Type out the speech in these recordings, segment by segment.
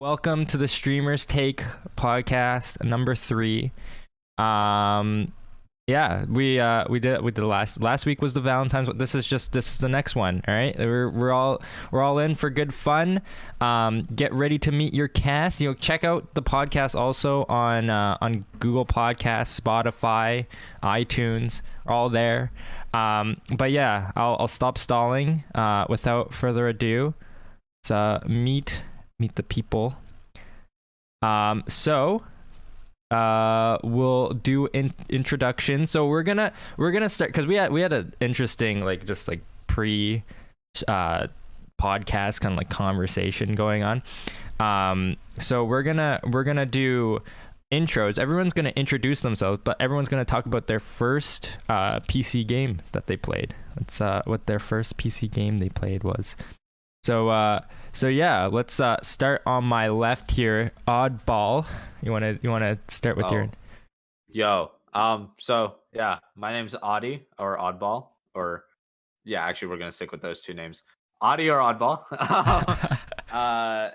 Welcome to the Streamers Take podcast number 3. Yeah, we did last week was the Valentine's. This is the next one. All right, we're all in for good fun. Get ready to meet your cast. Check out the podcast also on Google Podcasts, Spotify, iTunes, all there. But yeah, I'll stop stalling. Without further ado, let's meet the people. We'll do introduction. So we're gonna start because we had an interesting pre podcast kind of like conversation going on. So we're gonna do intros. Everyone's gonna introduce themselves, but everyone's gonna talk about their first PC game that they played. That's what their first PC game they played was. So yeah, let's start on my left here. AdhBall, you wanna start with your? Yo, so yeah, my name's Audie or AdhBall, or yeah, actually we're gonna stick with those two names, Audie or AdhBall.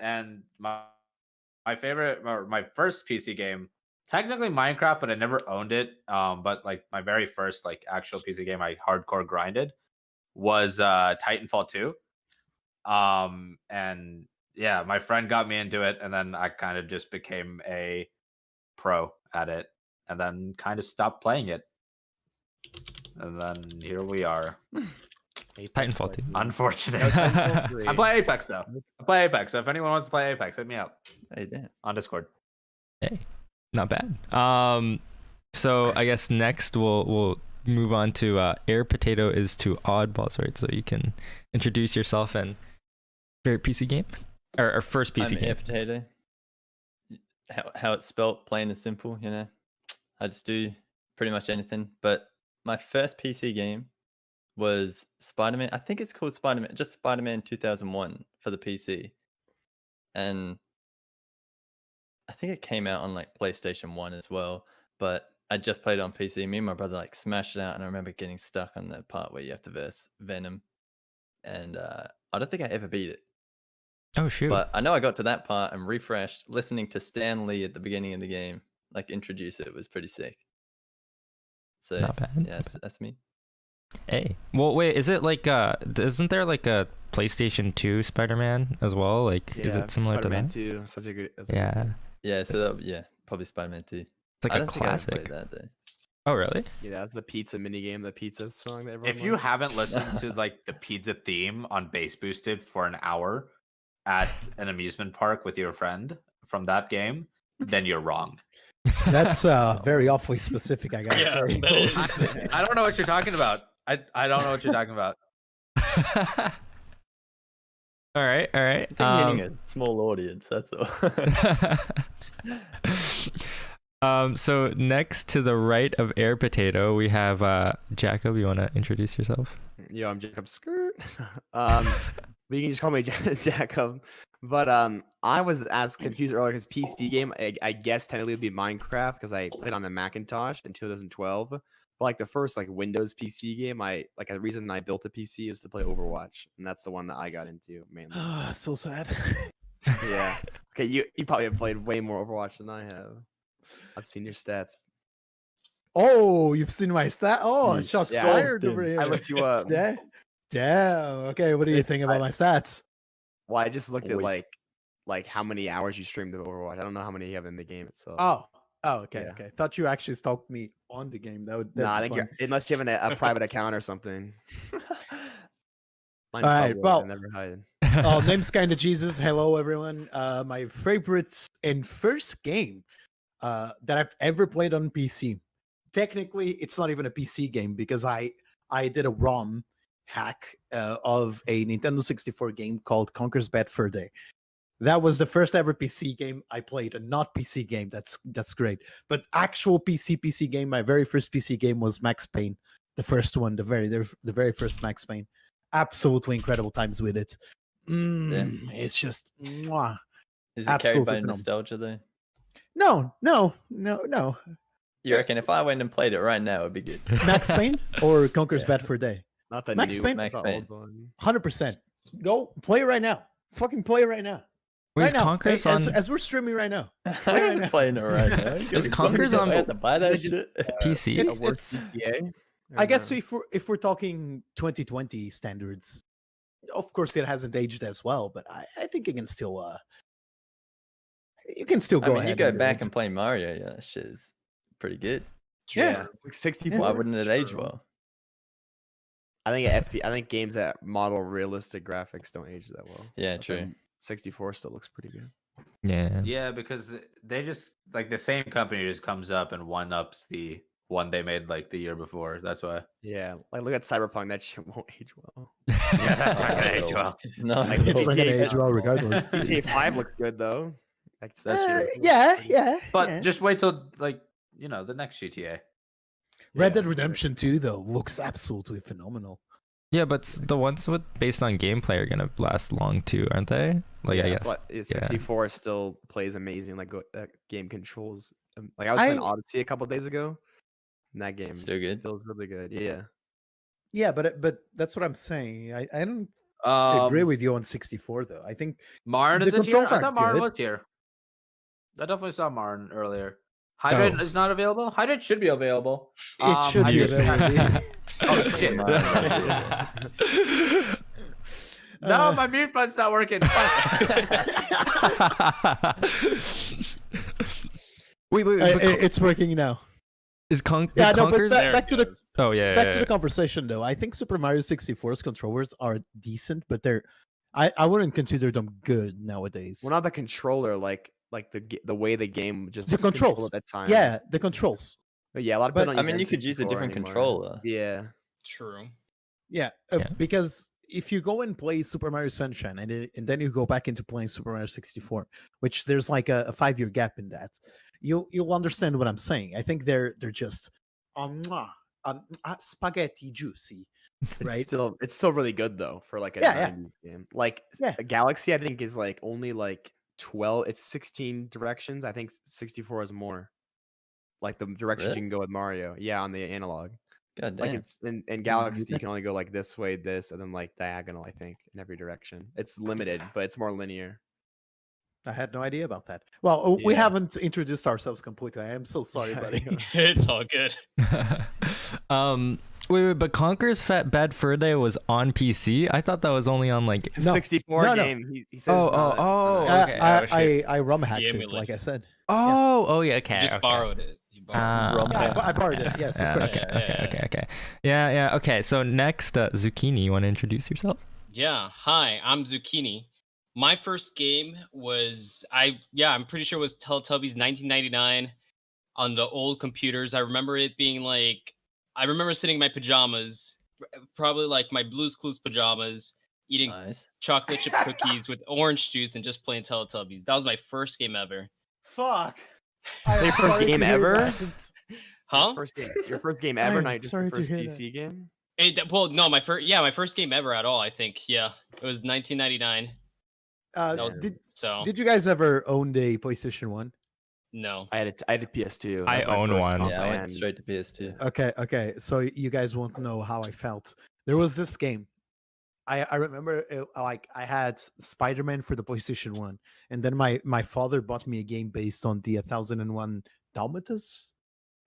And my favorite, or my first PC game, technically Minecraft, but I never owned it. But like my very first actual PC game I hardcore grinded was Titanfall 2. And yeah, my friend got me into it, and then I kind of just became a pro at it, and then kind of stopped playing it. And then here we are. Titanfall 2. Unfortunate. I play Apex though. I play Apex. So if anyone wants to play Apex, hit me up. Hey, damn. On Discord. Hey, not bad. So I guess next we'll move on to AirPotato is to AdhBall, right? So you can introduce yourself and favorite PC game or first PC game. AirPotato. How it's spelt, plain and simple. I just do pretty much anything. But my first PC game was Spider-Man. I think it's called Spider-Man. Just Spider-Man 2001 for the PC, and I think it came out on PlayStation 1 as well. But I just played it on PC. Me and my brother smashed it out, and I remember getting stuck on the part where you have to verse Venom, and I don't think I ever beat it. Oh shoot! But I know I got to that part and refreshed. Listening to Stan Lee at the beginning of the game, introduce it, was pretty sick. So not bad. Yeah, that's me. Hey, well, wait, is it isn't there a PlayStation 2 Spider-Man as well? Is it similar Spider-Man to that? 2, such a good. Yeah. So probably Spider-Man 2. It's I a don't think I ever classic. played that though. Oh really? Yeah, that's the pizza minigame, the pizza song that everyone If you loves. haven't listened to the pizza theme on Bass Boosted for an hour at an amusement park with your friend from that game, then you're wrong. That's very awfully specific, I gotta say. I don't know what you're talking about. I don't know what you're talking about. All right. I think hitting a small audience, that's all. So next to the right of AirPotato, we have Jacob. You want to introduce yourself? Yo, I'm JackobSKRRT. You can just call me Jacob. But I was as confused earlier because PC game, I guess technically would be Minecraft because I played on a Macintosh in 2012. But the first Windows PC game, a reason I built a PC is to play Overwatch, and that's the one that I got into mainly. So sad. Yeah. Okay, you probably have played way more Overwatch than I have. I've seen your stats. Oh, you've seen my stat? Oh, shots Yeah. fired over here. I looked you up. Yeah. Damn. Okay, what do you think about my stats? Well, I just looked at how many hours you streamed of Overwatch. I don't know how many you have in the game itself. Oh, okay, Yeah. okay. Thought you actually stalked me on the game. That would. No, I that'd think be you're, unless you have a private account or something. Mine's Alright, public, well- I never hide. fun. Name's KindaJesus. Hello, everyone. My favorite and first game that I've ever played on PC. Technically, it's not even a PC game because I did a ROM hack of a Nintendo 64 game called Conker's Bad Fur Day. That was the first ever PC game I played, a not PC game. That's great. But actual PC game, my very first PC game was Max Payne, the first one, the very first Max Payne. Absolutely incredible times with it. It's just mwah. Is it Absolutely carried by phenomenal. nostalgia though? No. You reckon if I went and played it right now, it'd be good? Max Payne or Conker's Yeah. Bad Fur Day? Not the Max new, Payne? Max Max the Payne. old one. 100%. Go play it right now. Fucking play it right now. Wait, is Right now, Conker's hey, on as we're streaming right now. I'm playing it right now. Is Conker's on I have to buy that shit. PC? It's GTA? I guess if we're talking 2020 standards, of course it hasn't aged as well, but I think you can still I go mean, ahead. you go and back rent and play Mario. Yeah, that shit is pretty good. Yeah. Like 64. Why wouldn't it age True. well? I think games that model realistic graphics don't age that well. Yeah, That's why true. 64 still looks pretty good. Yeah. Yeah, because they just like the same company just comes up and one ups the one they made like the year before. That's why. Yeah, like look at Cyberpunk. That shit won't age well. Yeah, that's not gonna Oh, age well. No, Like, It's not gonna GTA age well regardless. GTA 5 looks good though. That's yeah. But yeah. just wait till like the next GTA. Red Dead Redemption 2 though looks absolutely phenomenal. Yeah, but the ones based on gameplay are gonna last long too, aren't they? Like, I that's guess. why 64 still plays amazing. Like that game controls. Like I was I- playing Odyssey a couple days ago, and that game Still good. feels really good. Yeah. Yeah, but that's what I'm saying. I don't agree with you on 64 though. I think Marn the is it here? controls I aren't thought Marn good. was here. I definitely saw Marn earlier. Hydrate is not available. Hydrate should be available. it should be Hydrate- available. Oh shit! No, my mute button's not working. wait, but It's working now. is Yeah, no, but Conker's? back to the Oh yeah, back yeah, to the conversation though. I think Super Mario 64's controllers are decent, but I wouldn't consider them good nowadays. Well, not the controller, like the way the game just The controls. at that time. Yeah, the controls. But yeah, a lot of But, people don't I mean, you use could use a N64 different anymore. controller. Yeah. True. Yeah, Yeah. because if you go and play Super Mario Sunshine and then you go back into playing Super Mario 64, which there's like a 5-year gap in that, you'll understand what I'm saying. I think they're just spaghetti juicy, right? It's still really good though for like a Yeah, 90s game. Like Yeah. a Galaxy, I think is like only like 12. It's 16 directions. I think 64 is more. Like the directions Really? you can go with Mario. Yeah, on the analog. God Like damn. it's in Galaxy, you can only go like this way, this, and then like diagonal. I think in every direction. It's limited, but it's more linear. I had no idea about that. Well, we Yeah. haven't introduced ourselves completely. I am so sorry, Yeah, buddy. It's all good. wait, but Conker's Fat Bad Fur Day was on PC. I thought that was only on like. It's a No. 64 No, no. game. He says it's not- it's not- okay. I rum hacked it, emulated. like I said. Oh, yeah. Okay. You just okay. borrowed it. You borrowed it. Yeah, I borrowed it. Yes, of Yeah, course. okay. Yeah. Okay. So next, Zeuqini, you want to introduce yourself? Yeah. Hi, I'm Zeuqini. My first game was I'm pretty sure it was Teletubbies 1999 on the old computers. I remember it being like I remember sitting in my pajamas, probably like my Blue's Clues pajamas, eating Nice. chocolate chip cookies with orange juice and just playing Teletubbies. That was my first game ever. Fuck. Your first game ever? Huh? Your first game ever, I'm not just sorry your to first hear PC game. Well, no, my first game ever at all. I think, yeah, it was 1999. No, So Did you guys ever own the PlayStation 1? no, I had a PS2. I That was my own first one. console, Yeah, I went and- straight to PS2. Okay. So you guys won't know how I felt. There was this game. I remember like I had Spider-Man for the PlayStation 1, and then my father bought me a game based on the 1001 Dalmatas,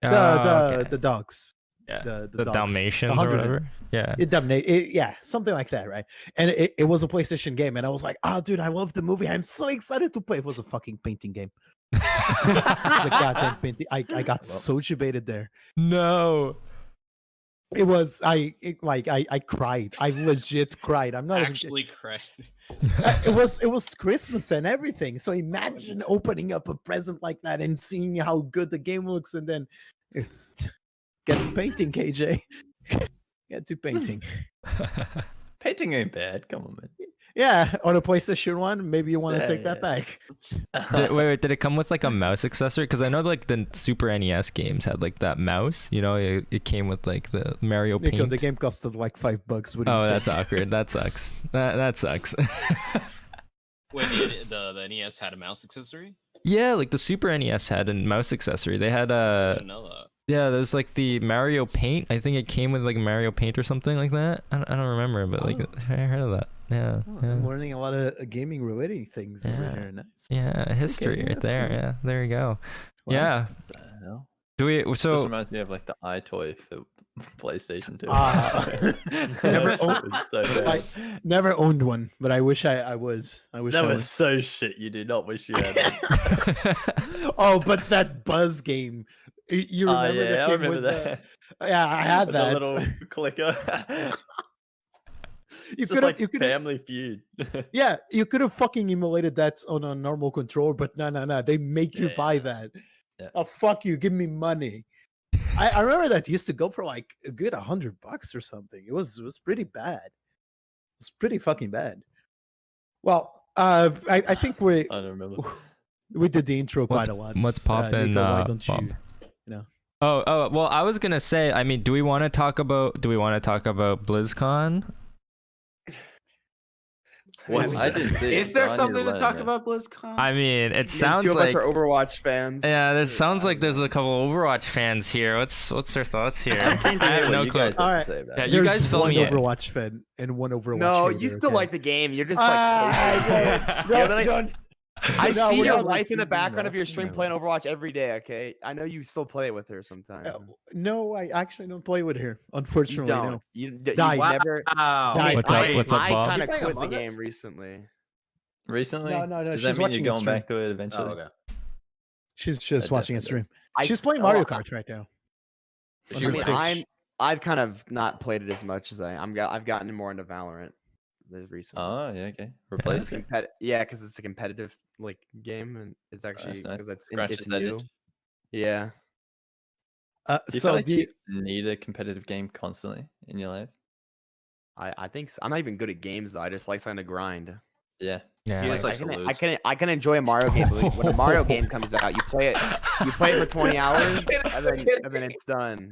the dogs. Yeah. The The dogs. Dalmatians or 100 whatever. Yeah. Yeah, something like that, right? And it was a PlayStation game, and I was like, "Oh, dude, I love the movie. I'm so excited to play." It was a fucking painting game. The goddamn painting. I got so debated there. No. It was I cried. I legit cried. I'm not even kidding. actually cried. It was Christmas and everything. So imagine opening up a present like that and seeing how good the game looks, and then get to painting, KJ. Get to painting. Painting ain't bad. Come on, man. Yeah, on a PlayStation 1, maybe you want to Yeah, take that yeah. back. Did it come with like a mouse accessory? Because I know like the Super NES games had like that mouse. You know, it came with like the Mario Nicco, Paint. the game costed like $5. What do you Oh, think? that's awkward. That sucks. That sucks. Wait, the NES had a mouse accessory? Yeah, like the Super NES had a mouse accessory. They had I didn't know that. yeah, there's like the Mario Paint. I think it came with like Mario Paint or something like that. I don't remember, but like Oh. I heard of that. Yeah. Oh, Yeah. I'm learning a lot of gaming related things over Yeah. here. Nice. Yeah, history Okay, right that's there. cool. Yeah, there you go. Wow. Yeah. What the hell? Do we? Just So reminds me of like the iToy for PlayStation 2. Never That owned- shit was so I bad. never owned one, but I wish I was. I wish That I was was. so shit. You do not wish you had it. Oh, but that Buzz game. You Oh, remember yeah, that I game remember with that. Yeah, I had With that. the little clicker. you It's just could like have. Family Feud. Yeah, you could have fucking emulated that on a normal controller, but no. They make you buy Yeah. that. Yeah. Oh, fuck you. Give me money. I remember that used to go for like a good $100 or something. It was pretty bad. It's pretty fucking bad. Well, I think I don't remember. we did the intro What's- quite a lot. what's poppin', Nicco, why don't Bob? you? oh, well, I was gonna say. I mean, do we want to talk about BlizzCon? What? I didn't see it, Is there so I need something to learn, talk man. about BlizzCon? I mean, it sounds two of like. us are Overwatch fans. Yeah, there sounds like there's a couple Overwatch fans here. What's their thoughts here? I'm keen to I hear have what no you clue. guys have to Alright. say about Yeah, it. you There's guys fill one me in. Overwatch fan and one Overwatch. No, hater, you still okay? like the game. You're just like. Yeah, don't. I No, see we're your not wife in the watching background of your Overwatch, stream no. playing Overwatch every day. Okay, I know you still play it with her sometimes. No, I actually don't play with her. You Unfortunately, don't. no. You Died. never. Wow. Died. What's up? Wait, What's up, I Bob? kind of You playing quit the Among Us? game recently. Recently? No, Does she's that mean watching you're it going stream. back to it eventually? Oh, okay. She's just That watching a definitely stream. She's playing Mario Kart right now. Did On you her I Switch. mean, I've kind of not played it as much as I've gotten more into Valorant recently. Oh, yeah, okay. Replace it. Yeah, because it's a competitive like game, and it's actually nice. because Scratches it's that new. itch. Yeah, Do you So feel like do you, you need a competitive game constantly in your life? I think so. I'm not even good at games though. I just like something to grind. Yeah. Yeah. You just Like, like I can enjoy a Mario game. But when a Mario game comes out, you play it for 20 hours, and then it's done.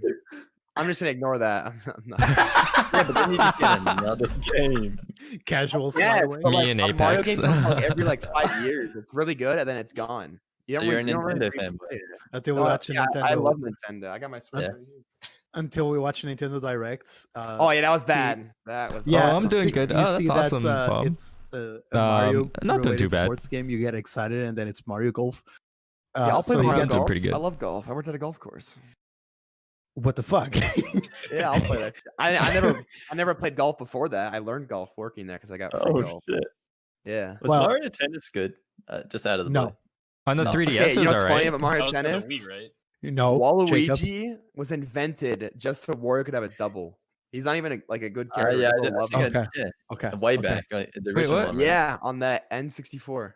I'm just gonna ignore that. I'm not. Yeah, but then you just get another game. casual Yeah, slide it's away? but, Me like, and a Mario Apex. game comes out, like, every like 5 years. It's really good, and then it's gone. So you're a you don't Nintendo really fanboy. play it. Until we No, watch a yeah, Nintendo. I love Nintendo. I got my Switch. Yeah. right here. Until we watch Nintendo Direct. Oh yeah, that was bad. That was. Yeah, Oh, I'm doing good. You Oh, that's see awesome, Bob. it's a Mario not doing too related bad. sports game. You get excited, and then it's Mario Golf. Yeah, I'll play so you Mario get doing Golf. pretty good. I love golf. I worked at a golf course. what the fuck? Yeah, I'll play that. I never played golf before that. I learned golf working there because I got free Oh, golf. shit. Yeah. Was Well- Mario Tennis good? Just out of the No. blue. On the No. 3DS, Okay, it you was know what's funny alright. about That Mario was for the Tennis? Wii, right? No, Jacob. Waluigi was invented just so Wario could have a double. He's not even like a good character. Yeah, People I love think him. Okay. yeah, Okay. way okay. back. Like, the Wait, original what? one, right? Yeah, on that N64.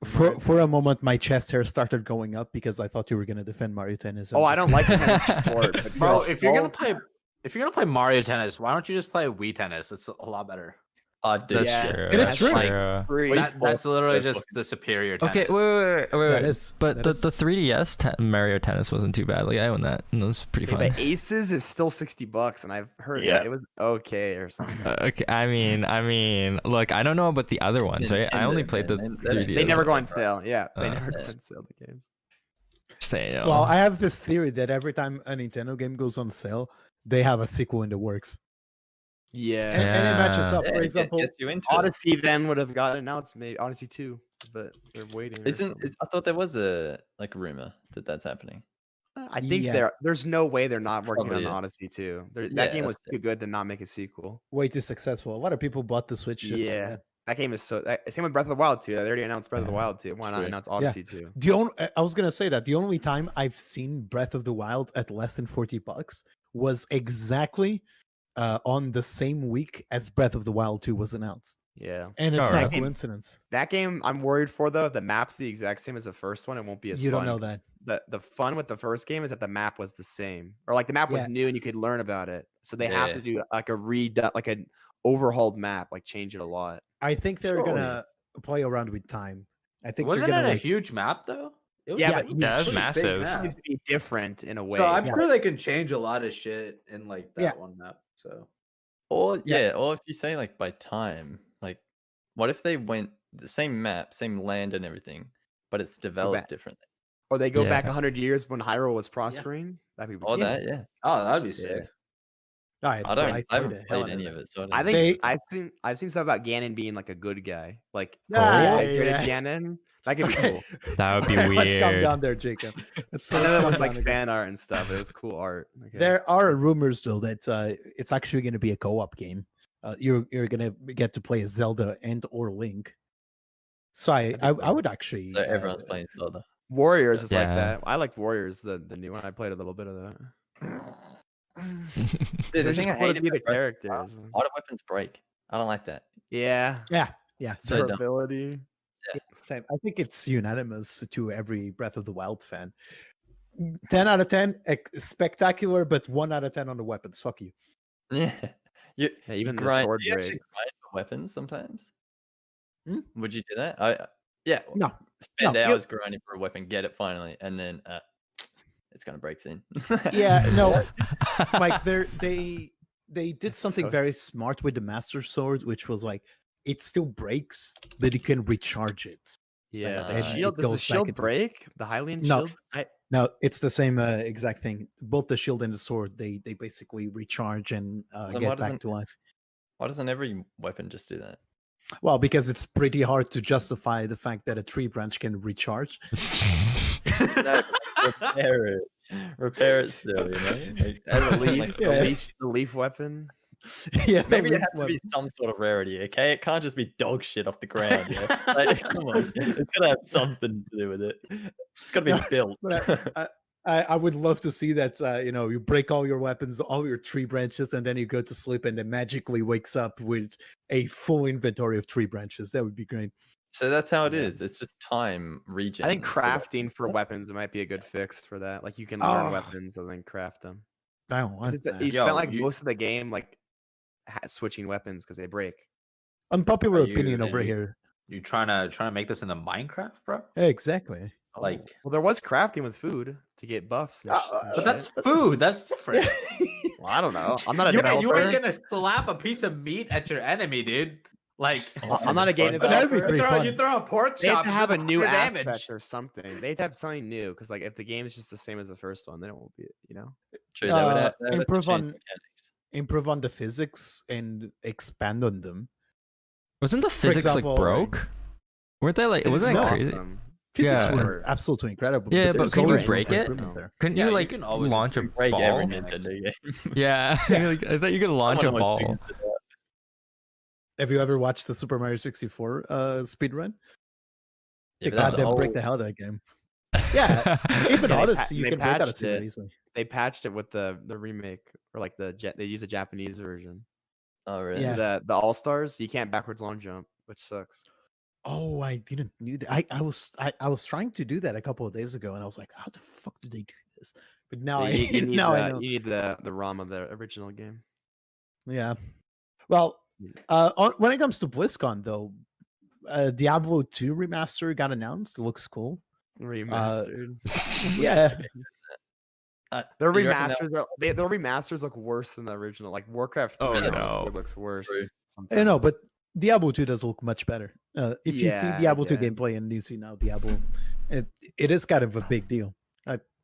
For a moment, my chest hair started going up because I thought you were gonna defend Mario Tennis. Oh, I don't like tennis as a sport. But Bro, golf- if you're gonna golf- play Mario Tennis, why don't you just play Wii Tennis? It's a lot better. Oh, dude. That's Yeah. true. It is That's true. Free. That's literally so just the superior tennis. Okay, wait. That is. But that the is- 3DS Mario Tennis wasn't too bad. Like I own that, and it was pretty Okay, fun. but Aces is still $60, and I've heard Yeah. that it was okay or something. Okay, I mean, look, I don't know about the other ones, right? I only Nintendo, played the man. 3DS. They never go on bro. sale. Yeah, they never go yeah. on sale. The games. Saying, you know. Well, I have this theory that every time a Nintendo game goes on sale, they have a sequel in the works, Yeah. and it matches Yeah. up. Yeah, For it example, gets you into it. Odyssey then would have gotten. Now it's maybe Odyssey 2, but they're waiting. or something. I thought there was a rumor that that's happening. I think Yeah. there's no way they're not working Probably on is. Odyssey 2. That Yeah, game was that's too good to not make a sequel. way too successful. A lot of people bought the Switch. Just for Yeah. that. That game is so. Same with Breath of the Wild 2. They already announced Breath of the Yeah. Wild 2. Why not True. announce Odyssey 2? I was gonna say that the only time I've seen Breath of the Wild at less than $40 was exactly on the same week as Breath of the Wild 2 was announced, Yeah. and it's Alright. not coincidence. That game, I'm worried for though. The map's the exact same as the first one. It won't be as You fun. don't know that. The fun with the first game is that the map was the same, or like the map was Yeah. new and you could learn about it. So they have Yeah. to do like like an overhauled map, like change it a lot. I think they're Surely. gonna play around with time. I think Wasn't they're it gonna a huge map though? It was Yeah, a but huge- Yeah, that's pretty big massive. It map. needs to be different in a way. So I'm Yeah. sure they can change a lot of shit in like that Yeah. one map. So Or Yeah. or if you say like by time, like what if they went the same map, same land and everything, but it's developed differently? Or they go back Yeah. 100 years when Hyrule was prospering. That'd be Or yeah. that, yeah. oh, that'd be Yeah. sick. I haven't played the hell played out any that. of it, so I don't I know. think They- I've seen stuff about Ganon being like a good guy, like Yeah, hydrated yeah. Ganon. That could be Okay. cool. That would be Let's calm weird. down there, Jacob. Let's I know calm that was down like again. fan art and stuff. It was cool art. Okay. There are rumors though that it's actually going to be a co-op game. You're going to get to play as Zelda and or Link. So I would actually. So everyone's playing Zelda. Warriors is like Yeah. that. I liked Warriors, the new one. I played a little bit of that. Dude, the It's thing I just cool to hate be about the Breath characters. Auto weapons break. I don't like that. Yeah. Yeah. So dumb. Durability. Same. I think it's unanimous to every Breath of the Wild fan. 10 out of 10, spectacular, but 1 out of 10 on the weapons. Fuck you. Yeah. You Yeah, even the grind, sword do you actually break. grind for weapons sometimes? Hmm? Would you do that? Yeah. No. Spend No, you- hours grinding for a weapon, get it finally, and then it's gonna break soon. Yeah, no, Mike, they did That something very smart with the Master Sword, which was like it still breaks, but you can recharge it. Yeah. Uh, The it shield, does the goes back shield into- break? The Hylian No. shield? No, it's the same exact thing. Both the shield and the sword, they basically recharge and why get back doesn't- to life. Why doesn't every weapon just do that? Well, because it's pretty hard to justify the fact that a tree branch can recharge. No, repair it. Repair it still, you know? Like, And the everyone, leaf, like, the leaf weapon. Yeah, the maybe it leaf has to be weapon. some sort of rarity, okay? It can't just be dog shit off the ground. Yeah? Like, come on, it's gotta have something to do with it. It's gotta be No, built. but I would love to see that. You break all your weapons, all your tree branches, and then you go to sleep, and then magically wakes up with a full inventory of tree branches. That would be great. So that's how it Yeah. is. It's just time region. I think crafting for weapons might be a good fix for that. Like you can learn Oh. weapons and then craft them. I don't 'Cause want it's that. you Yo, spent like you- most of the game like switching weapons because they break. Unpopular Are you- opinion over are you- here. You trying to make this into Minecraft, bro? Exactly. Like, Well, there was crafting with food to get buffs. And but that's food. That's different. well, I don't know. I'm not a you developer. ain't gonna slap a piece of meat at your enemy, dude. Like, I'm not a game But that'd be developer. pretty fun. you throw a pork They have chop, to it's have a just new 100 aspect damage. or something. They have to have something new because like if the game is just the same as the first one, then it won't be. True, they would have to improve change on- mechanics. Improve on the physics and expand on them. Wasn't the physics example, like broke? Weren't they like? Wasn't that crazy? Physics Yeah. were absolutely incredible. Yeah, but there's couldn't you always room break for it? improvement there. Couldn't Yeah, you you like can always launch a improve Break every ball? Nintendo game. Yeah, like, I thought you could launch a Someone always ball. thinks of that. Have you ever watched the Super Mario 64 speedrun? Yeah, They but that's goddamn break old. the hell out of that game. Yeah, even Yeah, Odyssey, you they can break out of patched super it. easily. They patched it with the remake or like they use a Japanese version. Oh, really? Yeah. The All Stars, you can't backwards long jump, which sucks. Oh, I didn't knew that. I was trying to do that a couple of days ago, and I was like, how the fuck do they do this? But now you, you need now I the, know. you need the ROM of the original game. Yeah. Well, Yeah. when it comes to BlizzCon though, Diablo 2 remaster got announced. Looks cool. Remastered. Yeah. Their you reckon that- remasters their remasters look worse than the original. Like Warcraft 3 Oh, honestly no. looks worse. True. I know, sometimes. but Diablo 2 does look much better. If you see Yeah, Diablo 2 yeah. gameplay and you see now Diablo, it is kind of a big deal.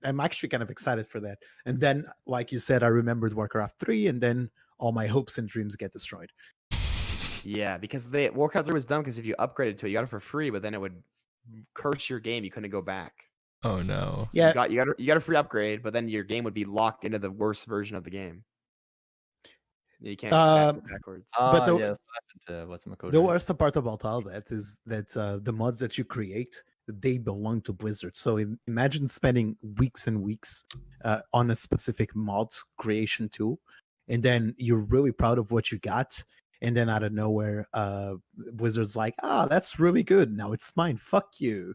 I'm actually kind of excited for that. And then, like you said, I remembered Warcraft 3, and then all my hopes and dreams get destroyed. Yeah, because Warcraft 3 was dumb because if you upgraded to it, you got it for free, but then it would curse your game. You couldn't go back. Oh no. So Yeah. you got a free upgrade, but then your game would be locked into the worst version of the game. You can't go backwards. But the- yeah, that's what happened to what's my code? The worst part about all that is that the mods that you create, they belong to Blizzard. So imagine spending weeks and weeks on a specific mod creation tool, and then you're really proud of what you got, and then out of nowhere, Blizzard's like, that's really good. Now it's mine. Fuck you.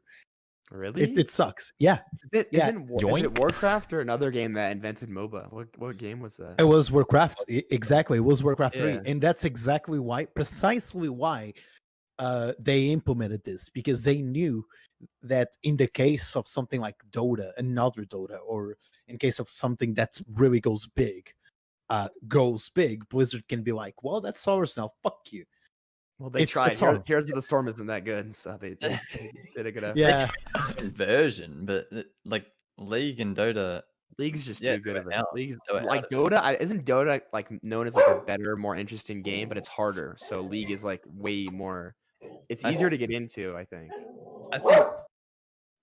Really? It sucks. Yeah, Is yeah. it Yoink. Warcraft or another game that invented MOBA? What game was that? it was Warcraft. Exactly. It was Warcraft 3. Yeah. And that's exactly why, precisely why they implemented this, because they knew that in the case of something like Dota, another Dota, or in case of something that really goes big, Blizzard can be like, well, that's ours now. Fuck you. Well, they it's tried. hard. Heroes of the Storm isn't that good, so they did a good effort. Yeah. version, but like League and Dota League's just Yeah, too good do of it it. now. League's Do it like out of Dota. Isn't Dota like known as like a better, more interesting game, but it's harder. So League is like way more. It's I- easier to get into, I think. I think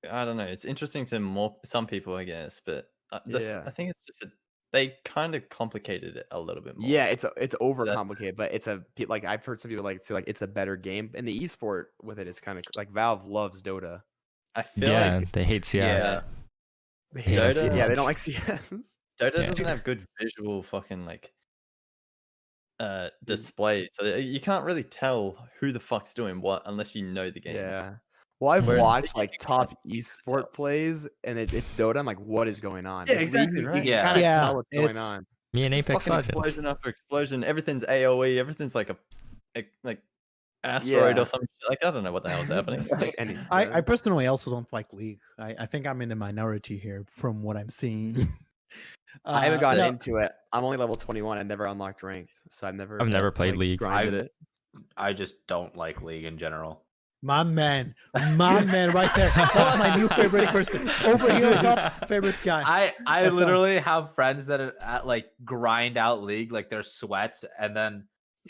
I don't know. It's interesting to some people, I guess, but Yeah. I think it's just they kind of complicated it a little bit more. Yeah, it's overcomplicated, but it's like I've heard some people like say like it's a better game, and the esport with it is kind of like Valve loves Dota. I feel Yeah, like they hate CS. yeah, They hate hate it so yeah, they much. don't like CS. Dota Yeah. doesn't have good visual fucking like display, so you can't really tell who the fuck's doing what unless you know the game. Yeah. Well, I've Whereas watched League, like you top can't really tell. esport plays, and it's Dota. I'm like, what is going on? Yeah, Like, exactly, League, right. You can Yeah. kind of Yeah, tell what's going it's- on. Me and Just Apex fucking Legends. explosion after explosion. Everything's AOE. Everything's like a like asteroid Yeah. or something. Like I don't know what the hell's happening. It's like anything. I personally also don't like League. I think I'm in the minority here from what I'm seeing. I haven't gotten no, into it. I'm only level 21. I've never unlocked ranked, so I've never played League. Grinded it. I just don't like League in general. my man right there. That's my new favorite person. Over here, top favorite guy. I Have fun. literally have friends that are at, like grind out League, like their sweats, and then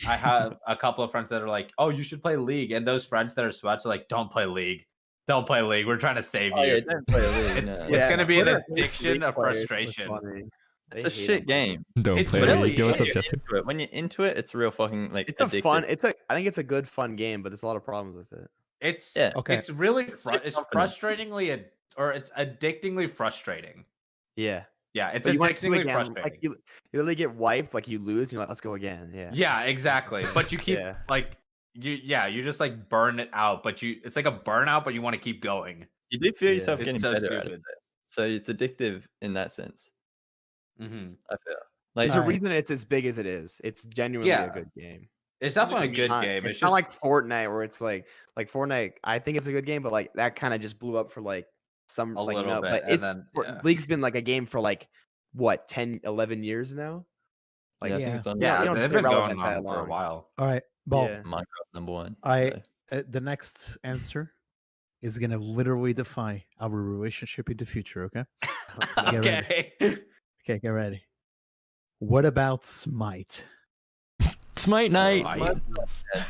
I have a couple of friends that are like, "Oh, you should play League," and those friends that are sweats are like, "Don't play League, don't play League. We're trying to save Oh, you." yeah, don't play League. It's, no. it's gonna be an Twitter hates addiction League of players. It's frustration. funny. It's They a hate shit 'em. game. Don't It's play really- League. Give us When up, you're Justin. into it- when you're into it, it's real fucking like It's a addictive. fun. I think it's a good fun game, but there's a lot of problems with it. It's Yeah. Okay. It's really Shit it's company. frustratingly or it's addictingly frustrating. Yeah. Yeah, it's But you want to addictingly again, frustrating. like you literally get wiped, like you lose, and you're like, let's go again. Yeah. Yeah, exactly. But you keep Yeah. like you just like burn it out, but it's like a burnout, but you want to keep going. You do feel Yeah. yourself It's getting so better at it, stupid. though. So it's addictive in that sense. Mm-hmm. I feel like There's a Alright. reason it's as big as it is. It's genuinely Yeah. a good game. It's definitely a It's good not- game. It's It's not just like Fortnite where it's like Fortnite. I think it's a good game, but like that kind of just blew up for like some a like little no, bit, but and it's then League's been like a game for like what 10, 11 years now. yeah, I yeah. think it's on Yeah, yeah, you don't they've stay been going relevant that on for a long. while. All right, Ball. Yeah. Minecraft #1. I so. The next answer is gonna literally define our relationship in the future. Okay. Get ready. Okay. Okay, get ready. What about Smite? Smite night. Smite.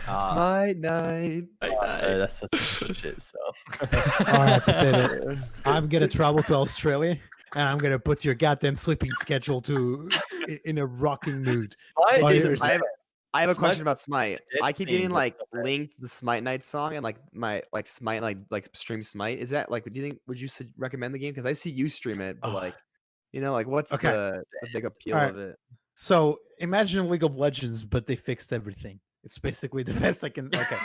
My night. Oh, that's such a bullshit stuff. All right, Potato. I'm gonna travel to Australia, and I'm gonna put your goddamn sleeping schedule in a rocking mood. Why Oh, is yours. it- I have a Smite's question about Smite. dead I keep thing, getting but like it's okay. linked the Smite Night song and like my like Smite like stream Smite. Is that like? Do you think would you recommend the game? Because I see you stream it, but Oh. like, like what's Okay. the big appeal Alright. of it? So imagine League of Legends, but they fixed everything. It's basically the best I can. Okay,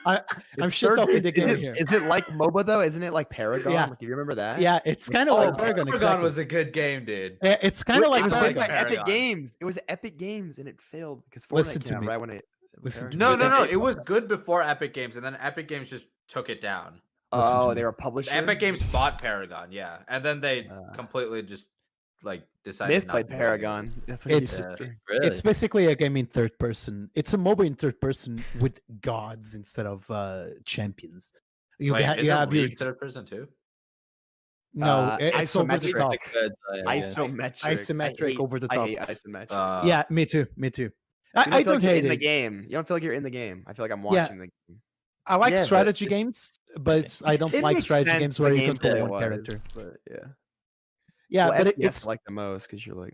I'm It's shit third- talking the is game it- here. Is it like MOBA though? Isn't it like Paragon? Yeah. Like, do you remember that? Yeah, it's kind of Oh, like Paragon. Paragon Exactly. was a good game, dude. Yeah, it's kind of It like was I made like by Paragon. Epic Games. It was Epic Games, and it failed because Fortnite Listen came to out me. right when it. Listen to Paragon- me. No. It was good before Epic Games, and then Epic Games just took it down. Listen to Oh, me. they were published. Epic Games bought Paragon, yeah, and then they completely just like decided. Myth not played to do it anymore. Paragon. That's what he It's- did. Really? It's basically a game in third person. It's a MOBA in third person with gods instead of champions. You, Wait, you isn't have your League third person too? no. It's over the isometric. top. Like birds eye, I guess. Isometric. Isometric over the I top. hate isometric. Yeah, me too. Me too. You I feel don't like you're hate in the it. game. You don't feel like you're in the game. I feel like I'm Yeah. watching the game. I like Yeah, but strategy it- games, but I don't It like makes strategy sense games the where you games control that it one was, character. But yeah. Yeah, Well, but FPS it's I like the most because you're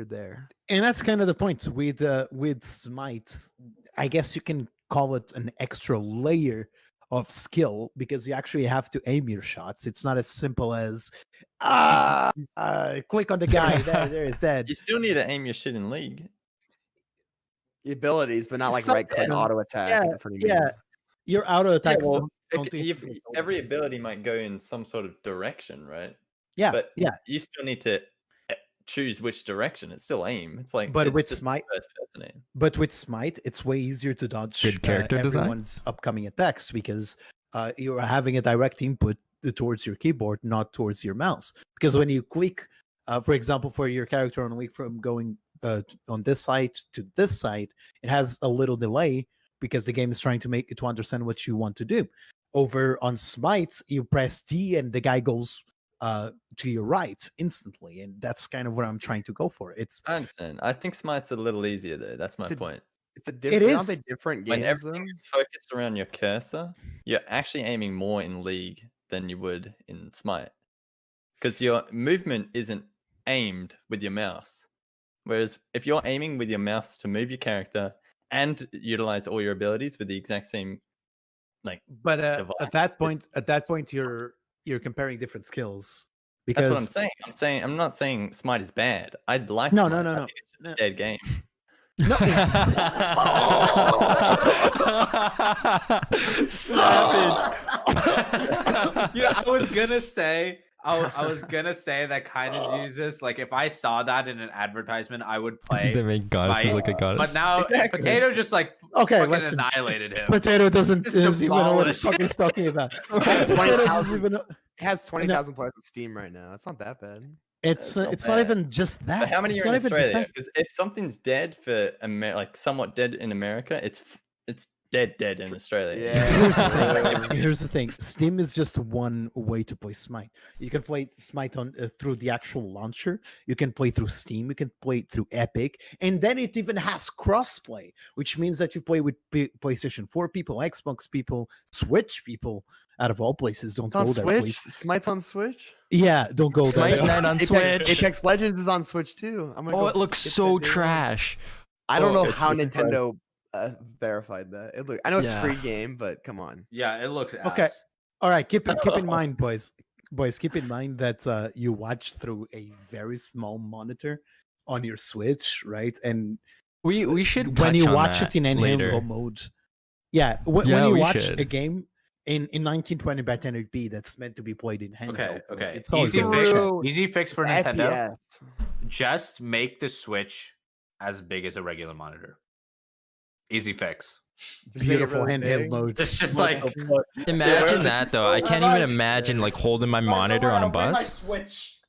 there. and that's kind of the point with Smite. I guess you can call it an extra layer of skill because you actually have to aim your shots. It's not as simple as click on the guy there it's dead. You still need to aim your shit in League. The abilities, but not like Some- right click yeah, auto attack. yeah, That's what he yeah. means. Your auto attack. Every ability might go in some sort of direction, right? Yeah, But yeah. you still need to choose which direction. It's still aim. It's like, But it's with just Smite- first person aim. But with Smite, it's way easier to dodge Good character design. everyone's upcoming attacks because you're having a direct input towards your keyboard, not towards your mouse. Because when you click, for example, for your character on League from going on this side to this side, it has a little delay because the game is trying to understand what you want to do. Over on Smite, you press D and the guy goes to your right instantly, and that's kind of what I'm trying to go for. It's I understand. I think Smite's a little easier though. That's my It's a- point. It's a different. Aren't they is. different When games though? everything is focused around your cursor, you're actually aiming more in League than you would in Smite, because your movement isn't aimed with your mouse. Whereas if you're aiming with your mouse to move your character and utilize all your abilities with the exact same, like, But device, at that it's- point, you're comparing different skills that's because what I'm saying. I'm not saying Smite is bad. I'd like No, Smite. no, I no, no. think it's just a dead game. no, Savage. Yeah, I was gonna say. I was gonna say that KindaJesus, like if I saw that in an advertisement, I would play. They make goddesses Smite. like a goddess. But now Exactly. Potato just like Okay, fucking listen. annihilated him. Potato doesn't Just even know what the demolished. fuck he's talking about. Potato Potato doesn't 20,000 even know. It has 20,000 players on Steam right now. It's not that bad. It's not it's not bad. even just that. But how many It's are in not even just Australia? that. Because if something's dead for like somewhat dead in America, it's dead in Australia. Here's the Yeah. thing. Here's the thing. Steam is just one way to play Smite. You can play Smite on through the actual launcher. You can play through Steam. You can play through Epic, and then it even has crossplay, which means that you play with PlayStation 4 people, Xbox people, Switch people. Out of all places, don't It's on go that Switch. place. Smite's on Switch. Yeah, don't go Smite there. Night on Switch. Apex Legends is on Switch too. I'm gonna Oh, go it looks get that so day one. trash. I don't Oh, know it's how super trash. Nintendo verified that. I know it's Yeah. free game, but come on. Yeah, it looks Okay. ass. All right, keep in mind, boys. Keep in mind that you watch through a very small monitor on your Switch, right? And We should when you touch on watch that it in later. handheld mode. Yeah, when Yeah, you we watch should. a game in 1920 by 1080p that's meant to be played in handheld. Okay, okay. It's always Easy gonna fix. be True. Easy fix for Nintendo. FPS. Just make the Switch as big as a regular monitor. Easy fix. Just make it beautiful really handheld big. mode. It's just like Imagine that though. I can't even imagine like holding my monitor on a bus.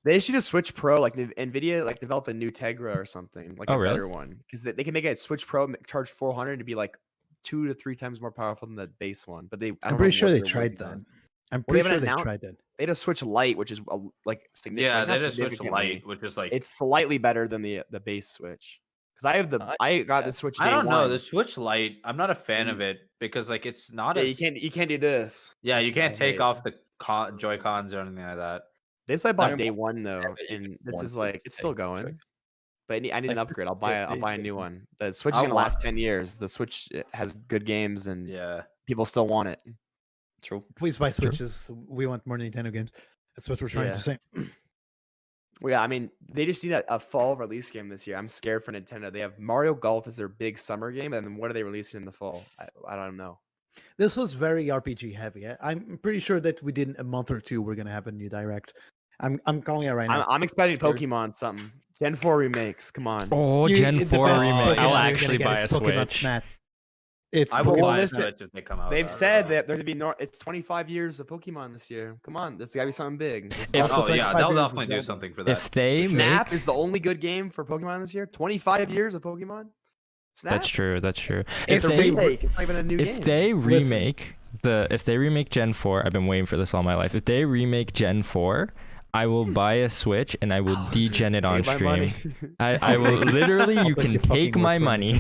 They should just Switch Pro, like Nvidia, like developed a new Tegra or something, like Oh, a really? better one, because they can make a Switch Pro charge 400 to be like 2 to 3 times more powerful than the base one. But I'm pretty sure they tried that. I'm Well, they pretty sure haven't they announced- tried that. They had a Switch Lite, which is like significant. yeah, not they just switch significantly. light, which is like It's slightly better than the base Switch. Because I got the Switch. I day don't know one. the Switch Lite. I'm not a fan of it because like it's not Yeah, as you can't do this. yeah you which I can't take hate. off the Joy Cons or anything like that. This I bought don't day want- one though, but you and this want is to like it's still take going. Joy-Con. But I need an Like, upgrade. just I'll buy a PlayStation. new one. The Switch is I gonna want- last 10 years. The Switch has good games and Yeah. people still want it. True. Please buy Switches. We want more Nintendo games. That's what we're trying Yeah. to say. Well, yeah, I mean, they just need a fall release game this year. I'm scared for Nintendo. They have Mario Golf as their big summer game, and then what are they releasing in the fall? I don't know. This was very RPG heavy. I'm pretty sure that within a month or two we're gonna have a new direct. I'm calling it right now. I'm expecting Pokemon something. Gen 4 remakes. Come on. Oh, You- Gen the 4 best remake. Pokemon I'll you're gonna actually get buy a is Pokemon Switch. Snap. It's I will Pokemon buy a listen, Switch if they come out. They've with that, said I that there's gonna be it's 25 years of Pokemon this year. Come on, there's gotta be something big. There's If- don't know. Also, Oh yeah, 25 they'll years is definitely do Zelda. something for that. If they Snap make is the only good game for Pokemon this year. 25 years of Pokemon. Snap. that's true. That's true. It's If a they remake. It's not even a new game. if they Listen. remake if they remake Gen 4, I've been waiting for this all my life. If they remake Gen 4, I will buy a Switch and I will degen it on Take my stream. money. I will literally. I'll You take can your fucking take word my for it. money.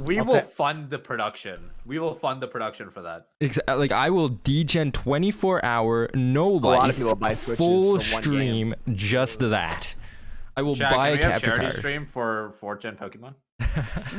we I'll will ta- fund the production. We will fund the production for that. Like I will degen 24-hour, no lot of life, people buy Switches full for one stream, just that. I will Jack, buy a can we have capture charity card. stream for 4th-gen Pokemon?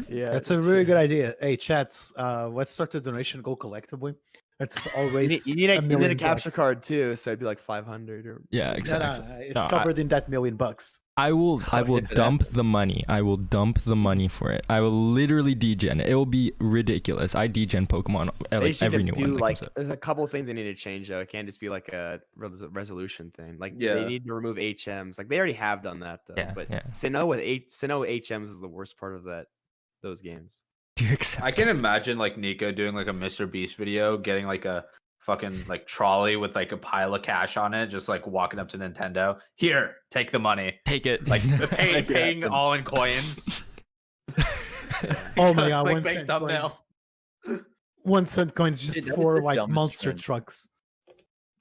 Yeah, That's a really good idea. Hey, chats, let's start the donation goal collectively. Let's You always need a $1,000,000 capture card too, so it'd be like 500 or Yeah, No, exactly. no, it's No, covered in that $1,000,000. I will if it dump happens. the money. I will dump the money for it. I will literally degen it. It will be ridiculous. I degen Pokemon They like should every new do one that like comes out. there's a couple of things they need to change though. It can't just be like a resolution thing. Like Yeah. they need to remove HMs. Like they already have done that though. Yeah, but yeah. Sinnoh HMs is the worst part of those games. Do you accept? I can imagine like Nicco doing like a Mr. Beast video, getting like a fucking like trolley with like a pile of cash on it, just like walking up to Nintendo. Here, take the money. Take it. Like Make it paying happen. all in coins. Oh my god, Clickbait 1 cent thumbnail. coins. 1 cent coins just Dude, that is for the like dumbest monster trend. trucks.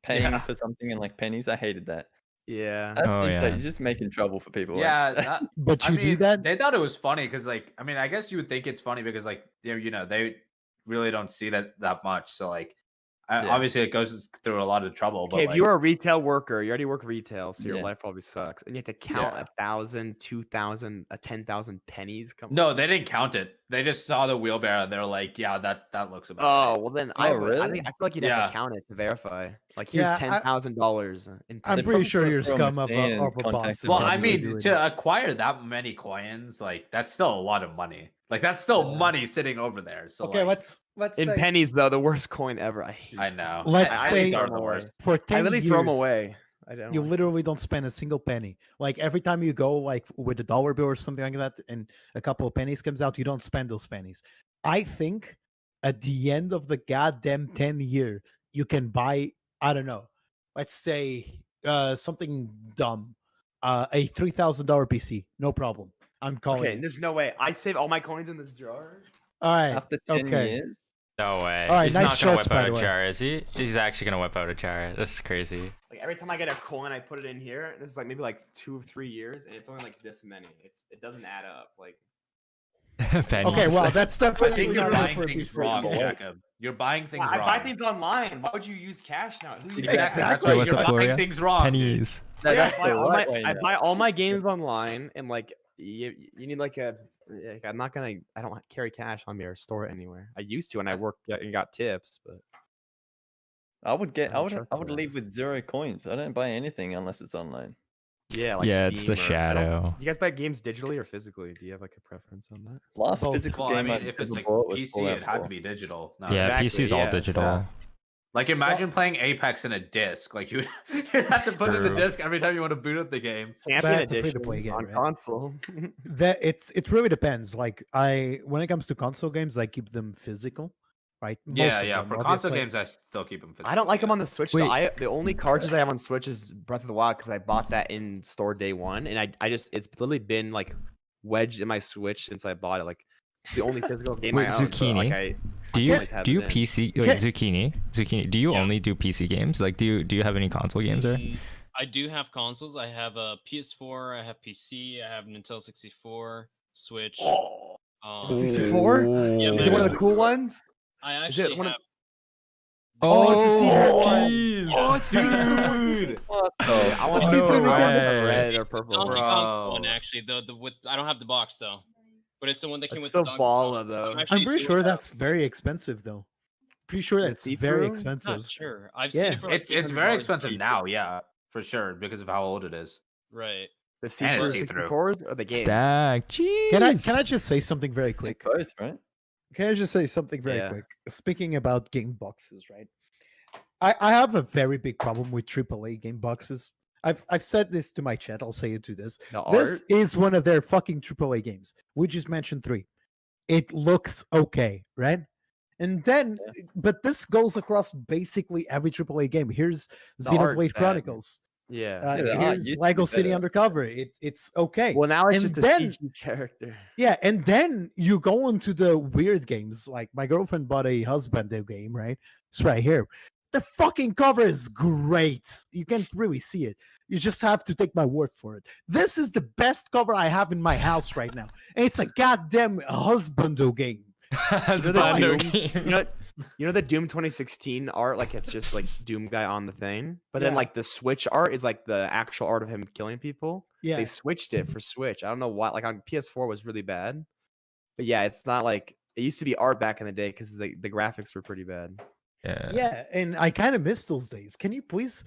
paying for something in like pennies. I hated that. Yeah. I Oh, think yeah. that you're just making trouble for people. like, Yeah, that, But I you do mean, that? They thought it was funny because, like, I mean, I guess you would think it's funny because, like, they really don't see that much. So, like, Yeah. obviously, it goes through a lot of trouble. Okay, But if like, you're a retail worker, you already work retail, so your Yeah. life probably sucks, and you have to count Yeah. 1,000, 2,000, 10,000 pennies. Come no, on. they didn't count it. They just saw the wheelbarrow. And they're like, yeah, that looks about Oh right. well, then Oh, I really? feel like you'd have Yeah. to count it to verify. Like, here's Yeah, $10,000 in I'm They pretty probably sure put it you're through a scum of machine and a boss. contacted Well, them. I Yeah, mean, to acquire that many coins, like, that's still a lot of money. Like, that's still Yeah. money sitting over there. So, Okay, like, let's in say pennies though, the worst coin ever. I hate. I them. know. Let's I say- think are the worst. for 10 I literally years, throw them away. I don't. you like literally don't spend a single penny. Like every time you go like with a dollar bill or something like that, and a couple of pennies comes out, you don't spend those pennies. I think at the end of the goddamn 10-year, you can buy, I don't know, let's say something dumb, a $3,000 PC, no problem. I'm calling. Okay, it. there's no way. I save all my coins in this jar. All right. After 10 okay. years, No way. All right, He's nice not gonna shorts, whip by out the a way. jar, is he? He's actually gonna whip out a jar. This is crazy. Like every time I get a coin, I put it in here. And it's like maybe like 2 or 3 years, and it's only like this many. It doesn't add up. Like Pennies. Okay, well, that's I definitely think you're not enough buying for a things piece of wrong, gold. Jacob. You're buying things I wrong. buy things online. Why would you use cash now? Who uses Exactly. cash? That's Wait, right. what's You're up, buying Gloria? things wrong. dude. Pennies. Yeah, That's I buy the all right my, way I now. buy all my games online, and like you need like a. Like, I'm not gonna. I don't carry cash on me or store it anywhere. I used to, and I worked and got tips, but I would I don't trust I would that. leave with 0 coins. I don't buy anything unless it's online. yeah, like Yeah, it's the Steam or- I don't- shadow. Do you guys buy games digitally or physically? Do you have like a preference on that? Last Both. physical Well, I game mean, if it's ever like bought was PC, Fallout it had 4. to be digital. No, Yeah, Exactly, PC's all yeah, digital. so- Like, imagine playing Apex in a disc. Like, you'd have to put in the True. disc every time you want to boot up the game. Champion That's a edition free-to-play game, on right? console. That it really depends. Like when it comes to console games, I keep them physical, right? Most Yeah, of yeah. them, For console obviously. games, I still keep them. I don't like them yeah. on the Switch. Wait. Though. The only cartridge I have on Switch is Breath of the Wild because I bought that in store day one, and I just it's literally been like wedged in my Switch since I bought it. Like it's the only physical game Wait, I own. So, like, Zeuqini? I Do you always have do you it in. PC? Okay. Wait, Zeuqini. Do you Yeah. only do PC games? Like, do you have any console games or? I do have consoles. I have a PS4. I have PC. I have Nintendo 64, Switch. Oh, Um, 64? Yeah, Is it one of the man. cool ones? I Is actually it one of- have. Oh, it's a secret one. jeez. Oh, it's Dude. What the I want See to through know Nintendo. red or The purple. Donkey Bro. Kong one, actually. The with I don't have the box though, but it's the one that came It's with still the Donkey Kong. baller though. I'm pretty sure doing that's very expensive, though. Pretty sure Is it that's see-through? very that. expensive. Not sure. I've Yeah. seen it for like It's $800 very on expensive YouTube. now, yeah, for sure, because of how old it is. Right. The And see-through it's see-through. 64s or the games? Stack. Jeez. Can I just say something very quick? Both, right? Can I just say something very Yeah. quick? Speaking about game boxes, right? I have a very big problem with AAA game boxes. I've said this to my chat. I'll say it to this. The This art? is one of their fucking AAA games. We just mentioned 3. It looks okay, right? And then, but this goes across basically every AAA game. Here's The art's Xenoblade bad. Chronicles. Yeah. Yeah, the art Here's used to be Lego City better. Undercover. It's okay. Well, now it's And just a then- CG character. Yeah, and then you go into the weird games. Like my girlfriend bought a Husbando game, right? It's right here. The fucking cover is great. You can't really see it. You just have to take my word for it. This is the best cover I have in my house right now. And it's a goddamn Husbando game. That's You know a the Doom game. You know the Doom 2016 art, like it's just like Doom guy on the thing, but then Yeah. like the Switch art is like the actual art of him killing people. Yeah. They switched it for Switch. I don't know why. Like on PS4 was really bad, but yeah, it's not like it used to be art back in the day because the graphics were pretty bad. Yeah. Yeah, and I kind of miss those days. Can you please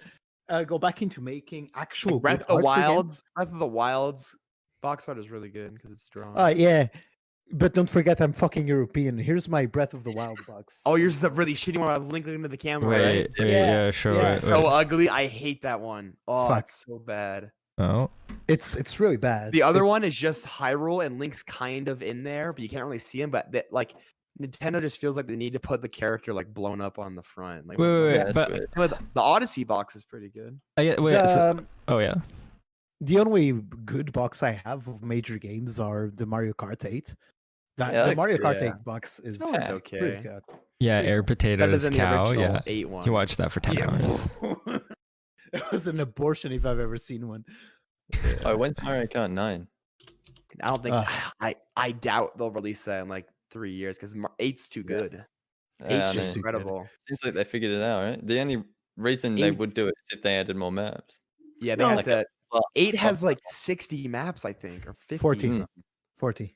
go back into making actual Breath good of the art for games? Wilds, Breath of the Wilds box art is really good because it's drawn. Yeah, but don't forget I'm fucking European. Here's my Breath of the Wild box. Oh, yours is the really shitty one. I'm linking into the camera. Wait, right? wait, Yeah, yeah, sure. yeah. Wait, It's so wait. ugly. I hate that one. Oh, Fuck. it's so bad. Oh, It's really bad. The other one is just Hyrule and Link's kind of in there, but you can't really see him. But that, like Nintendo just feels like they need to put the character like blown up on the front. Like, wait, Yeah, that's but weird. But the Odyssey box is pretty good. wait. So, oh yeah. The only good box I have of major games are the Mario Kart 8. Yeah, The that's Mario good, Kart yeah. 8 box is That one's pretty okay. good. Yeah, Pretty Air cool. It's better Potato's than the cow. original Yeah, 8 one. he watched that for 10 Yeah, hours. it was an abortion if I've ever seen one. Oh, when's Mario Kart 9? I don't think Ugh. I doubt they'll release that in like 3 years because 8's too Yeah. good. Yeah, 8's I just know. incredible. Seems like they figured it out, right? The only reason they would 8's do it is if they added more maps. Yeah, they No, had Like to. well, 8 has well, like 60 maps, I think, or 50. 40. something. 40.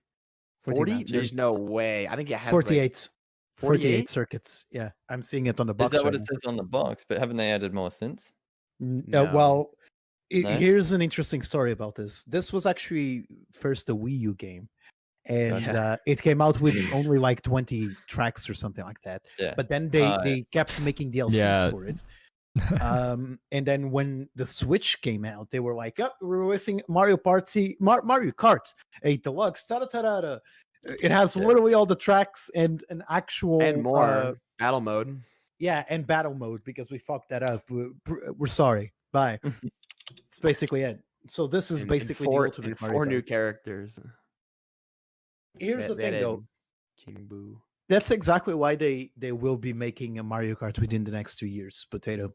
40? maps. There's no way. I think it has 48. 48 48? circuits. Yeah, I'm seeing it on the is box. that what right it says on the box? But haven't they added more since? now. No. Well, No? here's an interesting story about this. This was actually first a Wii U game, and Gotcha. it came out with only like 20 tracks or something like that. Yeah. But then they kept making DLCs Yeah. for it. And then when the Switch came out, they were like, "Oh, we're releasing Mario Kart 8 Deluxe." Ta-da-ta-da-da. It has Yeah. literally all the tracks and an actual And more battle mode. yeah, and battle mode because we fucked that up. We're sorry. Bye. It's basically it. So this is And basically four, the ultimate and Mario 4 Kart. new characters. Here's the They thing, added though. King Boo. That's exactly why they will be making a Mario Kart within the next 2 years, Potato,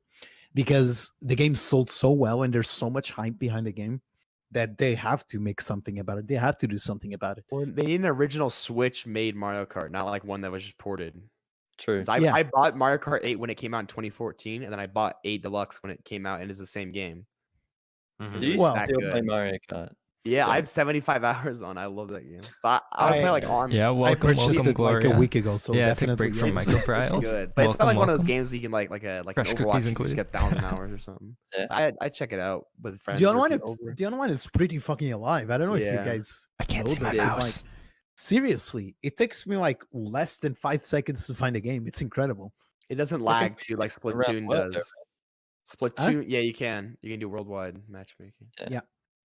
because the game sold so well and there's so much hype behind the game that they have to make something about it. They have to do something about it. Well, they need an original Switch made Mario Kart, not like one that was just ported. True. 'Cause I, Yeah. I bought Mario Kart 8 when it came out in 2014, and then I bought 8 Deluxe when it came out, and it's the same game. Mhm. Do you Well- still play good. Mario Kart? Yeah, I Yeah. have 75 hours on. I love that game. But I play like on. Yeah, I welcome, purchased welcome, it Gloria. like a week ago, so yeah, take a definitely break from yes. Michael Brile. Good, but it's not like one of those welcome. games where you can like an Fresh cookies Overwatch, you included. just get 1,000 hours or something. Yeah. I check it out with friends. The or other one, people over. the other one is pretty fucking alive. I don't know if you Yeah. guys I can't know see my this, but, mouse. like, seriously, it takes me like less than 5 seconds to find a game. It's incredible. It doesn't I lag think too like around Splatoon world, does. Splatoon, yeah, you can do worldwide matchmaking.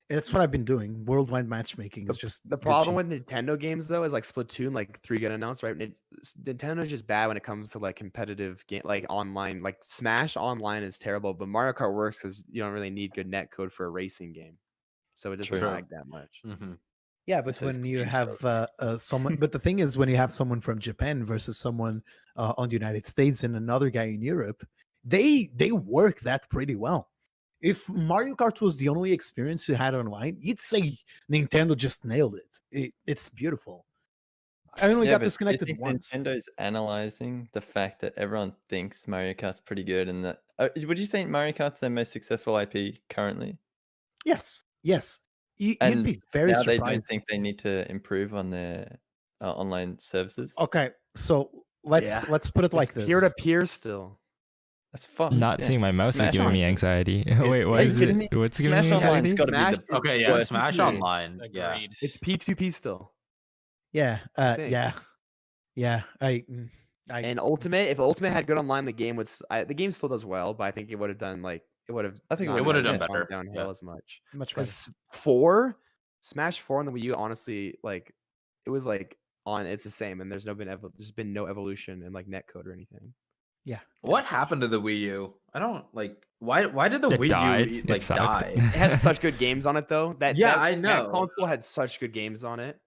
That's what I've been doing. Worldwide matchmaking is just The good problem shit. with Nintendo games though is like Splatoon, like 3 got announced, right? Nintendo's just bad when it comes to like competitive game, like online. Like Smash Online is terrible, but Mario Kart works because you don't really need good net code for a racing game, so it doesn't True. lag that much. Mm-hmm. Yeah, but This is when you game have someone, but the thing is, when you have someone from Japan versus someone on the United States and another guy in Europe, they work that pretty well. If Mario Kart was the only experience you had online, you'd say Nintendo just nailed it. It's beautiful. I only got but do you disconnected think once. Nintendo's analyzing the fact that everyone thinks Mario Kart's pretty good, and that would you say Mario Kart's their most successful IP currently? Yes. You'd And be very now they don't surprised. think they need to improve on their online services. Okay, so let's put it like this. Peer to peer still. That's fucked. Not yeah. seeing my mouse is Smash giving me Online. anxiety. Wait, Are what you is kidding it? me? What's giving me Smash Online's anxiety? got to Smash be the is- Okay, yeah, worst Smash game. Online. Yeah. Agreed. It's P2P still. Yeah, think. yeah. And Ultimate, if Ultimate had good online, the game would. The game still does well, but I think it would have done like it would have. I think it not would've gone done better, downhill yeah. as much. much better. Because Smash 4 on the Wii U, honestly, like it was like it's the same, and there's been no evolution in like netcode or anything. Yeah. What happened to the Wii U? I don't like. Why did the It Wii died. U It like sucked. die? It had such good games on it though. I That know. console had such good games on it.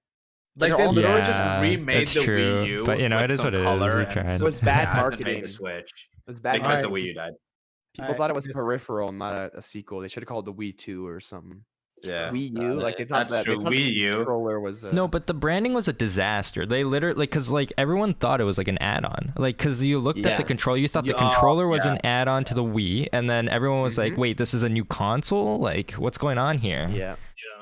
Like They're they all literally good. just remade that's the true. Wii U, But, you know, with it is some what it is. color They're and trying. some It was bad ads and made marketing. the Switch It was bad because marketing. the Wii U died. People thought it was peripheral, not a sequel. They should have called it the Wii 2 or something. Yeah, Wii U, like they thought that's that they true. thought the Wii U. controller was No, but the branding was a disaster. They literally, like, because like everyone thought it was like an add-on. Like, because you looked at the Yeah. controller, you thought the Oh, controller was yeah. an add-on to the Wii, and then everyone was like, "Wait, this is a new console? Like, what's going on here?" yeah.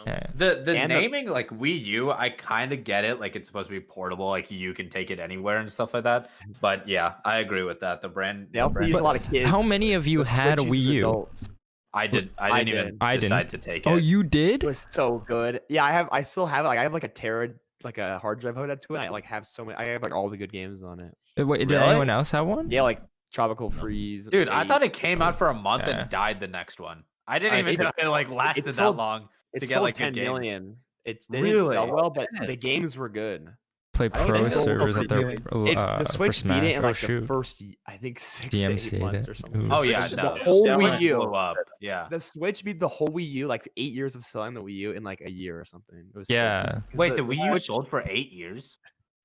Yeah. The And naming like Wii U, I kind of get it. Like it's supposed to be portable, like you can take it anywhere and stuff like that. But yeah, I agree with that. The brand. They also use a lot of kids. How many of you The had a Switch Wii uses U? adults. I didn't even I decide didn't. to take it. Oh, you did? It was so good. Yeah, I still have it. Like I have like a tera, like a hard drive hooked up to it. I like have so many. I have like all the good games on it. Wait, did Really? anyone else have one? Yeah, like Tropical Freeze. Dude, I 8. thought it came out for a month Yeah. and died the next one. I didn't I even think know it like lasted that sold- long to It get sold like 10 good games. million. They didn't sell Really? well, but the games were good. Play I think pro they sold servers for out there The for Switch beat Smash. it in Oh, like the shoot. first, I think 6 to DMC'd 8 months it. or something. Ooh. Oh yeah, Just no, the whole that Wii one U. blew up. Yeah. The Switch beat the whole Wii U, like 8 years of selling the Wii U in like a year or something. It was so Yeah. good. 'Cause Wait, the Wii U Switch sold for 8 years?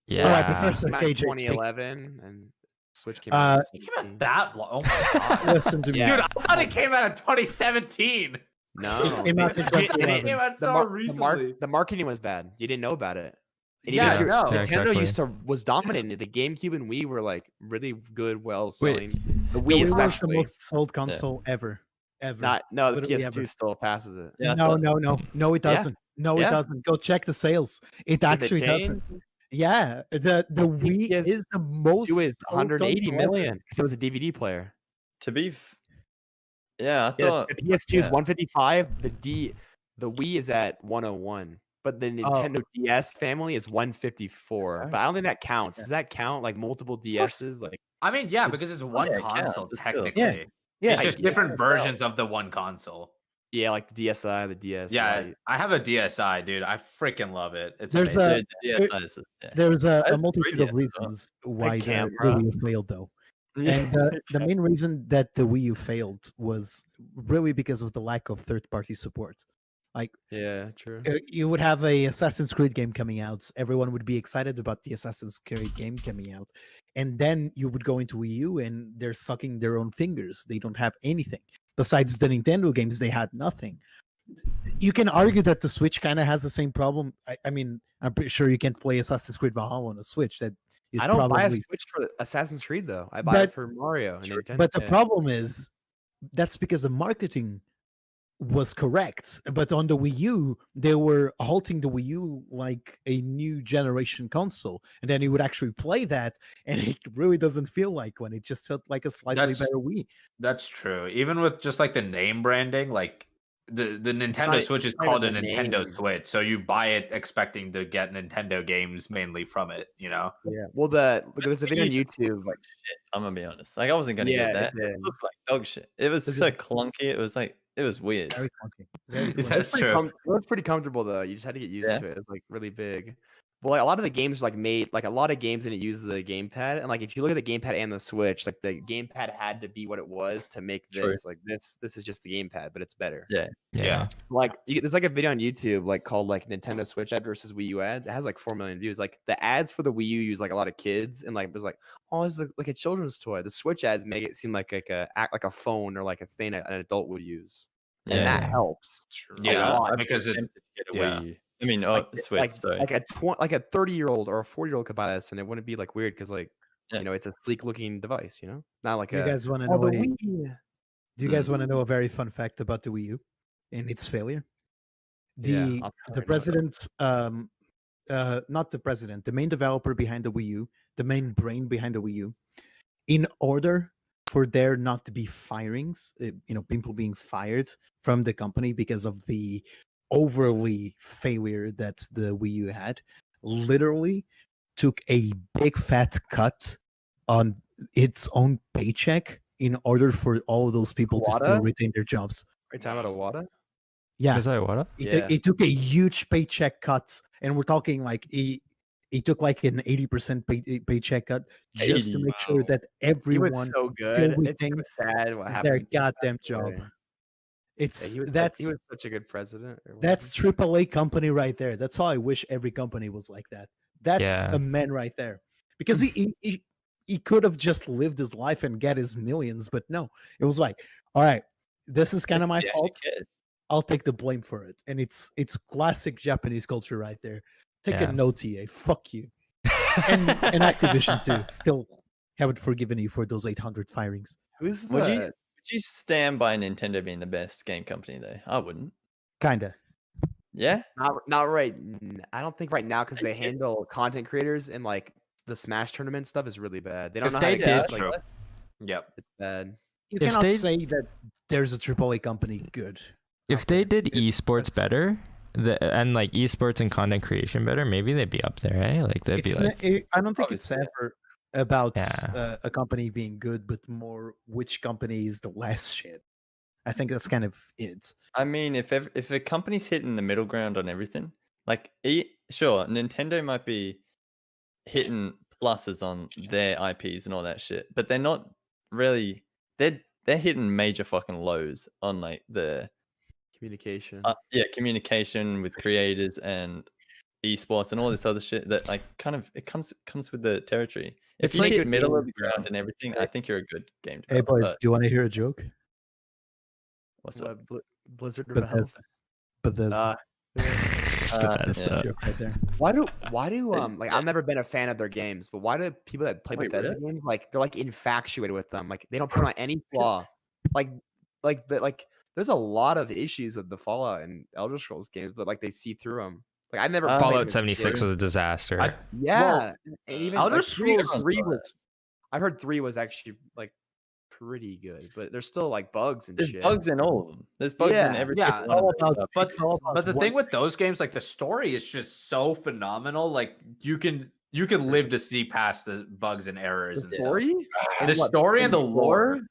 Yeah. Oh, I prefer Smash KJ speak. 2011 and Switch came out. Uh, in It came out 2017. that long. Oh my god. Listen to me. Yeah. Dude, I thought it came out in 2017. No, It came out in it- 2011. It came out the so mar- recently. the marketing was bad. You didn't know about it. And Yeah, even if you're- no. Yeah, Nintendo exactly. was dominating. The GameCube and Wii were like really good, well Wait. selling. The The Wii Wii was the especially. most sold console ever. No, the Literally PS2 ever. still passes it. Yeah, I No, thought- no, it Yeah. doesn't. No, it Yeah. doesn't. Go check the sales. It Did it actually doesn't. change? Yeah, the Wii PS2 is the most It was sold 180 console ever. million because it was a DVD player. To be, yeah, I Yeah, thought the PS2 is yeah. 155. The Wii is at 101. But the Nintendo DS family is 154. But I don't think that counts. Does that count like multiple DSs? Like I mean, yeah, because it's one yeah, it counts, console it's still- technically. Yeah, It's just yeah, different versions of the one console. yeah, like the DSi, the DS. Yeah, Lite. I have a DSi, dude. I freaking love it. It's There's amazing. Yeah, there- DSi is- yeah. there's I a had multitude 3DS of as well. reasons why the camera. Wii U failed, though. Yeah. And the main reason that the Wii U failed was really because of the lack of third-party support. Yeah, true. You would have a Assassin's Creed game coming out. Everyone would be excited about the Assassin's Creed game coming out. And then you would go into Wii U and they're sucking their own fingers. They don't have anything. Besides the Nintendo games, they had nothing. You can argue that the Switch kind of has the same problem. I mean, I'm pretty sure you can't play Assassin's Creed Valhalla on a Switch. That I don't buy a Switch for Assassin's Creed though. I buy it But- for Mario and Nintendo. But the yeah. problem is that's because the marketing was correct. But on the Wii U, they were halting the Wii U like a new generation console. And then you would actually play that, and it really doesn't feel like one. It just felt like a slightly That's- better Wii. That's true. Even with just like the name branding, like the Nintendo not- Switch is it's not called a even the Nintendo name. Switch, so you buy it expecting to get Nintendo games mainly from it. You know? Yeah. Well, there's a video on YouTube. Like, I'm gonna be honest. Like I wasn't gonna Yeah, get that. it did. It looked like dog shit. It was Is so it- clunky. It was like it was weird. Very clunky. Very That's clunky. true. It was pretty comfortable though. You just had to get used Yeah. to it. It's like really big. Well, like a lot of the games like made like a lot of games didn't use the gamepad, and like if you look at the gamepad and the Switch, like the gamepad had to be what it was to make True. this like this is just the gamepad, but it's better. Yeah. Like there's like a video on YouTube like called like Nintendo Switch ad versus Wii U ads. It has like 4 million views. Like the ads for the Wii U use like a lot of kids, and like it was like, oh, this is like a children's toy. The Switch ads make it seem like a phone or like a thing an adult would use, and Yeah. that helps. Yeah, lot, because it. Tempted to get a yeah. Wii U. I mean, Switch. like, sorry. like a 30-year-old or a 40-year-old could buy this, and it wouldn't be like weird because like Yeah. you know it's a sleek looking device. You know, not like Do you a guys want to oh, know the a, Wii. Do you guys want to know a very fun fact about the Wii U and its failure? Yeah, The I'll the probably know that. president, not the president, the main developer behind the Wii U, the main brain behind the Wii U, in order for there not to be firings, people being fired from the company because of the overly failure that the Wii U had, literally took a big fat cut on its own paycheck in order for all of those people to still Wada? retain their jobs. Are you talking about Iwata? Yeah, Is that what? Yeah. it took a huge paycheck cut, and we're talking like he took like an 80% paycheck cut just to 80, make sure wow. that He everyone was so still good. It's retained so sad what their happened. goddamn Passed away. job. Yeah, It's he was that's such a good president. or that's whatever. AAA company right there. That's how I wish every company was like that. That's Yeah. a man right there, because he could have just lived his life and get his millions, but no, it was like, all right, this is kind of my He actually fault. cared. I'll take the blame for it. And it's classic Japanese culture right there. Take Yeah. a note, EA. Fuck you. And Activision too. Still haven't forgiven you for those 800 firings. Who's Would the? Would you stand by Nintendo being the best game company though? I wouldn't. Kinda. Yeah. Not right. I don't think right now because they Okay. handle content creators and like the Smash tournament stuff is really bad. They don't If know they how to did- get True. like like, Yep. it's bad. You If cannot they- say that there's a AAA company good. If out they there. did esports that's- better, and like esports and content creation better, maybe they'd be up there, eh? Like they'd be It's like, I don't think it's Obviously, ever about Yeah. a company being good, but more which company is the last shit. I think that's kind of it. I mean, if a company's hitting the middle ground on everything, like sure, Nintendo might be hitting pluses on their IPs and all that shit, but they're not really. They're hitting major fucking lows on like the Communication. communication with creators and esports and all this other shit that like kind of it comes with the territory. If It's you like hit good middle of games, the ground and everything, I think you're a good game Hey developer. boys, do you want to hear a joke? What's up? Blizzard developed. Bethesda. Bethesda. yeah. Joke right there. Why do like I've never been a fan of their games, but why do people that play Wait, Bethesda games like they're like infatuated with them? Like they don't point out any flaw. Like there's a lot of issues with the Fallout and Elder Scrolls games, but like they see through them. Like I never played Fallout them. 76 was a disaster. Yeah, and even Elder like, Scrolls- 3 was. I've heard 3 was actually like pretty good, but there's still like bugs and There's shit. bugs in all of them. There's bugs in Yeah, every yeah. single one of those stuff. But the thing with those games, like the story is just so phenomenal. Like you can live to see past the bugs and errors the and stuff. story, The story and the lore.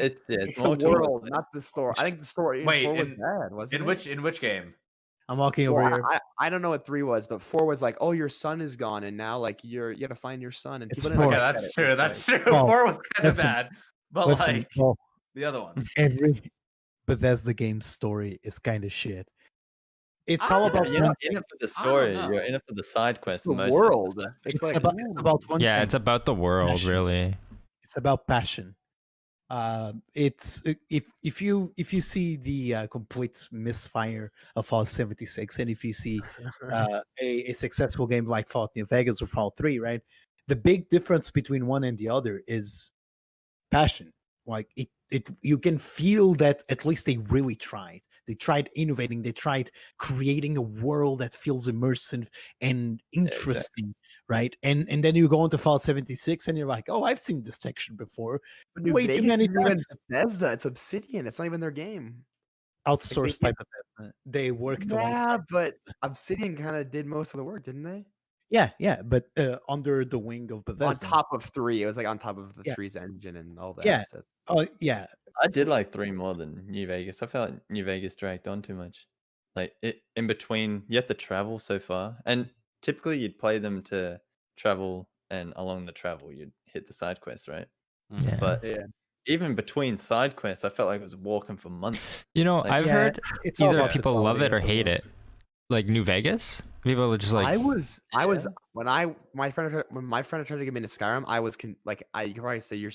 It's it's more the to it. world, not the story. I think the story in Wait, 4 was in- bad, wasn't it? In which game? I'm walking over Well, here. I don't know what 3 was, but 4 was like, oh, your son is gone, and now like you got to find your son. And It's people didn't 4. look Okay, at that's it. true. That's true. Oh, 4 was kind of listen, bad, but Listen, like well, the other ones. every Bethesda game story is kind of shit. It's all I about don't You're one not in thing. it for the I don't story. know. You're in it for the side It's quests. the most of the world. time. It's It's like, about one Yeah, thing. it's about the world, Passion. really. It's about passion. It's if you see the complete misfire of Fallout 76, and if you see a successful game like Fallout New Vegas or Fallout 3, right? The big difference between one and the other is passion. Like it you can feel that at least they really tried. They tried innovating. They tried creating a world that feels immersive and interesting, right? And then you go into Fallout 76 and you're like, oh, I've seen this texture before. New Way too Vegas many isn't even times. Bethesda. It's Obsidian. It's not even their game. Outsourced by can't- Bethesda. They worked Yeah, alongside but Bethesda. Obsidian kind of did most of the work, didn't they? Yeah, but under the wing of Bethesda. On top of 3, it was like on top of the Yeah. 3's engine and all that. Yeah. stuff. Oh yeah, I did like 3 more than New Vegas. I felt like New Vegas dragged on too much. Like it in between, you have to travel so far, and typically you'd play them to travel, and along the travel you'd hit the side quests, right? Yeah. But Yeah. even between side quests, I felt like I was walking for months. You know, Like- I've Yeah, heard it's all either about the people love quality it or of the hate world. it. Like New Vegas, people are just like, I was when my friend tried to get me into Skyrim, I was you could probably say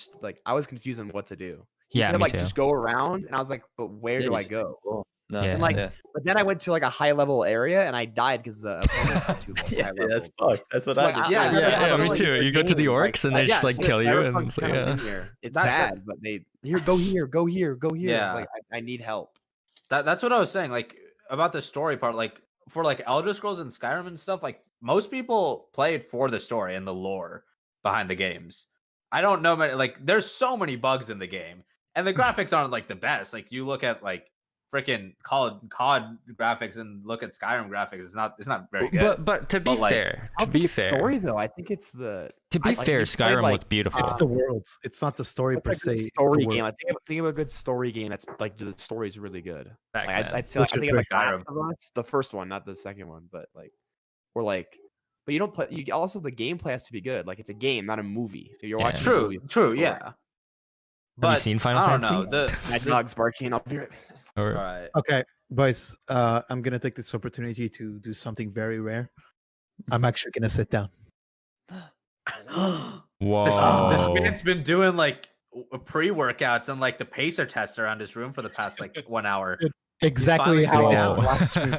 I was confused on what to do. He Yeah, said me like too. just go around, and I was like, but where Yeah, do you I just go? explore. No, Yeah. And like, yeah. but then I went to like a high level area, and I died because the opponents were too Yeah, high see, that's level. fucked. That's what So, I like, did. Yeah, yeah, me like, too. the You go to the game, orcs and they just like so kill you, Cyberpunk's and it's like, kinda yeah. linear. It's That's bad, but they go here, go here, go here. Yeah. Like I need help. That's what I was saying. Like about the story part, like for like Elder Scrolls and Skyrim and stuff, like most people played for the story and the lore behind the games. I don't know many, like there's so many bugs in the game, and the graphics aren't like the best. Like you look at like freaking COD graphics and look at Skyrim graphics, it's not very good. But to be But, like, fair, I to don't be think it's the fair, story though. I think it's the to be like, fair, you played, Skyrim like, looked beautiful. It's the worlds. It's not the story it's per like se. a it's the story world. game. I think of a good story game that's like the story's really good. Like, Pac-Man. I'd say like, I think of like Skyrim. Last of Us, the first one, not the second one, but like or like. But you don't play. You also the gameplay has to be good. Like it's a game, not a movie. If you're Yeah. watching, a True, movie, it's a true, story. yeah. Have you But seen Final I don't Fantasy? know. My dog's barking. I'll be right back. All Or, right. Okay, boys, I'm gonna take this opportunity to do something very rare. I'm actually gonna sit down. whoa. This man's been doing like pre-workouts and like the pacer test around his room for the past like 1 hour. Exactly finally how I sitting did down. the last stream.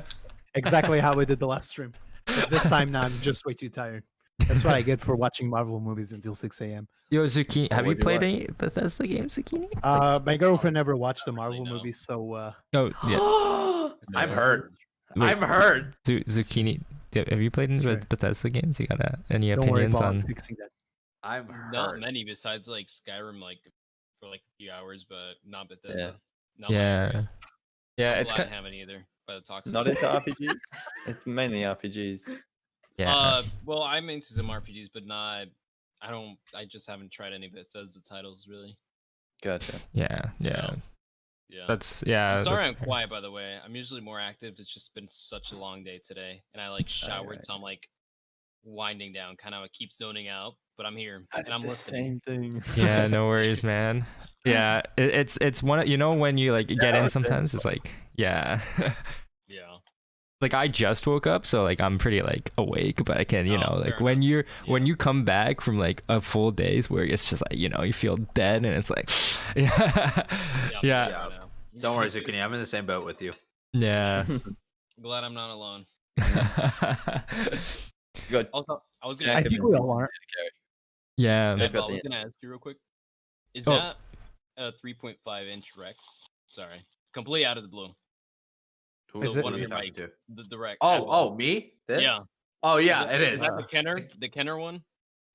Exactly how I did the last stream. But this time now I'm just way too tired. That's what I get for watching Marvel movies until 6 a.m. Yo, Zeuqini, have you what do you played watch? any Bethesda games, Zeuqini? My girlfriend never watched the Marvel no. movies, so Oh, yeah. I'm hurt. Wait, I'm hurt. Zucchini, have you played any Sure. Bethesda games? You got any don't worry opinions about on? fixing that. I'm hurt. Not many besides like Skyrim, like for like a few hours, but not Bethesda. Yeah. Not my Yeah, area. yeah, I'm it's glad kind. I haven't either. By the talks. Not into RPGs. It's mainly RPGs. Yeah, Well, I'm into some RPGs, but not. I just haven't tried any Bethesda titles really. Gotcha. yeah. So, yeah. That's yeah. I'm sorry that's I'm fair. quiet, by the way. I'm usually more active. It's just been such a long day today, and I like showered, Alright. so I'm like winding down. Kind of keep zoning out, but I'm here I and did I'm the listening. same thing. Yeah, no worries, man. Yeah, it's one. When you like get in okay. sometimes, it's like yeah. Yeah. like I just woke up, so like I'm pretty like awake, but I can, you know, like fair when enough. when you come back from like a full day's work, it's just like, you know, you feel dead, and it's like, yeah, yeah, Yeah. Don't worry, Zeuqini. I'm in the same boat with you. yeah. Glad I'm not alone. Good. Also, I was Yeah, gonna I ask think you, we all are. Yeah. They've I got was the- gonna ask you real quick. Is Oh. that a 3.5-inch Rex? Sorry, completely out of the blue. Who Is who it- are One of you the talking mic, to? the Rex. Oh, me? This? Yeah. Oh, yeah, it Is is. that the Kenner one,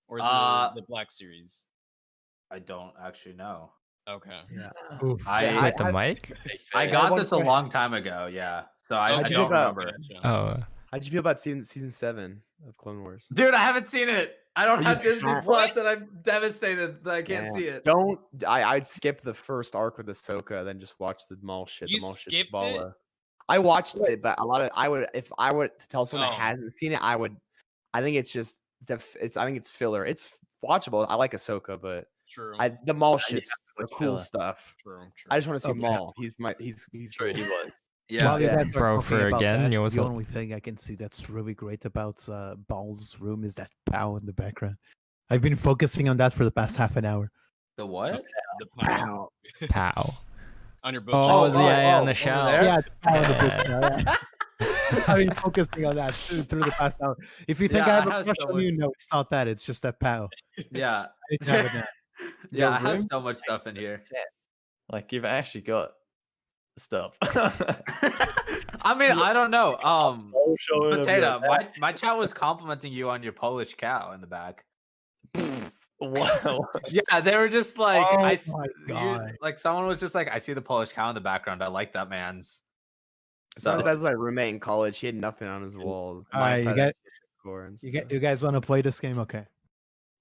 or is Uh, it the Black Series? I don't actually know. Okay. Oof. I With the mic? I Yeah, got one this a que- long time ago. Yeah, so I Okay, don't about- remember. gotcha. Oh, How'd you feel about season 7 of Clone Wars? Dude, I haven't seen it. I don't You have Disney can't- Plus, and I'm devastated that I can't Yeah. see it. Don't. I'd skip the first arc with Ahsoka, then just watch the Maul shit. You the Maul shit skipped it? Bala. I watched it, but a lot of if I were to tell someone Oh. that hasn't seen it, I would. I think it's just I think it's filler. It's watchable. I like Ahsoka, but True. the Maul you shit's have to the watch cool filler. stuff. True. I just want to see Okay. Maul. He's True, he cool. was. Yeah, While you Yeah. guys are Bro, talking for about again, that, yo, what's the up? only thing I can see that's really great about Ball's room is that pow in the background. I've been focusing on that for the past half an hour. The what? The power pow. on your Oh, bookshelf. yeah, on the over shelf. there? Yeah, the pow in the Yeah. book. I've been focusing on that through the past hour. If you think Yeah, I I have a have crush so on you, much- no, it's not that. It's just that pow. Yeah, I need to have it now. yeah. Your I have room? so much stuff in here. Like you've actually got stuff. I mean, I don't know. Showing Potato, my chat was complimenting you on your Polish cow in the back. Wow. Yeah, they were just like, Oh I my s- you- God. like someone was just like, I see the Polish cow in the background. I like that man's. So So that's my roommate in college. He had nothing on his walls. My Alright, you side got- had core and You stuff. guys want to play this game? Okay.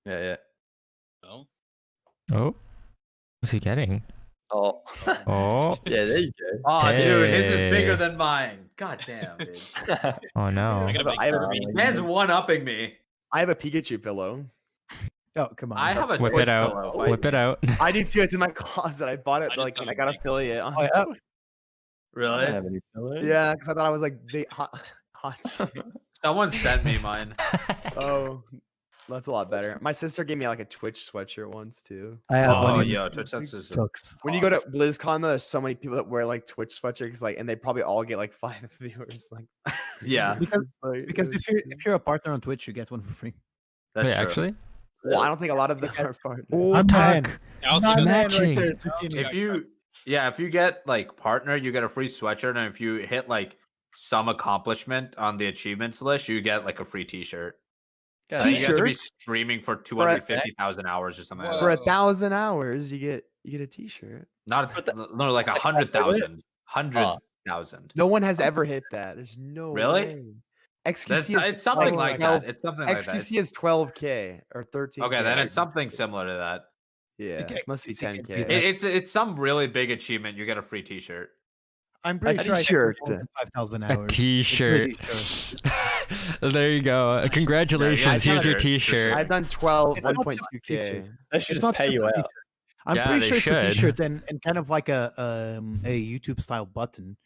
Yeah, yeah. Oh, Oh, what's he getting? Oh. Oh, Yeah, there you go. oh, dude, his is Hey. bigger than mine. God damn, dude. oh no. I got a big I have a- for me. Man's one upping me. I have a Pikachu pillow. Oh, come on. I have a Whip Twitch it out. pillow. Fight Whip it me. out. I do too. It's in my closet. I bought it just like got when a I got big- affiliate on Oh, yeah. Twitter. I Really? don't have any pillows. Yeah, because I thought I was like big, hot shit. Someone sent me mine. Oh, that's a lot better. My sister gave me like a Twitch sweatshirt once too. I have Oh, one in yo, Twitch that's just Tux. When you go to BlizzCon, though, there's so many people that wear like Twitch sweatshirts, like, and they probably all get like 5 viewers. Like, yeah, Because- it's like- Because it's- if you're a partner on Twitch, you get one for free. that's Wait, true. actually? well, I don't think a lot of them are partners. Oh, I'm Tuck. mad. I also Not got mad matching. right there, Zeuqini. If you get like partner, you get a free sweatshirt, and if you hit like some accomplishment on the achievements list, you get like a free T-shirt. God, I think you have to be T-shirt? streaming for 250,000 hours or something. Like For that. 1,000 hours, you get a T-shirt. Not But the- no, like 100,000. Oh. 100,000. No one has ever hit that. There's no Really? way. That's, XQC is it's something like that. 12 It's something like that. XQC is 12K or 13K. Okay, then it's something similar to that. Yeah, think it must be XQC can 10K. be that. It's some really big achievement. You get a free T-shirt. I'm pretty A sure I t-shirt. put more than 5,000 A hours. I'm T-shirt. pretty sure. There you go. Congratulations. Here's your T-shirt, for sure. T-shirt. I've done 12, It's not just a 1.2K. t-shirt. They should It's just not pay just you a out. t-shirt. I'm Yeah, pretty they sure it's a should. t-shirt and kind of like a YouTube style button.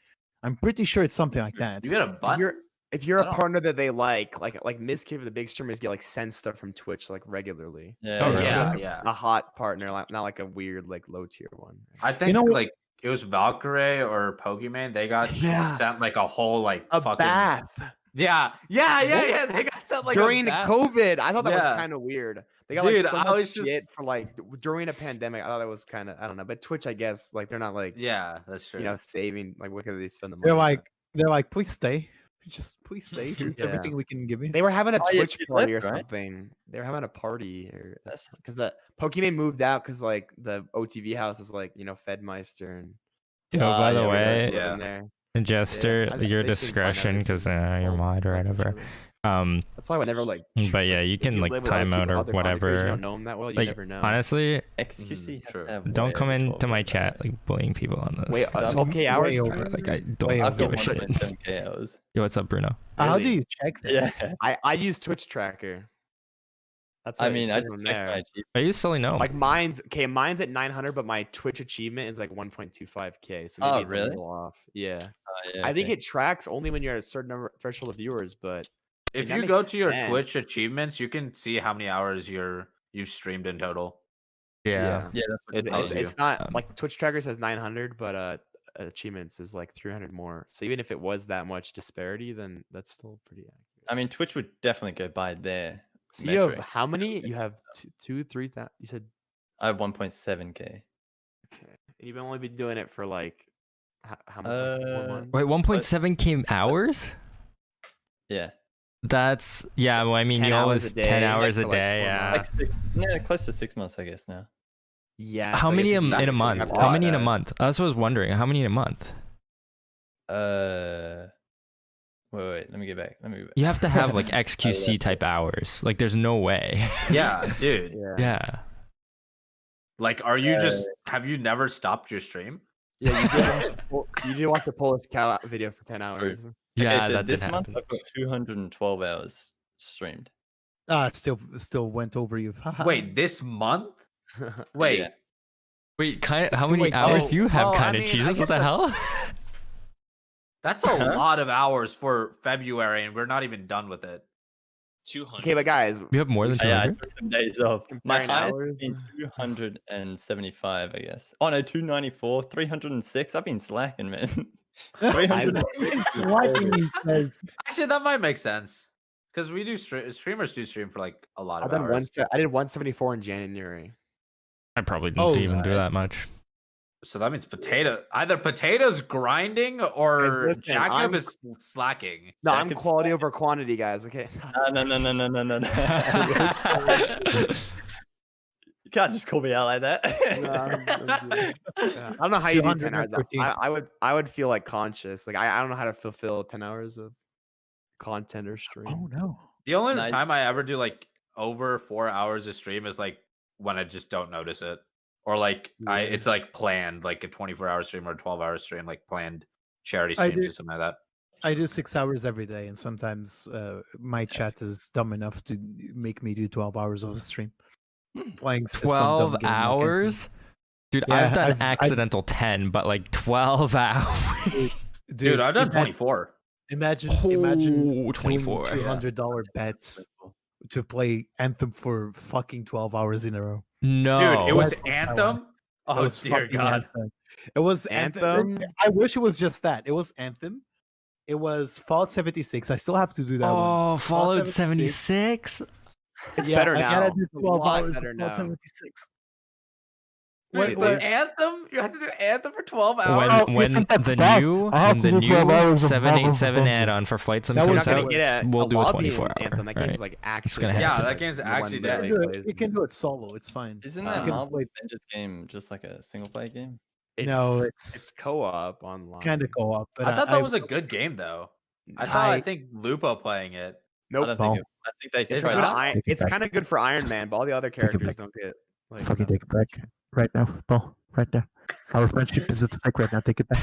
I'm pretty sure it's something like that. You get a If button. you're I a don't- partner that they like Miss Kid, the big streamers get like sent stuff from Twitch like regularly. Yeah. Oh, really? Yeah, yeah. A hot partner, like not like a weird like low tier one. I think know what- like it was Valkyrie or Pokemon. They got Yeah. sent like a whole like A fucking bath Yeah. They got sent like during a bath. COVID. I thought that was Yeah. kind of weird. They got Dude, like so I much was shit just- for like during a pandemic. I thought that was kind of I don't know, but Twitch, I guess, like they're not like Yeah, that's true. you know saving like what could they spend the money? They're on? like, please stay. Just please stay. Here's Yeah. everything we can give you. They were having a Oh, yeah, Twitch she party or left, right? something. They were having a party or That's- because the Pokemon moved out because like the OTV house is like Fedmeister and Yo, by the yeah, we way, heard, yeah. in there. Jester, I- your they seem fun how discretion, they because seem you're old, mod or like, for whatever. sure. Um, That's why I would never like. but yeah, you if can like live with other time out people, or other content creators, You whatever. don't know them that well. You Like never know. honestly, XQC has true. to have don't way come over into 12 my hours. chat like bullying people on this. Wait, So I'm 12K hours. way over. stream? Like I don't Way I've give got a shit. 1.7K hours. Yo, what's up, Bruno? How do Really? you check that? Yeah. I use Twitch tracker. That's I what mean, it's I saying just on checked there. my achievement. I used to only know. Like mine's at 900, but my Twitch achievement is like 1.25K. So maybe Oh, it's a really? little off. Yeah. Oh, yeah, I think okay. it tracks only when you're at a certain number threshold of viewers, but If that you go makes to your Twitch sense. achievements, you can see how many hours you've streamed in total. yeah. Yeah, that's what it It's- tells it's- you. It's not Um, like Twitch tracker says 900, but achievements is like 300 more. So even if it was that much disparity, then that's still pretty accurate. I mean, Twitch would definitely go by their So you have metric. how many? You have 3,000. You said I have 1.7K. okay. And you've only been doing it for like how much? Like 4 months? Wait, 1.7K hours? Yeah, That's yeah. Well, I mean, 10 you hours always a day, 10 hours like, a for, like, day. 4 Yeah. like close to 6 months, I guess now. Yeah. How so I many guess in if you a just month? have How a many in a lot, month? That's what I was wondering. How many in a month? Wait, let me get back. You have to have like XQC type hours. Like, there's no way. Yeah, dude. Yeah. Yeah. Like, are you just have you never stopped your stream? Yeah, you did watch the Polish cow video for 10 hours. Yeah, Okay, so that did this month happen. I've got 212 hours streamed. It still went over you. Wait, this month? Wait. Yeah. Wait, kind of. It's How the many way- hours Oh, do you have? well, I Kind of mean, I Jesus. What guess the hell? That's a lot of hours for February, and we're not even done with it. 200. Okay, but guys, You have more than Yeah, I 200? took some days off. My Comparing highest hours? has been 275, I guess. Oh no, 294, 306. I've been slacking, man. 306. Slacking, he says. Actually, that might make sense because we do streamers do stream for like a lot I've of done hours. I did 174 in January. I probably didn't Oh, even do that nice. much. So that means either potato's grinding or listen, Jacob I'm- is slacking. No, I'm Jacob's quality over quantity, guys. Okay. No. You can't just call me out like that. No, I'm good. Yeah, I don't know how you do 10 hours. 213. I would feel like conscious. Like I don't know how to fulfill 10 hours of content or stream. Oh no. The only Nice. time I ever do like over 4 hours of stream is like when I just don't notice it, or like it's like planned, like a 24-hour stream or a 12-hour stream, like planned charity I streams do- or something like that. I do 6 hours every day, and sometimes my chat is dumb enough to make me do 12 hours of a stream. Playing some dumb 12 game like Anthem. hours? Dude, Yeah, I've done I've- accidental 10, but like 12 hours. Dude, I've done ima- 24. Imagine Oh, doing 24. $200 bets to play Anthem for fucking 12 hours in a row. No. Dude, it was That's what I Anthem. It Oh was dear fucking God. Anthem. It was Anthem. Anthem? I wish it was just that. It was Anthem. It was Fallout 76. I still have to do that one. Oh, Fallout 76. 76? It's Yeah, better I now. gotta do It's a 12 lot hours better of now. Fallout 76. Wait, What- Anthem? You have to do Anthem for 12 hours? When think that's the bad? new I have when to the do 12 new hours of 787 Marvel's add-on Avengers. for Flight Sim That comes was You're not out, gonna get we'll do a lobby in 24 hour. Anthem. That right? game's like actually. gonna good. happen. Yeah, that game's The one actually that dead. You plays can in- do it solo. It's fine. Isn't Uh, that you can Marvel play- Avengers game just like a single player game? No, it's it's co-op online. kind of co-op. But I thought that was a good game though. I saw I think Lupo playing it. I Nope. don't think. I think they It's tried good. to- Take it It's back. kind of good for Iron Man, but all the other Take it characters back. don't get. Like, Fucking enough. take it back right now, Paul. Right now. Our friendship is at stake right now. Take it back,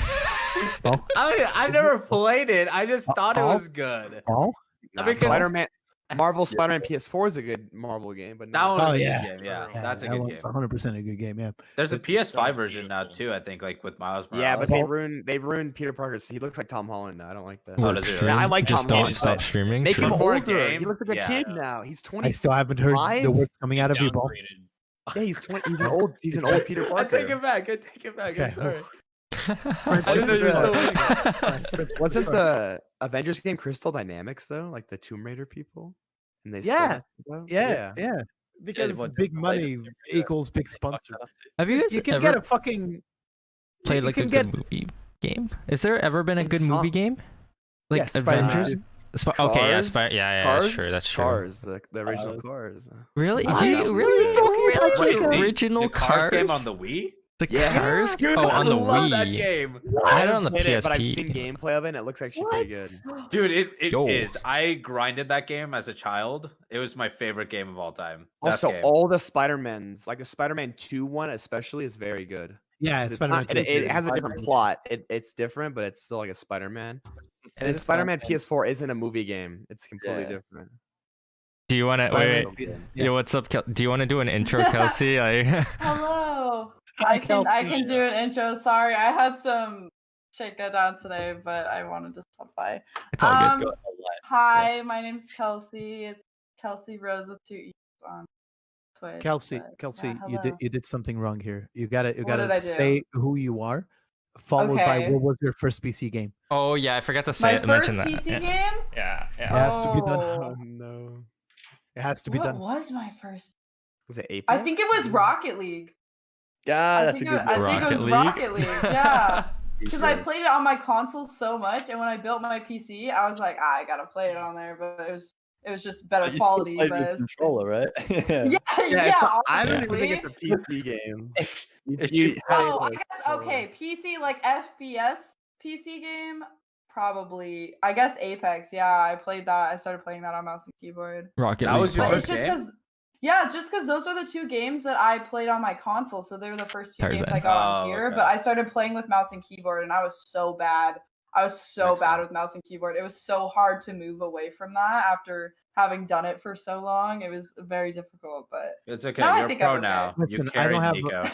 Paul. I mean, I never played it. I just thought it Oh. was good. Paul. I Nah, mean, 'cause- Spider-Man, Marvel Spider-Man PS4 is a good Marvel game, but That no. one was Oh, a good yeah. game. Yeah, Yeah, that's a that good one's game. 100% a good game. Yeah. There's a But- PS5 Sounds version now beautiful. too. I think like with Miles Morales. Yeah, but Paul- they've ruined Peter Parker. He looks like Tom Holland now. I don't like that. Oh, Work does he really? stream. I like Just Tom don't Holland, stop but streaming. Make him True. For a older. He game? looks like a Yeah. kid now. He's 20. I still haven't heard the Five? words coming out of you, Paul. Downgraded. Yeah, he's 20. He's an old. He's an old Peter I Parker. take it back. I take it back. I'm Okay. sorry. I I didn't know you were still winning. Wasn't the Avengers game Crystal Dynamics though, like the Tomb Raider people? And they Yeah. still- Yeah. Because what big the money latest- equals big Fuck sponsor. that up. Have you guys You can ever get a fucking played you like a can good get- movie game? Is there ever been a In good some- movie game? Like Yes, Spider-Man Avengers? 2. Okay, yeah, Cars? yeah, Cars? that's true. That's true. Cars, the original Cars. Really? What? Do you What are really? you talking about, Really? Jacob? The- Original the Cars game on the Wii. The Yeah. Cars? Dude, Oh, I on the love that Wii. game. I had it on haven't the played it, but I've PSP. seen gameplay of it and it looks actually pretty good. Dude, it Yo. is. I grinded that game as a child. It was my favorite game of all time. Best Also, game. all the Spider-Mans, like the Spider-Man 2 one especially, is very good. Yeah, it's It's Spider-Man not- 2 it, is it has a very different good. plot. It's different, but it's still like a Spider-Man. And then Spider-Man PS4 isn't a movie game. It's completely Yeah. different. Do you want to Spider-Man. wait? Yeah. Yeah, what's up? Do you want to do an intro, Kelsey? Like, Hello. Hi, I can Kelsey. do an intro. Sorry, I had some shit go down today, but I wanted to stop by. it's all good. Go live. Hi, my name's Kelsey. It's Kelsey Rose with 2 E's on Twitch. Kelsey, but Kelsey, yeah, you did something wrong here. You gotta What did I do? say who you are, followed by Okay. what was your first PC game. Oh yeah, I forgot to say My first mention that. PC yeah. game? Yeah, It yeah. has to be done. Oh. no. It has to be What done. was my first? Was it Apex? I think it was Rocket League. Ah, that's a good I one. think it Rocket was League? Rocket League. Yeah. Because I Sure. played it on my console so much, and when I built my PC, I was like, I gotta play it on there, but it was just better But you still quality. played But with it's- controller, right? yeah, Yeah, yeah. it's not- I don't even obviously. think it's a PC game. If You- you- you- Oh, I like, guess okay. PC like FPS PC game, probably. I guess Apex. Yeah, I played that. I started playing that on mouse and keyboard. Rocket That League. was your But first it's just game? because, yeah, just because those are the 2 games that I played on my console, so they were the first 2 games Tarzan. I got on Oh, here. okay. But I started playing with mouse and keyboard, and I was so bad. I was so Makes bad sense. with mouse and keyboard. It was so hard to move away from that after having done it for so long. It was very difficult, but It's okay. Now I You're think pro I'm okay. now. Listen, you I don't carried have Nico.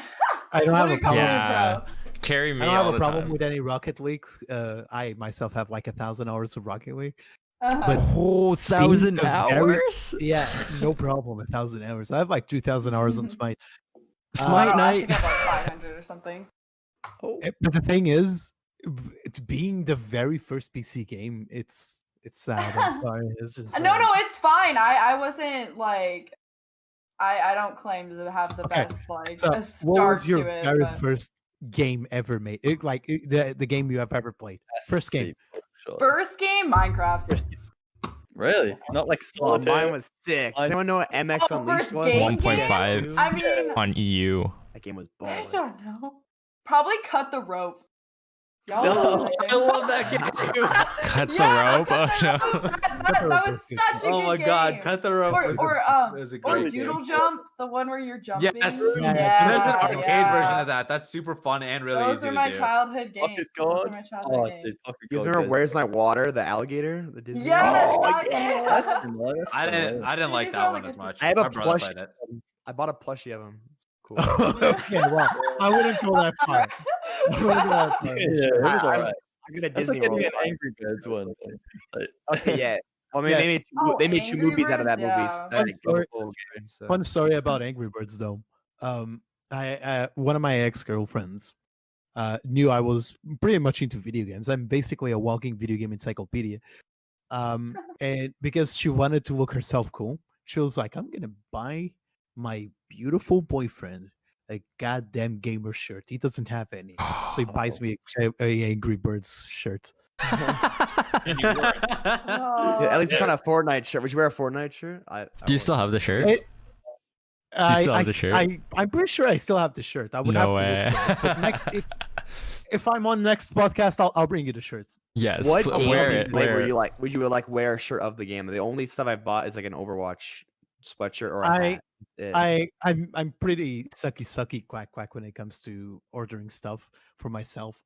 I don't What have do a you call problem. me, Yeah. bro? Carry me I don't all have a the problem time. with any Rocket Leagues. I myself have like 1,000 hours of Rocket League. Uh-huh. But Oh, 1,000 the very- hours. Yeah, no problem. 1,000 hours. I have like 2,000 hours on Smite. Smite I night. think I have like 500 or something. But the thing is, it's being the very first PC game. It's sad. I'm sorry. It's just No, it's fine. I wasn't like I don't claim to have the Okay, best like So, start what was your to it. very but- first game ever made? The game you have ever played. First game. Sure. First game, Minecraft. First Really? Not like Oh, solitaire. mine was sick. Does anyone know what MX Oh, Unleashed first was? game 1.5 I mean, on EU. That game was I balling. don't know. Probably cut the rope. Y'all No, know that I game. love that game. Cut the Yeah, rope. Cut the Oh no. Rope. That the was Rope is good. such a Oh good my game. god, Cut the Rope was Or a or great Doodle game. Jump, the one where you're jumping. Yes. Yeah, There's an Yeah, arcade yeah. version of that. That's super fun and really Those easy were to my do. childhood games. Pocket Those were God. my childhood Oh, games. dude, Pocket You guys God remember goes- Where's My Water, the alligator, the Disney? Yes, one? I- yeah. That's yeah. nice, that's I didn't hilarious. like These that are one the as good- much. I have a My brother plush. played it. I bought a plushie of him. It's cool. Okay, well, I wouldn't go that far. I wouldn't go that far. Yeah, it was I- alright. I'm gonna That's Disney like getting World. an Angry Birds one. Like, Okay, yeah. Well, I mean, Yeah. they made 2 Angry movies out of that Birds, movie. yeah. So Fun that's story- the whole game, so. Fun story about Angry Birds, though. I one of my ex-girlfriends knew I was pretty much into video games. I'm basically a walking video game encyclopedia. And because she wanted to look herself cool, she was like, "I'm gonna buy my beautiful boyfriend a goddamn gamer shirt. He doesn't have any, so he buys me a Angry Birds shirt." And you wore it. Yeah, at least it's Yeah. not a Fortnite shirt. Would you wear a Fortnite shirt? Do you still have the shirt? It- still have the shirt? I'm pretty sure I still have the shirt. I would No have to look for it. But next, if I'm on next podcast, I'll bring you the shirts. Yes. What pl- game wear do you it. play Wear where it. you like? Would you like wear a shirt of the game? The only stuff I bought is like an Overwatch sweatshirt or a I- hat. That's it. I'm pretty sucky quack when it comes to ordering stuff for myself.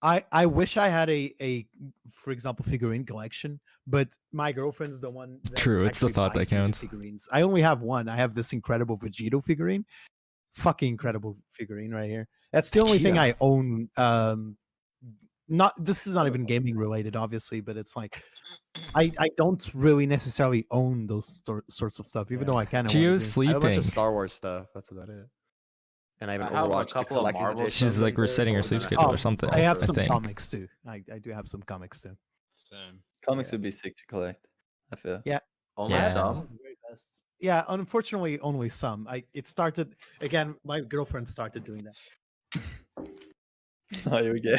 I wish I had a for example figurine collection, but my girlfriend's the one. That True, it's the actually thought that buys me the counts. Figurines. I only have one. I have this incredible Vegito figurine, fucking incredible figurine right here. That's the only thing I own. Not this is not even gaming related, obviously, but it's like I don't really necessarily own those sorts of stuff, even though I kind of. Gio's I have a bunch sleeping. of Star Wars stuff. That's about it. And I have an I have a Overwatch the couple of collector's Marvel edition. She's like Something resetting her this, sleep or schedule Oh, or something. I have some think. comics too. I do have some comics too. comics would be sick to collect, I feel. Only Yeah. some. Yeah, unfortunately, only some. It started again. My girlfriend started doing that. Oh, here we go.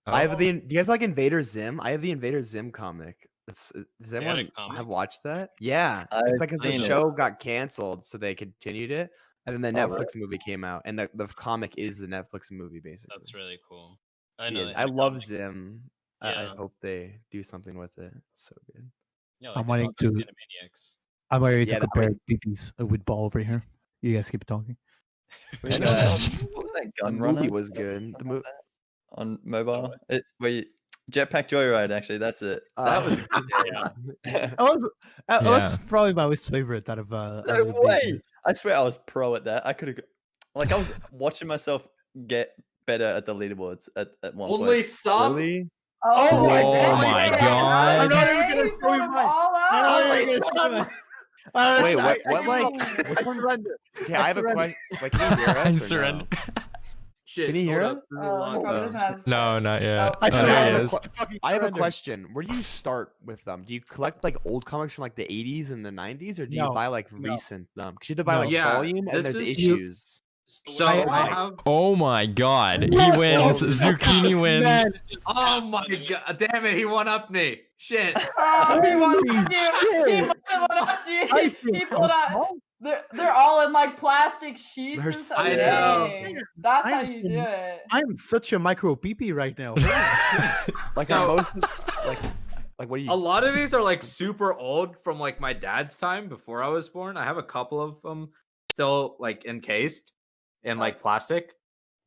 I have the. Do you guys like Invader Zim? I have the Invader Zim comic. Does had a anyone comic? have watched that? Yeah, I've it's like 'cause the seen it. show got canceled, so they continued it, and then the Oh, Netflix really? movie came out, and the comic is the Netflix movie basically. That's really cool. I know. Yes, they I had a love comic. Zim. I Yeah. hope they do something with it. It's so good. Yeah, I'm like wanting all the to- Animaniacs. I'm ready to Yeah, that compare peepees with ball over here. You guys keep talking. And, what was that The gun movie runner was good. The movie. on mobile? Where you Jetpack Joyride. Actually, that's it. That was a good game. That was probably my least favorite out of No the way! big I swear I was pro at that. I could have, like, I was watching myself get better at the leaderboards at one Only point. some. Really? Oh, my God. I'm not even gonna show you them mine. all I'm not out. even gonna show you mine. Wait, what I like? I surrender. Okay, I have a question. Like, can you hear us? I or no? surrender. Shit. Can you hear hold it? up, this is a Oh, long he probably one. doesn't have No, not yet. Oh, I Oh, there surrender. it is. Fucking I have a surrender. question. Where do you start with them? Do you collect like old comics from like the 80s and the 90s, or do you No, buy like no. recent? Because you have to buy No. like Yeah, volume and this there's is- issues. So I- I have. Oh my God, he wins. Zucchini wins. Man, Oh my god! Damn it! He one up me. Shit. Oh, he won Holy up you. He shit. won up you. I feel He pulled out. small. They're all in like plastic sheets They're and stuff. I know. Dang. That's how I'm you do it. I'm such a micro peepee right now. Like So- most, like what do you? A lot of these are like super old from like my dad's time before I was born. I have a couple of them still like encased in like That's- plastic.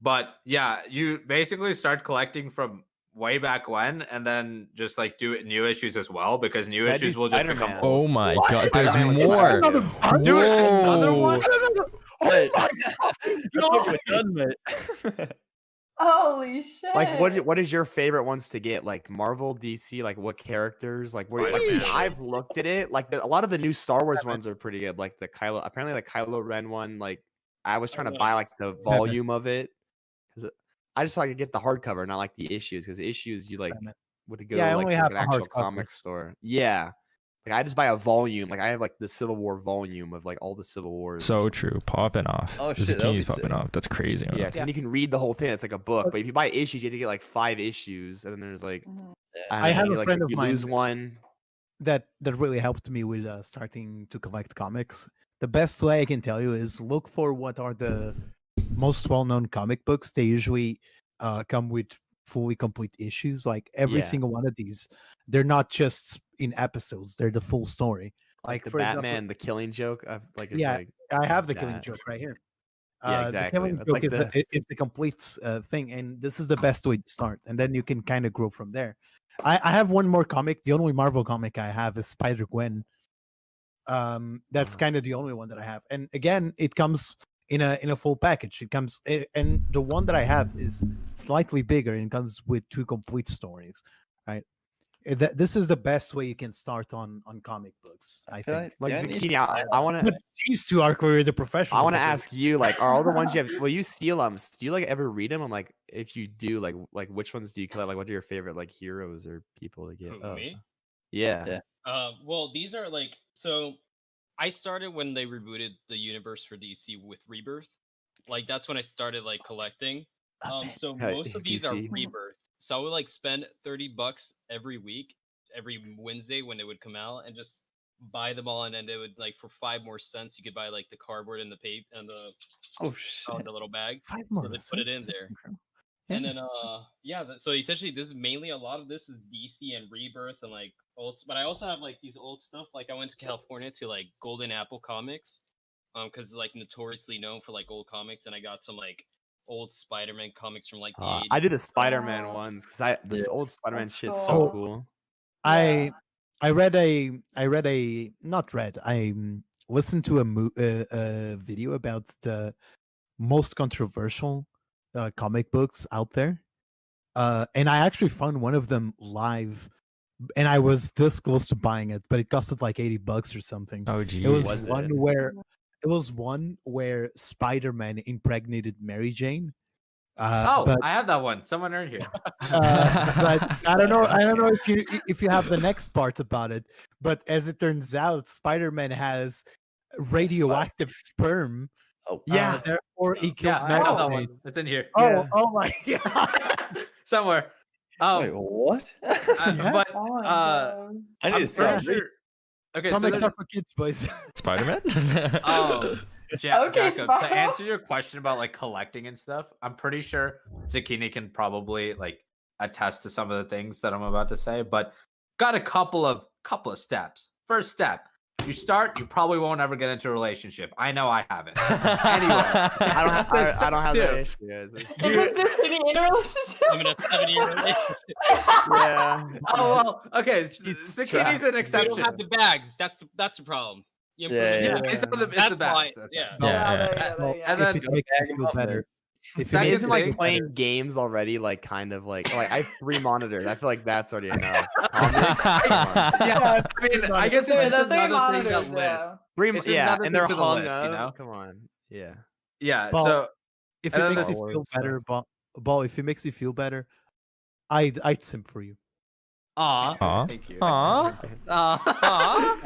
But yeah, you basically start collecting from way back when and then just like do it new issues as well because new That'd be issues will just become Spider-Man. old. Oh my What? God, there's Spider-Man was more. Another bunch? Dude, another one? Oh Wait. my I God. thought we're done, mate. Holy shit. Like what is your favorite ones to get? Like Marvel, DC, like what characters? Like where? Like Spider-Man. I've looked at it. Like a lot of the new Star Wars ones are pretty good. Like the Kylo, apparently the Kylo Ren one. Like I was trying to buy like the volume of it because I just so I could get the hardcover, not like the issues. Because the issues you like Batman. would go Yeah, I to, like, only to, have like, an the actual comic hardcovers. store. Yeah. Like I just buy a volume. Like I have like the Civil War volume of like all the Civil Wars. or So something. true, popping off. Oh, shit, that'll be Zucchini's popping sick. off. That's crazy. Yeah, man. and you can read the whole thing. It's like a book. But if you buy issues, you have to get like 5 issues, and then there's like Mhm. I have a friend if of you mine lose one. that really helped me with starting to collect comics. The best way I can tell you is look for what are the most well-known comic books. They usually come with fully complete issues. Like every Yeah. single one of these, they're not just in episodes; they're the full story. Like the for example- Batman, the Killing Joke. Like it's Yeah, like I have the Killing that. Joke right here. Yeah, exactly. The Killing That's Joke like is the complete thing, and this is the best way to start. And then you can kind of grow from there. I have one more comic. The only Marvel comic I have is Spider-Gwen. That's kind of the only one that I have. And again, it comes in a full package. It comes, and the one that I have is slightly bigger and comes with 2 complete stories. Right. This is the best way you can start on comic books. I feel think. like the only Zucchini. issue I want to. But these 2 are clearly the professionals. I want to of it. ask you, like, are all the ones you have? Well, you seal them. Do you like ever read them? And like, if you do, like which ones do you collect? Like, what are your favorite like heroes or people to get? Who, me? Yeah. Yeah. Well, these are like so. I started when they rebooted the universe for DC with Rebirth. Like that's when I started like collecting. So Hey, most of these are DC. Rebirth. So I would like spend $30 every week, every Wednesday when it would come out, and just buy them all. And then they would like for 5 more cents, you could buy like the cardboard and the paper and the Oh shit. the little bag. 5 So more. they put it in cents, that's there. incredible. And then so essentially this is mainly a lot of this is DC and Rebirth and like old, but I also have like these old stuff. Like I went to California to like Golden Apple Comics, because it's like notoriously known for like old comics, and I got some like old Spider-Man comics from like the 80s. I do the Spider-Man Oh. ones, because this Yeah. old Spider-Man That's shit's cool. so cool. I read a listened to a video about the most controversial comic books out there, and I actually found one of them live, and I was this close to buying it, but it costed like $80 or something. Oh geez. It was, Was one it? where Spider-Man impregnated Mary Jane. But I have that one. Someone earned here. but I don't know if you have the next part about it. But as it turns out, Spider-Man has radioactive sperm. Oh Yeah. Therefore he killed Yeah, I have that Mary one. It's in here. Jane. Oh my god! Somewhere. Wait, what? Yeah. But Oh my uh, God. I need I'm to start pretty sure. Okay, so Comics there's- are for kids, boys. Spider-Man. Oh, Okay, Jacob, Smile. to answer your question about like collecting and stuff, I'm pretty sure Zeuqini can probably like attest to some of the things that I'm about to say, but got a couple of steps. First step, You start, you probably won't ever get into a relationship. I know I haven't. Anyway, I don't have that issue. Isn't Zeuqini in a relationship? I'm in a 7-year relationship. Yeah. Oh well, okay. Zeuqini's an We exception. don't have the bags. That's the problem. The Yeah, improvement- yeah. It's the That's bags. why. That's Yeah. fine. Yeah. There you go, there you And go. then- If it makes you feel better. If it Second makes Isn't you thing- like feel playing better. games already like kind of like I have 3 monitors. I feel like that's already enough. Yeah, I mean, I guess Dude, it's the just 3 another thing monitors, that lists. yeah. It's Yeah, another and they're thing to the hung list, up. you know? Come on. Yeah. Yeah. Ball, So If and it then makes the- you Star feel Wars better, Ball, if it makes you feel better, I'd simp for you. Aw. Thank you. Aw. Aw.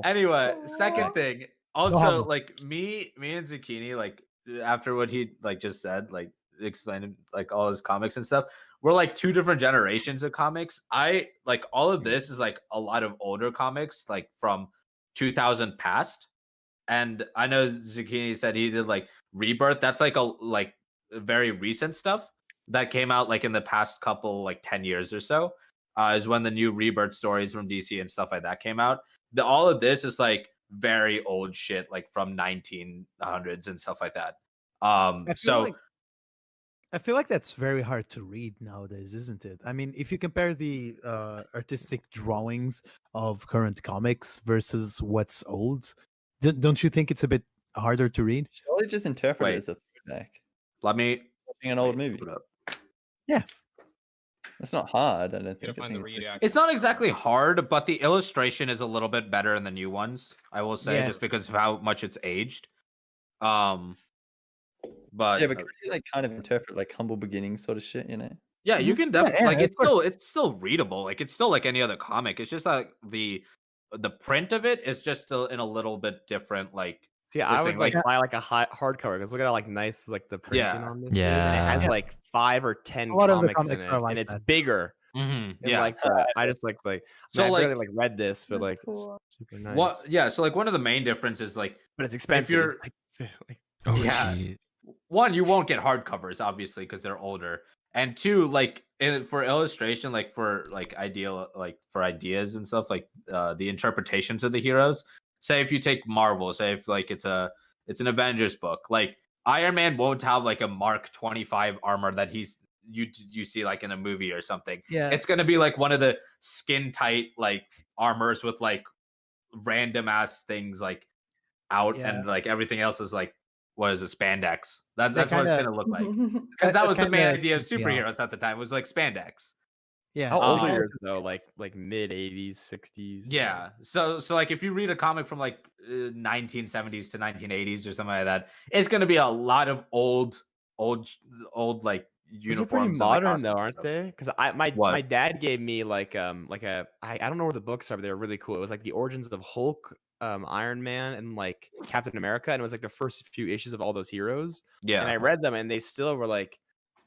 Anyway, Aw. second thing. No Also, homo. like me and Zeuqini, like after what he like just said, like explained like all his comics and stuff, we're like 2 different generations of comics. I like all of this is like a lot of older comics, like from 2000 past. And I know Zeuqini said he did like Rebirth. That's like very recent stuff that came out like in the past couple like 10 years or so. Is when the new Rebirth stories from DC and stuff like that came out. All of this is like very old shit, like from 1900s and stuff like that. I feel like that's very hard to read nowadays, isn't it? I mean, if you compare the artistic drawings of current comics versus what's old, don't you think it's a bit harder to read? Surely just interpret Wait. it as a throwback. let me Watching an old wait, movie. hold up. It's not hard. I don't Gotta think. I find the think read It's not exactly hard, but the illustration is a little bit better in the new ones. I will say, Yeah. just because of how much it's aged. But yeah, but can you like kind of interpret like humble beginnings sort of shit, you know? yeah, you can definitely yeah, like of course. it's still readable. Like it's still like any other comic. It's just like the print of it is just still in a little bit different. Like See, I would saying, like like- buy like a hardcover because look at how like nice like the printing Yeah. on this. is, and Yeah. it has Yeah. like 5 or 10 A lot of the comics comics in are it, like and it's that. bigger. mhm, And yeah. like I just like I So, mean, I like- barely like read this, but That's like cool. it's super nice. What? Yeah. So like one of the main differences, like But it's expensive. you're- It's like Oh, Yeah. geez. one, you won't get hardcovers obviously because they're older, and 2, like for illustration, like for like for ideas and stuff, like the interpretations of the heroes. Say if you take Marvel, say if like it's an Avengers book, like Iron Man won't have like a Mark 25 armor that you see like in a movie or something. Yeah, It's gonna be like one of the skin tight like armors with like random ass things like out, Yeah. and like everything else is like what is it, spandex. That's what it's kinda- gonna look like. Because that was the main kinda idea of pisses me superheroes off. at the time, was like spandex. yeah. how old Oh. are yours though? Like mid 80s, 60s. Yeah. So like if you read a comic from like 1970s to 1980s or something like that, it's gonna be a lot of old like Those are uniforms. pretty and, like, modern costumes though, and aren't stuff. they? Because my What? dad gave me like I don't know where the books are, but they were really cool. It was like the origins of Hulk, Iron Man, and like Captain America, and it was like the first few issues of all those heroes. Yeah. And I read them, and they still were like,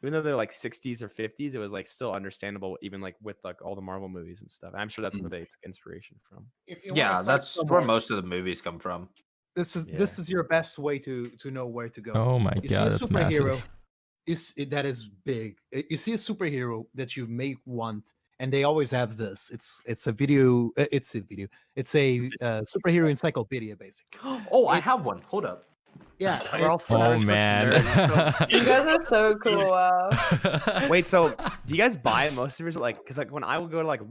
even though they're like 60s or 50s, it was like still understandable, even like with like all the Marvel movies and stuff. And I'm sure that's where they took inspiration from. If you wanna Yeah, start that's where somewhere, most of the movies come from. this is your best way to know where to go. Oh my You god, that's see a superhero massive. that is big. You see a superhero that you may want, and they always have this. It's a video. It's a superhero encyclopedia, basically. Oh, I have one. Hold up. Yeah. We're all Oh we're such man. nerds. You guys are so cool. Wow. Wait, so do you guys buy most of yours? Like, because like when I would go to like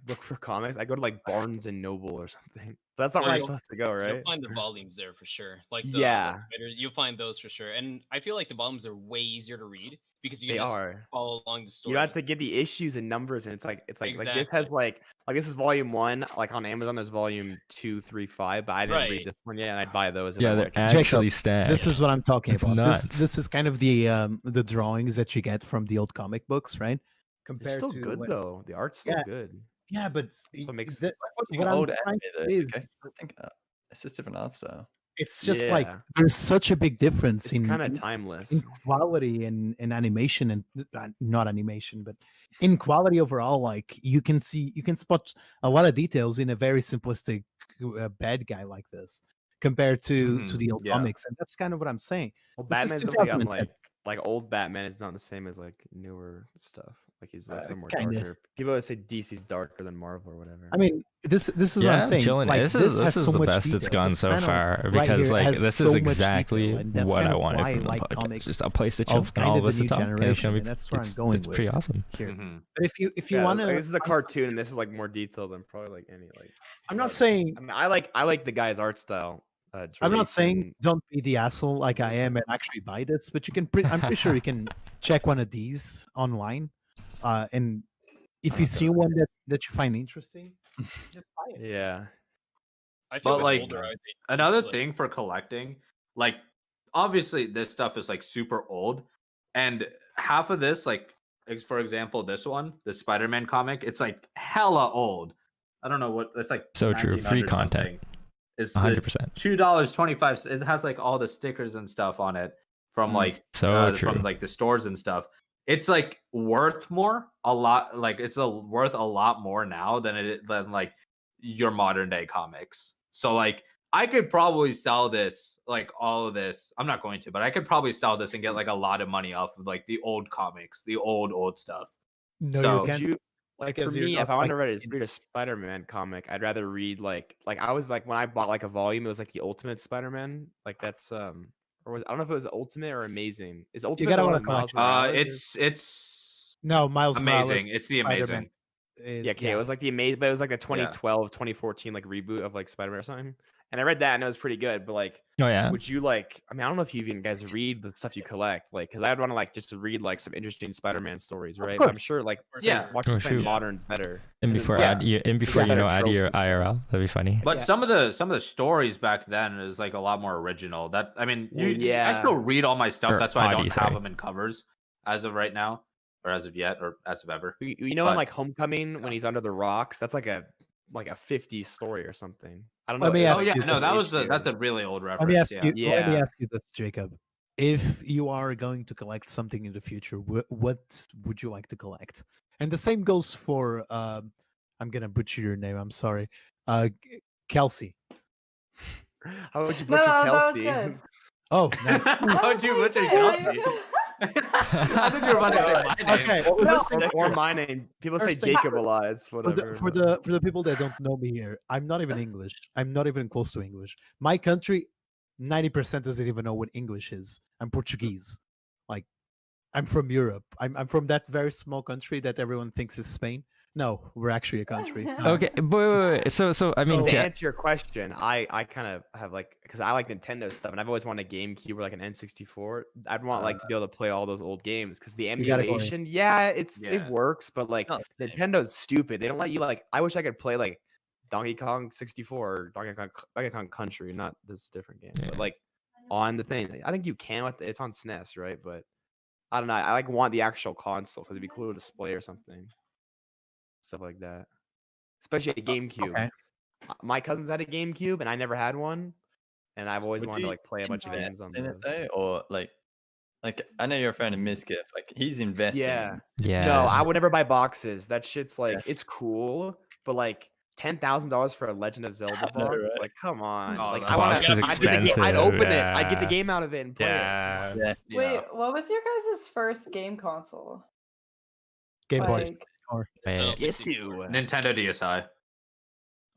look for comics, I go to like Barnes and Noble or something. That's not Well, where you're you'll- supposed to go, right? You'll find the volumes there for sure. Like the Yeah. you'll find those for sure. And I feel like the volumes are way easier to read because you They can just are. follow along the story. You don't have to get the issues and numbers, and it's like this has Exactly. like this is volume 1. Like on Amazon, there's volume 2, 3, 5. But I didn't read Right. this one yet, and I'd buy those. if I Yeah, they're wanted to. actually stacked. This is what I'm talking It's about. nuts. This is kind of the drawings that you get from the old comic books, right? It's Compared still to good what's- though. The art's still Yeah. good. Yeah, but what makes- the- Watching what I'm old trying anime to though. say is- Okay, I think it's just different art style. it's just like Yeah. there's such a big difference It's in kind of timeless. in quality and animation and not animation, but in quality overall. Like you can spot a lot of details in a very simplistic bad guy like this compared to Mhm, the old yeah. comics, and that's kind of what I'm saying. Well, This is Batman's the way I'm 2010. like like old Batman is not the same as like newer stuff. Like he's some more Kinda. darker. People always say DC's darker than Marvel or whatever. I mean, this is what Yeah, I'm I'm saying. chilling. Like, This has is so the much best it's detail. gone This so panel far right because here like has this so is much exactly detail, and that's what kind I of wanted why I from the like podcast. comics Just a place to chill of and kind all of of us the to new talk. And it's gonna generation, be and that's where I'm it's, going it's pretty with awesome. here. Mhm. But if you yeah, want to, like, this is a cartoon, and this is like more detailed than probably like any like. I'm not like- saying I mean, I like the guy's art style. I'm not Drake's saying and- don't be the asshole like I am and actually buy this, but you can. I'm pretty sure you can check one of these online, and if you see one that you find interesting, just buy it. Yeah. I feel But, like, older. I think Another just, like- thing for collecting, like obviously this stuff is like super old, and half of this, like for example, this one, the Spider-Man comic, it's like hella old. I don't know what it's like. So true. Free 1900 content. something. It's 100%. $2.25. It has like all the stickers and stuff on it from like So true. from like the stores and stuff. It's like worth more, a lot. Like it's worth a lot more now than like your modern day comics. So like I could probably sell this, like all of this. I'm not going to, but I could probably sell this and get like a lot of money off of like the old comics, the old stuff. No, So- you Would can't. you like for because you're me, not if I want to like- read a Spider-Man comic, I'd rather read like I was like when I bought like a volume, it was like the Ultimate Spider-Man. Like that's or was I don't know if it was Ultimate or Amazing. Is Ultimate gotta the one wanna with Miles collect Morales, or- It's No, Miles amazing. Morales It's the Spider-Man amazing. is- yeah, okay, it was like the Amazing, but it was like a 2012, 2014 like reboot of like Spider-Man or something. And I read that and it was pretty good, but like Oh yeah. would you like I mean I don't know if you even guys read the stuff you collect, like because I'd want to like just to read like some interesting Spider-Man stories, right? But I'm course. sure like Yeah. watching Oh, play shoot. Modern's better. And 'cause before it's- add you and before you better know add your tropes and stuff. IRL, that'd be funny. But Yeah. some of the stories back then is like a lot more original. That I mean, Well, I yeah. still read all my stuff. Or That's why I don't Audi, have sorry. them in covers as of right now, or as of yet, or as of ever. You know, in But- like Homecoming when he's under the rocks, that's like a 50s story or something. I don't know. Let me it's- Oh ask yeah, you no, this. that's a really old Let me reference. ask Yeah. you. Let me Yeah. ask you this, Jacob. If you are going to collect something in the future, what would you like to collect? And the same goes for I'm gonna butcher your name. I'm sorry, Kelsey. How would you No, butcher that was Kelsey? good. Oh, nice. How'd you butcher Kelsey? I thought you were about to say my name. Okay. No. or my name. People say First thing- Jacob a lot. It's For whatever. the people that don't know me here, I'm not even English. I'm not even close to English. My country, 90% doesn't even know what English is. I'm Portuguese. Like, I'm from Europe. I'm from that very small country that everyone thinks is Spain. No, we're actually a country. Okay, but wait. So I mean, So- to Ja- answer your question, I kind of have like because I like Nintendo stuff and I've always wanted a GameCube or like an N64. I'd want like to be able to play all those old games because the You gotta go in. emulation, yeah, it Yeah. works, but like not the same. Nintendo's stupid. They don't let you like. I wish I could play like Donkey Kong 64 or Donkey Kong Country, not this different game, Yeah. but like on the thing. I think you can with it's on SNES, right? But I don't know. I like want the actual console because it'd be cool to display or something, stuff like that. Especially a GameCube. okay. My cousins had a GameCube and I never had one, and I've always Would wanted to you like play a bunch of games invest on in it those. though, or like I know you're a fan of Misgift. Like he's investing. Yeah. yeah. No, I would never buy boxes. That shit's like it's cool, but like $10,000 for a Legend of Zelda know, box. It's right? like, come on. Oh, like that I want box is I'd expensive, open it. I'd get the yeah. game out of it and play it. Yeah. Yeah. Wait, what was your guys' first game console? Game Boy. Like, Man. Yes, you. Nintendo DSi.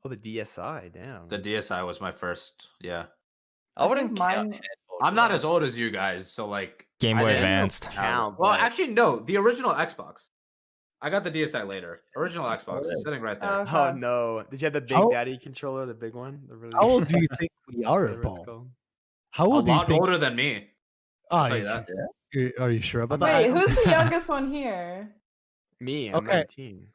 Oh, the DSi. Damn. The DSi was my first. Yeah. I I wouldn't think count mine- handheld, I'm not though. as old as you guys, so like Game I Boy didn't Advanced. count, Well, but- actually, no. The original Xbox. I got the DSi later. Original Xbox really? sitting right there. Okay. Oh no! Did you have the Big How- Daddy controller, the big one? The really How old do you think we are, whatever it's Paul? called? How A old do you lot think? older than me. Oh, I'll tell you that. are you sure about Wait, that? who's the youngest one here? Me, I'm Okay. 19.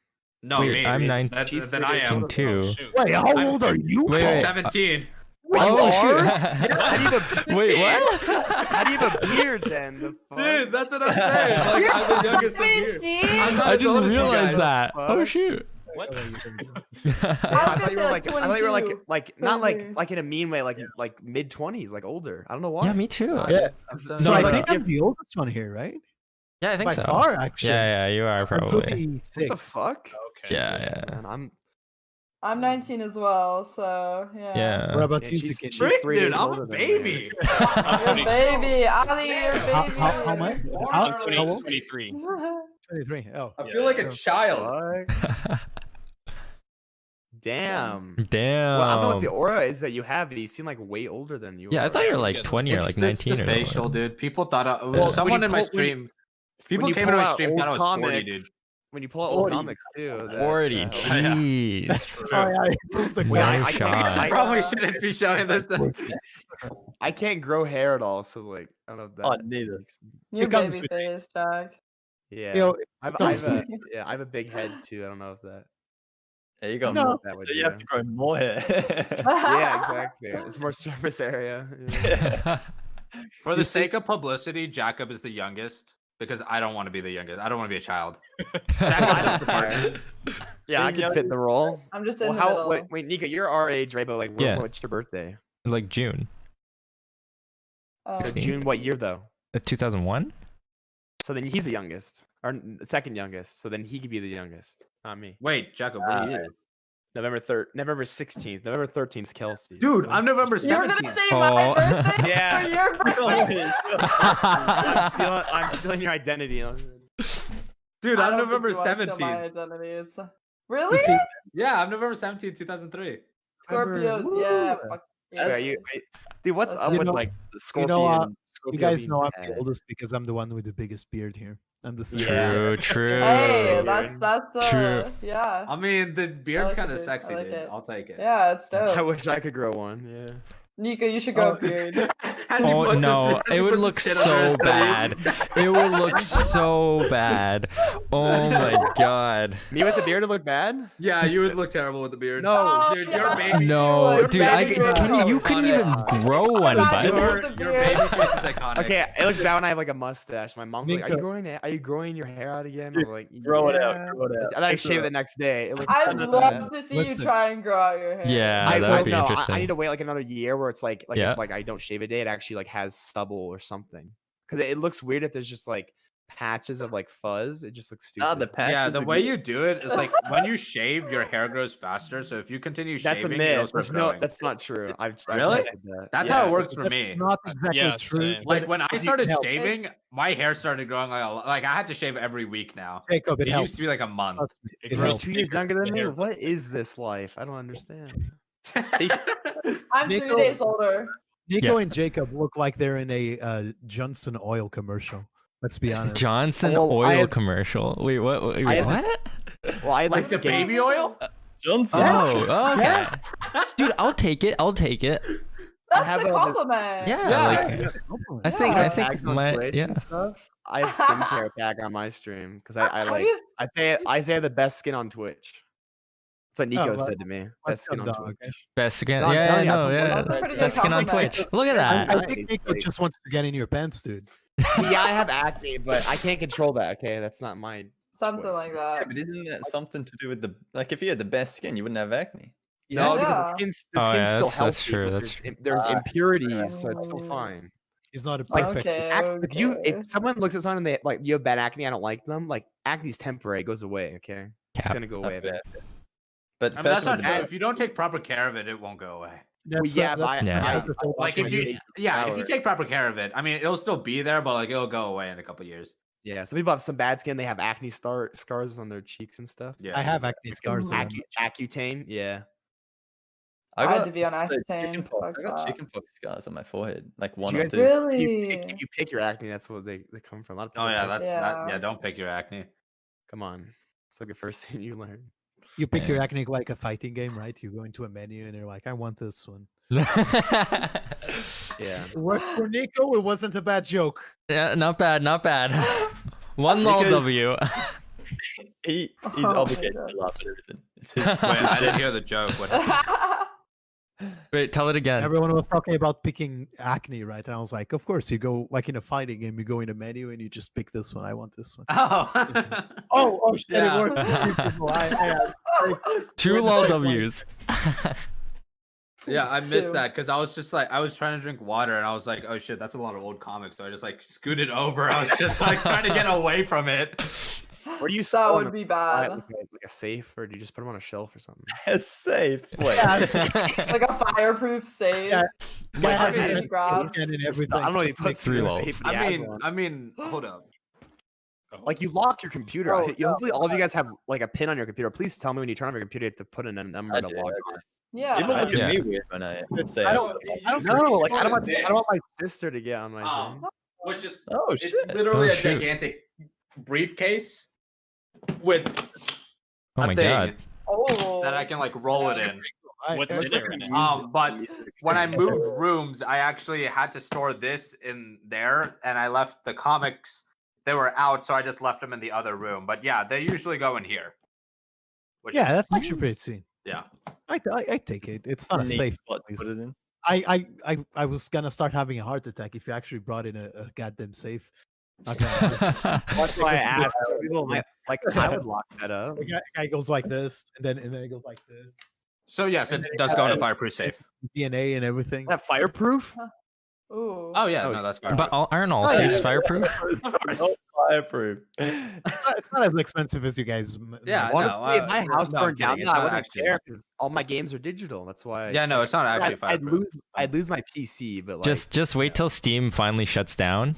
No, Wait, me. I'm me. 19 She's Then I am. too. Shoot. Wait, how I'm- old are you? Wait, I'm wait. 17. Oh, shoot. How do you have a Wait, what? How do you have a beard then? The fuck? Dude, that's what I'm saying. Like, You're I'm the youngest one here. 17? I'm not I as old didn't as you realize guys. that. Oh Fuck. shoot. What? I was thought you were gonna like, say, I thought you were 22. like not like 23. in a mean way, like mid 20s, like older. I don't know why. Yeah, me too. Yeah. So So No, I no, think no. I'm the oldest one here, right? Yeah, I think By so. far, actually. Yeah, you are I'm probably. 26. What the fuck? Okay. Yeah, yeah. Man, I'm 19 as well, so yeah. Yeah. What about Yeah, you, she's Zeuqini? 3 Dude, years I'm older a than me. baby. You're a baby, Ali, you're a How, baby. how much? I'm How 20, old? 23. 23. Oh. I feel like a yeah. child. Fuck. Damn. Damn. Well, I don't know what the aura is that you have, but you seem like way older than you. Yeah, I are. thought you were we like get 20 or It's like the 19 or facial, something. dude. People thought Well, someone in my when stream. People when you came pull into my out stream old thought I was 40, comics- dude. When you pull out old 40. comics too. that- 40. that helps. Jeez. Oh, yeah, he pulls the Wait, No I- glass. I- shot. I probably shouldn't be showing this. I can't grow hair at all, so like I don't know if that. Oh, neither. makes me- You're It comes baby with- face, Jack. Yeah. Yo, I have a big head too. I don't know if that. There you go. No. that would So you have to grow more hair. Yeah, exactly. It's more surface area. Yeah. For the sake of publicity, Jacob is the youngest because I don't want to be the youngest. I don't want to be a child. I don't care. Yeah, I could fit the role. I'm just in Well, the how? middle. Wait, Nicco, you're our age, right? But like, Yeah. what's your birthday? Like June. Oh. So 16th. June, what year though? 2001? So then he's the youngest, or second youngest. So then he could be the youngest, not me. Wait, Jacob, what are you? November 16th. November 13th is Kelsey. Dude, I'm November You were 17th. gonna say Oh. my birthday Yeah. or your birthday? I'm stealing your identity. Dude, I I'm don't November think you wanna steal my 17th. identity. It's really You see, Yeah, I'm November 17th, 2003. Scorpios. Woo. Yeah, fuck yeah. Dude, what's That's up you with know- like the you Scorpion? know, you Scorpio guys being know I'm the bad? oldest because I'm the one with the biggest beard here. I'm the Yeah. True, true. Hey, Dude. that's True. yeah. I mean, the beard's like kind of it. I sexy, like dude. it. I'll take it. Yeah, it's dope. I wish I could grow one. Yeah. Nicco, you should grow Oh. a beard. As he Oh puts his- no, as he it would puts look his shit over so his bad. It would look so bad. Oh my god. Me with the beard would look bad? Yeah, you would look terrible with the beard. No, Oh, dude, yeah. your baby. No, your dude, baby face is you couldn't iconic. even grow one, Imagine bud. with the Your beard. baby face is iconic. Okay, it looks bad when I have like a mustache. My mom's like, Nicco. Are you growing your hair out again?" Dude, I'm like, Grow it out. "Yeah." Grow it out. And then I shave it the next day. It looks I'd so love bad. to see you Listen. try and grow out your hair. Yeah, I that would well, be no, interesting. I need to wait like another year where it's like Yeah. if like I don't shave a day, it actually like has stubble or something. Because it looks weird if there's just like patches of like fuzz. It just looks stupid. Ah, the patches. Yeah, the are way good. you do it is like when you shave, your hair grows faster. So if you continue That's a shaving, myth. it'll start There's no, growing. that's not true. I've Really? tested that. That's Yes. how it works for me. Not exactly Yeah, true. same. Like but when I it started helps. shaving, my hair started growing like a lot. Like I had to shave every week now. Jacob, It it used to be helps. like a month. Trust me, It it You're grows helps. 2 years thicker. younger than The me. hair- What is this life? I don't understand. I'm 3 Nicco- days older. Nicco Yeah. and Jacob look like they're in a Johnson oil commercial. Let's be honest. Johnson Well, I oil have- commercial. Wait, what? Wait, I have what? this- Well, I had Like like the skinny- baby oil? Johnson. Oh, okay. Dude, I'll take it. I'll take it. That's have a a- compliment. Yeah, Yeah. like, I think, Yeah. I think tags on my, Twitch yeah. and stuff. I have skincare tag on my stream because I How do like you- I say I have the best skin on Twitch. That's what Nico well, said to me. my Best skin son on dog. Twitch. Best skin. No, I'm Yeah, telling you, I no, put one yeah. on there. Pretty good Best skin on compliment. Twitch. Look at I, that. I think It's Nicco like- just wants to get in your pants, dude. Yeah, I have acne, but I can't control that. Okay, that's not my Something choice. like Yeah, that. but isn't that something to do with the like? If you had the best skin, you wouldn't have acne. No, because Yeah. the skin's Oh, still yeah, healthy. that's true, but that's there's Ah, impurities, so it's still Oh. fine. He's not a Like, perfect. Okay, If you okay. if someone looks at someone and they like you have bad acne, I don't like them. Like acne's temporary, it goes away. Okay, it's Cap. gonna go Not away. bad. But I mean, that's person not with true. the- If you don't take proper care of it, it won't go away. Well, That's, yeah, but I, Yeah. I, prefer Like watching if my you, videos. yeah, if you Hour. take proper care of it, I mean, it'll still be there, but like it'll go away in a couple years. yeah, some people have some bad skin. They have acne scars on their cheeks and stuff. Yeah, I have acne scars. on. Accutane, yeah. I had to be on so Accutane. chickenpox. Fuck I got that. chickenpox scars on my forehead, like Did one you or guys two. Really? You pick your acne. That's what they come from. A lot of people Oh yeah, pick- that's Yeah. yeah. Don't pick your acne. come on. It's like the first thing you learn. You pick your Yeah. acne like a fighting game, right? You go into a menu and you're like, I want this one. Yeah. Worked for Nicco. It wasn't a bad joke. Yeah, not bad, not bad. One lol Because- W. He's Oh my obligated God. to laugh at everything. It's his, Wait, I didn't hear the joke. What happened? Wait, tell it again. Everyone was talking about picking acne, right? And I was like, of course, you go like in a fighting game, you go in a menu and you just pick this one. I want this one. Oh. Oh, shit, Yeah. it worked. for you people. Two We're in the lol safe lane. W's. Yeah, I Two. missed that because I was just like I was trying to drink water and I was like, oh shit, that's a lot of old comics. So I just like scooted over. I was just like trying to get away from it. Where do you That store would them? be Buy it bad. like a safe, or do you just put them on a shelf or something? Safe. Wait. Like a fireproof safe. Yeah. Wait, Yeah, how do you many need grabs? and I everything. don't know. He just puts make three in a lulls. safe. He has one. I mean, hold up. Like you lock your computer. Oh, Hopefully, all of you guys have like a pin on your computer. Please tell me when you turn on your computer, you have to put in a number I to do, log I on. Yeah. People look Yeah. at me weird when I say I it. don't- No, like I don't want my sister to get on my thing. Which is Oh shit. it's literally Oh, a shoot. gigantic briefcase with Oh a my thing god. Oh. that I can like roll it in. What's in it right now? But when I moved rooms, I actually had to store this in there, and I left the comics. They were out, so I just left them in the other room. But yeah, they usually go in here. Which Yeah, is- that's actually pretty sweet. yeah. I take it. It's not a Neat safe spot to place. put it in. I was gonna start having a heart attack if you actually brought in a goddamn safe. Not gonna lie. That's why I asked. Some people might like. I would lock that up. The guy goes like this, and then it goes like this. So yes, it does go in a fireproof safe. DNA and everything. Is that fireproof? Ooh. Oh yeah, Oh, no, that's But fireproof. aren't all Oh, safes yeah. fireproof? Of course. Fireproof. It's not as expensive as you guys. Yeah, want. no, Honestly, if my house no, I'm burned down, kidding. no, It's I not wouldn't actually- care because all my games are digital. That's why. Yeah, no, it's not actually I'd fireproof. lose my PC, but like, Just wait till Steam finally shuts down,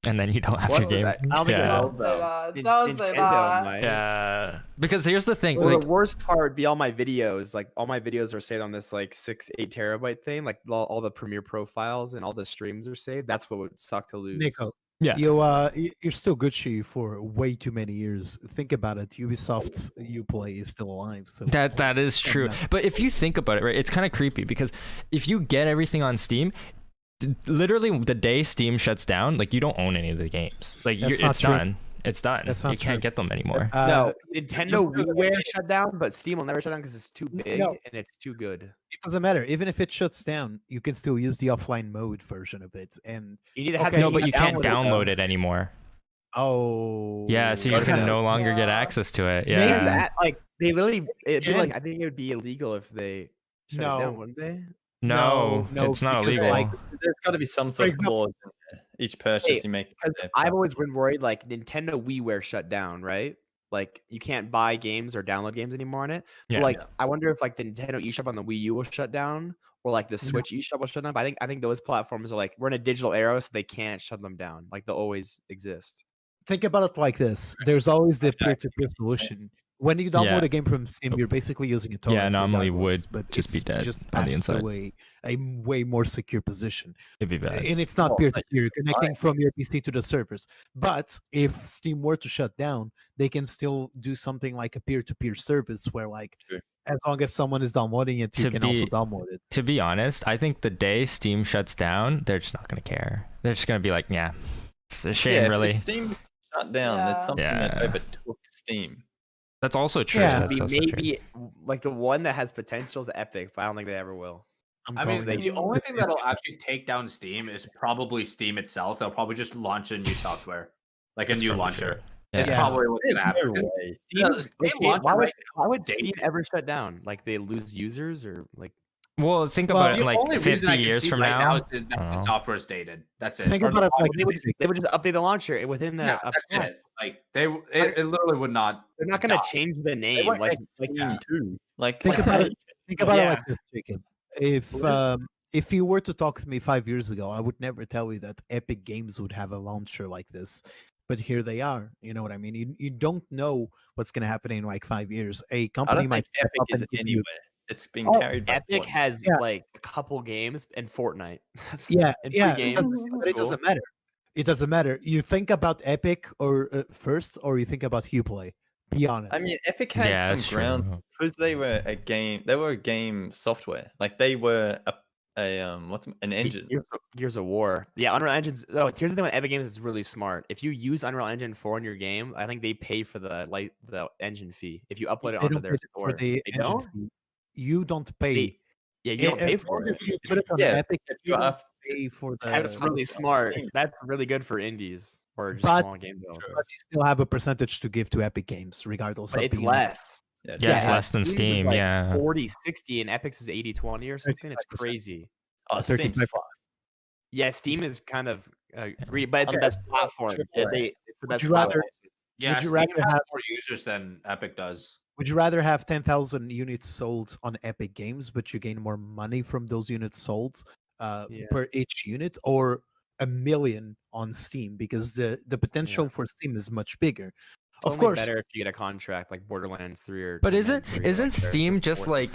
and then you don't have your What's game. that? I don't think it Yeah. will, That though. was so bad. That was so Nintendo bad. might. Yeah, because here's the thing. Well, Like, the worst part would be all my videos. Like all my videos are saved on this like 8 terabyte thing. Like all the Premiere profiles and all the streams are saved. That's what would suck to lose. Nico, Yeah. you're still Gucci for way too many years. Think about it. Ubisoft's Uplay is still alive. So that is true. But if you think about it, right, it's kind of creepy because if you get everything on Steam, literally the day Steam shuts down, like you don't own any of the games. Like That's not it's true. done. It's done. That's You not can't true. get them anymore. No, Nintendo WiiWare shut down, but Steam will never shut down because it's too big No. and it's too good. It doesn't matter. Even if it shuts down, you can still use the offline mode version of it. And You need to have Okay, No, the but you can't download though. it anymore. oh, Yeah, so you can no longer get Yeah. access to it. Maybe Because Yeah. like they literally, it'd be Yeah. like I think it would be illegal if they shut it No. down, wouldn't they? No, no, it's not because, illegal. like, There's got to be some sort of example- clause in there. Each purchase you make. Because there. I've always been worried, like Nintendo WiiWare shut down, right? Like you can't buy games or download games anymore on it. But, Yeah. like I wonder if like the Nintendo eShop on the Wii U will shut down, or like the Switch eShop will shut down. But I think those platforms are like we're in a digital era, so they can't shut them down. Like they'll always exist. think about it like this. There's always the peer-to-peer solution. When you download Yeah. a game from Steam, you're basically using a torrent. anomaly regardless, would but just be it's dead just on the passed inside. away a way more secure position. It'd be bad. And it's not Well, peer-to-peer, just you're connecting from your PC to the servers. But if Steam were to shut down, they can still do something like a peer-to-peer service where like Sure. as long as someone is downloading it, you To can also be- download it. To be honest, I think the day Steam shuts down, they're just not gonna care. They're just gonna be like, yeah, it's a shame, Yeah, really. if Steam shut down, there's Yeah. something that Yeah. overtook Steam. That's also true. Yeah. It'd That's be also true. maybe like the one that has potential is Epic, but I don't think they ever will. I'm I mean, calling it. the only thing that'll actually take down Steam is probably Steam itself. They'll probably just launch a new software, like That's a new probably launcher. true. It's Yeah. probably what's gonna happen. No because way. Steam's, Steam okay, launcher right why would dated. Steam ever shut down? Like they lose users or like Well, think Well, about it The like only reason 50 I can years see from right now. is that the know. software is dated. That's it. Think Or about the it like they would this. just update the launcher and within yeah, the that's it. Like it literally would not. they're not gonna die. change the They name. won't Like, make like Steam too. Like Think about it. Think about it Yeah. like this, Jacob. If you were to talk to me 5 years ago, I would never tell you that Epic Games would have a launcher like this. But here they are. You know what I mean? You don't know what's going to happen in like 5 years. A I company don't might think step Epic up is and give you- anywhere. It's being Oh, carried by Epic Fortnite. has Yeah. like a couple games and Fortnite. That's Yeah, and yeah. free It games. doesn't, but That's it doesn't matter. It doesn't matter. You think about Epic or first, or you think about Uplay. Be honest. I mean, Epic had Yeah, that's some ground true. because they were a game. They were a game software. Like they were an engine. Gears of War. Yeah, Unreal Engine's. Oh, here's the thing with Epic Games is really smart. If you use Unreal Engine 4 in your game, I think they pay for the engine fee if you upload it they onto don't their pay store. for the They engine don't? fee. You don't pay. Yeah, you don't pay for it. If you put it on Yeah, Epic, if you you don't have- pay for the. That's really smart. That's really good for indies or just But- small game developers. But you still have a percentage to give to Epic Games, regardless But of it's the less. Yeah, it's Yeah, less than Steam's is Steam. like Yeah. 40-60 and Epic's is 80-20 or something. It's 35%. crazy. Oh, Steam's 35. fine. Yeah, Steam is kind of greedy, but it's the Okay. best platform. Triple A. It's the Would best you rather- platform. Yeah, Would you Steam rather has have more users than Epic does. Would you rather have 10,000 units sold on Epic Games, but you gain more money from those units sold Yeah. per each unit, or 1,000,000 on Steam? Because the potential for Steam is much bigger. It's Of only course, better if you get a contract like Borderlands 3 or. But Hitman isn't 3, where, isn't like, they're Steam just forced like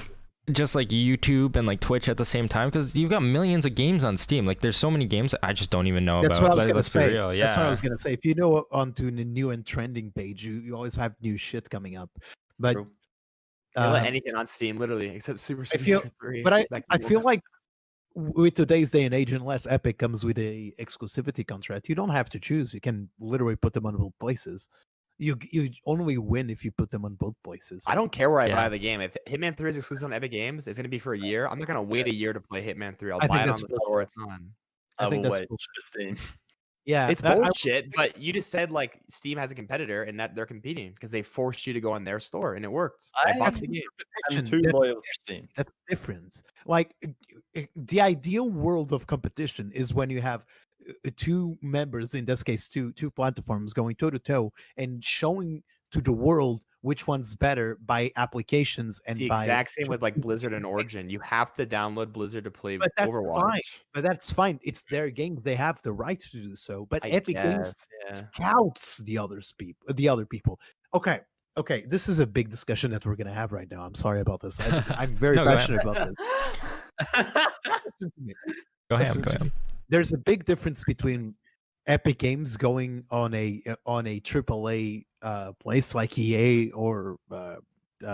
exclusive. YouTube and like Twitch at the same time? Because you've got millions of games on Steam. Like there's so many games that I just don't even know that's about. what I was gonna Let's be say. real. That's what I Yeah. was gonna say. If you know onto the new and trending page, you always have new shit coming up. But True. You can let uh, anything on Steam, literally, except Super I feel- Season 3. but back I in the feel day. like with today's day and age, unless Epic comes with a exclusivity contract, you don't have to choose. You can literally put them on both places. You only win if you put them on both places. I don't care where I Yeah. buy the game. If Hitman 3 is exclusive on Epic Games, it's going to be for a year. I'm not going to wait a year to play Hitman 3. I'll I buy think it on that's the bullshit. store it's on. I think will that's wait bullshit. for Steam. Yeah, It's I- bullshit, but you just said like Steam has a competitor and that they're competing because they forced you to go on their store and it worked. I bought the game. I'm competition, too that's- loyal to Steam. That's different. Like the ideal world of competition is when you have two members, in this case, two platforms going toe to toe and showing to the world which one's better by applications and It's the by exact same with like Blizzard and Origin. You have to download Blizzard to play But that's Overwatch. fine. But that's fine. It's their games. They have the right to do so. But I Epic Games guess, yeah. scouts the other people. Okay. This is a big discussion that we're gonna have right now. I'm sorry about this. I'm very No, go ahead. passionate about this. Listen to me. Go ahead. Listen Go to ahead. There's a big difference between Epic Games going on a AAA place like EA or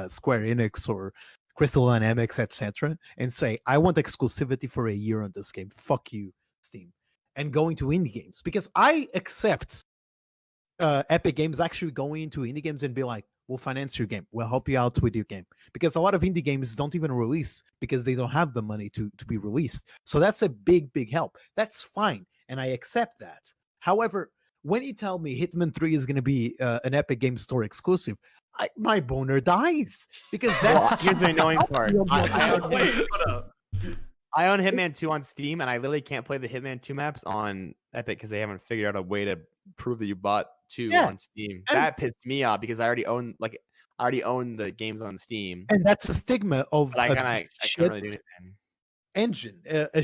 Square Enix or Crystal Dynamics, etc., and say, I want exclusivity for a year on this game. Fuck you, Steam. And going to indie games. Because I accept Epic Games actually going into indie games and be like, we'll finance your game. We'll help you out with your game. Because a lot of indie games don't even release because they don't have the money to be released. So that's a big, big help. That's fine. And I accept that. However, when you tell me Hitman 3 is going to be an Epic Games Store exclusive, my boner dies. Because that's... Here's the annoying part. Wait, hold up. I own Hitman 2 on Steam, and I literally can't play the Hitman 2 maps on Epic because they haven't figured out a way to prove that you bought 2 Yeah, on Steam. and- That pissed me off because I already own the games on Steam. And that's a stigma of But I a can't shit really do anything. engine, a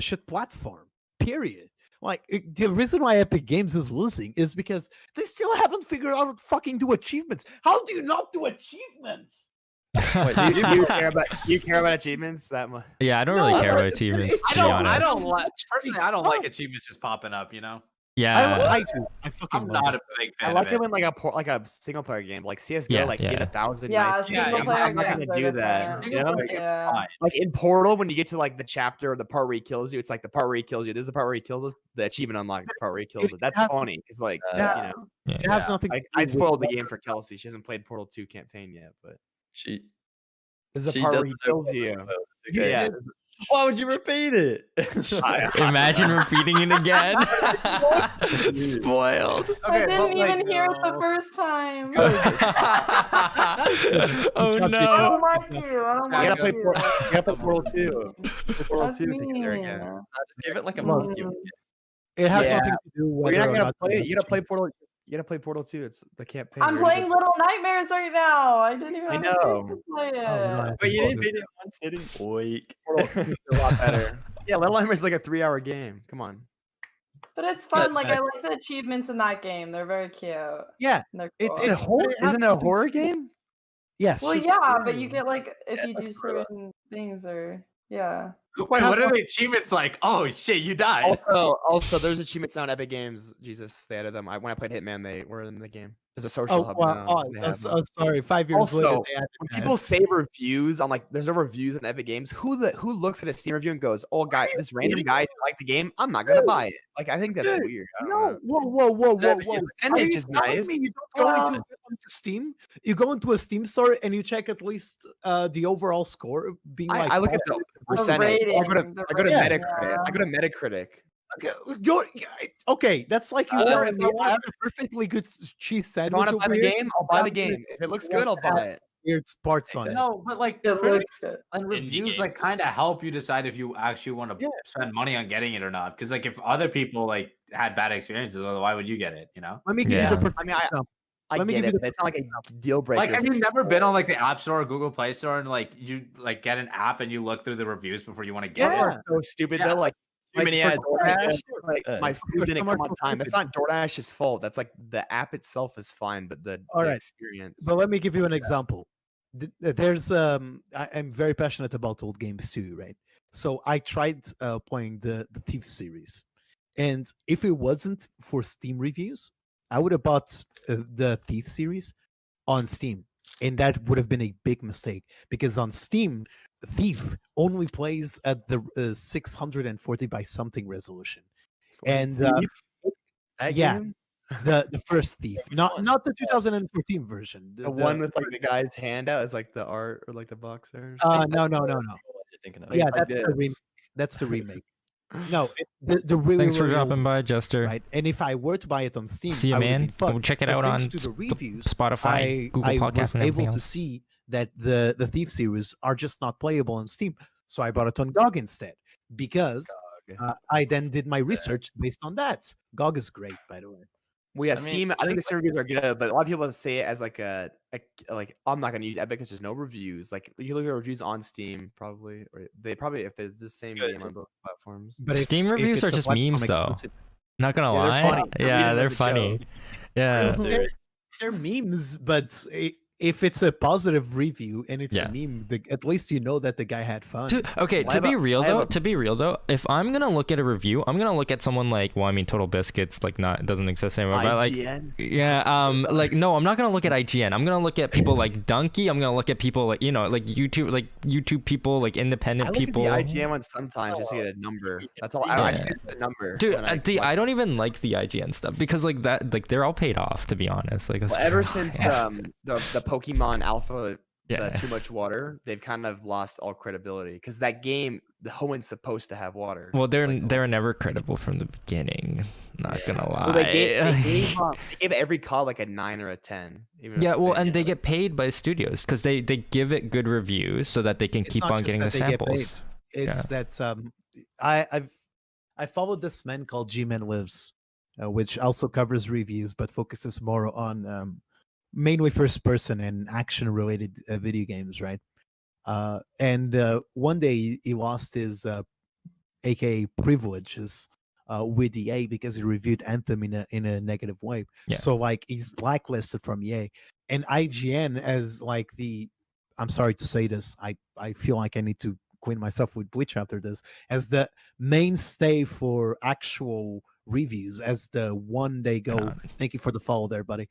shit platform, period. Like the reason why Epic Games is losing is because they still haven't figured out how to fucking do achievements. How do you not do achievements? Wait, do you care about achievements that much? Yeah, I don't No, really I care like about it. achievements, I to be I honest. don't like personally. I don't like suck. achievements just popping up. You know, Yeah. I do. I fucking I'm love not it. a big I fan like of it it. when like a single player game like CS:GO, Yeah, like get yeah. 1,000. Yeah, knife Yeah, single yeah, player I'm not games gonna are do good for that. that. You know? Yeah. Fine. Like in Portal, when you get to like the chapter or the part where he kills you, it's like the part where he kills you. This is the part where he kills us. The achievement unlocked, the part where he kills it. That's has- funny. It's like Yeah. you know, It has Yeah. nothing. to I do spoiled the with- game for Kelsey. She hasn't played Portal 2 campaign yet, but She there's a she part where he doesn't know kills what you. was spoiled. Okay. Yeah, Why would you repeat it? Imagine repeating it again. Spoiled. I didn't but, like, even hear it the no. first time. Oh I no. don't like you. I don't you like gotta play you. Portal. You gotta play Portal 2. Play Portal That's 2 together mean. again. Just give it like a Look, month. You It has Yeah. nothing to do with Well, you're whether not or gonna not play. you You gotta play have Portal. You gotta play Portal 2. It's the campaign. I'm You already playing did Little Nightmares right now. I didn't even I have a chance know. to play it. Oh, we don't have But you to didn't do beat it in one sitting. Weak. Portal 2 is a lot better. Yeah, Little Nightmares is like a 3-hour game. Come on. But it's fun. Like back- I like the achievements in that game. They're very cute. Yeah, And they're it- cool. It's a horror. it has Isn't it a horror game? yes. Well, yeah, but you get like if Yeah, you do that's thriller. certain things or yeah. Wait, what are the achievements like? Oh shit, you died. Also, there's achievements now in Epic Games. Jesus, they added them. When I played Hitman, they were in the game. There's a social Oh, hub well, now. They have them. sorry. 5 years later, Also, they added When that. people say reviews on like, there's no reviews on Epic Games. Who looks at a Steam review and goes, "Oh, guy, this random guy didn't like the game. I'm not gonna buy it." Like, I think that's Dude, weird. I don't No, know. whoa. And Are it's you just telling nice. me you don't go Well- into Steam? You go into a Steam store and you check at least the overall score, being like, I look at the percentage. rating, I go to the Metacritic. rating, I go to Metacritic. okay, that's like you Oh, telling if me I I want- have a perfectly good cheese If I sandwich want to buy over the here. game, I'll buy the I'm gonna- game. If it looks good, I'll buy it. weird parts on it. No, but like It critics looks good. and reviews like games. kind of help you decide if you actually want to Yeah. spend money on getting it or not. Because like if other people like had bad experiences, well, why would you get it? You know? Let me give you Yeah. the perfect I mean, example. I Let me get give it, you but it's not like a deal breaker. Like, have for you never people. been on like the App Store or Google Play Store and like you like get an app and you look through the reviews before you want to get People it? are so stupid Yeah. though. Like Too many for ads. DoorDash, like Yeah. my food didn't some are come on so time. That's stupid. not DoorDash's fault. That's like the app itself is fine, but the Alright. experience. But let me give you an example. There's I'm very passionate about old games too, right? So I tried playing the Thief series, and if it wasn't for Steam reviews, I would have bought the Thief series on Steam, and that would have been a big mistake because on Steam, Thief only plays at the 640 by something resolution, and That yeah. game? the first Thief, not the 2014 version. The one with like the guy's hand out is like the art or like the box art. No. You're thinking of. Yeah, like that's the this. that's the remake. No, the really Thanks for really old dropping by, ones, Jester. right? And if I were to buy it on Steam, See you, I would have man. been fucked. Go check it But out on thanks to the reviews, Spotify, Google I Podcasts, was and everything able to else. see that the Thief series are just not playable on Steam. So I bought it on GOG instead because I then did my research based on that. GOG is great, by the way. Well, yeah, I mean, Steam. I think the Steam reviews are good, but a lot of people say it as like a like I'm not gonna use Epic because there's no reviews. Like you look at reviews on Steam, probably, or they probably if it's the same Good. game on both platforms. But Steam reviews it's are a just platform memes, though. exclusive- Not gonna Yeah, they're lie. funny. They're Yeah, reading they're like a funny. joke. Yeah. They're memes, but if it's a positive review and it's Yeah. a meme, at least you know that the guy had fun. Okay, Well, I to have be a- real I have though, a- to be real though, if I'm gonna look at a review, I'm gonna look at someone like, well, I mean, Total Biscuits, like, not doesn't exist anymore, but like, IGN? yeah, like, no, I'm not gonna look at IGN. I'm gonna look at people like Donkey. I'm gonna look at people like, like YouTube people, like I independent look people. at the IGN one sometimes just to get a number. That's all. I Yeah. just get the number. Dude, and I I don't even like the IGN stuff because like that, like they're all paid off, to be honest. Like, Well, ever since the Pokemon Alpha, Yeah. the Too Much Water, they've kind of lost all credibility because that game, the Hoen's supposed to have water. Well, It's they're like, they were never credible from the beginning. Not gonna lie. well, they gave every call like a 9 or a 10. Even if Yeah, it's well, the same and they game. get paid by studios because they give it good reviews so that they can It's keep not on just getting the that they get paid. samples. It's that I followed this man called G-Man Lives, which also covers reviews but focuses more on mainly first person and action related video games, right? And one day he lost his aka privileges with EA because he reviewed Anthem in a negative way. Yeah. So like he's blacklisted from EA, and IGN as like I'm sorry to say this, I feel like I need to acquaint myself with Bleach after this, as the mainstay for actual reviews, as the one they go. Yeah. Thank you for the follow there, buddy.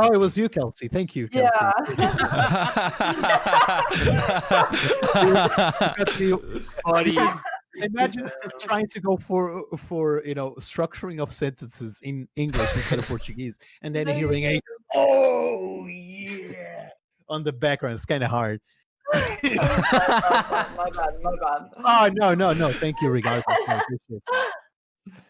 Oh, it was you, Kelsey. Thank you, Kelsey. Buddy, Imagine trying to go for structuring of sentences in English instead of Portuguese, and then hearing a "oh yeah" on the background. It's kind of hard. My bad. Oh no. Thank you, regardless. I appreciate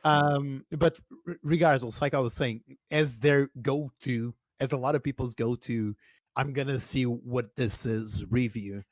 that. But regardless, like I was saying, as their go-to, as a lot of people's go-to, I'm gonna see what this is review.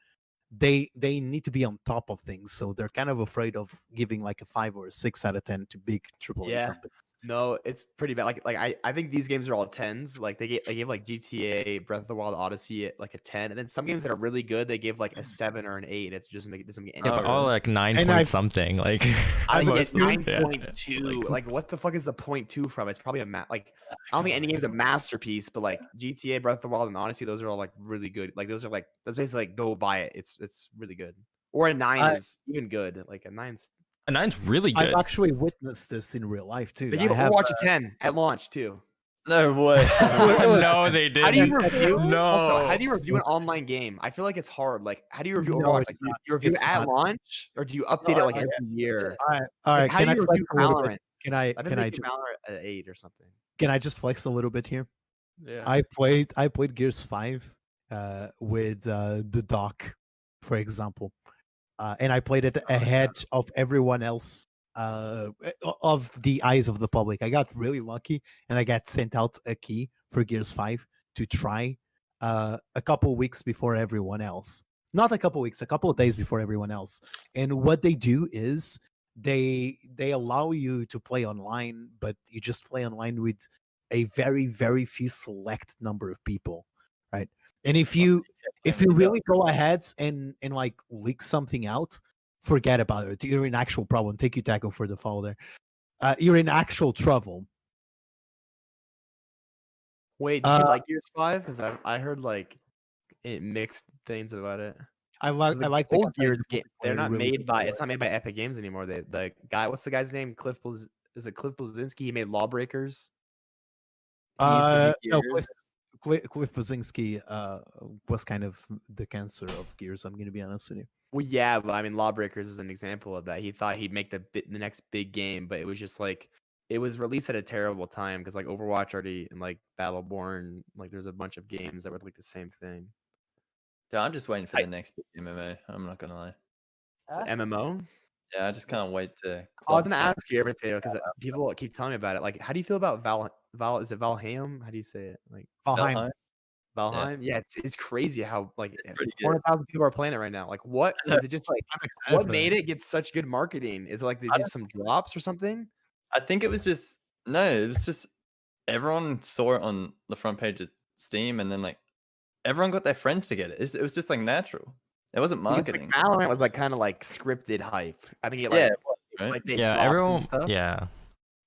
They need to be on top of things, so they're kind of afraid of giving like a 5 or a 6 out of 10 to big AAA Yeah. companies. no, it's pretty bad. I think these games are all 10s. Like they gave like GTA, Breath of the Wild, Odyssey like a 10, and then some games that are really good they give like a 7 or an 8. It doesn't make any Yeah, but sense. all like 9 And point I've- something. Like, I think I've it's assumed- 9.2. Like, what the fuck is the 0.2 from? It's probably like I don't think any game's a masterpiece, but like GTA, Breath of the Wild, and Odyssey, those are all like really good. Like those are like that's basically like go buy it. It's really good. Or a 9 is even good. Like a 9's. a 9's really I've good. actually witnessed this in real life too. They I gave have, Overwatch a 10 at launch too. No way. No, they How do you didn't. review? No. Also, how do you review an online game? I feel like it's hard. Like, how do you review No, Overwatch? it's Like, do not. you review It's at not. launch, or do you update it like every year? all right. Like, how Can do I you flex review a little Valorant? bit? Can I I've been can I making just Valorant at 8 or something. can I just flex a little bit here? Yeah. I played Gears 5 with the doc, for example, and I played it ahead of everyone else, of the eyes of the public. I got really lucky, and I got sent out a key for Gears 5 to try a couple weeks before everyone else. Not a couple weeks, a couple of days before everyone else. And what they do is they allow you to play online, but you just play online with a very, very few select number of people, right? And if you really go ahead and like leak something out, forget about it. You're in actual problem. Take you tackle for the follow there. You're in actual trouble. Wait, did you like Gears 5? Because I heard like it mixed things about it. I like the old Gears game. They're not really made by. good. It's not made by Epic Games anymore. The guy, what's the guy's name? Is it Cliff Blizzinski? He made Lawbreakers. He used to make No, Gears. Cliff Blizzinski was kind of the cancer of Gears. I'm going to be honest with you. Well, yeah, but I mean, Lawbreakers is an example of that. He thought he'd make the next big game, but it was just like it was released at a terrible time because like Overwatch already and like Battleborn, like there's a bunch of games that were like the same thing. Yeah, I'm just waiting for the next big MMO. I'm not gonna lie. MMO. Yeah, I just can't wait to. I was gonna ask you, AirPotato, because people keep telling me about it. Like, how do you feel about Val? Is it Valheim? How do you say it? Like Valheim. Valheim. Yeah, it's crazy how like pretty good. 400,000 people are playing it right now. Like, what is it? Just like what made it get such good marketing? Is it like they did some drops or something? I think it was just it was just everyone saw it on the front page of Steam, and then like everyone got their friends to get it. It was just like natural. It wasn't Because, marketing. like, Valorant was like kind of like scripted hype. I think it like it was, right? like they Yeah, drops and everyone. stuff. Yeah.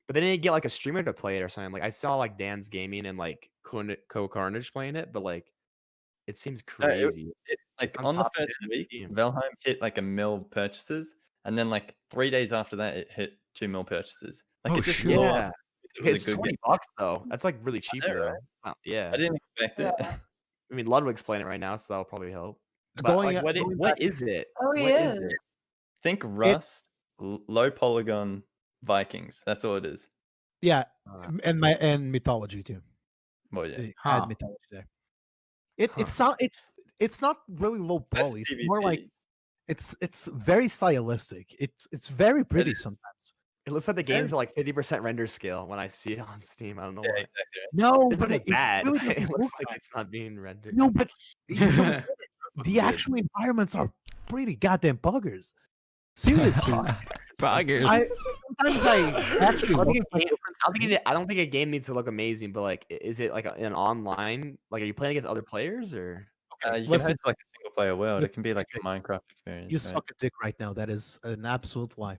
But they didn't get like a streamer to play it or something. Like I saw like Dan's Gaming and like Co Carnage playing it, but like it seems crazy. Like on on the top of first it on week, Steam. Valheim hit like 1 million purchases, and then like 3 days after that, it hit 2 million purchases. Like Oh, it just shit. blew Yeah. up. It was It's a good $20 game. though. That's like really cheap know, though. right? It's not, yeah. I didn't expect it. Yeah. I mean, Ludwig's playing it right now, so that'll probably help. But Going- like, going what back- is it? Oh, he What is is. it? Think Rust, low polygon Vikings. That's all it is. Yeah, Uh, and mythology too. Well, yeah. They Huh. add mythology there. It's not really low That's poly. It's more like PvP. it's very stylistic. It's very pretty is. sometimes. It looks like the game's at like 50% render scale when I see it on Steam. I don't know Yeah, why. exactly. No, It but doesn't look bad. really It doesn't looks look like bad. it's not being rendered. No, but you don't get it. the Good. actual environments are pretty goddamn buggers. Seriously, Buggers. sometimes I actually I don't, look think a at game, I don't think a game needs to look amazing, but like, is it like an online? Like, are you playing against other players or? You can Listen- host like a single player world. It can be like a Okay. Minecraft experience. you right? suck a dick right now. That is an absolute lie.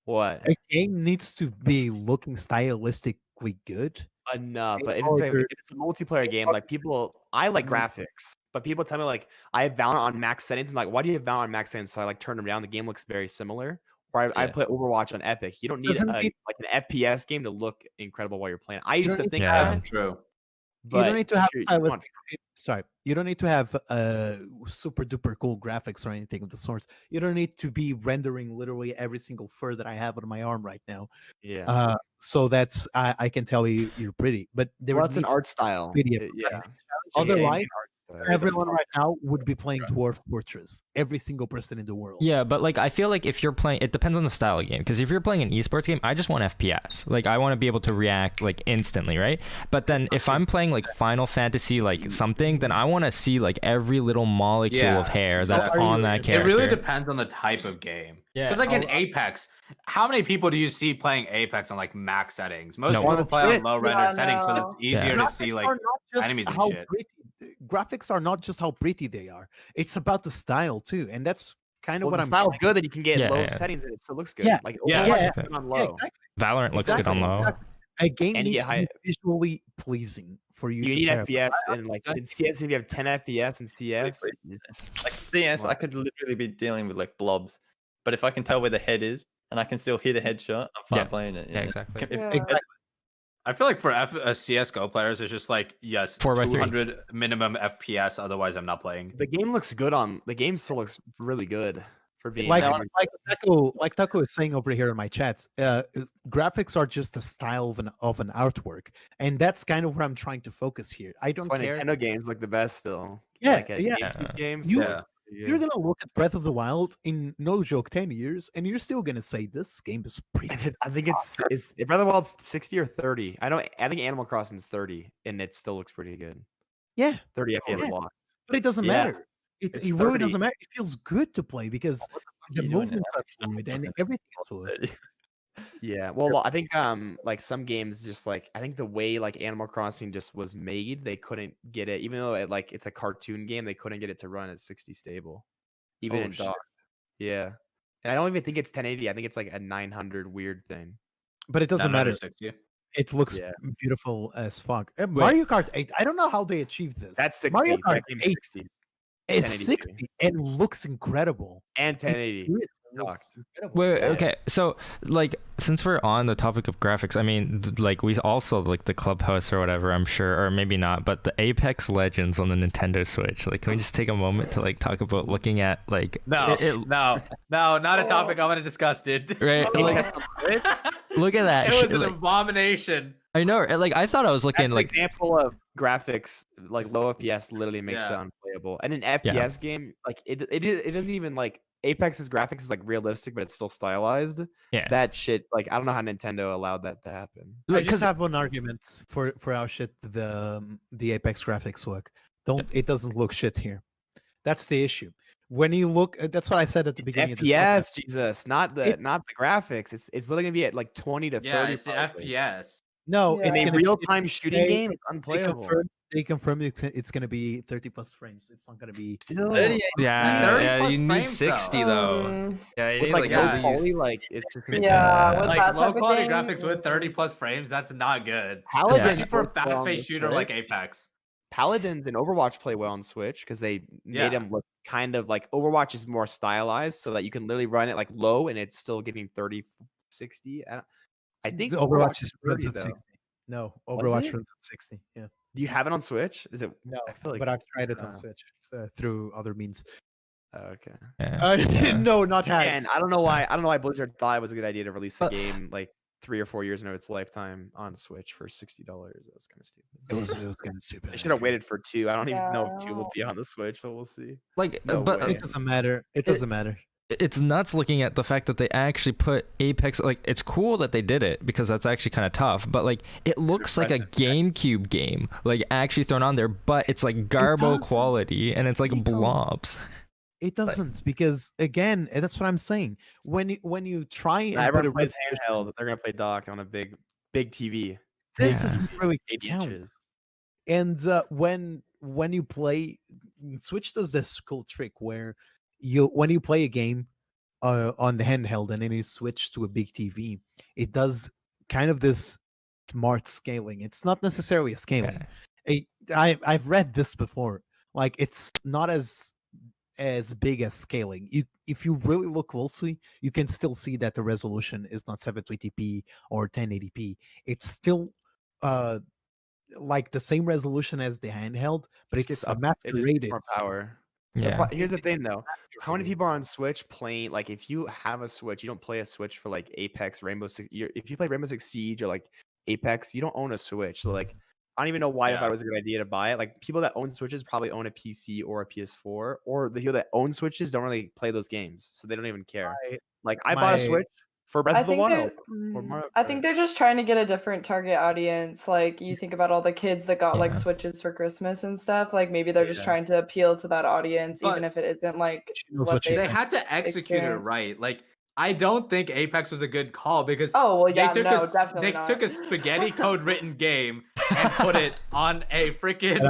What? A game needs to be looking stylistically good. Enough, in but if order- it's a multiplayer game, like I like graphics, but people tell me like I have Valorant on max settings. I'm like, why do you have Valorant on max settings? So I like turn them down. The game looks very similar. Or I Yeah. play Overwatch on Epic. You don't need Doesn't like mean- an FPS game to look incredible while you're playing. I used don't to need- think Yeah. that, True. You but don't need to have you want- stylistic. Sorry, you don't need to have super duper cool graphics or anything of the sorts. You don't need to be rendering literally every single fur that I have on my arm right now. yeah. So that's I can tell you you're pretty, but there Well, it's an needs art style. video Yeah. Otherwise, art style. everyone right now would be playing Dwarf Fortress. Every single person in the world. Yeah, but like I feel like if you're playing, it depends on the style of game. Because if you're playing an esports game, I just want FPS. Like I want to be able to react like instantly, right? But then if I'm playing like Final Fantasy like something, then I want to see like every little molecule Yeah, of hair that's exactly. on that It character. really depends on the type of game. Yeah. Because like in Apex, how many people do you see playing Apex on like max settings? Most No. people Well, play on that's it. low render Yeah, settings because no. it's easier to see like are not just enemies and how shit. pretty. Graphics are not just how pretty they are. It's about the style too, and that's kind of Well, what the I'm. style's trying- good that you can get Yeah, low yeah. settings and it still looks good. Yeah. Like Yeah. Overwatch Yeah. is good on low. Yeah, exactly. Valorant looks good on Exactly. low. Exactly. A game And you needs get to be high- visually pleasing for you. You to need care about. FPS and like in CS if you have 10 FPS in CS. Exactly. it's- Like CS, I Wow. could literally be dealing with like blobs, but if I can tell where the head is and I can still hit a headshot, I'm fine Yeah. playing it. you Yeah, know? exactly. If- Yeah. Exactly. I feel like for CS:GO players, it's just like yes, 4x3. 200 minimum FPS. Otherwise, I'm not playing. The game looks good on the game still looks really good for being Like like, Taco is saying over here in my chats, graphics are just a style of an artwork, and that's kind of where I'm trying to focus here. I that's don't why care. Nintendo games look the best still. Yeah, Like at yeah. GameCube games. You- still Yeah. looks pretty You're good. gonna look at Breath of the Wild in no joke 10 years, and you're still gonna say this game is pretty. I think it's Breath of the Wild 60 or 30. I think Animal Crossing's 30, and it still looks pretty good. Yeah, 30 FPS Yeah. locked. but it doesn't Yeah. matter. It It's really 30. doesn't matter. It feels good to play because What the the fuck are you doing movements now? are fluid and everything is fluid. Yeah, well, I think like some games just like I think the way like Animal Crossing just was made, they couldn't get it, even though it's a cartoon game, they couldn't get it to run at 60 stable, even Oh, in shit. dock. Yeah, and I don't even think it's 1080. I think it's like a 900 weird thing. But it doesn't matter. 960. It looks Yeah. beautiful as fuck. Mario Kart 8. I don't know how they achieved this. That's 60. Mario Kart That game's 8 60 is 1080p. 60 and looks incredible. and It 1080. looks docked. incredible. Wait, Yeah. okay. So, like, since we're on the topic of graphics, I mean, like, we also like the Clubhouse or whatever, I'm sure, or maybe not, but the Apex Legends on the Nintendo Switch. Like, can we just take a moment to like talk about looking at like No, it- no, not a topic I want to discuss, dude. right? Like, look at that. It shit, was an like, abomination. I know. Like, I thought I was looking That's an like example of graphics, like low FPS literally makes Yeah. it unplayable. And an FPS game, like it doesn't even like Apex's graphics is like realistic, but it's still stylized. Yeah. That shit, like I don't know how Nintendo allowed that to happen. I Like, just 'cause- have one argument for how shit the Apex graphics look. It doesn't look shit here. That's the issue. When you look, that's what I said at the It's beginning. of this FPS, Jesus, not the It's- graphics. It's literally gonna be at like 20 to 30. Yeah, it's the probably. FPS. No, Yeah. it's In a gonna real time shooting they- game, it's They unplayable. confirmed it's gonna be 30 plus frames. It's not gonna be. Still, 38. yeah, 30 yeah, plus you need frames, 60 though. Yeah, you with need like like low at least. quality, like it's just gonna be Yeah, bad. with Like that low type of quality thing, graphics with 30 plus frames, that's not good. Paladin Yeah. Especially for a works well on the fast-paced shooter like Switch. Apex. Paladins and Overwatch play well on Switch because they Yeah. made them look kind of like Overwatch is more stylized so that you can literally run it like low and it's still getting 30, 60. I think The Overwatch is runs 30 at though. 60. No, Was Overwatch it? runs at 60. Yeah. Do you have it on Switch? Is it? No, I feel like. but I've tried it on uh, Switch through other means. Oh, okay. Yeah. Yeah. No, not And hacks. I don't know why. I don't know why Blizzard thought it was a good idea to release a But- game like 3 or 4 years into its lifetime on Switch for $60. That's kind of stupid. It was kind of stupid. They should have waited for 2. I don't even know if 2 will Yeah. be on the Switch, but we'll see. Like, No but way. It doesn't matter. It doesn't matter. it's nuts looking at the fact that they actually put Apex. Like, it's cool that they did it because that's actually kind of tough. But like, it looks like a impressive. GameCube game, like actually thrown on there. But it's like garbo doesn't. quality, and it's like Nicco. blobs. It doesn't because again, that's what I'm saying. When you try and Nah, put everyone a plays resolution- handheld. They're gonna play dock on a big TV, this Yeah. is what really 80 counts. inches. And when you play, Switch does this cool trick where when you play a game on the handheld and then you switch to a big TV, it does kind of this smart scaling. It's not necessarily a scaling. I've read this before. Like it's not as big as scaling. If you really look closely, you can still see that the resolution is not 720p or 1080p. It's still like the same resolution as the handheld, but Just it's gets a it just gets masqueraded. more power. The Yeah. Here's the thing though. How many people are on Switch playing? Like, if you have a Switch, you don't play a Switch for like Apex, Rainbow Six. If you play Rainbow Six Siege or like Apex, you don't own a Switch. So like, I don't even know why I Yeah. thought it was a good idea to buy it. Like, people that own Switches probably own a PC or a PS4, or the people that own Switches don't really play those games, so they don't even care. Like, I bought a my- Switch for Breath I of the think Wild. they're, or Mario I Kart. think they're just trying to get a different target audience. Like you think about all the kids that got like Yeah. Switches for Christmas and stuff. Like maybe they're just Yeah. trying to appeal to that audience, even But if it isn't like She knows what what she's they They saying. had to execute it experience. right. Like, I don't think Apex was a good call because Oh well, yeah, they took no, definitely they not. took a spaghetti code written game and put it on a freaking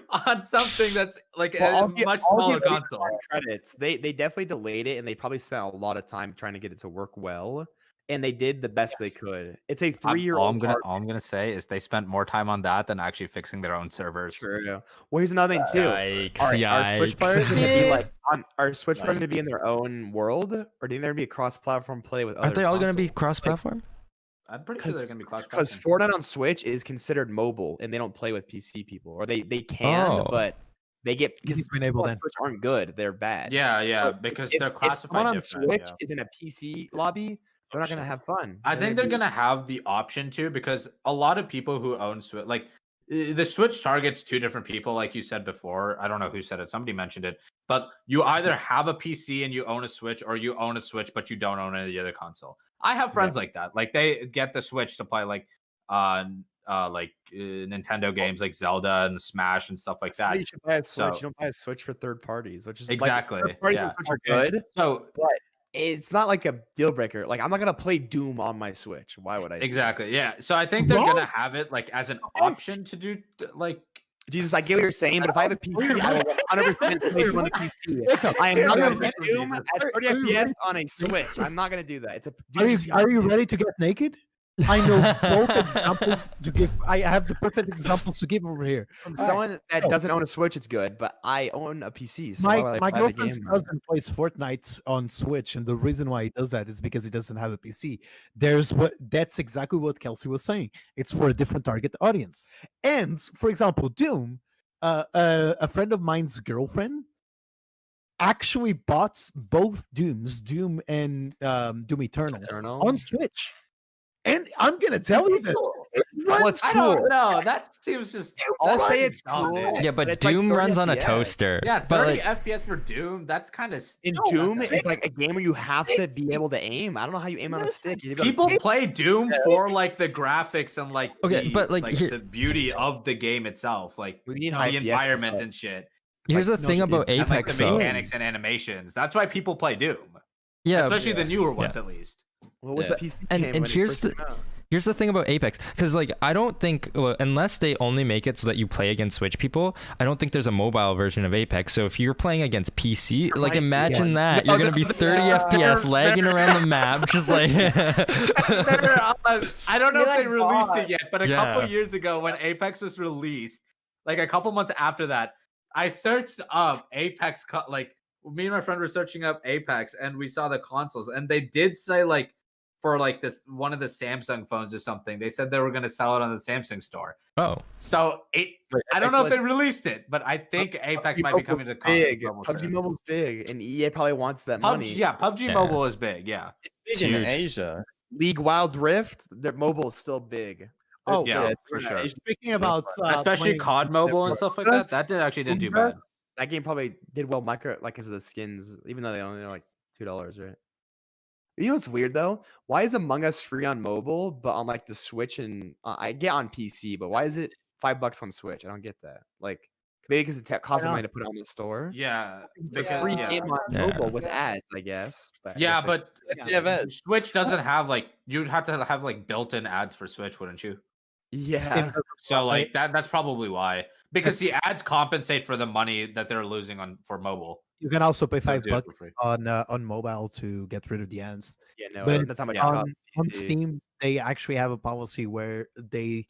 on something that's like Well, a I'll much I'll smaller give Apex console. some credits. They definitely delayed it, and they probably spent a lot of time trying to get it to work well. And they did the best they could. It's a 3-year-old. All I'm gonna say is they spent more time on that than actually fixing their own servers. True. Well, here's another thing too. Yikes! Our Switch Yikes! players are gonna be Yeah. like our Switch players are gonna be in their own world, or do you think there'd be a cross-platform play with? Aren't they all going to be consoles? cross-platform? I'm pretty sure they're gonna be classified. Because Fortnite on Switch is considered mobile, and they don't play with PC people, or they can, Oh. but they get He's because been able people on then. Switch aren't good; they're bad. Yeah, So because if- they're if someone classified on different. Switch yeah. is in a PC lobby, they're not gonna have fun. I think they're gonna have the option to because a lot of people who own Switch, like the Switch targets two different people, like you said before. I don't know who said it. Somebody mentioned it. But you either have a PC and you own a Switch, or you own a Switch but you don't own any other console. I have friends like that. Like they get the Switch to play like Nintendo games like Zelda and Smash and stuff like That's why that. you should buy a Switch. So- You don't buy a Switch for third parties, which is Exactly, Like, third parties yeah. on Switch are good, So but it's not like a deal breaker. Like I'm not gonna play Doom on my Switch. Why would I? exactly, yeah. So I think they're gonna have it like as an option to do like. Jesus, I get what you're saying, but if I have a PC, I will 100% play Doom on a PC. I am not gonna play Doom at 30 FPS on a Switch. I'm not gonna do that. It's a. Are you ready to get naked? I know both examples to give. I have the perfect examples to give over here. From someone that doesn't own a Switch, it's good, but I own a PC. So why would I My buy the girlfriend's game? cousin plays Fortnite on Switch, and the reason why he does that is because he doesn't have a PC. That's exactly what Kelsey was saying. It's for a different target audience. And for example, Doom, a friend of mine's girlfriend actually bought both Dooms, Doom and Doom Eternal, on Switch. And I'm gonna tell you that What's I cool? don't know. That seems just. I'll that's say it's dumb, cool. dude. Yeah, but it's like Doom 30 runs on a FPS. toaster. Yeah, but 30 like, FPS for Doom. That's kind of. In Doom, it's like a game where you have to be able to aim. I don't know how you aim on a stick. You gotta People be- play Doom for like the graphics and like Okay, the, but, like, here- the beauty of the game itself, like We need the high FPS, environment but- and shit. here's like, the thing about And like Apex, the though. mechanics and animations. That's why people play Doom. Yeah, Especially the newer ones, at least. What was Yeah. the PC And- game and when it here's first the- came out? Here's the thing about Apex, because like I don't think unless they only make it so that you play against Switch people, I don't think there's a mobile version of Apex. So if you're playing against PC, like might be imagine one. that you're gonna be 30 FPS lagging around the map, just like. I don't know You're if they like released God. it yet, but a Yeah. couple years ago when Apex was released, like a couple months after that, I searched up Apex. Like me and my friend were searching up Apex, and we saw the consoles, and they did say like for like this one of the Samsung phones or something, they said they were going to sell it on the Samsung store. Oh, So I don't know if they released it, but I think Apex might be coming to big. mobile PUBG soon. Mobile's big, and EA probably wants that PUBG, money. yeah, PUBG Yeah. Mobile is big. Yeah, Big in huge. Asia. League Wild Rift, their mobile is still big. Oh, yeah, it's for big in sure. Asia. Speaking about Especially playing- COD Mobile and stuff like that. That's- That actually didn't do bad. That game probably did well micro like because of the skins, even though they only are like $2, right? You know what's weird though? Why is Among Us free on mobile, but on like the Switch and I get on PC, but why is it $5 on Switch? I don't get that. Like maybe because it costs Yeah. money to put it on the store. Yeah, It's a because- free yeah. game on Yeah. mobile with ads, I guess. But I Yeah, guess, like, but Yeah, but Switch doesn't have like you'd have to have like built-in ads for Switch, wouldn't you? yeah, Steam doesn't So allow like it. that's probably why. Because the It's- ads compensate for the money that they're losing on for mobile. You can also pay Don't do it for $5 free. on mobile to get rid of the ads. yeah, no, But that's not much. yeah. it On, costs on PC. Steam, they actually have a policy where they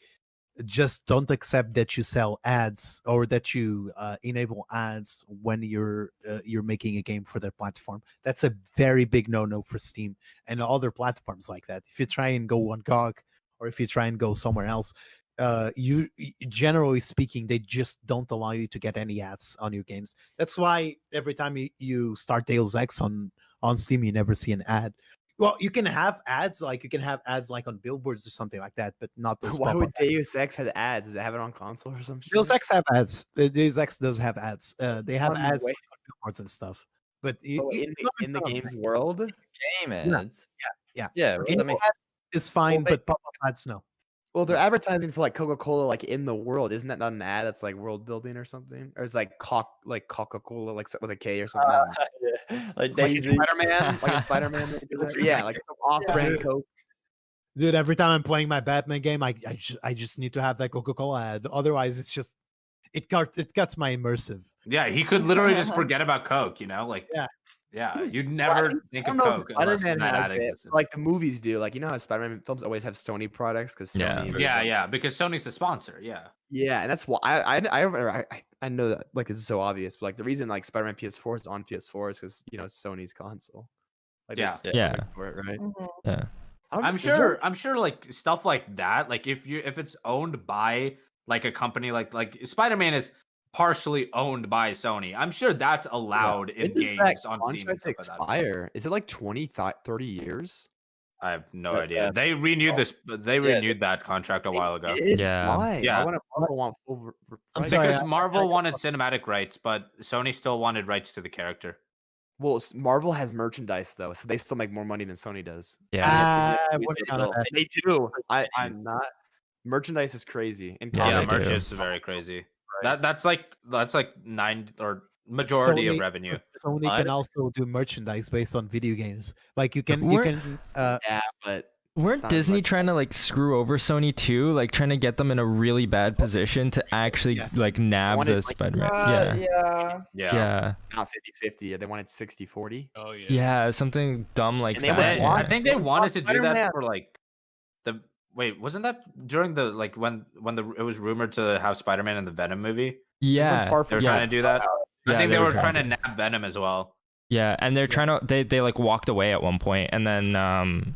just don't accept that you sell ads or that you enable ads when you're making a game for their platform. That's a very big no-no for Steam and other platforms like that. If you try and go on GOG or if you try and go somewhere else, generally speaking, they just don't allow you to get any ads on your games. That's why every time you start Deus Ex on Steam, you never see an ad. Well, you can have ads like on billboards or something like that, but not those. Why would pop-up ads. Deus Ex have ads? Does it have it on console or something? Deus Ex have ads? Deus Ex does have ads. They have On the ads way- on billboards and stuff. But in the game's world. game ads. yeah. Yeah, well, that makes ads is fine, they- but pop-up ads no. Well, they're advertising for like Coca-Cola, like in the world. Isn't that not an ad? That's like world building or something, or it's like Coca-Cola, like with a K or something. I don't know. yeah, like Like in Daisy. Spider-Man, like in Spider-Man. they do that. Yeah, like some off-brand Coke. Dude, every time I'm playing my Batman game, I just need to have that Coca-Cola ad. Otherwise, it's just it cuts my immersive. Yeah, he could literally just forget about Coke, you know? Like Yeah. you'd never think I of don't know if Coke unless Spider-Man that has ad it, existed. like the movies do. Like you know how Spider-Man films always have Sony products because Yeah. Sony. is- Yeah, because Sony's the sponsor. Yeah. Yeah, and that's why I know that like it's so obvious, but like the reason like Spider-Man PS4 is on PS4 is because you know it's Sony's console. Like Yeah. it's Yeah. for it, right? Mhm. Yeah. I don't- I'm is there- sure like stuff like that, like if it's owned by like a company like Spider-Man is partially owned by Sony. I'm sure that's allowed When in does games that on Steam and contract stuff like that. expire? Is it like 20, 30 years? I have no But, idea. They renewed this. They yeah, renewed that contract a while ago Yeah. Why? Yeah. I want to want full. I'm rights. sorry, because I- Marvel wanted cinematic rights, but Sony still wanted rights to the character. Well, Marvel has merchandise though, so they still make more money than Sony does. Yeah. Ah, we what did kind of well. ad? They do. I'm not. Merchandise is crazy. And Yeah, Yeah, they comics, do. merch is very crazy. That's like 9 or majority of Sony- revenue. Sony can also do merchandise based on video games. Like you can We're- yeah, but Weren't It's not Disney much. trying to like screw over Sony too, like trying to get them in a really bad position to actually Yes. like nab wanted, the like, Spider-Man? Yeah. Yeah, Yeah. yeah, not 50-50. They wanted 60-40. Oh yeah. yeah, something dumb like And they that. almost I won. yeah. think they wanted to do that Spider-Man. for like the wasn't that during the like when it was rumored to have Spider-Man in the Venom movie? Yeah, Far They From were yeah. trying to do that. I Yeah, think they they were were trying trying to nab Venom as well. Yeah, and they're trying to they like walked away at one point, and then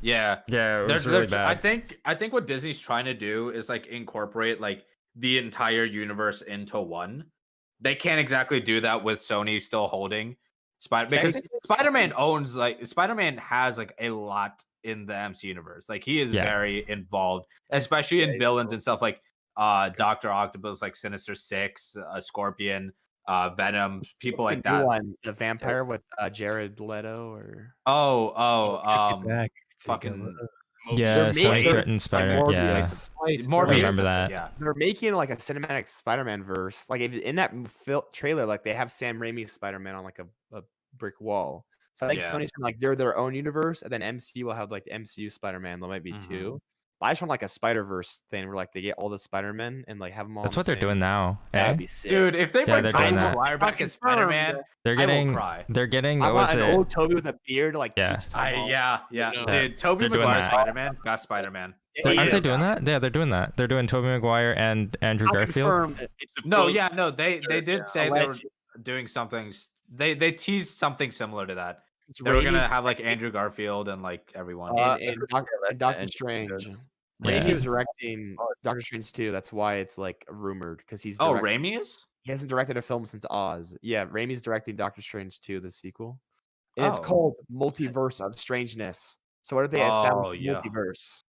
Yeah. yeah, it was They're- really they're- I bad. think what Disney's trying to do is like incorporate like the entire universe into one. They can't exactly do that with Sony still holding because Technically, Spider-Man has like a lot in the MC universe. Like he is Yeah. very involved, especially in villains and stuff like Dr. Octopus, like Sinister Six, Scorpion, Venom, people what's like the new that. one? The vampire with Jared Leto or Back fucking Yeah, They're Sony making- threatened it's like Spider. Morbius. Yeah, more I remember that. Yeah. they're making like a cinematic Spider-Man verse. Like in that trailer, like they have Sam Raimi's Spider-Man on like a brick wall. So I think Yeah. Sony's like they're their own universe, and then MCU will have like the MCU Spider-Man. There might be Mhm. two. I just want like a Spider-Verse thing where like they get all the Spider-Men and like have them all. That's in what the they're same- doing now. That'd Eh? be sick. Dude, if they Yeah, bring they're Tobey doing that. Maguire back Fucking as Spider-Man, They're I will getting cry. they're getting I what want was an it? old Toby with a beard, like Yeah, teach Tom Holland. yeah, No. dude. Tobey They're doing Maguire that. Spider-Man, best Spider-Man. Aren't they doing that? Yeah, they're doing that. They're doing Tobey Maguire and Andrew I'll Garfield. confirm it's No, both. yeah, no, they did say they were Alleged. doing something. They teased something similar to that. It's They were gonna Raimi's- have like Andrew Garfield and like everyone. and Doctor and- Strange. Yeah. Raimi's directing Doctor Strange too. That's why it's like rumored because he's Oh, direct- Raimi is? he hasn't directed a film since Oz. Yeah, Raimi's directing Doctor Strange 2, the sequel. And it's Oh. called Multiverse of Strangeness. So what if they establish Oh, a yeah. multiverse?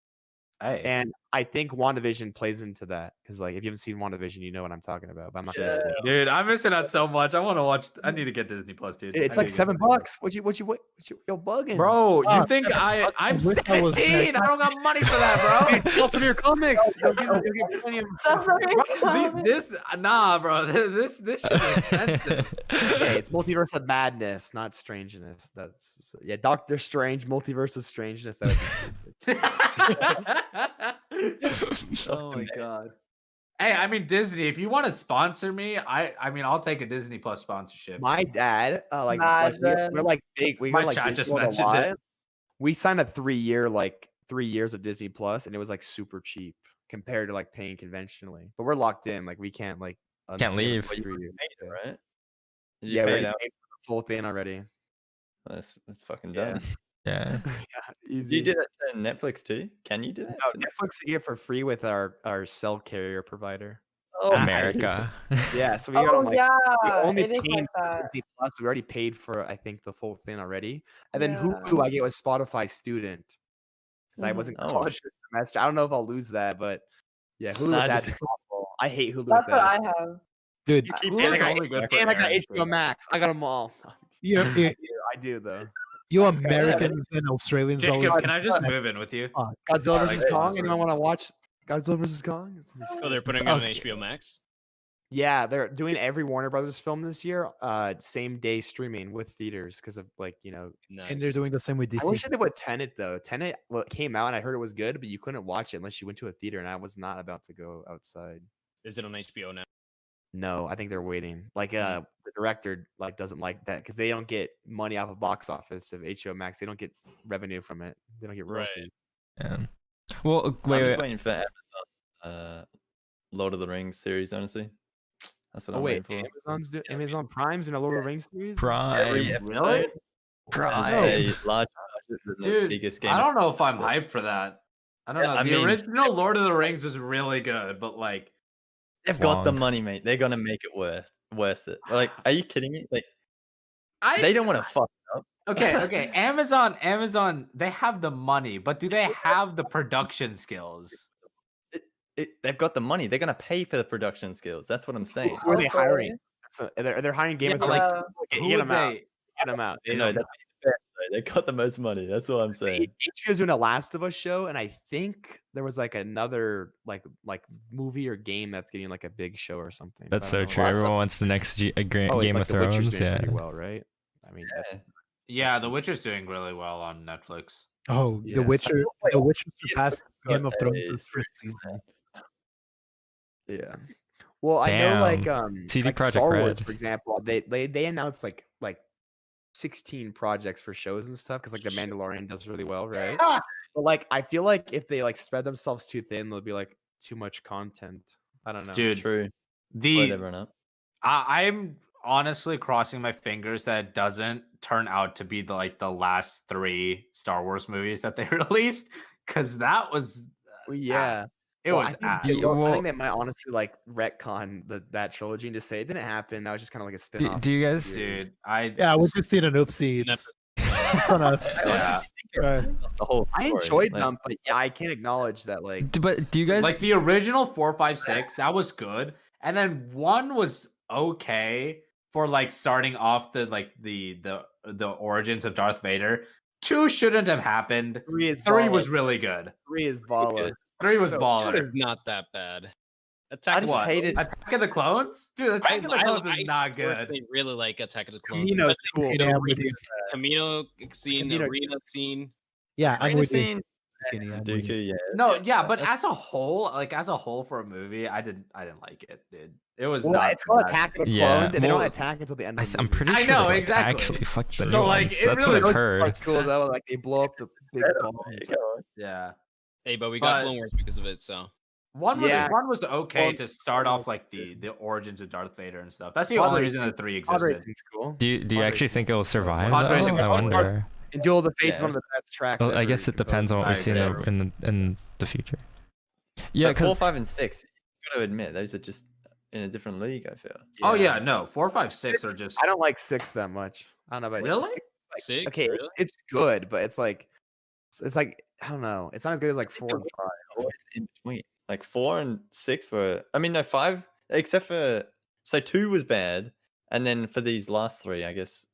Hey. And I think WandaVision plays into that because like if you haven't seen WandaVision, you know what I'm talking about. But I'm not gonna spoil it. Dude, I'm missing out so much. I want to watch. I need to get Disney Plus, dude. It's I like need to get $7. What you you're bugging, Bro, you Oh, think I'm wish I was 17? I don't got money for that, bro. Sell some of your comics. You'll get plenty of. That's very Bro, common. this nah, bro. This shit is expensive. Okay, it's Multiverse of Madness, not Strangeness. That's yeah, Doctor Strange, Multiverse of Strangeness. That would be stupid. Oh my god. Hey, I mean Disney, if you want to sponsor me, I mean I'll take a Disney Plus sponsorship. My dad, like Imagine. we're like big. We My go like chat just Disney World a mentioned it. lot. We signed a 3-year, like 3 years of Disney Plus, and it was like super cheap compared to like paying conventionally. But we're locked in. Like we can't like Can't unskip leave. for 3 years. Paid it, right? You Yeah, we paid already out. paid for the full thing already. That's fucking Yeah. done. Yeah. Yeah, easy. Do you do that to Netflix too? Can you do that? No, Netflix you get for free with our cell carrier provider. Oh, America. Yeah, so we got on Oh like yeah, we only it is paid like for that. Disney Plus. We already paid for I think the full thing already, and then Yeah. Hulu I get with Spotify Student because I Mhm. wasn't Oh, college this semester. I don't know if I'll lose that, but yeah, Hulu Nah, that's just- awful. I hate Hulu. That's with what that. I have. Dude, You keep Hulu's And I got, only good for and I got Aaron, HBO so- Max. I got them all. you, you, I do though. you Americans and Australians always. Jacob, can I just move in with you? Godzilla vs Like, Kong. yeah, Anyone want to watch Godzilla vs Kong? It's gonna be Oh, they're sick. putting it on Okay. HBO Max. Yeah, they're doing every Warner Brothers film this year, same day streaming with theaters because of like Nice. And they're doing the same with I wish DC. they did with Tenet though. Tenet came out and I heard it was good, but you couldn't watch it unless you went to a theater, and I was not about to go outside. Is it on HBO now? No, I think they're waiting. Like the director like doesn't like that because they don't get money off of box office of HBO Max. They don't get revenue from it. They don't get Right. royalties. Yeah. Well, I'm wait, just wait. waiting for Amazon Lord of the Rings series, honestly. That's what Oh I'm wait, waiting for. Amazon Prime's in a Lord of the Rings series. Prime. Every Really? episode Prime. is a large budget than the Dude, biggest game. I don't know if I'm So- hyped for that. I don't Yeah, know. I The mean- original Lord of the Rings was really good, but like They've got the long. money, mate. They're gonna make it worth it. Like, are you kidding me? Like, I they don't want to fuck it up. okay. Amazon, they have the money, but do they have the production skills? They've got the money. They're gonna pay for the production skills. That's what I'm saying. Who are they Okay. hiring? So they're hiring Game of Yeah, Thrones. like, people? Who Get would them out. they? Get them out. They No, don't- best, though. They got the most money. That's all I'm saying. HBO's doing a Last of Us show, and I think there was like another like movie or game that's getting like a big show or something. That's I so don't know. true. Last of Everyone Us- wants the next Game like of The Witcher's Thrones. doing Yeah. pretty well, right? I mean, that's Yeah, The Witcher's doing really well on Netflix. Oh, Yeah. The Witcher. Wait, The Witcher it's surpassed got Game of Thrones' a first season. yeah. Well, I know like CD like Projekt Star Wars, Red. for example, they announced like 16 projects for shows and stuff because like The Mandalorian does really well, right? But like I feel like if they like spread themselves too thin, there'll be like too much content. I don't know. Dude, True. Put the everyone up. I'm honestly crossing my fingers that it doesn't turn out to be the last 3 Star Wars movies that they released, because that was Well, yeah. it Well, was I ass. think, Well- I think they might honestly like retcon that trilogy and just say it didn't happen. That was just kind of like a spin-off. do you guys- Dude, I Yeah, we just did an oopsie. It's on us. yeah. The whole I story, enjoyed like, them, but yeah, I can't acknowledge that like But do you guys Like the original 4, 5, 6, that was good, and then 1 was okay for like starting off the origins of Darth Vader. 2 shouldn't have happened. 3 is 3 baller. was really good. 3 is baller. 3 was So- baller. It's not that bad. I Attack just of the hated- Attack of the Clones? Dude, Attack of the Clones is not good. personally really like Attack of the Clones. Camino's Especially cool. Yeah, the we did. Camino scene, the Camino- arena scene. Yeah, I'm Arena with you. scene, Kenny, I'm with you. Dooku, yeah. No, yeah, but that's- as a whole for a movie, I didn't like it, dude. It was Well, not it's called the best. Attack of the Yeah, Clones, and they don't well, attack until the end of the I'm movie. pretty I sure know, they like, exactly. actually fucked the So, new like, ones. it That's really- what I've Those heard. parts cool though, like they blow up the big bombs. Yeah. Hey, but we got But- Clone Wars because of it, so. One was Yeah. okay Well, to start off like the origins of Darth Vader and stuff. That's the Pod only racing- reason that 3 Pod existed. racing's cool. Do you Pod actually think racing's it'll survive? Pod though? racing is I fun. wonder. And Duel of the Fates is Yeah. one of the best tracks. Well, I ever guess it depends on what I we see agree. in the future. Yeah, But 4, because 5, and 6. You got to admit, those are just in a different league. I feel. Oh yeah, no. 4, 5, 6 are just I don't like 6 that much. I don't know about Really? Like, 6? okay, Really? it's good, but it's like I don't know. It's not as good as like 4 and 5. Always in between. Like 4 and 6 were. I mean, no 5, except for 2 was bad, and then for these last 3, I guess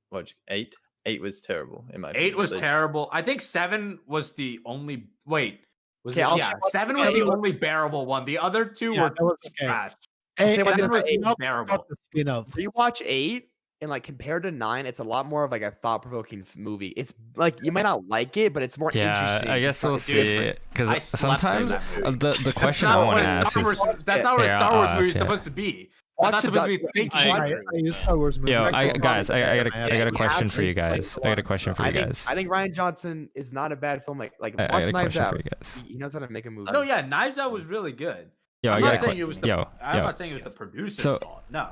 8. 8 was terrible in my. 8 opinion. was So- terrible. I think 7 was the only. Wait, was Okay, it? I'll Yeah, say what- 7 was the I'll- only bearable one. The other 2 Yeah, were that was okay. trash. Hey, say what and the the eight spin-offs bearable. got the spin-offs. Rewatch 8 and like compared to 9, it's a lot more of like a thought-provoking movie. It's like you might not like it, but it's more yeah, interesting. I It's guess not we'll different. see. I Because slept sometimes through that movie. the question That's I not want what to a ask Star is, Wars. That's not what a Yeah, Star I'll Wars ask, movie is yeah. supposed to be. Watch That's a not supposed to be doc- thinking. I I use Star Wars movies. yo, Like, I for guys, fun. I got Yeah, a you question have for you to, like, guys. I got a question for you guys. I think Ryan Johnson is not a bad film. Like I watch got a Knives question Out. for you guys. He knows how to make a movie. No, yeah, Knives Out was really good. Yo, I I'm got not a saying it was the. yo, I'm yo. not saying it was the producer's So, fault. No,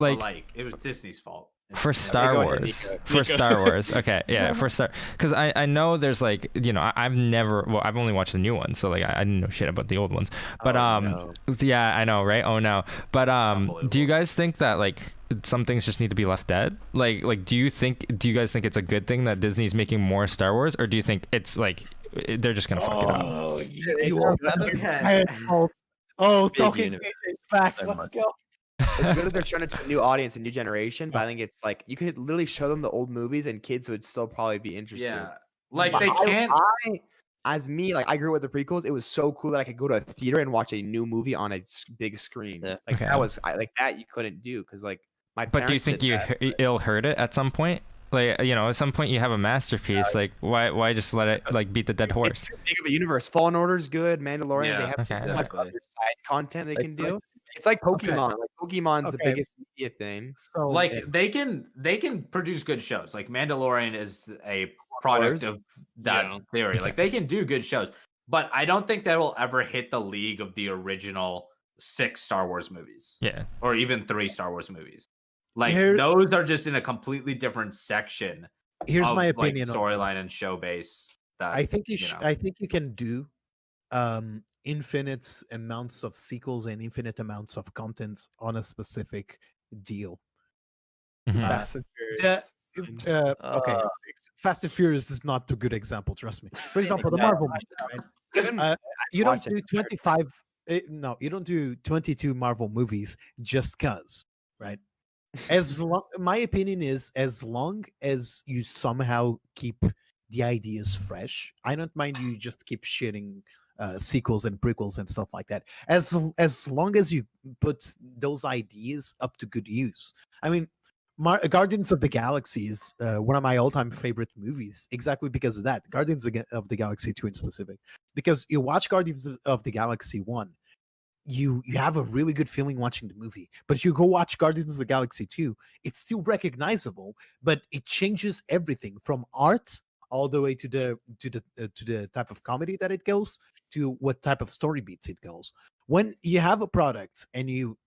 Like, like it was Disney's fault. for Star go ahead, Wars, Nicco. for Star Wars, okay, yeah, for Star, because I know there's like, you know, I've never, well, I've only watched the new ones, so like I didn't know shit about the old ones, but Oh, no. yeah, I know, right? Oh no, but do you Unbelievable. guys think that like some things just need to be left dead? Like do you guys think it's a good thing that Disney's making more Star Wars, or do you think it's like they're just gonna fuck it up? Oh, It's you so are good. Oh, Big talking universe. AJ's back. So Let's much. go. It's good that they're trying to a new audience, a new generation, but I think it's like you could literally show them the old movies and kids would still probably be interested. Yeah, like But they can't. As me, like I grew up with the prequels. It was so cool that I could go to a theater and watch a new movie on a big screen. Yeah. Like Okay. that was like that you couldn't do because like my. But do you parents think did that. it'll hurt it at some point? Like, you know, at some point you have a masterpiece. Like, why just let it like beat the dead horse? It's too big of a universe. Fallen Order's good. Mandalorian. Yeah, they have okay. so much Exactly. other side content they Like, can do. It's like Pokemon. Like Pokemon's the Okay. biggest media thing. So Like they can produce good shows. Like Mandalorian is a product of that Yeah. theory. Like they can do good shows, but I don't think that will ever hit the league of the original 6 Star Wars movies. Yeah. Or even 3 Star Wars movies. Like Here- those are just in a completely different section. here's of, my like, opinion on storyline this. and show base. That I think you know. I think you can do infinite amounts of sequels and infinite amounts of content on a specific deal. Mhm. Fast and Yeah, Furious. okay, Fast and Furious is not a good example. Trust me. For example, the Marvel movie, right? You don't watched it. do 25. No, you don't do 22 Marvel movies just cause, right? My opinion is, as long as you somehow keep the ideas fresh, I don't mind you just keep shitting sequels and prequels and stuff like that. As long as you put those ideas up to good use. I mean, Guardians of the Galaxy is one of my all-time favorite movies, exactly because of that. Guardians of the Galaxy 2 in specific, because you watch Guardians of the Galaxy 1, you have a really good feeling watching the movie, but you go watch Guardians of the Galaxy 2, it's still recognizable, but it changes everything from art all the way to the type of comedy that it goes, to what type of story beats it goes. When you have a product and you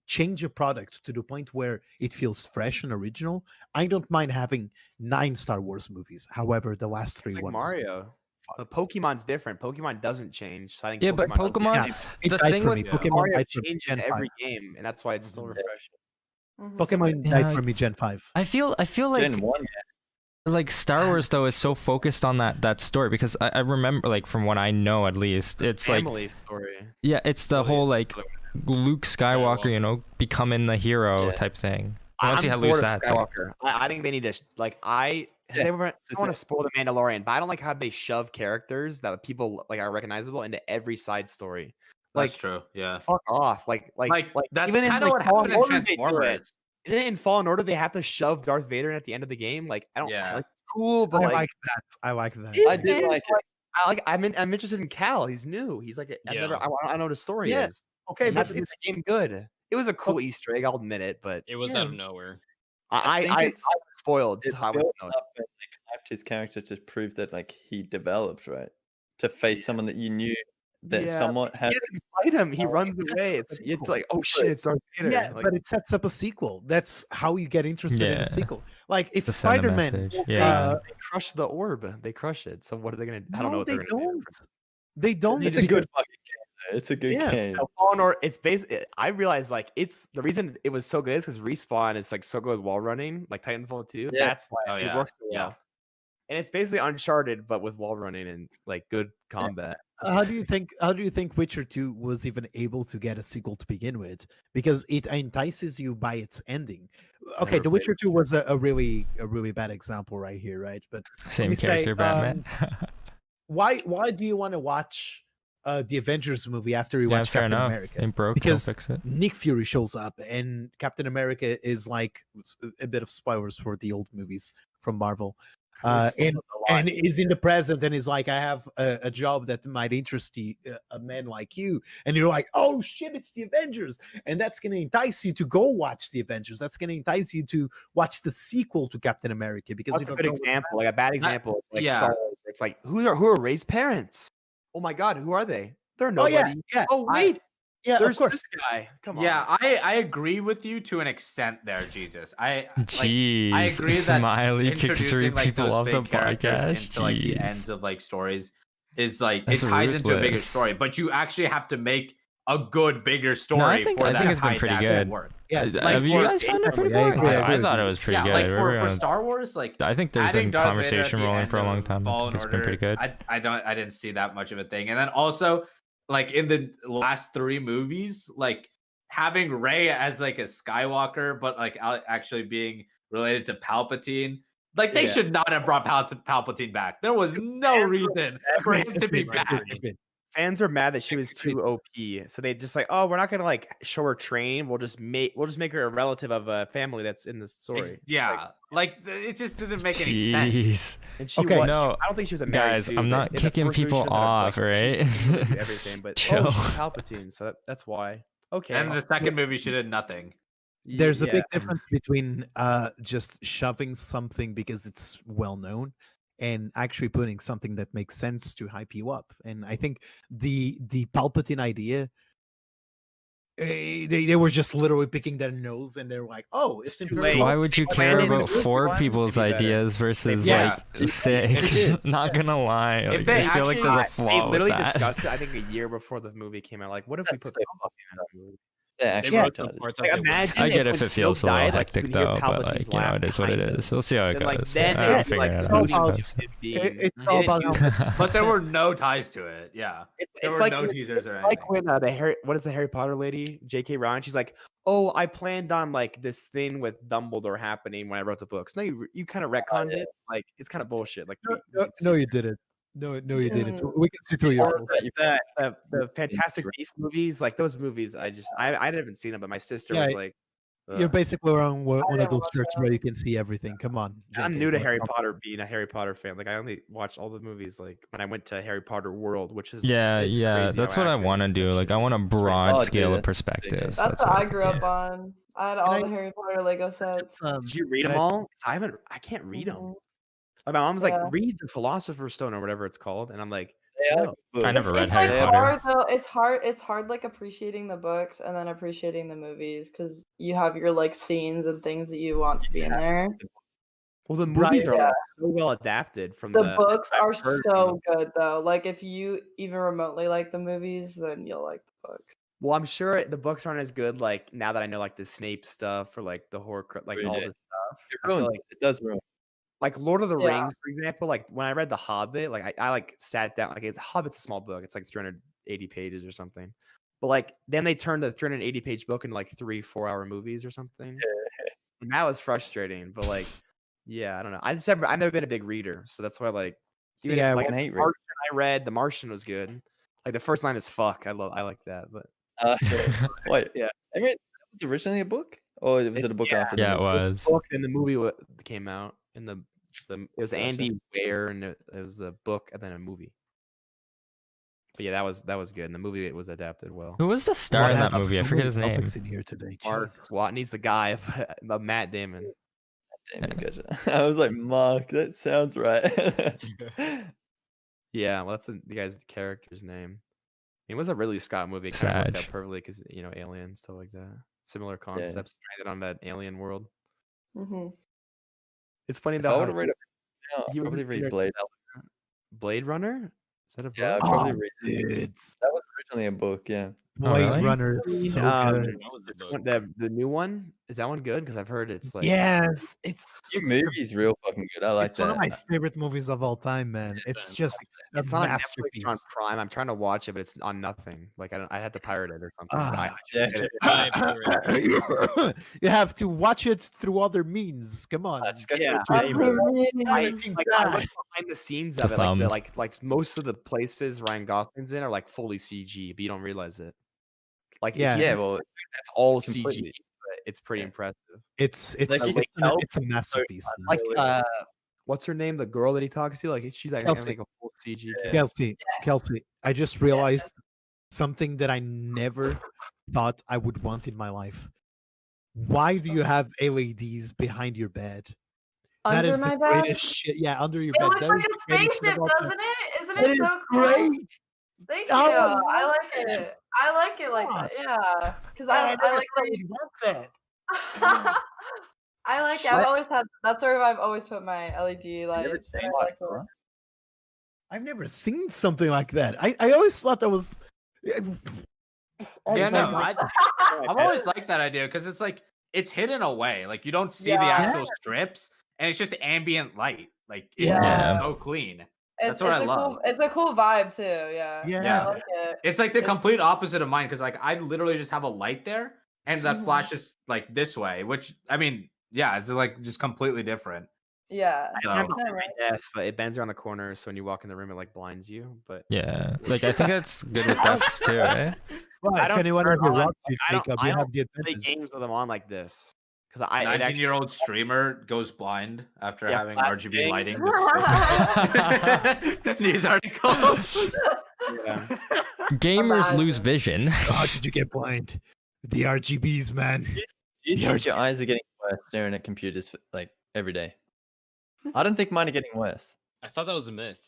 change a product to the point where it feels fresh and original, I don't mind having 9 Star Wars movies. However, the last 3 Like ones, Mario. But Pokemon's different. Pokemon doesn't change. So I think Yeah, but Pokemon, it the died thing for with me. Yeah. Pokemon Mario died for me changes Gen 5. every game, and that's why it's still refreshing. Pokemon Yeah, died like- for me Gen 5. I feel like Gen 1, like Star Wars though is so focused on that story, because I remember, like, from what I know at least, it's like, Family story. yeah, it's the whole like Luke Skywalker, you know, becoming the hero Yeah. type thing. Once you I'm have lose bored of that, it's like, Skywalker. I think they need to I Yeah, don't want it's to it. spoil the Mandalorian, but I don't like how they shove characters that people like are recognizable into every side story. That's Like, true. Yeah. fuck off. Like That's even in kind of like what Fallen happened in Order, they do it. Transformers. In Fallen Order, they have to shove Darth Vader in at the end of the game. Like, I don't Yeah. like cool, but I like like that. I like that. I did like it. I'm interested in Cal. He's new. He's like I Yeah. know what his story Yeah. is. Okay, And but that's what makes the game good. It was a cool Easter egg, I'll admit it, but It was Yeah. out of nowhere. I think I it's- was spoiled. It So I built wouldn't know. up and like, hyped his character to prove that like he developed, right? To face someone that you knew that Yeah, somewhat He had. doesn't fight him. He Oh, runs it's away. just It's cool. like, oh shit, it's Darth Vader. Yeah, Like, but it sets up a sequel. That's how you get interested in Yeah. a sequel. Like if To send a Spider-Man, message. Yeah. they crush the orb. They crush it. So what are they gonna? I don't know no, what they they're gonna do. don't. They don't. It's a good fucking game. It's a good Yeah. game. No, Fallen Order, it's basically. I realized like it's the reason it was so good is because Respawn is like so good with wall running, like Titanfall 2. Yeah. That's why Oh, it yeah. works so Yeah. well. And it's basically Uncharted, but with wall running and like good combat. How do you think Witcher 2 was even able to get a sequel to begin with? Because it entices you by its ending. Okay, Never The Witcher 2 was a really bad example right here, right? But same me say, character, Batman. why do you want to watch the Avengers movie after you Yeah, watch fair Captain enough. America? It broke, Because don't fix it. Nick Fury shows up and Captain America is like a bit of spoilers for the old movies from Marvel. And is in the present and is like, I have a job that might interest a man like you, and you're like, oh shit, it's the Avengers, and that's gonna entice you to go watch the Avengers. That's gonna entice you to watch the sequel to Captain America because That's you a don't good know what's example. Like a bad example. Like yeah. Star Wars. Where it's like who are Ray's parents? Oh my god, who are they? They're Oh nobody. yeah, yeah, Oh wait, yeah. there's Of course. this guy. Come on. Yeah, I agree with you to an extent there, Jesus. Jeez, I agree that Smiley kicked 3 introducing like people those off the big characters podcast. into like the Jeez. ends of like stories is like That's it ties into a bigger ruthless. story, but you actually have to make a good bigger story. I think for that it's been tie pretty back to good. work. Yes, Have like you for guys found it pretty Yeah, I good? agree, I I agree thought with it you. was pretty Yeah, good. like for Everyone- Star Wars, like I think there's adding been Darth Vader conversation at the rolling end for a long of time. I Fallen think it's been pretty Order, good. I didn't see that much of a thing. And then also like in the last 3 movies, like having Rey as like a Skywalker, but like actually being related to Palpatine. Like they Yeah. should not have brought Palpatine back. There was no reason for him to be back. Fans are mad that she was too OP, so they just like, oh, we're not gonna like show her train. We'll just make her a relative of a family that's in the story. Yeah, it just didn't make any sense. Jeez. And she Okay, was, no, I don't think she was a Mary guys, Sue, I'm but not in the kicking first movie, she people doesn't have, off, like, right? she can do everything, but Chill. oh, she's Palpatine, so that's why. Okay, And the second movie, she did nothing. There's a Yeah. big difference between just shoving something because it's well known and actually putting something that makes sense to hype you up. And I think the Palpatine idea, they were just literally picking their nose and they're like, oh, it's too Imperial. late. Why would you But care then in the about movie 4 one, people's it'd be better. ideas versus Yeah. like 6? Not gonna lie, If like, they I feel like there's a actually- flaw They with literally that. discussed it. I think a year before the movie came out. Like, what if we That's put so Palpatine in that movie? Yeah, They actually, wrote the retarded. parts Like, as they went. imagine I get if if when it feels a Snoke little died, like, hectic you could hear though, but Palpatine's like you know, laugh it is what it behind is. We'll see how it Then, like, goes. then I'll they would be figure like, it out so as it all goes. it's they all didn't about do how But there were no ties to it. Yeah. There were like no when- teasers or it's anything. like when what is the Harry Potter lady, J.K. Rowling? She's like, "Oh, I planned on like this thing with Dumbledore happening when I wrote the books." No, you kind of retconned it. Like it's kind of bullshit. Like we can no, see you didn't. No, you didn't. Mm. We can see through your Or bullshit. the Fantastic Beasts movies, like those movies. I haven't seen them, but my sister Yeah, was like, You're "Ugh." basically on one didn't of those watch shirts that. where you can see everything. Come on. I'm JK, new to like, Harry come- Potter, being a Harry Potter fan. Like I only watched all the movies like when I went to Harry Potter World, which is Yeah, it's yeah, crazy that's how what I accurate want to that do. shit Like I is. want a broad Oh, dude, scale of that's perspectives. That's what what I grew up think. on. I had Can all I- the Harry Potter Lego sets. Did you read can them I- all? 'Cause I can't read them. Mhm. Like my mom's Yeah. like, read the Philosopher's Stone or whatever it's called, and I'm like, They are no. good I never books. read It's Harry like Potter. hard though. It's hard like appreciating the books and then appreciating the movies because you have your like scenes and things that you want to be in there. Well, the Right, movies are yeah. like, so well adapted from The books I've are heard from so good though. Like if you even remotely like the movies, then you'll like the books. Well, I'm sure the books aren't as good. Like now that I know like the Snape stuff or like the horror, like all Really? this stuff. It I feel ruins like it. It does ruin. like Lord of the Yeah. Rings, for example. Like when I read The Hobbit, like I like sat down. Like Hobbit's a small book. It's like 380 pages or something. But like then they turned the 380-page book into like 3-4 hour movies or something. And that was frustrating. But like, yeah, I don't know. I've never been a big reader, so that's why like even Yeah, if, like I The hate reading. Martian I read, The Martian was good. Like the first line is fuck. I like that. But Wait, Yeah. I mean, that was originally a book, or was it a book Yeah. after? the Yeah, it movie? was. book and the movie came out in the it was Gotcha. Andy Weir and it was the book and then a movie. But yeah, that was good. And the movie it was adapted well. Who was the star Well, in that that's movie? I so forget many his name. topics in here today. Mark Jesus. Watney's the guy, but Matt Damon. Damn it, gotcha. I was like, Mark, that sounds right. Yeah, well, that's the guy's character's name. It was a Ridley Scott movie. It kind of worked out Sag. perfectly because Alien stuff like that. Similar concepts stranded on that alien world. Mm-hmm. It's funny If though. I how would have read it now, I'd he probably would read read Blade. Blade Runner. Is that a book? Yeah, I'd probably read Dude, that was originally a book, yeah. Oh, Blade really? Runner is so Um, good. That was a Which book. one- the new one, is that one good? Because I've heard it's like Yes, it's Your it's the- movie's real fucking good. I like it's one of my that. favorite movies of all time, man. It's just a it's not on Netflix, masterpiece. it's on Prime. I'm trying to watch it, but it's on nothing. Like I had to pirate it or something. but I Ah, Yeah. should say Buy it for it. You have to watch it through other means. Come on. I just got Yeah. to a gamer. I Anything looked bad. behind the scenes The of it, thumbs. like most of the places Ryan Gosling's in are like fully CG, but you don't realize it. Like if Yeah. you- Yeah, well, that's all it's CG, completely- but it's pretty Yeah. impressive. It's Like, you can it's tell- a masterpiece. man. Like what's her name? The girl that he talks to, like she's like Kelsey. like a full CG. Yeah. kid. Kelsey, I just realized something that I never thought I would want in my life. Why do you have LEDs behind your bed? That Under is my the bed. greatest shit. Yeah, under your It bed. looks That like is a the greatest shit spaceship, of all time. doesn't it? Isn't It it is so cool? great. Thank you. Oh, I like it. I like it like Come that. Yeah, because I never like. thought you'd want that. I like it. I've always had. That's where I've always put my LED lights. And I like it. I've never seen something like that. I always thought that was. Yeah, It's no, like- I've always liked that idea because it's like it's hidden away. Like you don't see the Yeah. actual strips, and it's just ambient light. Like it's Yeah. so clean. It's, That's what it's I a love. cool. It's a cool vibe too. Yeah. Yeah. I like it. It's like the complete opposite of mine because like I literally just have a light there, and that Mhm. flashes like this way. Which I mean, yeah, it's like just completely different. Yeah. So, I have Yeah, right. Yes, but it bends around the corner, so when you walk in the room, it like blinds you. But Yeah, like I think that's good with desks too, eh? Well, I if don't anyone turn ever on- rocks you, I don't- Jacob, I you don't have the play advantage. games with them on like this because I it actually 19-year-old streamer goes blind after Yeah, having flash RGB thing. lighting. News article. yeah. Gamers lose Imagine. vision. How did you get blind? The RGBs, man. Do you think your eyes are getting worse staring at computers like every day? I don't think mine are getting worse. I thought that was a myth.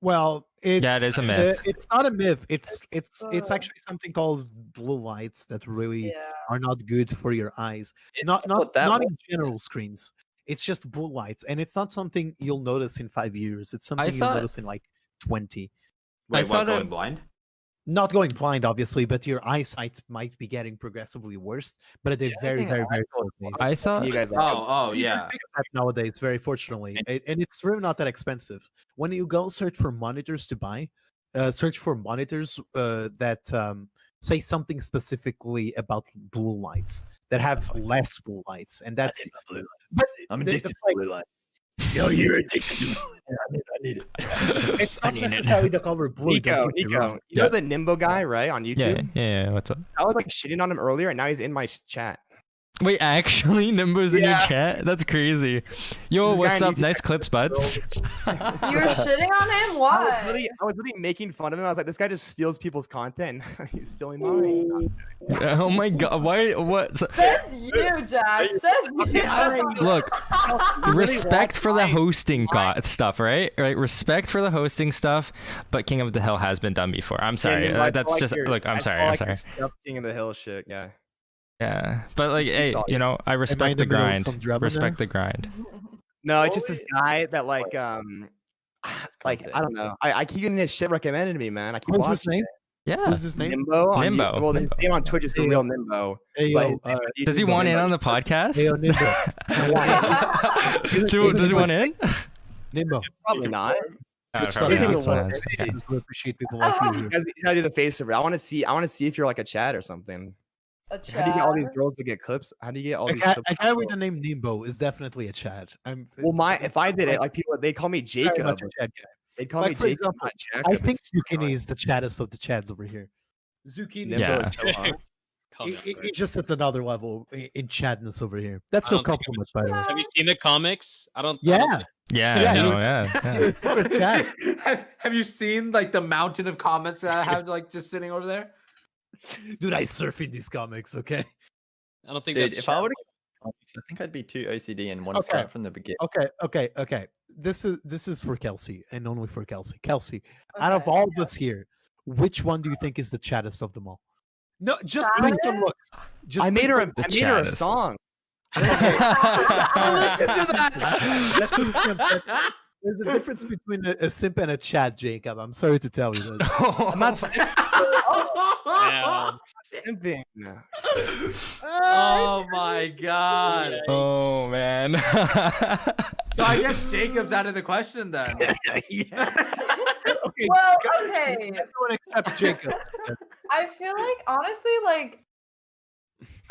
Well, it's Yeah, it is a myth. it's not a myth. It's It's, actually something called blue lights that really Yeah. are not good for your eyes. It- Not I thought that not was- in general screens. It's just blue lights, and it's not something you'll notice in 5 years. It's something you'll thought- notice in like 20. Wait, I what, thought going it- blind? not going blind, obviously, but your eyesight might be getting progressively worse, but at a very, very, very slow pace. I thought You guys You yeah. can fix that nowadays, very fortunately, and it's really not that expensive. When you go search for monitors to buy, search for monitors that say something specifically about blue lights that have less blue lights, and that's. But I'm addicted to blue lights. Yo, you're addicted to. I need it. It's not necessarily the color blue. Nico, you know the Nimbo guy, right, on yeah, YouTube? yeah. What's up? I was like shitting on him earlier, and now he's in my chat. Wait, actually, Nimbo's in your Yeah. chat? That's crazy. Yo, This what's guy up? needs Nice to- clips, bud. You were shitting on him? I Why? was literally making fun of him. I was like, this guy just steals people's content. He's stealing mine. Oh my god, why? What? So- Says you, Jack. Says you. look, respect for the lying. hosting stuff, right? Right, respect for the hosting stuff, but King of the Hill has been done before. I'm sorry. That's just look. I'm sorry. I'm sorry. King of the Hill shit, guy. Yeah, but like, He's hey, solid. you know, I in respect the the middle of grind. some drama Respect now? the grind. No, it's just this guy that like I don't know. I keep getting his shit recommended to me, man. I keep What's his watching name? Yeah. Who's his name? Nimbo. Nimbo. Well, his Nimbo. name on Twitch is the Hey, real Nimbo. Hey, but yo, his Does he Nimbo want in Nimbo. on the podcast? Hey, yo, Nimbo. Does he want in? Nimbo. Probably not. Oh, Twitch probably stuff not. is not. fun. Okay. Just appreciate people like you here. He's gotta do the face of it. I want to see if you're like a Chad or something. A How do you get all these chat. girls to get clips? How do you get all I these can't, clips? I can't read the name Nimbo is definitely a Chad. If I did it, like people, they call me very Jacob. much a Chad guy. They call Like, me for Jacob, example, not Jacob. I think It's Zeuqini annoying. is the chaddest of the Chads over here. Zeuqini, Nimbo Yeah. is so hard. It's just at another level in Chadness over here. That's I no don't think compliment, by the way. Have you seen the comics? I don't. I Yeah, don't think- Yeah, Yeah, no, you- yeah. it's for a Chad. Have you seen like the mountain of comments that I have like just sitting over there? Dude, I surf in these comics, okay? I don't think Dude, that's. if I would have, I think I'd be too OCD and want to Okay. start from the beginning. Okay. This is for Kelsey and only for Kelsey. Kelsey, out of Okay. all of us here, which one do you think is the chattest of them all? No, just based on Chattest? looks. Just I made based her. on- I made her a Chaddest. song. Listen to that. There's a difference between a simp and a chat, Jacob. I'm sorry to tell you this. I'm not Yeah. simping. Oh my god. Oh man. So I guess Jacob's out of the question then. Okay, Well, go- okay. everyone except Jacob. I feel like honestly, like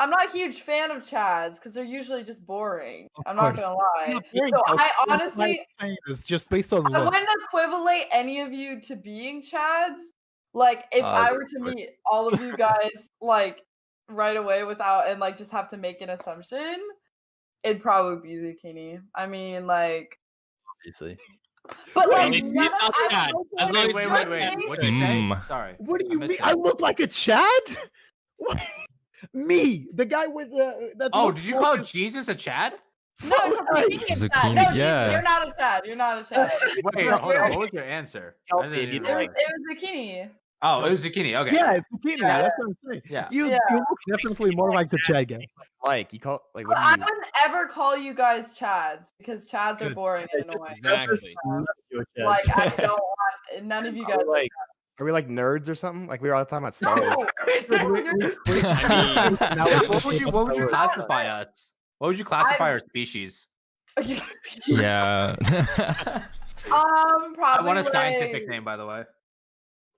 I'm not a huge fan of Chads because they're usually just boring. Of I'm not course. gonna lie. Not boring, So though. I That's why honestly, I'm saying this just based on I looks. wouldn't equivalent any of you to being Chads. Like if I were to good. meet all of you guys like right away without and like just have to make an assumption, it'd probably be Zeuqini. I mean, like, Obviously. but Well, like, he's none not of- I Chad. feel As like long it's as your Wait. taste. What'd you say? Mm. Sorry. What do I you missed mean? that. I look like a Chad? What? Me, the guy with the that. Oh, looks did you like call a- Jesus a Chad? No, it's a Zeuqini is Chad. Zucchini, No, Jesus, yeah. you're not a Chad. You're not a Chad. Wait, No, hold on. you're- What was your answer? I Kelsey, didn't do you even know It realize. was Zeuqini. Oh, it was Zeuqini. Okay. Yeah, it's Zeuqini. Yeah. That's what I'm saying. Yeah. You Yeah. you look definitely more like the Chad guy. Like you call like But what I do you? wouldn't ever call you guys Chads because Chads are Good. boring and annoying. Exactly. Like I don't want none of you guys. Are we like nerds or something? Like we were all talking about Star Wars. No, you're- What would you classify us? What would you classify our species? Yeah. I Probably want a scientific like name, by the way.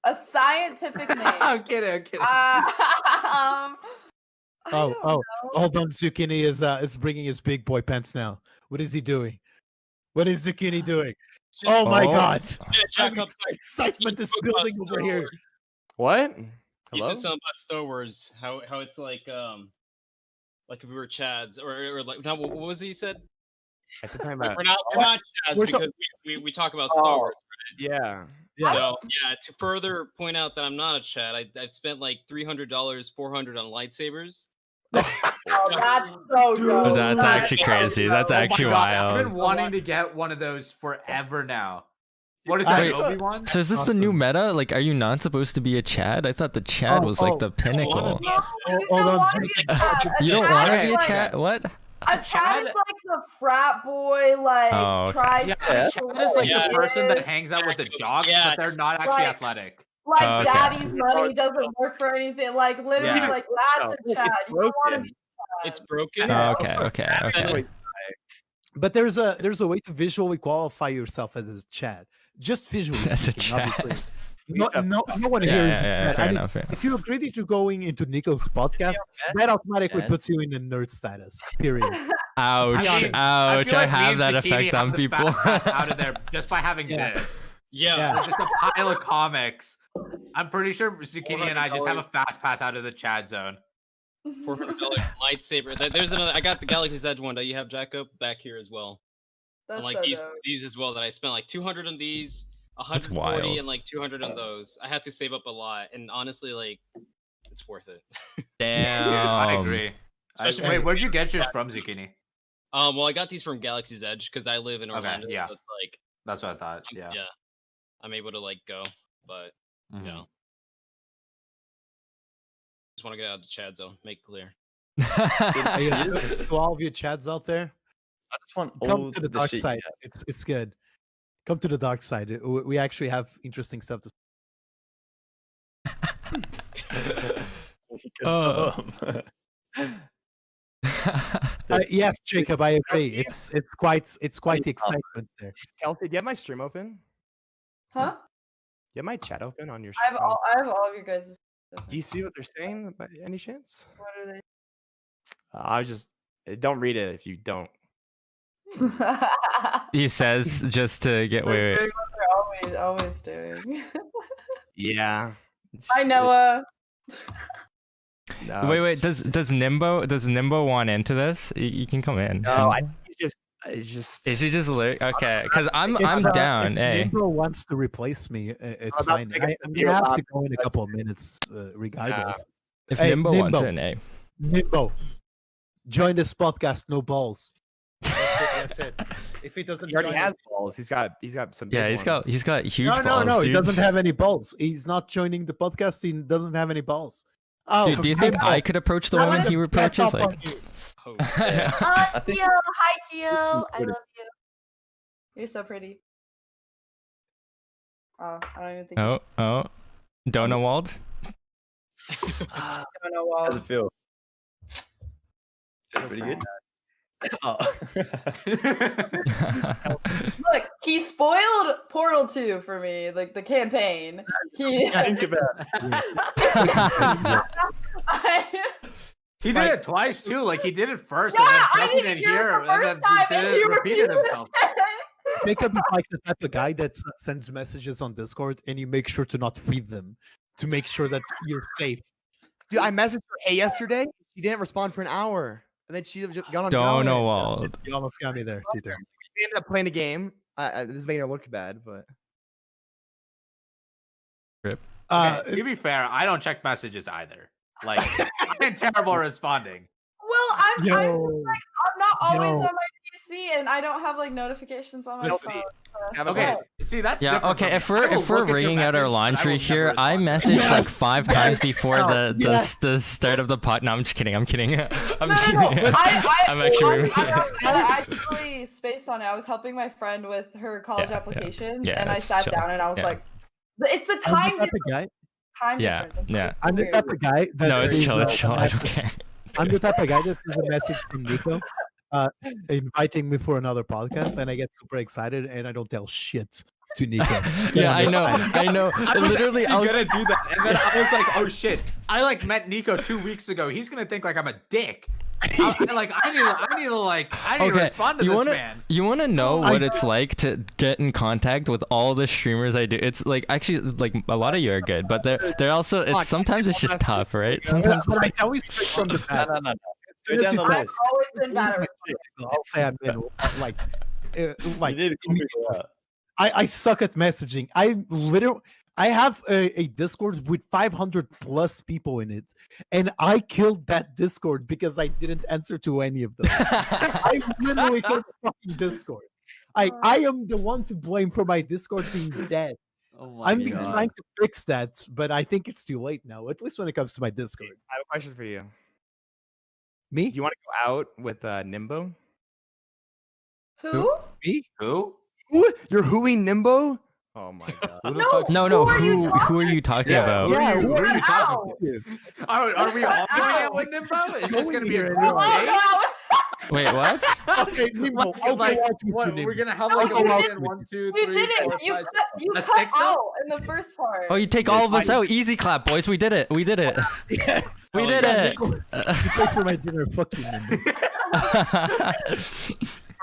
A scientific name. I'm kidding. I'm kidding. I Oh, don't oh, know. hold on. Zucchini is bringing his big boy pants now. What is he doing? What is Zucchini doing? Oh my Oh. God! Jacob, Excitement is building over here. What? You Hello? said something about Star Wars. How it's like if we were Chads or like no, what was it you said? I said something Like, about we're not Chads We're because we talk about Star Oh. Wars. yeah. Yeah. So yeah, to further point out that I'm not a Chad, I've spent like $300, $400 on lightsabers. Oh, that's so Dude, dope. That's actually crazy. That's Oh my actually God, I've been wild. wanting to get one of those forever now. What is I- that, Wait, Obi-Wan? So is this the new meta? Like, are you not supposed to be a Chad? I thought the Chad was like the pinnacle. No, you Hold don't on, want to be a Chad. You don't Chad want to is be a like- Chad? What? A Chad is like the frat boy, like Oh, okay. tries Yeah, to Chad is like Yeah. the person that hangs out with the jocks, Yes. but they're not actually Right. athletic. Like Okay. daddy's money doesn't work for anything. Like literally, Yeah. like that's a chat. You don't want to be It's broken. Yeah. Okay. But there's a way to visually qualify yourself as a Chad. Just visually As a speaking, Chad. obviously. No one here is a Chad. Fair I mean, enough. Fair enough. if you agree to going into Nico's podcast, that automatically Chad. puts you in a nerd status. Period. Ouch! I mean, Ouch! feel I like me have and that Zeuqini effect on have the people. fast pass out of there just by having Yeah. this. Yeah. There's just a pile of comics. I'm pretty sure Zeuqini and I just have a fast pass out of the Chad zone. $400 lightsaber. There's another. I got the Galaxy's Edge one that you have, Jacob, back here as well. That's And like so these dope. these as well that I spent like 200 on these, That's 140 wild. and like 200 on those. I had to save up a lot, and honestly, like it's worth it. Damn. Dude, I agree. Especially Wait, when- where'd you get yours from, Zucchini? Well, I got these from Galaxy's Edge because I live in Okay, Orlando. yeah. So it's like That's what I thought. Yeah. I'm able to like go, but Mhm. yeah. Just want to get out of the Chad zone. Make clear. To all of you Chads out there, I just want come all to the dark shit you side. It's good. Come to the dark side. We actually have interesting stuff to. have. Yes, Jacob, I agree. It's quite the excitement there. Kelsey, do you have my stream open? Huh? Do you have my chat open on your I have stream? I have all of your guys'. Do you see what they're saying by any chance? What are they? I was just don't read it if you don't. He says just to get They're wait. doing what they're always doing. Yeah. Hi Noah. No, Wait. it's Does Nimbo want into this? You can come in. No, he's just. Is he just okay? Because I'm If, down. If Hey. Nimbo wants to replace me, it's about fine. to make a I'm severe gonna have to lapse go in a in couple of minutes, regardless. If Hey, Nimbo wants Nimbo. in, hey. Nimbo, join this podcast. No balls. That's it. If he doesn't, He already join has us- balls. He's got some. Yeah, big ones. he's got huge No, balls. he dude. doesn't have any balls. He's not joining the podcast. He doesn't have any balls. Oh, Dude, do you think Nimbo, I could approach the I woman wanna he back approaches? up Like, on you. Oh, I think- Gio. Hi Gio. I love you. You're so pretty. Oh, I don't even think. oh, Donawald. I don't know. How does Well, it feel? Feels Pretty bad. good. Oh. look, he spoiled Portal 2 for me, like the campaign. He. Think about He did it twice too. Like he did it first, Yeah, and I then didn't didn't hear hear it him, the and then first time, did and it, he repeated repeated himself. Jacob is like the type of guy that sends messages on Discord, and you make sure to not read them to make sure that you're safe. Dude, I messaged her hey yesterday. She didn't respond for an hour, and then she just got on. Valorant. Donawald. You almost got me there, Peter. We ended up playing a game. This is making her look bad, but Okay, to be fair, I don't check messages either. Like I'm terrible at responding. Well, I'm not always Yo. on my PC, and I don't have like notifications on my Listen, phone. have a Okay, best. see that's Yeah, different okay. from me. I will If we're look at your wringing out our message, but I laundry will here, never I respond. messaged like Yes, 5 times before yes. the start of the pod. No, I'm just kidding. I'm kidding. I'm No. kidding. I'm actually. I actually spaced on it. I was helping my friend with her college Yeah, applications, yeah, and I that's sat chill. down and I was Yeah. like, "It's the I'm time the type of guy. Yeah, difference." yeah. I'm the type of guy that No, it's sees chill. It's a chill. I don't message- care. I'm the type of guy that sees a message from Nico, inviting me for another podcast, and I get super excited, and I don't tell shit to Nico. Yeah, I know. I was Literally, actually gonna do that, and then I was like, "Oh shit! I like met Nico 2 weeks ago. He's gonna think like I'm a dick." I need to respond to you this wanna, man. You want to know what it's like to get in contact with all the streamers I do? It's like actually like a lot of you are good, but they're also it's sometimes it's just tough, right? Sometimes it's But I like, tell you straight from the bat. No. soon Go as down you the type list. I've always been bad at I'll say I'm in. Like, You need to call people out. I suck at messaging. I have a Discord with 500 plus people in it, and I killed that Discord because I didn't answer to any of them. I literally killed the fucking Discord. I am the one to blame for my Discord being dead. Oh my I'm God. trying to fix that, but I think it's too late now. At least when it comes to my Discord. I have a question for you. Me? Do you want to go out with Nimbo? Who? Me? Who? Who? You're hooing Nimbo? Oh my god. Who the No, fuck? No, Who are you who are you talking Yeah, about? who are you Cut talking to? Are we all doing it with Nimbo? Is this gonna be a Going group here, date? Wait, what? Okay, Nimbo, Like, I'll go out with what, you, we're Nimbo. gonna have like a Okay, weekend 1, 2, You 3, did 4, it. You 5, cut, you a cut six-er? out in the first part. Oh, you take all of us out. Easy clap, boys. We did it. We did it. We did it. You pay for my dinner. Fuck you, Nimbo.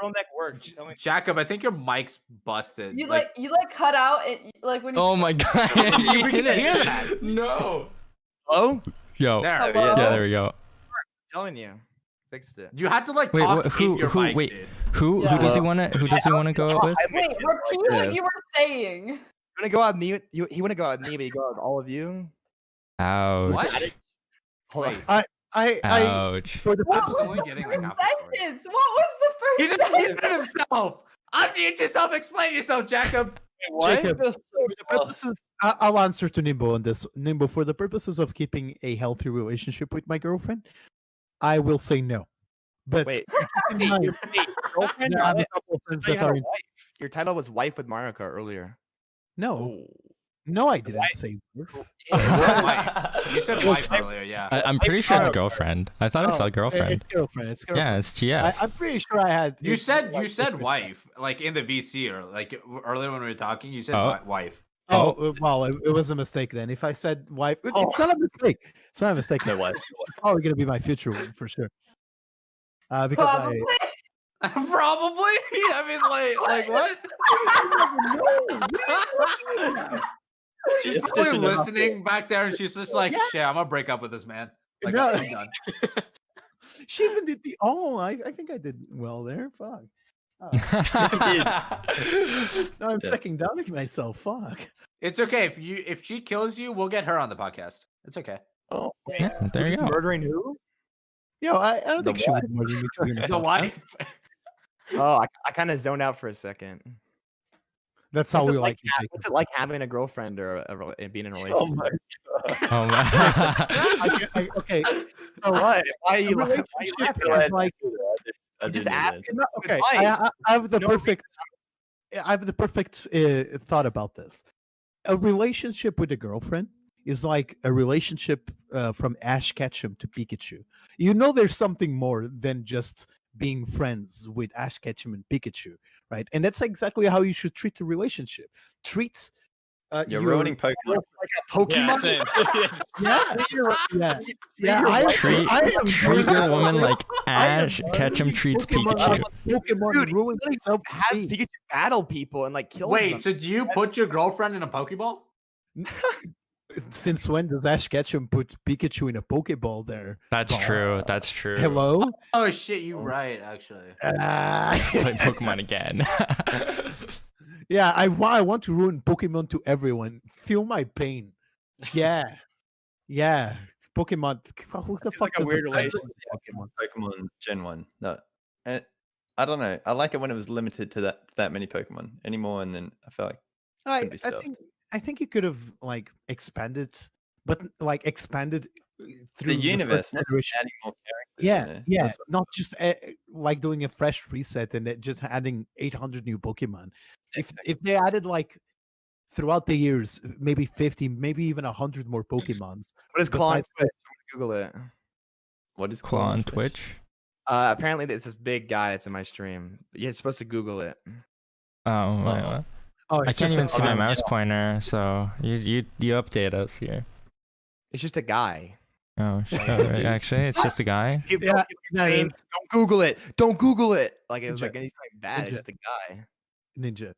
Turtleneck works. Tell me. Jacob, I think your mic's busted. You like cut out it like when you. Oh my god. you can hear that. No. Hello? Yo. There. Hello? Yeah, there we go. Telling you. Fixed it. You had to like Wait, talk who in your who mic, wait. dude. Who Yeah. does he want to go out with? Wait, repeat what you were saying. You wanna go out with me? He wanna go out with me, but you go out with all of you? Ouch. What? Hold on. Wait. I Ouch. for the What purposes was only the getting, first like, half the story. sentence? What was the first He just sentence? muted himself. Unmute yourself. Explain yourself, Jacob. Jacob, for the purposes, I'll answer to Nimbo on this. Nimbo, for the purposes of keeping a healthy relationship with my girlfriend, I will say no. But Wait, keep in mind, girlfriend? there are a couple of friends You that had a are in. wife. Your title was wife with Mario Kart earlier. No, no, I didn't say. You said wife earlier, yeah. I'm pretty sure it's girlfriend. I thought I saw girlfriend. It's girlfriend. It's girlfriend. Yeah, it's GF. I'm pretty sure I had. You said wife, like in the VC or like earlier when we were talking. You said Oh. wife. Oh, well, it was a mistake then. If I said wife, it's not a mistake. It's not a mistake. No wife. Probably gonna be my future one for sure. Because Probably. Probably. I mean, like what? She's It's probably just enough. listening back there, and she's just like, "Shit, I'm gonna break up with this man." Like, No. I'm done. she even did the. Oh, I think I did well there. Fuck. Oh. No, I'm Yeah. second doubting myself. Fuck. It's okay if she kills you, we'll get her on the podcast. It's okay. Oh, Yeah, there you go. Murdering who? Yo, I don't The think she would murder me to be honest. The wife. Oh, I kind of zoned out for a second. That's how What's we it like like? you, Jacob. What's it like having a girlfriend or being in a relationship? oh my god. Oh my. Okay, so Why? Why are a you laughing? relationship Why are you is like I just didn't ask realize. him. okay. Advice. I have the No perfect. I have the perfect thought about this. A relationship with a girlfriend is like a relationship from Ash Ketchum to Pikachu. You know, there's something more than just being friends with Ash Ketchum and Pikachu, right? And that's exactly how you should treat a relationship. Treat You're your- ruining Pokemon. like a Yeah, Pokemon? same. Yeah, I am Treat your woman like I am Ash Ketchum treats Pokemon Pikachu. like Pokemon Dude, ruined he itself for has me. Pikachu battle people and like kills Wait, them. so do you put your girlfriend in a Pokeball? Since when does Ash Ketchum put Pikachu in a Pokeball there? That's true. That's true. Hello? Oh shit, you're right, actually. Play Pokemon again. Yeah, I want to ruin Pokemon to everyone. Feel my pain. Yeah. Yeah. Pokemon. Who the It's fuck like a doesn't weird play relationship. Pokemon? Pokemon Gen 1. No. And I don't know. I like it when it was limited to that many Pokemon anymore, and then I felt like could be stuffed. I think you could have like expanded, but like expanded through The universe, first not generation. adding more characters. Yeah, you know? yeah, That's what- not just like doing a fresh reset and just adding 800 new Pokemon. If they added like throughout the years, maybe 50, maybe even 100 more Pokemons. What is Claw on besides- Twitch? I'm gonna Google it. What is Claw on Twitch. Apparently, it's this big guy that's in my stream. You're supposed to Google it. Oh, wait, what? Oh, I it's can't just even a- see my oh, mouse pointer, so you update us here. It's just a guy. Oh, right, actually, it's just a guy. Yeah, no, Don't Google it. Don't Google it. Like it was like Ninja. anything bad. It's Ninja. just a guy. Ninja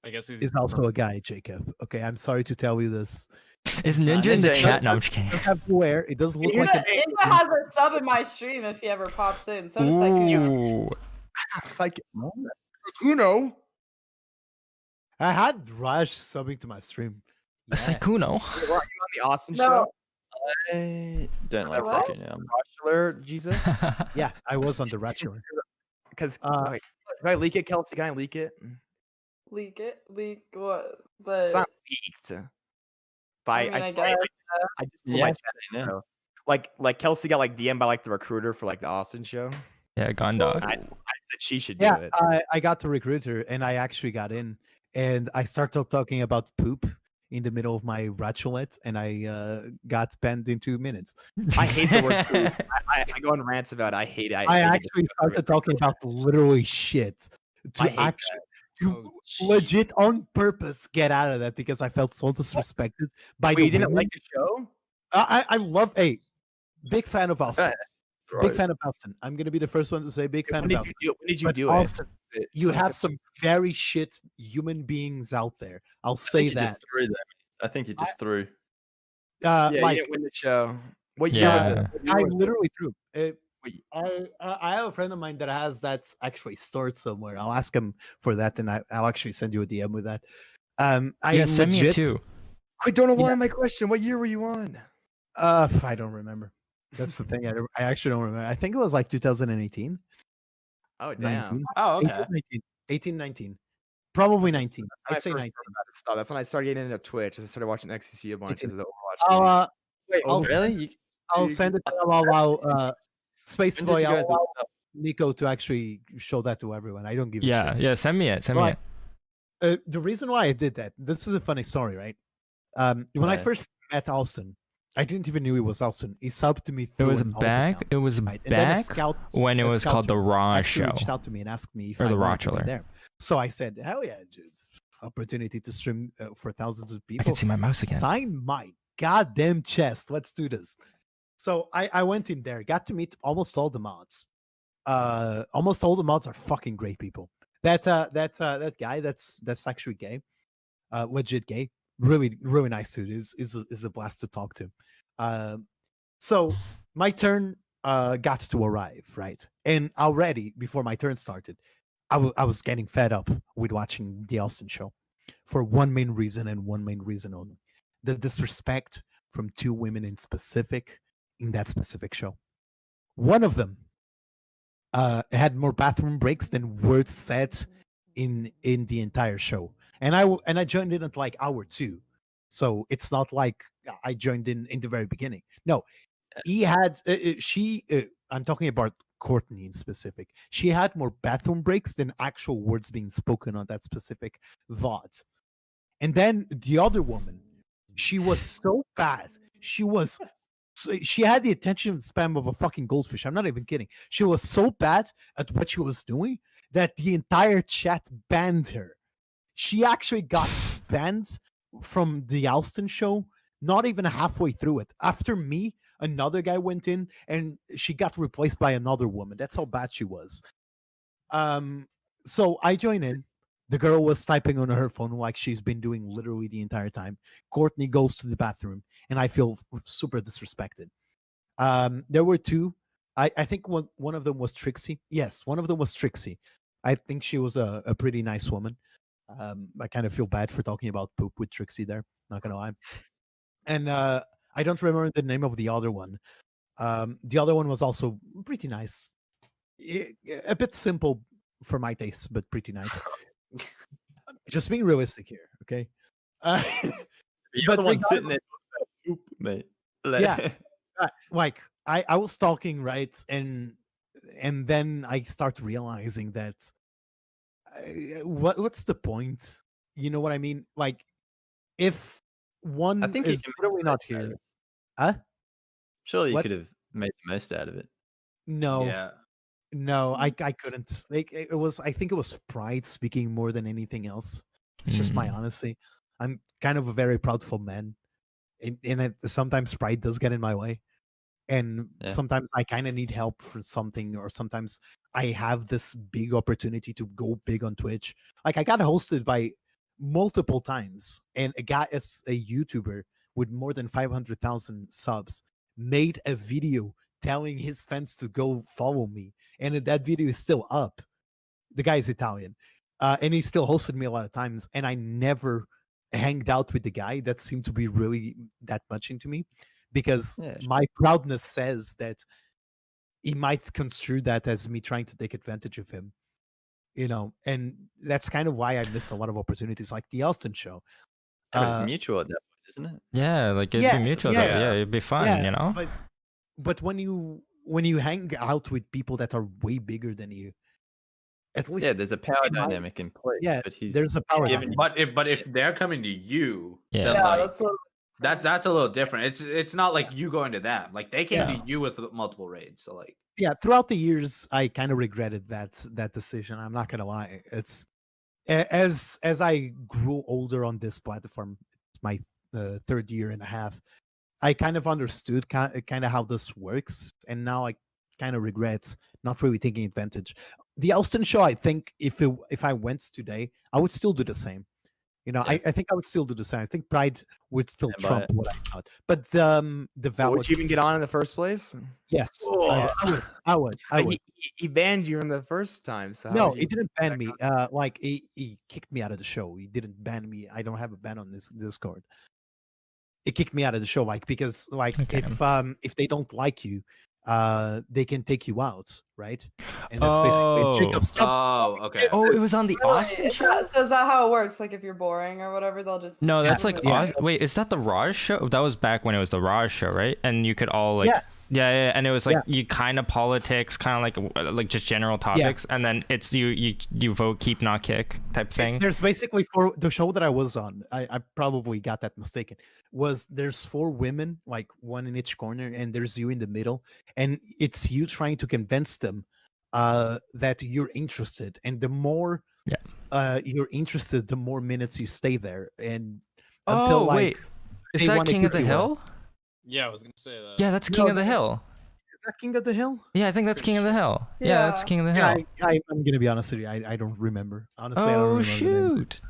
I guess he's is also a guy, Jacob. Okay, I'm sorry to tell you this. Is Ninja in the Ninja chat? No, I'm just kidding. You have to wear. It does look Ninja, like an. Ninja has a sub in my stream if he ever pops in. So does Zeuqini. Ooh. It's like Kuno. I had Raj subbing to my stream. A Sykkuno. Were you on the Austin No. show? I don't like What? Zeuqini now. Bachelor Jesus. Yeah, I was on the Ratchet. Because Uh, can I leak it, Kelsey? Can I leak it? Leak it? Leak what? It's not leaked. But I mean, I guess. I just told Yeah, my I'd chat, say no. so, like Kelsey got like DM'd by like the recruiter for like the Austin show. Yeah, Gondog. I said she should do Yeah, it. I got to recruit her and I actually got in. and I started talking about poop in the middle of my ratchet, and I got banned in 2 minutes. I hate the word poop. I go on rants about it. I hate it. I actually started talking about literally shit I to hate actually to Oh, legit on purpose get out of that because I felt so disrespected by Wait, the you didn't women. like the show? I love big fan of Austin. Big Right. fan of Austin. I'm gonna be the first one to say big fan When of did Austin. you do it? When did you But do it? Austin, Is it you have 2017? some very shit human beings out there. I'll I say think you that. just threw that. I think you just threw. Yeah, you Like didn't win the show. What year was it? Yeah. What year I was it? literally threw. Wait. I have a friend of mine that has that actually stored somewhere. I'll ask him for that, and I'll actually send you a DM with that. I Yeah, send me it legit, too. Wait, don't align my question. What year were you on? I don't remember. That's the thing. I actually don't remember. I think it was like 2018, Oh, damn. 19, Oh, 18, okay. 19, 18, 19. Probably 19. That's when I'd I say first 19. learned about this stuff. That's when I started getting into Twitch. I started watching XCC a bunch 18. as the Overwatch I'll League. Wait, Oh, really? I'll send it to him. I'll allow Space When did Boy. you I'll guys allow look up? Nico to actually show that to everyone. I don't give a Yeah, shit. yeah. Send me it. Send me Right. it. The reason why I did that, this is a funny story, right? When I Right. first met Austin, I didn't even knew he was Austin. He subbed to me It through was an alt back. account, It was right? And then a back scout, when it a was scout called the Raw actually Show. reached out to me and asked me if Or I the wanted to be Rotular. there. So I said, hell yeah, dude. Opportunity to stream for thousands of I people. can see my mouse again. Sign my goddamn chest. Let's do this. So I went in there, got to meet almost all the mods. Almost all the mods are fucking great people. That guy that's actually gay, legit gay, really nice dude. Is a blast to talk to. So my turn got to arrive, right? And already before my turn started, I was getting fed up with watching the Austin show for one main reason and one main reason only: the disrespect from two women in specific in that specific show. One of them had more bathroom breaks than words said in the entire show, and I joined in at like hour 2, so it's not like I joined in the very beginning. No, he had I'm talking about Courtney in specific. She had more bathroom breaks than actual words being spoken on that specific VOD. And then the other woman, she was so bad. She had the attention span of a fucking goldfish. I'm not even kidding. She was so bad at what she was doing that the entire chat banned her. She actually got banned from the Alston show, not even halfway through it. After me, another guy went in and she got replaced by another woman. That's how bad she was. So I join in. The girl was typing on her phone like she's been doing literally the entire time. Courtney goes to the bathroom, and I feel super disrespected. There were two. I think one of them was Trixie. Yes, one of them was Trixie. I think she was a pretty nice woman. I kind of feel bad for talking about poop with Trixie there. Not gonna lie. And I don't remember the name of the other one. The other one was also pretty nice. A bit simple for my taste, but pretty nice. Just being realistic here, okay? You're the one sitting there talking about poop, mate. Yeah. Like I was talking, right, and then I start realizing that what's the point? You know what I mean? Like if one I think you is can make literally the not most out of here, it. huh? Surely you What? could have made the most out of it. No, Yeah. no, I couldn't. Like it was, I think it was pride speaking more than anything else. It's just my honesty. I'm kind of a very proudful man, and sometimes pride does get in my way. And Yeah. sometimes I kind of need help for something, or sometimes I have this big opportunity to go big on Twitch. Like I got hosted by multiple times, and a guy as a YouTuber with more than 500,000 subs made a video telling his fans to go follow me, and that video is still up. The guy is Italian, and he still hosted me a lot of times, and I never hanged out with the guy. That seemed to be really that much into me, because Yeah, sure. my proudness says that he might construe that as me trying to take advantage of him, you know. And that's kind of why I missed a lot of opportunities like the Austin show. Yeah, but it's mutual at that point, isn't it? Yeah, like it'd Yeah, be mutual. yeah. Yeah, it'd be fun, you know. But when you hang out with people that are way bigger than you, at least Yeah, there's a power in my- dynamic in play. yeah, but he's there's a power given dynamic. But if they're coming to you, Yeah. then Yeah, like, that's a, that's a little different. It's not like you going to them. Like they came Yeah. to you with multiple raids. So like Yeah, throughout the years, I kind of regretted that decision. I'm not gonna lie. It's as I grew older on this platform, it's my third year and a half. I kind of understood kind of how this works, and now I kind of regret not really taking advantage. The Elston show, I think if I went today, I would still do the same. You know, Yeah. I think I would still do the same. I think Pride would still Stand by trump it. what I thought. But the Would Valor's, you even get on in the first place? yes, Oh. I would. Like, he banned you from the first time. So how No, would he you- didn't ban me. Like he kicked me out of the show. He didn't ban me. I don't have a ban on this Discord. It kicked me out of the show, like because like Okay. if they don't like you, they can take you out, right? And that's basically Jacob. oh, okay. Oh, it was on the really, Austin is show. that, is that how it works? Like if you're boring or whatever, they'll just No, that's like Yeah. Wait, is that the Raj show? That was back when it was the Raj show, right? And you could all like, Yeah. yeah, and it was like Yeah. you kind of politics, kind of like just general topics, and then it's you vote keep not kick type thing. There's basically for the show that I was on. I probably got that mistaken. There's 4 women, like one in each corner, and there's you in the middle, and it's you trying to convince them that you're interested, and the more you're interested, the more minutes you stay there, and until like wait, is they that wanna King of the give you Hill? Yeah, I was gonna say that. Yeah, that's No, King of the that- Hill. is that King of the Hill? Yeah, I think that's King of the Hill. Yeah, that's Yeah. King of the Yeah, Hill. I'm gonna be honest with you. I don't remember. Honestly, I don't Oh remember. the name. shoot!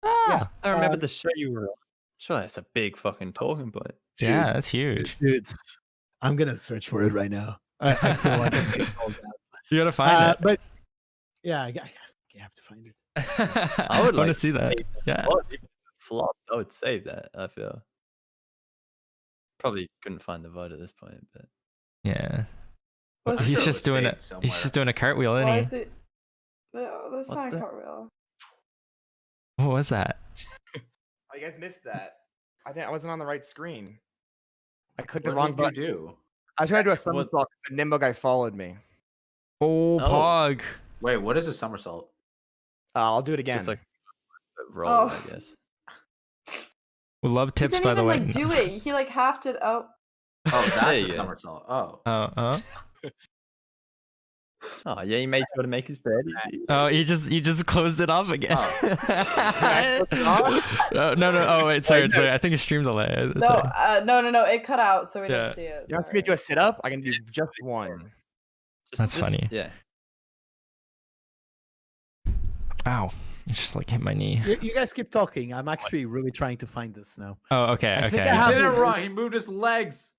Ah, I remember the show you were on. Sure, that's a big fucking talking point. yeah, that's huge. Dude, I'm gonna search for it right now. I feel like I'm being called out. You gotta find But yeah, I have to find it. it. I would want to like see that. Yeah. Oh, even if it flopped, I would save that. I feel. Probably couldn't find the vote at this point, but Yeah. What's He's sure it just was doing saved He's somewhere. just doing a cartwheel, Why isn't is it? No, that's What not a the- cartwheel. he? What was that? Oh, you guys missed that. I wasn't on the right screen. I clicked the What wrong did you button. do? I was trying to do a somersault because the Nimbo guy followed me. Oh, Oh. Pog. Wait, what is a somersault? I'll do it again. just like a roll, Oh. I guess. We love He tips, didn't by the even way. like do it. He like halved it out. Oh, There that's you a go. somersault. Oh. Oh yeah, he made sure to make his bed. Oh, he just closed it off again. Oh. No. Oh, wait, sorry. I think it's stream delay. No, Sorry. no. It cut out, so we Yeah. didn't see it. You want me to do a sit up? I can do just one. That's funny. Yeah. Ow. It just like hit my knee. You guys keep talking. I'm actually really trying to find this now. Oh, okay. I think Okay. I He have did it it. wrong. He moved his legs.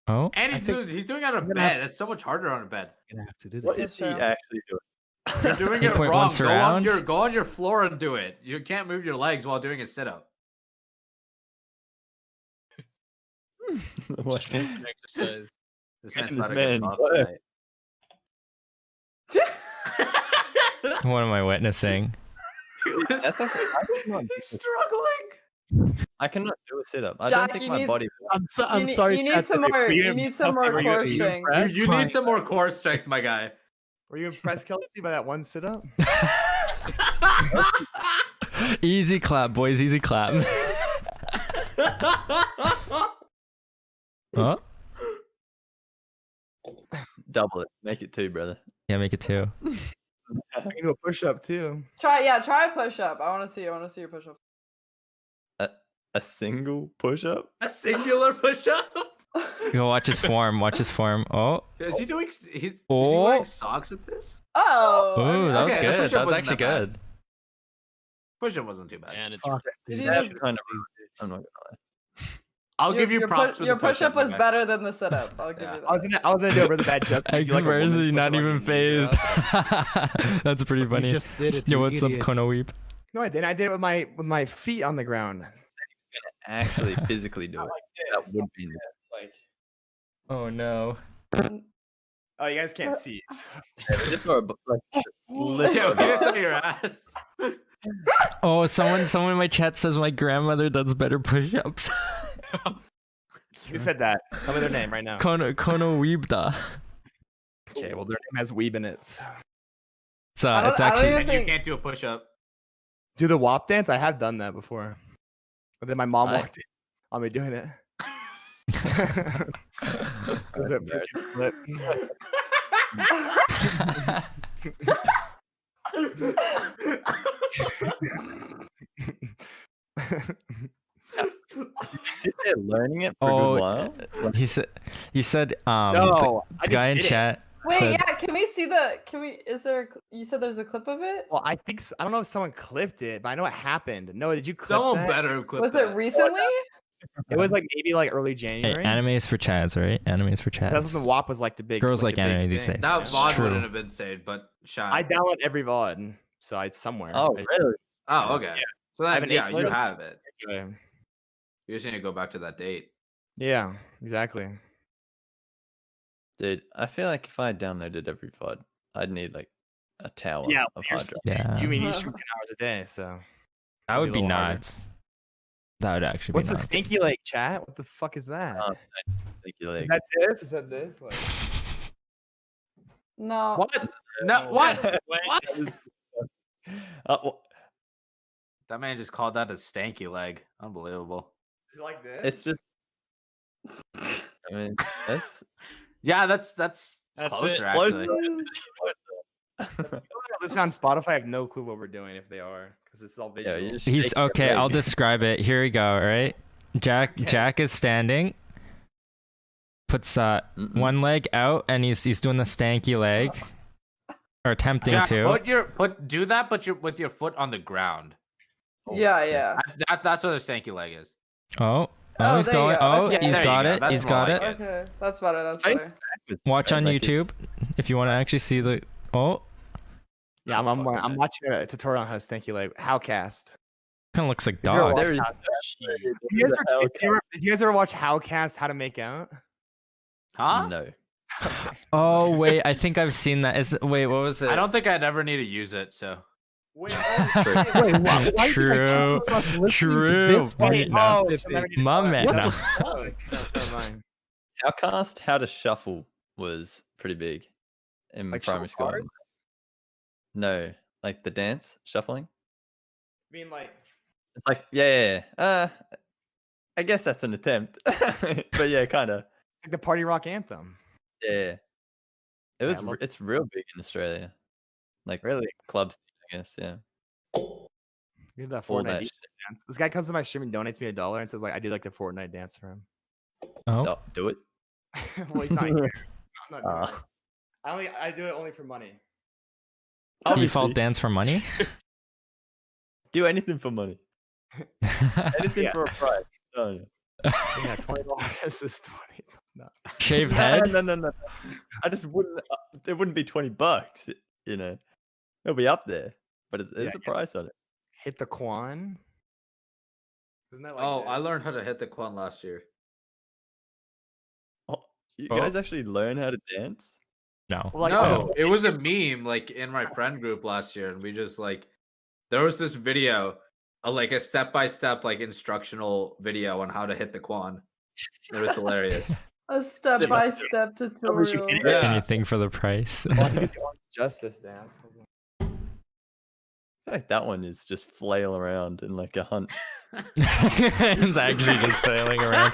Oh, And I he's doing it on a I'm gonna bed. It's so much harder on a bed. I'm gonna have to do What this. is he It's, actually doing? You're doing He it point wrong. once around. Go on your floor and do it. You can't move your legs while doing a sit up. What? An exercise. This Getting man's this about to man get buffed buff. tonight. what am I witnessing? That's actually, I cannot He's struggling. I cannot do a sit up. I Jack, don't think you my need- body. I'm You need- sorry. You need chat, some but more. you You need some Kelsey, more were you- core were you strength. impressed? You Fine. need some more core strength, my guy. Were you impressed, Kelsey, by that one sit up? Easy clap, boys. Easy clap. Huh? Double it. Make it 2, brother. Yeah, make it 2. I can do a push up too. Try a push up. I want to see your push up. A single push up? A singular push up. Go watch his form. Watch his form. Oh. Is he doing? Is he Oh. wearing socks at this? Oh. Ooh, that was Okay, the good. push-up That was wasn't actually that bad. good. Push up wasn't too bad. And it's Fuck, Did dude. you That's just- kind of rude. I'm not gonna lie. I'll give you props for Your the push up was my guy. better than the sit up. I'll give Yeah. you I was that. gonna do a really bad joke. X Do like a woman's versus not push-up on even your knees, phased. yeah. That's pretty You funny. just did it. Yo, you what's up, idiot. Kono Weep? No, I didn't. I did it with my feet on the ground. Actually, physically do it. That would be Like, Oh no. oh, you guys can't see. Just for a like, a sliver Yeah, of piss it. on your ass. Oh, someone in my chat says my grandmother does better push-ups. Who said that? Tell me their name right now. Kono Weebda. Okay, well their name has weeb in it. It's I don't actually even And you think- can't do a push up. Do the WAP dance? I have done that before. But then my mom I- walked in on me doing it. It was a freaking flip. Did you sit there learning it for a Oh, good while? Like, he said the No, I just guy in did it. chat Wait, said, yeah. Can we see the? Can we? Is there? You said there's a clip of it. Well, I think I don't know if someone clipped it, but I know it happened. No, did you clip Someone that? better clip Was that. it recently? It was like maybe like early hey, January. anime is for chads, right? Anime is for chads. That's when the WAP was like the big. Girls like the big anime these thing. days. That It's VOD true. wouldn't have been saved, but shot. I download every VOD, so it's somewhere. oh, I- really? Oh, okay. Yeah. So I have then, an yeah, you photo. have it. Yeah. You just need to go back to that date. Yeah, exactly. Dude, I feel like if I downloaded every VOD, I'd need like a tower Yeah, of you're hard drive. Yeah, You mean you stream 10 hours a day, so that that'd would be be a little harder. nuts. That would actually what's be a nuts. stinky leg chat? What the fuck is that? Thank you, Is like, that this? Is that this? Like, No. What? No, what? What? Well, That man just called that a stanky leg. Unbelievable. is it like this? it's just. I mean, that's Yeah, that's That's closer it. actually. People that listen on Spotify have no clue what we're doing if they are, because it's all yeah. visual. You just He's shake your okay. I'll leg. describe it. Here we go. All right, Jack. Okay. Jack is standing. Puts Mm-mm. one leg out, and he's doing the stanky leg, or attempting Jack, to. do that, but you're with your foot on the ground. Yeah, yeah. That's what a stanky leg is. Oh, Oh, he's there you going. go. Oh, Okay. he's There you got go. it. That's He's more got like it. it. Okay, that's better. That's Face better. backwards, Watch right? on Like, YouTube it's- if you want to actually see the. Oh, Yeah, I'm fucking I'm it. watching a tutorial on how to stanky leg. Howcast. kind of looks like Is there a dog. There is Did you guys ever watch Howcast? How to make out? Huh? no. Oh wait, I think I've seen that. Wait, what was it? I don't think I'd ever need to use it. So Wait, Wait, why did I True. choose to start listening True. to this one? Wait, no. My man. What No. the fuck? Never mind. Howcast, how to shuffle was pretty big in Like primary shuffle school. cards? No, like the dance shuffling. I mean, like, It's like I guess that's an attempt, but yeah, kind of. it's like the party rock anthem. Yeah, it was. I love- It's real big in Australia, like Really? clubs. I guess, yeah. You did that All Fortnite that shit. dance. This guy comes to my stream and donates me $1 and says like I do like the Fortnite dance for him. Oh, Oh, do it. Well, he's not here. I'm not doing Ah. it. I do it only for money. default Obviously, dance for money. do anything for money. Anything Yeah. for a prize. Oh, yeah. Yeah, $20 is 20. No. Shave No, head. no. I just wouldn't. It wouldn't be $20. You know, it'll be up there, but there's Yeah, a price on it. Hit the Quan. Isn't that like oh, this? I learned how to hit the quan last year. Oh, you Oh. guys actually learn how to dance? No. Well, like, No, it was a meme like in my friend group last year, and we just like there was this video, like a step-by-step like instructional video on how to hit the quan. It was hilarious. A step-by-step tutorial. Yeah. Anything for the price. Well, I can do the Orange Justice dance. I feel like that one is just flail around in like a hunt. It's actually just flailing around.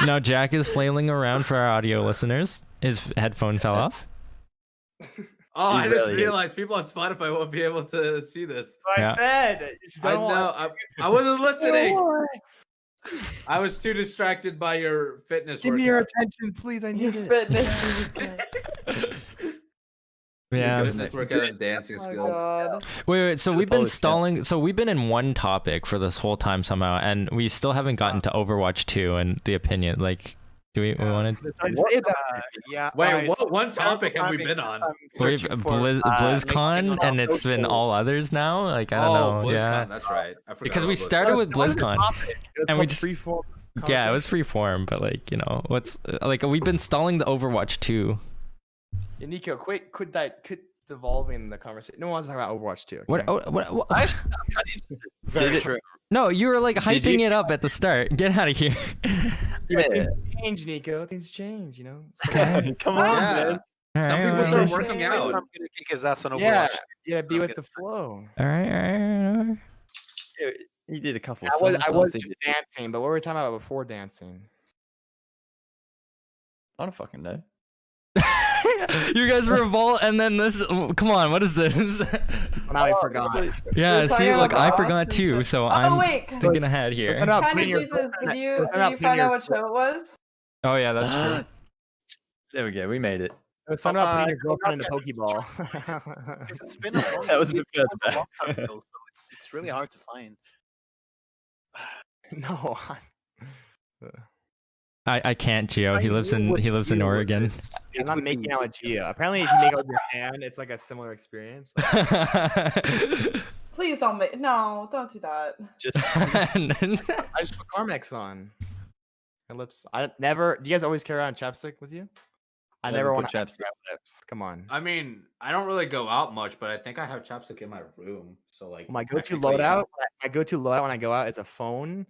No, Jack is flailing around for our audio listeners. His headphone fell off. Oh, He I just really is. realized people on Spotify won't be able to see this. What Yeah. I said. You just I don't want- know. I wasn't listening. I was too distracted by your fitness Give me your workout. attention, please. I Your need it. fitness. Yeah. Fitness workout and dancing Oh my skills. god. Wait. So Good we've been apology. stalling. So we've been in one topic for this whole time somehow, and we still haven't gotten to Overwatch 2 and the opinion. Like, do we want to? Say about Yeah. Wait, alright, what so one it's terrible topic have we timing been because on? I'm We've searching for, BlizzCon, and it's been all others now. Like, I don't know. BlizzCon, Yeah. that's right. I forgot Because we about BlizzCon. started with BlizzCon. And we just- freeform. Yeah, it was free form, but like, you know, what's like we've been stalling the Overwatch 2. Yeah, Nico, quit devolving the conversation. No one wants to talk about Overwatch 2. What? okay? What? I'm kind of interested. Very Did it- true. No, you were like Did hyping you- it up at the start. Get out of here. Yeah, Yeah. things change, Nico. Things change, you know. Come on, Yeah. man. All Some right, people all start right. working Okay. out. I'm gonna kick his ass on Overwatch. Yeah, yeah, So be I'm with gonna- the flow. All right. Yeah, he did a couple. I was somersaults, he just did- dancing, but what were we talking about before dancing? I don't fucking know. You guys revolt, and then this. Come on, what is this? Now I forgot. Yeah, We're see, talking look, about I bots forgot and too, shit. so Oh, I'm wait. thinking ahead here. It's about Kind putting of your Jesus, girlfriend- did you it's about putting find your out what show it was? Oh yeah, that's true. There we go. We made it. It's something about putting your I girlfriend in a forgot Pokeball. Because it's been a long, That was a bit it was further a long back. time ago, so it's really hard to find. No. I can't, Gio. He I lives knew in what he lives in Geo was. Oregon. I'm not making out with Gia. Apparently, if you make out with your hand, it's like a similar experience. Please don't make. No, don't do that. Just I just put Carmex on. My lips. I never. Do you guys always carry around chapstick with you? I Never never put want to chapstick. lips. Come on. I mean, I don't really go out much, but I think I have chapstick in my room. So like My go-to technically, loadout. My go-to loadout when I go out is a phone,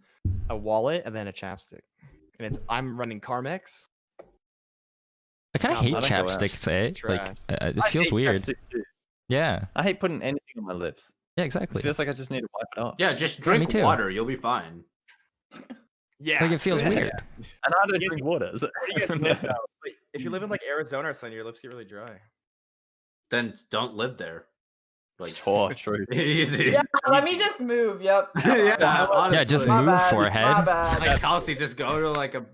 a wallet, and then a chapstick. And I'm running Carmex. I kind No, of hate I don't go out. chapsticks, eh? Like, Trash. it I feels hate weird. chapstick too. Yeah, I hate putting anything on my lips. yeah, It exactly. feels like I just need to wipe it off. Yeah, just me drink too. water. You'll be fine. Yeah. Like it feels Yeah. weird. And I don't drink water. So Where do you guys live, though? Like, if you live in like Arizona or something, your lips get really dry. Then don't live there. Like Oh, true. easy. Yeah, let me just move. Yep. Yeah, honestly. Yeah, just My move bad. forehead. My bad. Like Kelsey, just go to like a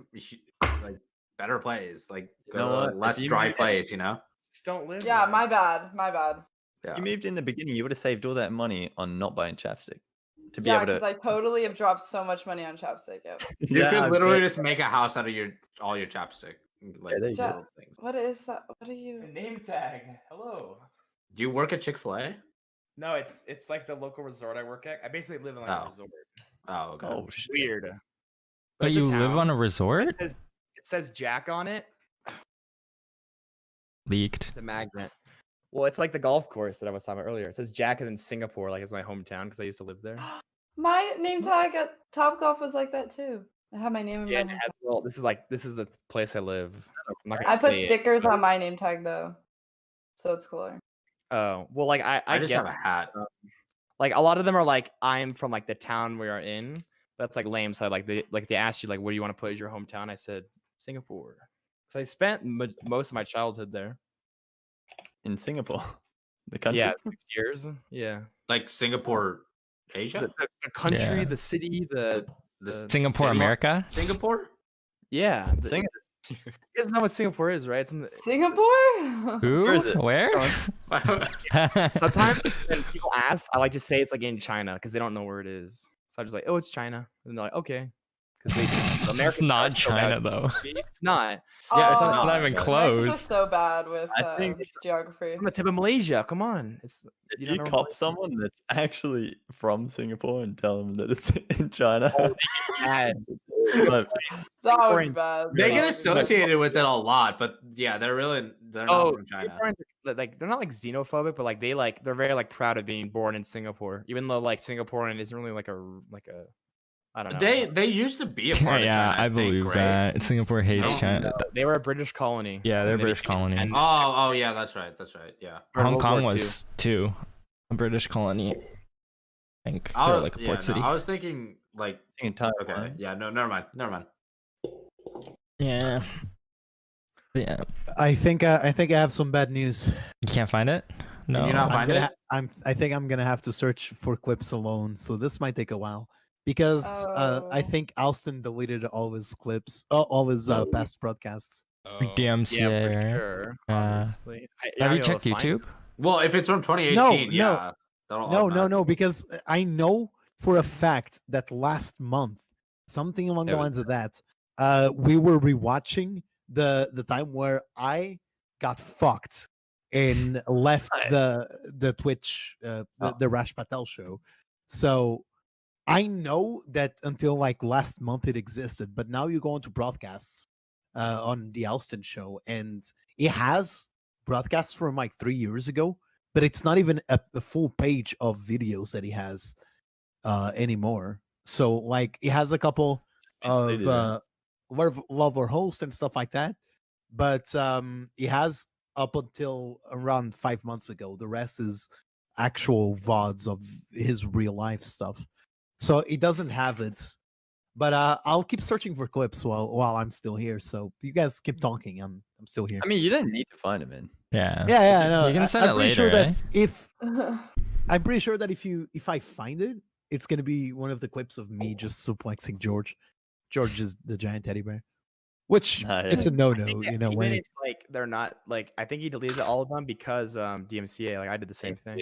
like better place. Like You go know to a what? If less you dry moved- place, you know? Just don't live. Yeah, there. my bad. My bad. Yeah. You moved in the beginning, you would have saved all that money on not buying chapstick. To be Yeah, able because to. I totally have dropped so much money on chapstick. Yep. You Yeah, could I literally bet. just make a house out of all your chapstick. Like there you go. little things. What is that? What are It's a you? name tag. Hello. Do you work at Chick-fil-A? No, it's like the local resort I work at. I basically live in like Oh. a resort. Oh, okay. Oh, It's shit. weird. But it's a you live town. on a resort? It says Jack on it. Leaked. It's a magnet. Well, it's like the golf course that I was talking about earlier. It says Jack in Singapore, like it's my hometown because I used to live there. My name tag at Topgolf was like that too. I had my name in Yeah, my it name has, well, this is the place I live. I'm not gonna I put say it, stickers but- on my name tag though, so it's cooler. Oh, well, like I just guess have a hat. like a lot of them are like I'm from like the town we are in. That's like lame. So they asked you like, what do you want to put as your hometown? I said Singapore. So I spent most of my childhood there. In Singapore. The country. Yeah, 6 years. Yeah, Like Singapore, Asia? the country, Yeah. the city, the Singapore, America? Singapore? yeah. Sing- You guys know what Singapore is, right? It's in the, Singapore? Who? Where is it? Where? sometimes when people ask, I like to say it's like in China because they don't know where it is. So I'm just like, oh, it's China, and they're like, okay, because It's American not stuff's so bad. China though. It's not. Yeah, it's Oh, not even but- close. Americans are so bad with I think geography. On the tip of Malaysia. Come on, it's If you you don't know cop someone that's actually from Singapore and tell them that it's in China, bad. but That would be Singaporean- bad. They That get would be associated with it a lot, but yeah, they're not Oh, from China. Singaporeans, like they're not like xenophobic, but like they're very like proud of being born in Singapore, even though like Singaporean isn't really like a I don't know. They used to be a part of Yeah, China. I think, believe right? that. Singapore hates No, China. They were a British colony. Yeah, they're and they British became colony. independent Oh, yeah, that's right. That's right. Yeah. during Hong World Kong War II. was too a British colony. I think I they're was, like a yeah, port no, city. I was thinking like in Taiwan. okay, yeah, no, never mind. Yeah. But yeah. I think I have some bad news. You can't find it? No. you not I'm find gonna it? I think I'm gonna have to search for clips alone, so this might take a while because I Oh. think Alston deleted all his clips, all his past broadcasts. Like DMCA, Yeah, for right? sure. Uh, Obviously. You're Have not you gonna checked be able to find YouTube? Well, if it's from 2018, No, yeah. that'll No, automatically- because I know for a fact that last month, something along the There was- lines of that, we were rewatching the time where I got fucked and left the Twitch the Rash Patel show. So I know that until like last month it existed, but now you go into broadcasts on the Alston show, and it has broadcasts from like 3 years ago, but it's not even a full page of videos that he has anymore. So like it has a couple of deleted it. love or host and stuff like that, but it has up until around 5 months ago. The rest is actual VODs of his real life stuff. So he doesn't have it. But I'll keep searching for clips while I'm still here. So you guys keep talking. I'm still here. I mean, you don't need to find him, man. Yeah. Yeah, I know. You can send I'm it pretty sure later, that if I'm pretty sure that if I find it, it's gonna be one of the clips of me just suplexing George. George is the giant teddy bear, which Nice. it's a I no-no. think that You know, even when if like they're not like, I think he deleted all of them because DMCA. Like I did the same thing.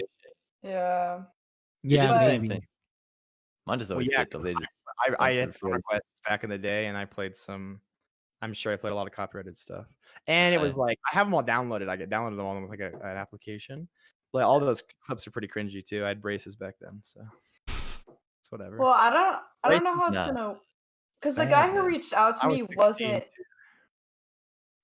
Yeah. You yeah, did the same maybe. thing. Mine just Well, always yeah, get deleted. I Gone had through phone free. requests back in the day, and I played some. I'm sure I played a lot of copyrighted stuff, and it was Right. like I have them all downloaded. I get downloaded them all with like an application. Like all those clips are pretty cringy too. I had braces back then, so it's whatever. Well, I don't know how it's Nah. gonna, because the Bad, guy who man. reached out to I me was 16 wasn't too.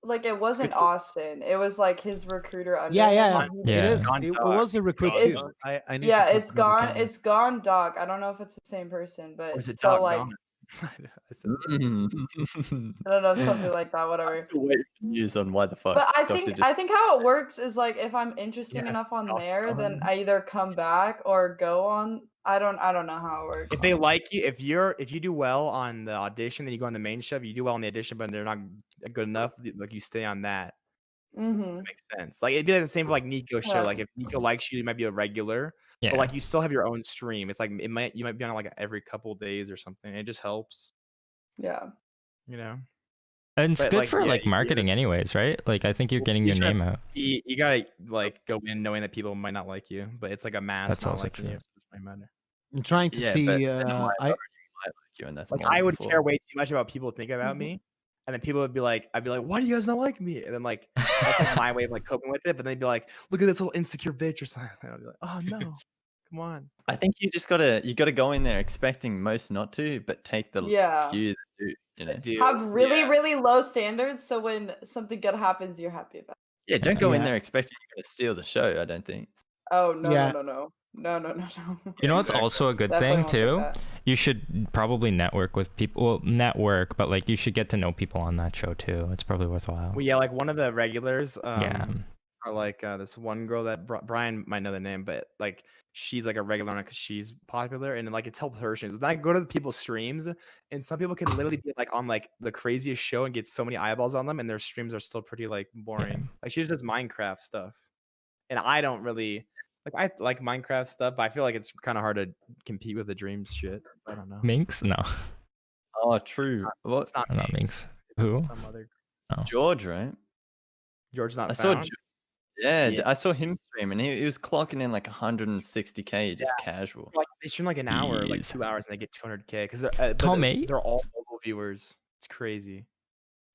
like, it wasn't to- Austin. It was like his recruiter under Yeah, him. yeah, Yeah. it is. Gone It Dog. was a recruit Gone too. Dog. I need Yeah, to it's put another gone. camera. It's gone, Doc. I don't know if it's the same person, but Or is it so Dog like Gone? I said, I don't know, something like that. Whatever. Still waiting for news on why the fuck. But I Dr. think how it works is like if I'm interesting Yeah, enough on Dog's there, then gone. I either come back or go on. I don't know how it works. if they like you, if you do well on the audition, then you go on the main show. If you do well on the audition, but they're not good enough, like you stay on that. Mm-hmm. Makes sense. Like it'd be like the same for like Nicco show. Yes. Like if Nicco likes you, you might be a regular. Yeah. But like you still have your own stream. It's like you might be on like every couple days or something. It just helps, Yeah. you know. And it's But, good like, for yeah, like you're- marketing anyways, right? Like I think you're Well, getting you your should name out. You gotta like go in knowing that people might not like you, but it's like a mass That's not also liking true. you. So it doesn't really matter. I'm trying to Yeah, but see. then why I might like you, and that's Like more I would before. care way too much about what people think about Mhm. me, and then people would be like, I'd be like, why do you guys not like me? And then like that's like my way of like coping with it. But then they'd be like, look at this little insecure bitch or something. And I'd be like, oh no, come on. I think you gotta go in there expecting most not to, but take the Yeah. few that do. You know. Dude, Have really, yeah. really low standards, so when something good happens, you're happy about it. Yeah, don't go in Yeah. there expecting you're gonna steal the show. I don't think. Oh no, Yeah. no. You know what's Exactly. also a good Definitely thing won't too? think that. You should probably network with people. Well, network, but like you should get to know people on that show too. It's probably worthwhile. Well, yeah, like one of the regulars, Yeah. or like this one girl that Brian might know the name, but like she's like a regular because she's popular, and like it's helped her streams. Then I go to the people's streams, and some people can literally be like on like the craziest show and get so many eyeballs on them, and their streams are still pretty like boring. Like she just does Minecraft stuff, and I don't really like. I like Minecraft stuff, but I feel like it's kind of hard to compete with the Dreams shit. I don't know. Minx? No, Oh, true. What? It's not not Minx. Minx. Who? It's some other Oh. George, right? George's not I saw. found. Yeah, Yeah. I saw him stream, and he was clocking in like 160K just casual. Like they stream like an hour, like Jeez. 2 hours, and they get 200K because Tell me. they're all mobile viewers. It's crazy.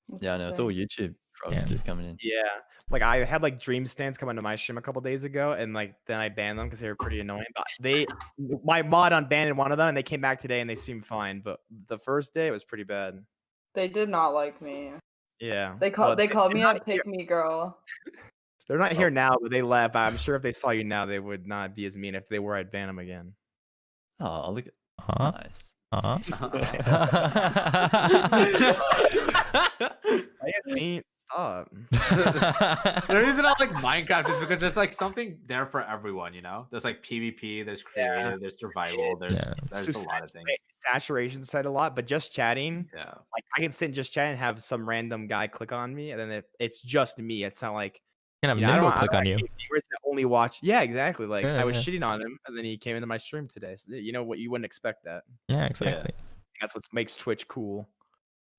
That's Yeah, I know. It's insane. all YouTube frogs Yeah. just coming in. Yeah, like I had like Dream Stands come into my stream a couple days ago, and like then I banned them because they were pretty annoying. But my mod unbanned one of them, and they came back today and they seemed fine. But the first day it was pretty bad. They did not like me. Yeah, They well, called they're me a not here- pick me girl. They're not here now, but they left. But I'm sure if they saw you now, they would not be as mean. If they were, I'd ban them again. Oh, look at Huh? nice. Huh? I guess mean. Stop. The reason I like Minecraft is because there's like something there for everyone, you know? There's like PvP, there's creative, there's survival, there's Yeah. there's So a lot of things. Saturation side a lot, but just chatting. Yeah. Like I can sit and just chat and have some random guy click on me, and then it's just me. It's not like Can have you know, I Nimbo don't click on like you. viewers that only watch. Yeah, exactly. Like Yeah, I was yeah. shitting on him, and then he came into my stream today. So, you know what? You wouldn't expect that. Yeah, exactly. That's what makes Twitch cool.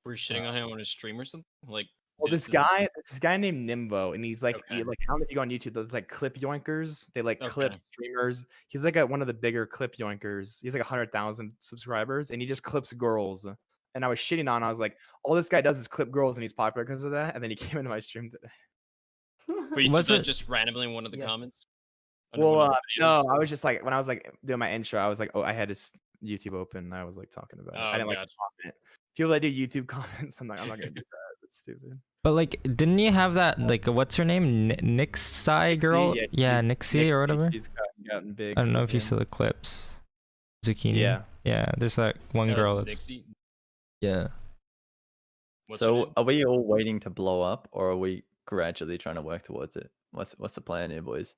We're shitting on him on his stream or something. Like, Well, this guy named Nimbo, and he's like, Okay. like I don't know if you go on YouTube. Those like clip yoinkers. They like clip Okay. streamers. He's like one of the bigger clip yoinkers. He's like 100,000 subscribers, and he just clips girls. And I was shitting on. I was like, all this guy does is clip girls, and he's popular because of that. And then he came into my stream today. But you Was said that it- just randomly in one of the Yes. comments? Under one Well, of the videos? no, I was just like when I was like doing my intro, I was like, oh, I had his YouTube open. And I was like talking about it. I Oh, didn't like gotcha. comment. People that do YouTube comments, I'm like, I'm not gonna do that. That's stupid. But like, didn't you have that like what's her name? Nixie girl? yeah, Yeah, Nixie or whatever. She's gotten big. I don't know if you since saw the clips. Zeuqini. Yeah. Yeah, there's that one Oh, girl that's Dixie? yeah. What's her So name? are we all waiting to blow up, or are we gradually trying to work towards it? What's the plan here, boys?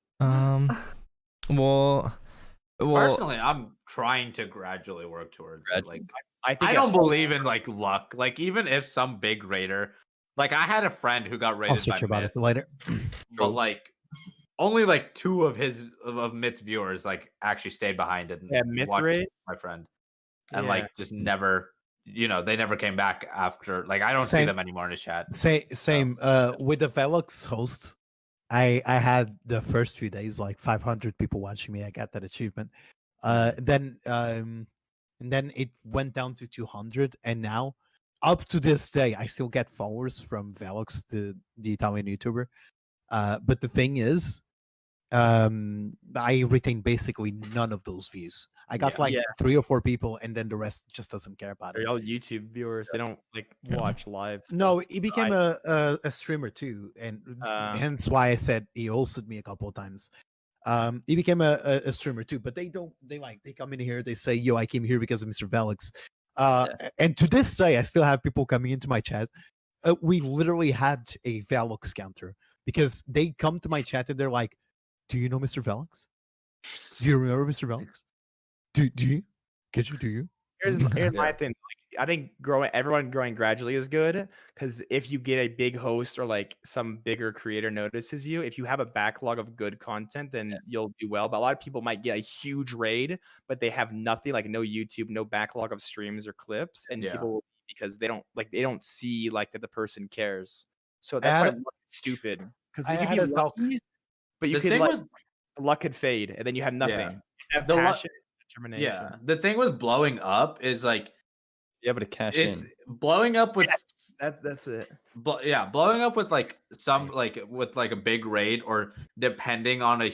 Well, Personally, I'm trying to gradually work towards it. Like, I think I don't believe in like luck. Like, even if some big raider, like I had a friend who got I'll raided by switch about Myth, it later. but like only like 2 of Myth's viewers like actually stayed behind and Myth watched raid? my friend, and Yeah. like just never, they never came back after. Like, I don't see Same. them anymore in his chat. Same. With the Velox host, I had the first few days like 500 people watching me. I got that achievement. Then it went down to 200, and now up to this day, I still get followers from Velox, the Italian YouTuber. But the thing is, I retain basically none of those views. I got Yeah. 3 or 4 people, and then the rest just doesn't care about it. They're all YouTube viewers. They don't like watch live. No, stuff. he became a streamer too, and hence why I said he hosted me a couple of times. He became a streamer too, but they come in here, they say, yo, I came here because of Mr. Velox. And to this day, I still have people coming into my chat. We literally had a Velox counter because they come to my chat and they're like, do you know Mr. Velox? Do you remember Mr. Velox? Do you? Do you? Here's my thing. Like, I think everyone growing gradually is good, because if you get a big host or like some bigger creator notices you, if you have a backlog of good content, then you'll do well. But a lot of people might get a huge raid, but they have nothing, like no YouTube, no backlog of streams or clips, and people will, because they don't see like that the person cares. So that's why luck is stupid, because you can be lucky, but you could like luck could fade, and then you have nothing. You have passion, determination. Yeah, the thing with blowing up is like, able to cash it's in. blowing up with that's it. Blowing up with like some with like a big raid, or depending on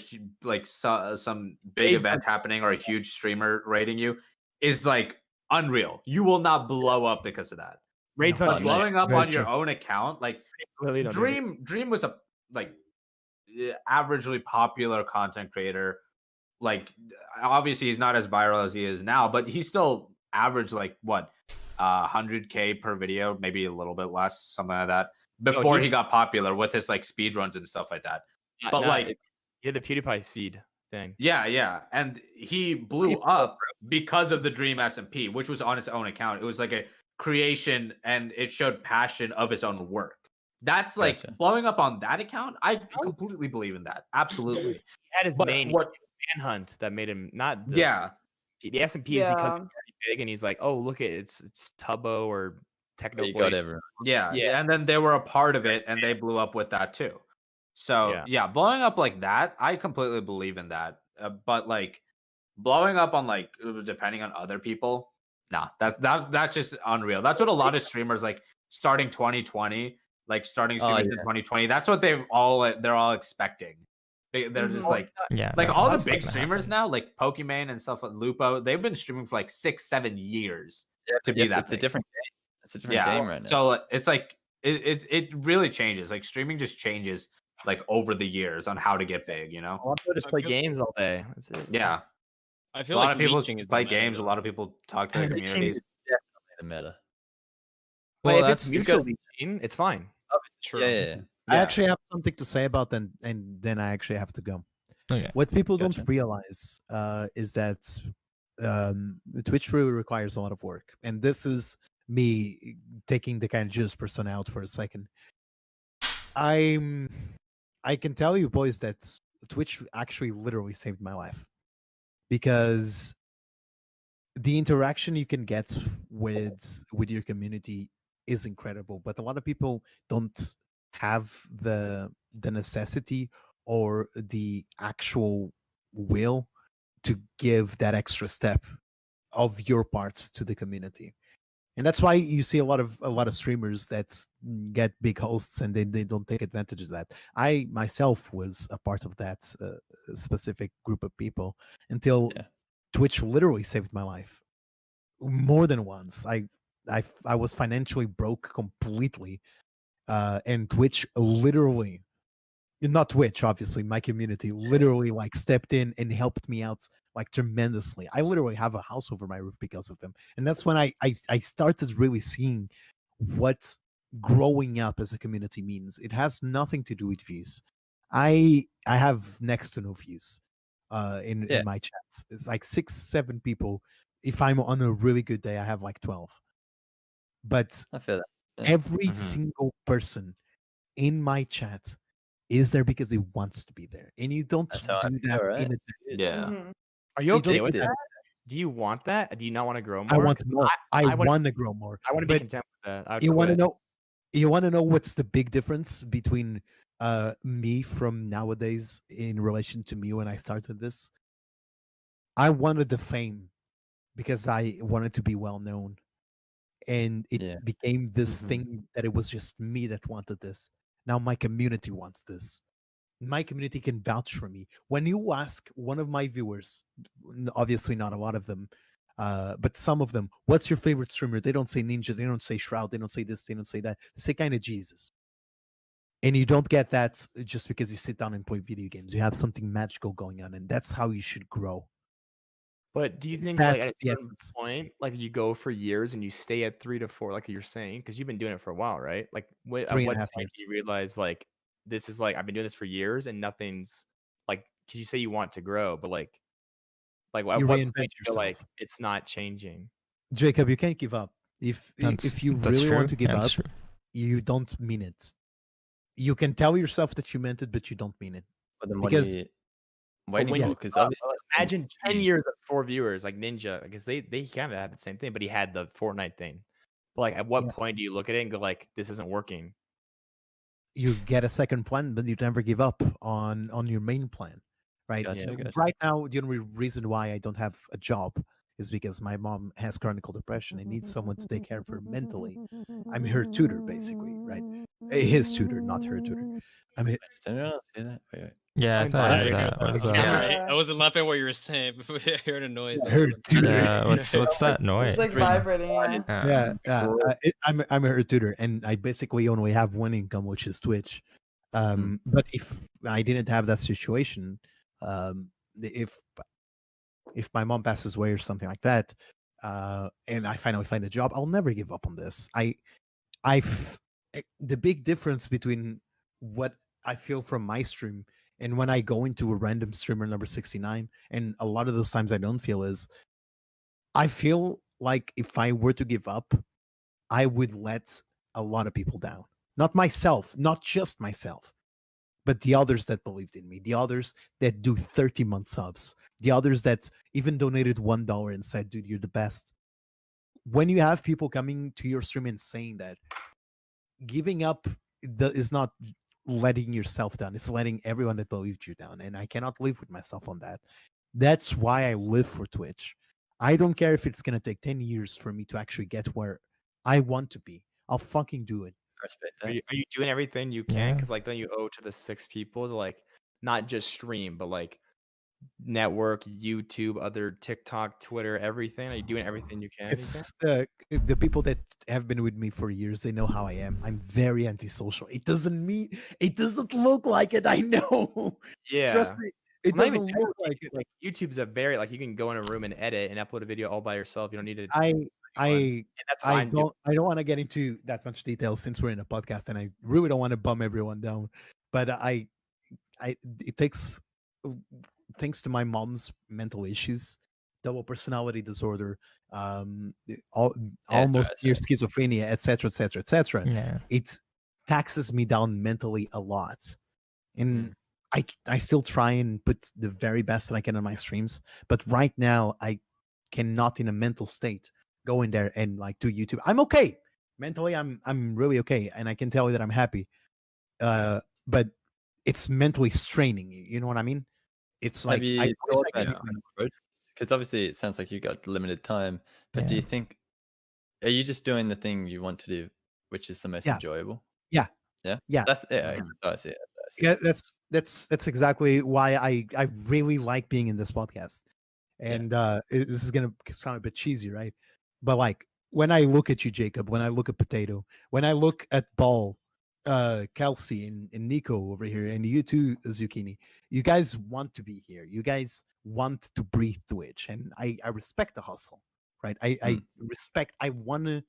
some big event happening or a huge streamer raiding you, is like unreal. You will not blow up because of that. Raids But blowing up Very on your true. own account, like Really Dream was a like averagely popular content creator. Like, obviously he's not as viral as he is now, but he still averaged like what 100K per video, maybe a little bit less, something like that, before he got popular with his like speed runs and stuff like that. But like, he had the PewDiePie seed thing. Yeah, and he blew up because of the Dream SMP, which was on his own account. It was like a creation, and it showed passion of his own work. That's like blowing up on that account. I completely believe in that. Absolutely. He had his manhunt that made him not. The SMP is because he's very big, and he's like, oh, look at it's Tubbo or Techno. Whatever. Yeah, and then they were a part of it, and they blew up with that too. So blowing up like that, I completely believe in that. But like blowing up on like depending on other people, nah, that's just unreal. That's what a lot of streamers like starting 2020. Like starting streamers in 2020, that's what they're all expecting. They're just like all the big streamers now, like Pokimane and stuff like Lupo, they've been streaming for like 6-7 years to be that. It's a different game. It's a different game right now. So it's like it really changes. Like streaming just changes like over the years on how to get big. You know, a lot of people just play games all day. That's it. Yeah, I feel a lot like of people leeching is play the meta, games. A lot of people talk to their communities. The meta. Well, if it's mutual leeching, it's fine. True. Yeah. I actually have something to say about that, and then I actually have to go. Okay. What people don't realize is that Twitch really requires a lot of work, and this is me taking the KindaJesus persona out for a second. I can tell you, boys, that Twitch actually literally saved my life, because the interaction you can get with your community is incredible, but a lot of people don't have the necessity or the actual will to give that extra step of your parts to the community. And that's why you see a lot of streamers that get big hosts and they don't take advantage of that. I myself was a part of that specific group of people until Twitch literally saved my life more than once. I was financially broke completely, and Twitch literally, not Twitch, obviously, my community literally like stepped in and helped me out like tremendously. I literally have a house over my roof because of them, and that's when I started really seeing what growing up as a community means. It has nothing to do with views. I have next to no views in my chats. It's like 6-7 people. If I'm on a really good day, I have like 12. But I feel that. Yeah. every single person in my chat is there because he wants to be there, and you don't That's how I do feel, that right? in a. Yeah. Mhm. Are you You okay don't with do that? that. Do you want that? Do you not want to grow more? I want 'Cause more. I wanna- want to grow more. I want to be But content with that. I would you want to quit. know? You want to know what's the big difference between me from nowadays in relation to me when I started this? I wanted the fame because I wanted to be well known, and it Yeah. became this Mhm. thing that it was just me that wanted this. Now my community wants this. My community can vouch for me. When you ask one of my viewers, obviously not a lot of them, but some of them, what's your favorite streamer? They don't say Ninja, they don't say Shroud, they don't say this, they don't say that. They say KindaJesus. And you don't get that just because you sit down and play video games. You have something magical going on, and that's how you should grow. But do you think That's like at a the certain essence. point, like you go for years and you stay at 3 to 4, like you're saying, because you've been doing it for a while, right? Like at Three and what a half point do years. you realize like this is like I've been doing this for years and nothing's like because you say you want to grow, but like at You what point reinvent do you feel like yourself. it's not changing? Jacob, you can't give up. If you That's really true. want to give Yeah, up, that's true. you don't mean it. You can tell yourself that you meant it, but you don't mean it. But then Because- what are you But waiting when for? you Because grow up, obviously, imagine 10 years of 4 viewers like Ninja, because they kind of had the same thing, but he had the Fortnite thing. But like, at what Yeah. point do you look at it and go like, this isn't working? You get a second plan, but you never give up on your main plan, right? Gotcha, gotcha. Right now, the only reason why I don't have a job is because my mom has chronic depression and needs someone to take care of her mentally. I'm her tutor, basically, right? His tutor, not her tutor. I'm Did anyone else hear that? Wait. Yeah, I Something thought I like heard that. that. What is Yeah, that? Yeah. I wasn't laughing at what you were saying, but I heard a noise. I her was like, tutor. Yeah, what's that noise? It's like Three. vibrating. Yeah. I'm her tutor, and I basically only have one income, which is Twitch. But if I didn't have that situation, if my mom passes away or something like that, and I finally find a job, I'll never give up on this. The big difference between what I feel from my stream and when I go into a random streamer number 69, and a lot of those times I don't feel, is I feel like if I were to give up, I would let a lot of people down. Not myself, not just myself, but the others that believed in me, the others that do 30-month subs, the others that even donated $1 and said, dude, you're the best. When you have people coming to your stream and saying that, giving up is not letting yourself down, it's letting everyone that believed you down. And I cannot live with myself on that. That's why I live for Twitch. I don't care if it's going to take 10 years for me to actually get where I want to be. I'll fucking do it. Respect Are that. you doing everything you can? Yeah. Because like, don't you owe to the 6 people to like not just stream, but like network, YouTube, other TikTok, Twitter, everything? Are you doing everything you can? It's the people that have been with me for years, they know how I am. I'm very antisocial. It doesn't look like it. I know. Yeah. Trust me. It Well, not even doesn't look like it. like YouTube's a very like you can go in a room and edit and upload a video all by yourself. You don't need to. I and that's what I I'm doing. don't want to get into that much detail since we're in a podcast, and I really don't want to bum everyone down. But it takes, thanks to my mom's mental issues, double personality disorder, almost near schizophrenia, etc., etc., etc. Yeah. It taxes me down mentally a lot, and I still try and put the very best that I can on my streams. But right now, I cannot, in a mental state, go in there and like do YouTube. I'm okay mentally. I'm really okay, and I can tell you that I'm happy. But it's mentally straining. You know what I mean? It's like Have you I thought wish I could about because obviously it sounds like you got limited time, but do Yeah. you think are you just doing the thing you want to do, which is the most Yeah. enjoyable? Yeah. Yeah. Yeah. That's Yeah. that's how I see it. Yeah, that's exactly why I really like being in this podcast. And this is gonna sound a bit cheesy, right? But like when I look at you, Jacob, when I look at Potato, when I look at Ball, Kelsey and Nicco over here, and you too, Zeuqini, you guys want to be here. You guys want to breathe Twitch, and I respect the hustle, right? I respect. I wanna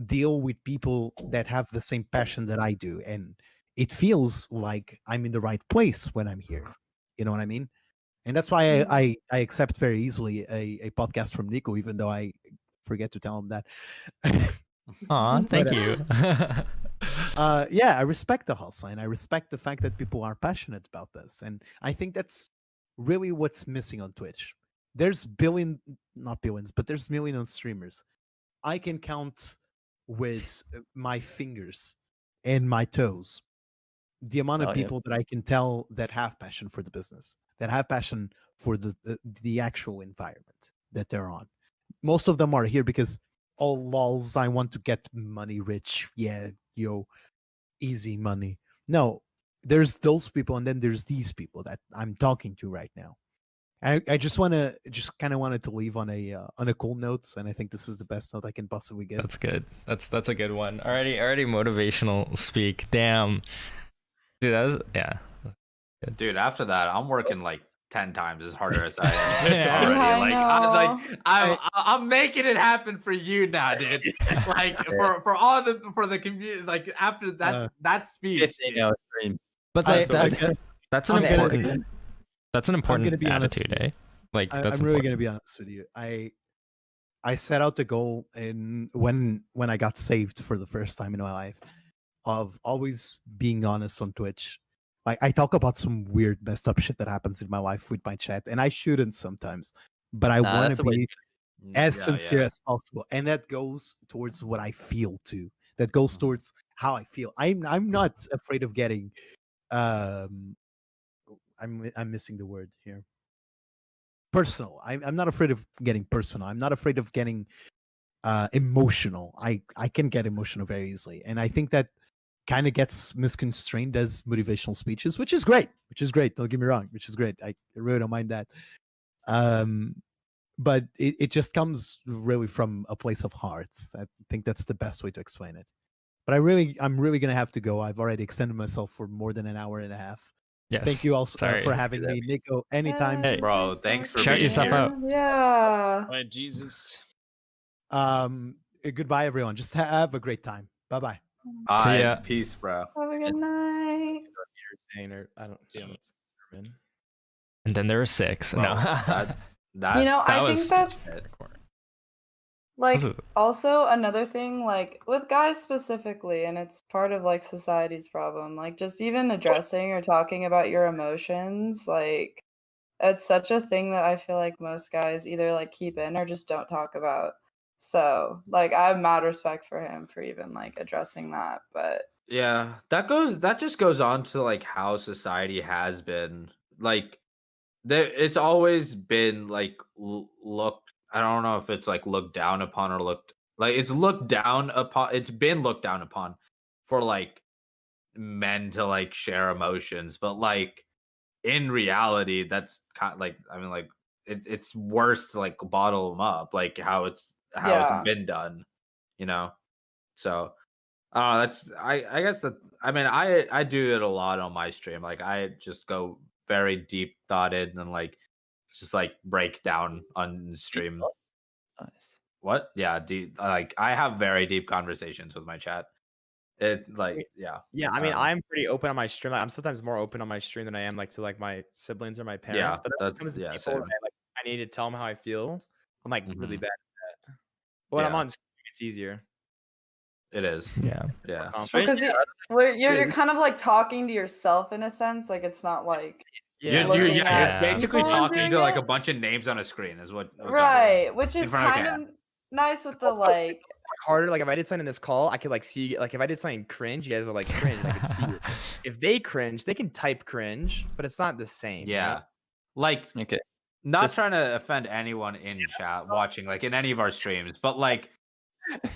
deal with people that have the same passion that I do, and it feels like I'm in the right place when I'm here. You know what I mean? And that's why I accept very easily a podcast from Nicco, even though I forget to tell him that. Aw, thank you. Yeah, I respect the hustle, and I respect the fact that people are passionate about this, and I think that's really what's missing on Twitch. There's not billions, but there's millions of streamers. I can count with my fingers and my toes the amount of people that I can tell that have passion for the business, that have passion for the actual environment that they're on. Most of them are here because, oh, lols, I want to get money rich. Yeah, easy money. No, there's those people, and then there's these people that I'm talking to right now. I just kind of wanted to leave on a cool note, and I think this is the best note I can possibly give. That's good. That's a good one. Already motivational speak. Damn. Dude, that was, yeah. Dude, after that, I'm working like 10 times as harder as I am Yeah. already. I know. I'm making it happen for you now, dude. Like for the community. Like after that speech. 15-hour stream. But that's an important that's an important attitude, eh? Like that's I'm really gonna be honest with you. I set out the goal when I got saved for the first time in my life of always being honest on Twitch. Like, I talk about some weird messed up shit that happens in my life with my chat, and I shouldn't sometimes, but I want to be as sincere as possible, and that goes towards what I feel too. That goes towards how I feel. I'm not afraid of getting I'm missing the word here. Personal. I'm not afraid of getting personal. I'm not afraid of getting emotional. I can get emotional very easily, and I think that kind of gets misconstrued as motivational speeches, which is great. Don't get me wrong, which is great. I really don't mind that. But it just comes really from a place of hearts. I think that's the best way to explain it. But I'm really gonna have to go. I've already extended myself for more than an hour and a half. Yes. Thank you also for having me, Nicco. Anytime, Hey, bro. Thanks for shout being yourself here. out. Yeah. Bye, Jesus. Goodbye, everyone. Just have a great time. Bye bye. All See right, ya. peace, bro. Have a good night. I don't know. And then there were 6. Bro, No. that You know, that I think was that's like This is- also another thing, like with guys specifically, and it's part of like society's problem. Like just even addressing or talking about your emotions, like it's such a thing that I feel like most guys either like keep in or just don't talk about. So like I have mad respect for him for even like addressing that. But Yeah, that just goes on to like how society has been. Like it's always been like looked, I don't know if it's like looked down upon or it's looked down upon. It's been looked down upon for like men to like share emotions, but like in reality, that's kind of like, I mean, like it's worse to like bottle them up, like how it's Yeah. been done, you know. So that's I guess that, I mean, I do it a lot on my stream. Like I just go very deep thoughted and like just like break down on stream. Nice. What? Yeah, like I have very deep conversations with my chat. It like yeah. Yeah, I mean, I'm pretty open on my stream. I'm sometimes more open on my stream than I am like to like my siblings or my parents. But when it comes to people same. that, I need to tell them how I feel, I'm like really Mhm. bad at that. But when I'm Yeah. on stream, it's easier. It is. Yeah. Yeah. because you're kind of like talking to yourself in a sense, like it's not like Yeah, looking You're at basically people talking doing to like it. a bunch of names on a screen is what Right, which is front of a kind of nice with the like harder. Like if I did something in this call, I could like see, like if I did something cringe, you guys would like cringe. I could see it. If they cringe, they can type cringe, but it's not the same. Yeah. right? Like Okay. not trying to offend anyone in chat watching like in any of our streams, but like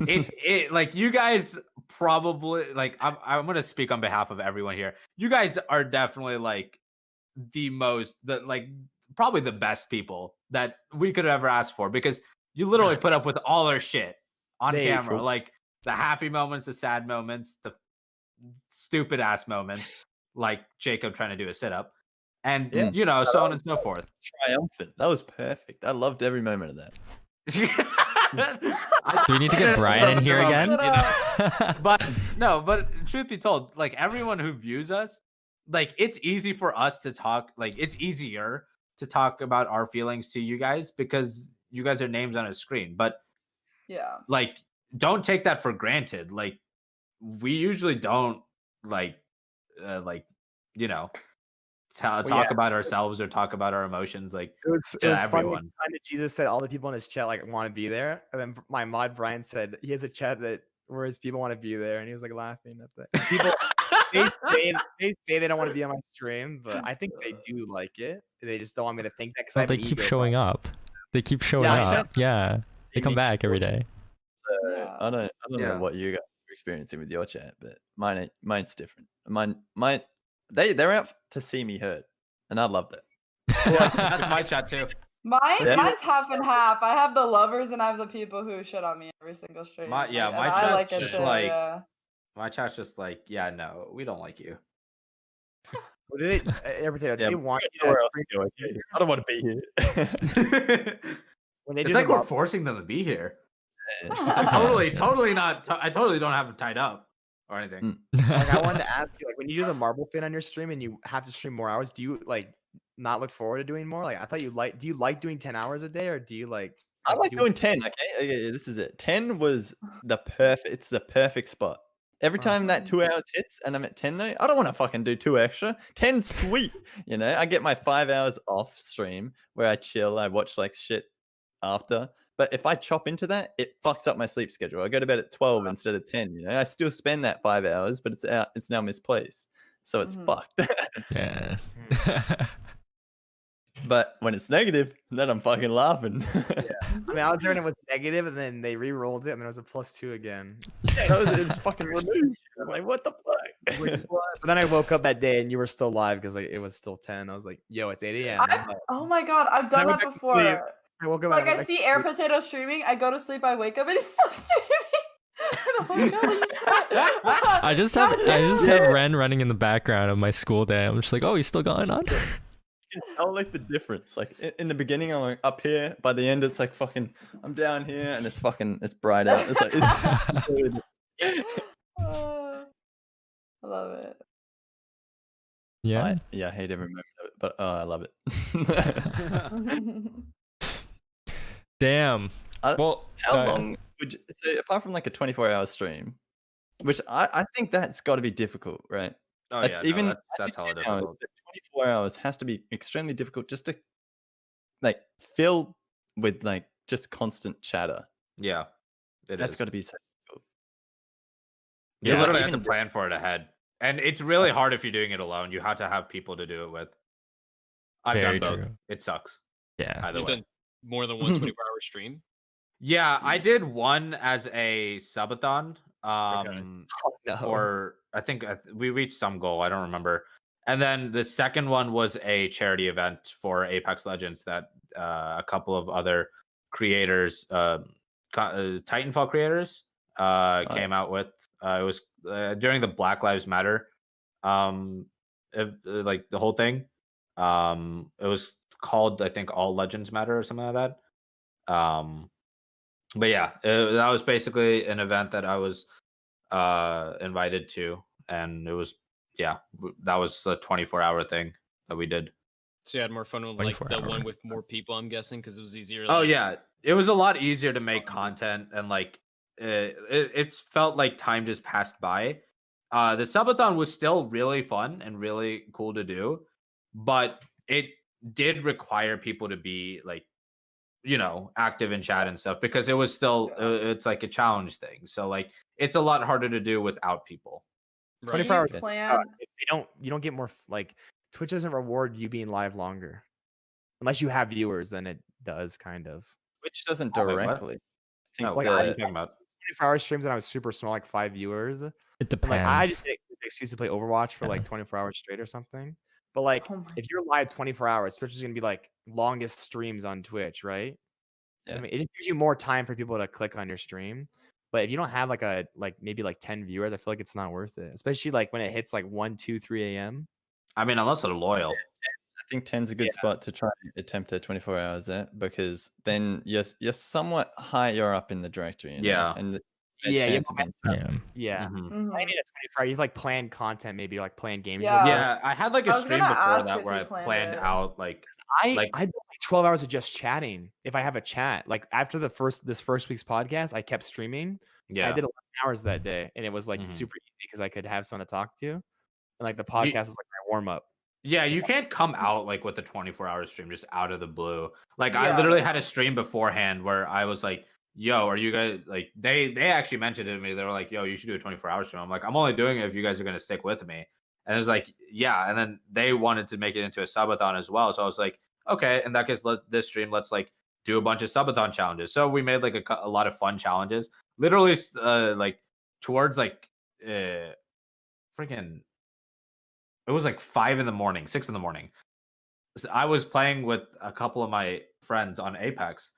it like you guys probably like I'm gonna speak on behalf of everyone here. You guys are definitely like probably the best people that we could have ever asked for, because you literally put up with all our shit on They camera, pro- like the happy moments, the sad moments, the stupid ass moments, like Jacob trying to do a sit up, and you know, so on and so forth. Triumphant. That was perfect. I loved every moment of that. Do we need to get Brian in here again? But truth be told, like everyone who views us, like it's easy for us to talk. Like it's easier to talk about our feelings to you guys because you guys are names on a screen. But Yeah. like, don't take that for granted. Like we usually don't like you know talk about ourselves or talk about our emotions like It was everyone. funny. KindaJesus said all the people in his chat like want to be there, and then my mod Brian said he has a chat that where his people want to be there, and he was like laughing at that. People they say they don't want to be on my stream, but I think they do like it. They just don't want me to think that because Well, they keep showing up. They keep showing up. Yeah, they come back every day. Yeah. I don't know what you guys are experiencing with your chat, but mine's different. Mine they're out to see me hurt, and I love that. That's my chat too. Mine's half and half. I have the lovers and I have the people who shit on me every single stream. My I chat's just like my chat's just like, yeah, no, we don't like you. Well, AirPotato, they want you to I don't want to be here. when they it's do like we're forcing them to be here. Totally not. I totally don't have them tied up or anything. Like I wanted to ask you, like when you do the marble fin on your stream and you have to stream more hours, do you like not look forward to doing more? Like I thought do you like doing 10 hours a day, or do you like? I like doing 10. Okay, this is it. 10 was it's the perfect spot. Every time that 2 hours hits and I'm at 10 though, I don't want to fucking do 2 extra. 10's sweet. You know, I get my 5 hours off stream where I chill, I watch like shit after. But if I chop into that, it fucks up my sleep schedule. I go to bed at 12 instead of 10. You know, I still spend that 5 hours, but it's now misplaced. So it's fucked. Yeah. But when it's negative, then I'm fucking laughing. Yeah. I mean, I was there and it was negative, and then they re-rolled it, and then it was a +2 again. It's fucking removed. I'm like, what the fuck? But then I woke up that day, and you were still live because like, it was still 10. I was like, yo, it's 8 a.m. Oh my god, I've done that before. I woke up like I see AirPotato streaming, I go to sleep, I wake up, and he's still streaming. I just have Ren running in the background of my school day. I'm just like, oh, he's still going on. I like the difference. Like in the beginning, I'm like up here. By the end, it's like fucking. I'm down here, and it's bright out. It's like I love it. Yeah. I hate every moment of it, but I love it. Damn. Well, how long would you say, apart from like a 24-hour stream, which I think that's got to be difficult, right? Oh yeah, even that's how difficult. 24 hours has to be extremely difficult just to like fill with like just constant chatter. Yeah, that's got to be so difficult. You literally have to plan for it ahead, and it's really hard if you're doing it alone. You have to have people to do it with. I've done both. True. It sucks. Yeah, either way. Done more than one 24-hour stream. Yeah, I did one as a subathon. Or I think we reached some goal. I don't remember. And then the second one was a charity event for Apex Legends that a couple of other creators, Titanfall creators, came out with. It was during the Black Lives Matter, like the whole thing. It was called, I think, All Legends Matter or something like that. But yeah, that was basically an event that I was invited to, and it was that was a 24-hour thing that we did. So you had more fun with like the one with more people, I'm guessing, because it was easier. Oh yeah, it was a lot easier to make content, and like it felt like time just passed by. The subathon was still really fun and really cool to do, but it did require people to be like, you know, active in chat and stuff, because it was still it's like a challenge thing. So like it's a lot harder to do without people. 24 hours plan. You don't get more like Twitch doesn't reward you being live longer unless you have viewers. Then it does kind of. Twitch doesn't directly. No, like what are you talking about? 24-hour streams and I was super small, like 5 viewers. It depends. Like I just take an excuse to play Overwatch for like 24 hours straight or something. But like if you're live 24 hours, Twitch is gonna be like longest streams on Twitch, right? Yeah. I mean, it just gives you more time for people to click on your stream. But if you don't have like maybe 10 viewers, I feel like it's not worth it. Especially like when it hits like 1, 2, 3 a.m. I mean, unless they're loyal. think 10's a good spot to try and attempt a 24 hours there, because then you're somewhat higher up in the directory, you know, Yeah. and Yeah, chance of being Yeah. Yeah. Mhm. I need a 24 hour. You like plan content, maybe like playing games. Yeah. Yeah, I had like I a was stream gonna before ask that if where you I planned planned it. out like I like- do like 12 hours of just chatting. If I have a chat, like after this first week's podcast, I kept streaming. yeah. I did 11 hours that day, and it was like Mhm. super easy because I could have someone to talk to, and like the You- podcast is like my warm up. Yeah, you can't come out like with a 24-hour stream just out of the blue. Like I Yeah. literally had a stream beforehand where I was like, "Yo, are you guys like?" They actually mentioned it to me. They were like, "Yo, you should do a 24-hour stream." I'm like, "I'm only doing it if you guys are gonna stick with me." And it was like, "Yeah." And then they wanted to make it into a subathon as well. So I was like, "Okay, in that case, this stream, let's like do a bunch of subathon challenges." So we made like a lot of fun challenges. Literally, like towards like freaking. It was like 5 in the morning, 6 in the morning. So I was playing with a couple of my friends on Apex.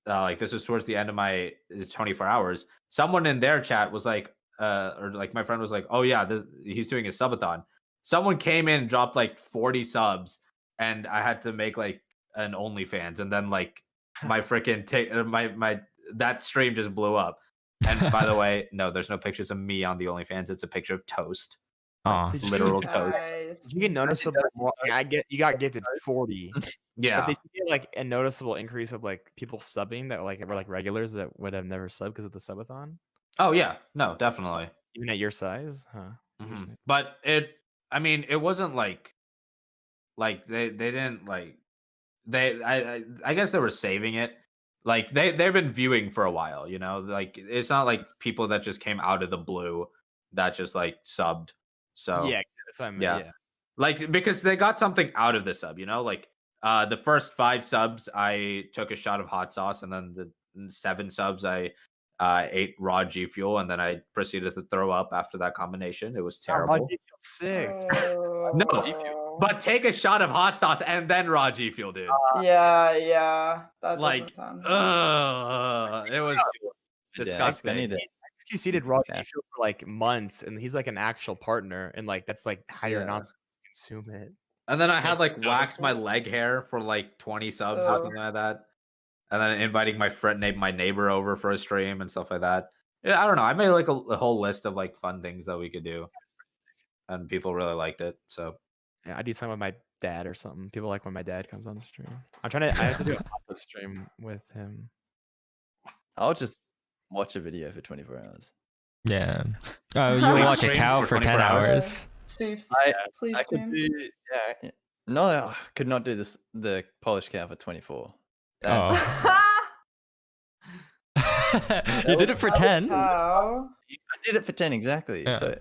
Like this was towards the end of my 24 hours. Someone in their chat was like, or like my friend was like, "Oh yeah, he's doing a subathon." Someone came in, dropped like 40 subs, and I had to make like an OnlyFans, and then like my freaking my that stream just blew up. And by the way, no, there's no pictures of me on the OnlyFans. It's a picture of toast. Aw. Did you- Literal toast. Guys. Did you get noticeable? Well, you got gifted 40. Yeah. But did you get like a noticeable increase of like people subbing that like were like regulars that would have never subbed because of the subathon? Oh yeah. No, definitely. Even at your size, huh? Mhm. Interesting. But I mean, it wasn't like they didn't like I guess they were saving it. Like they've been viewing for a while, you know. Like it's not like people that just came out of the blue that just like subbed. So Yeah, that's what I meant. yeah. Yeah. like because they got something out of the sub, you know. Like the first 5 subs, I took a shot of hot sauce, and then the 7 subs, I ate raw G Fuel, and then I proceeded to throw up after that combination. It was terrible. Oh, you feel sick. Oh. But take a shot of hot sauce and then raw G Fuel, dude. Yeah, that Like, doesn't sound good. it was disgusting. I need it. XQC did raw Yeah. G-Fuel for like months, and he's like an actual partner, and like that's like higher Yeah. not to consume it. And then I had like no, waxed my leg hair for like 20 subs or Oh. something like that. And then inviting my neighbor over for a stream and stuff like that. Yeah, I don't know. I made like a whole list of like fun things that we could do, and people really liked it. So Yeah, I do something with my dad or something. People like when my dad comes on the stream. I have to do a pop-up stream with him. I'll just watch a video for 24 hours. Yeah. Oh, you Sleep watch a stream cow for for 10 24 hours? hours. Sleep I could stream. do, yeah. No, I could not do the Polish cow for 24. Oh. You did it for 10? Cow. I did it for 10 exactly. Yeah. So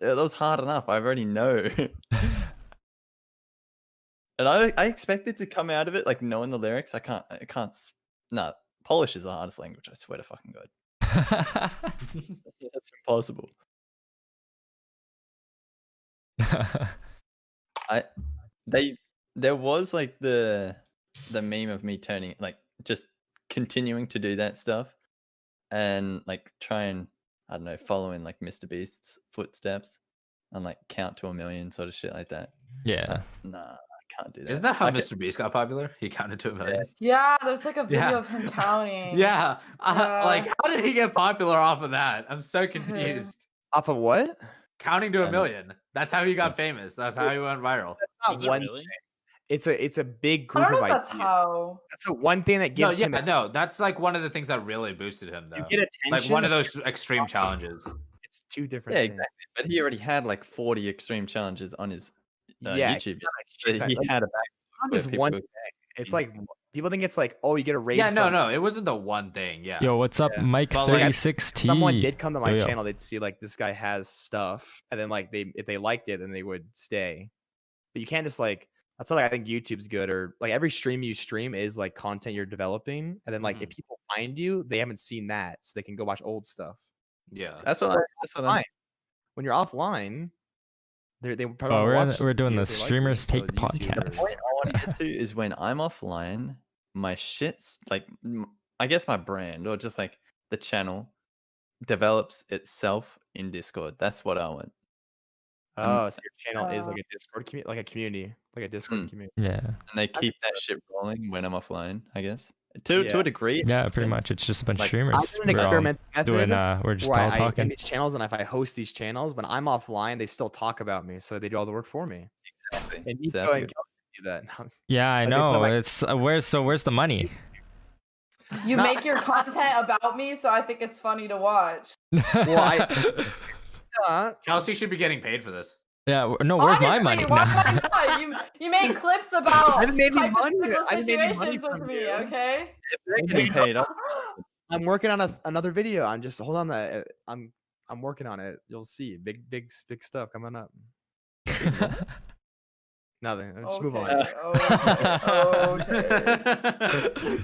that was hard enough. I already know. And I expected to come out of it like knowing the lyrics. I can't. No, Polish is the hardest language. I swear to fucking god. That's impossible. There was like the meme of me turning like just continuing to do that stuff and like try and I don't know following like Mr. Beast's footsteps and like count to 1,000,000 sort of shit like that. Yeah. Nah, I can't do that. isn't that how I can- Mr. Beast got popular? He counted to 1,000,000. Yeah, there's like a video Yeah. of him counting. Yeah. Like Yeah. how did he get popular off of that? I'm so confused. Off of what? Counting to I know. 1,000,000. That's how he got famous. That's how he went viral. That's not Was it one. really? It's a big I group don't know of if that's ideas. how. That's the one thing that No, gives yeah, him. no, that's like one of the things that really boosted him though. You get attention. Like one of those extreme challenges. It's two different. Yeah, things. exactly. But he already had like 40 extreme challenges on his Yeah, YouTube. shit So ton- he like, had a back. It's not where just people one go, thing. It's like people think it's like, oh, you get a raid. Yeah, no, from- no, it wasn't the one thing. Yeah. Yo, what's up, Yeah. Mike But, like, 36T? Someone did come to my Yo, yo. channel. They'd see like this guy has stuff, and then like if they liked it, then they would stay. But you can't just like. That's why I think YouTube's good, or like every stream you stream is like content you're developing, and then like if people find you, they haven't seen that, so they can go watch old stuff. Yeah. That's what I. When you're offline, they probably Oh, won't watch we're doing you the if they like Streamers you, so Take YouTube podcast. The point I want to get to is when I'm offline, my shit's like, I guess my brand or just like the channel develops itself in Discord. That's what I want. Oh, so your channel is like a Discord community, like a community. like a Discord Hmm. community. Yeah. And they keep that shit rolling when I'm offline, I guess. To Yeah. a degree. Yeah, pretty much. It's just a bunch of Like, streamers. I'm doing an We're all experiment method doing we're just where all I talking. run these channels, and if I host these channels, when I'm offline, they still talk about me, so they do all the work for me. Exactly. And So Nicco that's and good. Kelcirosee do that. Yeah, I Like, they put know. my- It's where's the money? You No. make your content about me, so I think it's funny to watch. Well, Kelsey should be getting paid for this. Yeah, no, where's my Honestly, money? why No. am I not? You make clips about I haven't made any money. hypothetical I haven't made any money situations with from me, you. okay? If they're getting paid up, I'm working on another video. I'm just hold on. I'm working on it. You'll see big stuff coming up. Nothing. Just move on. Okay.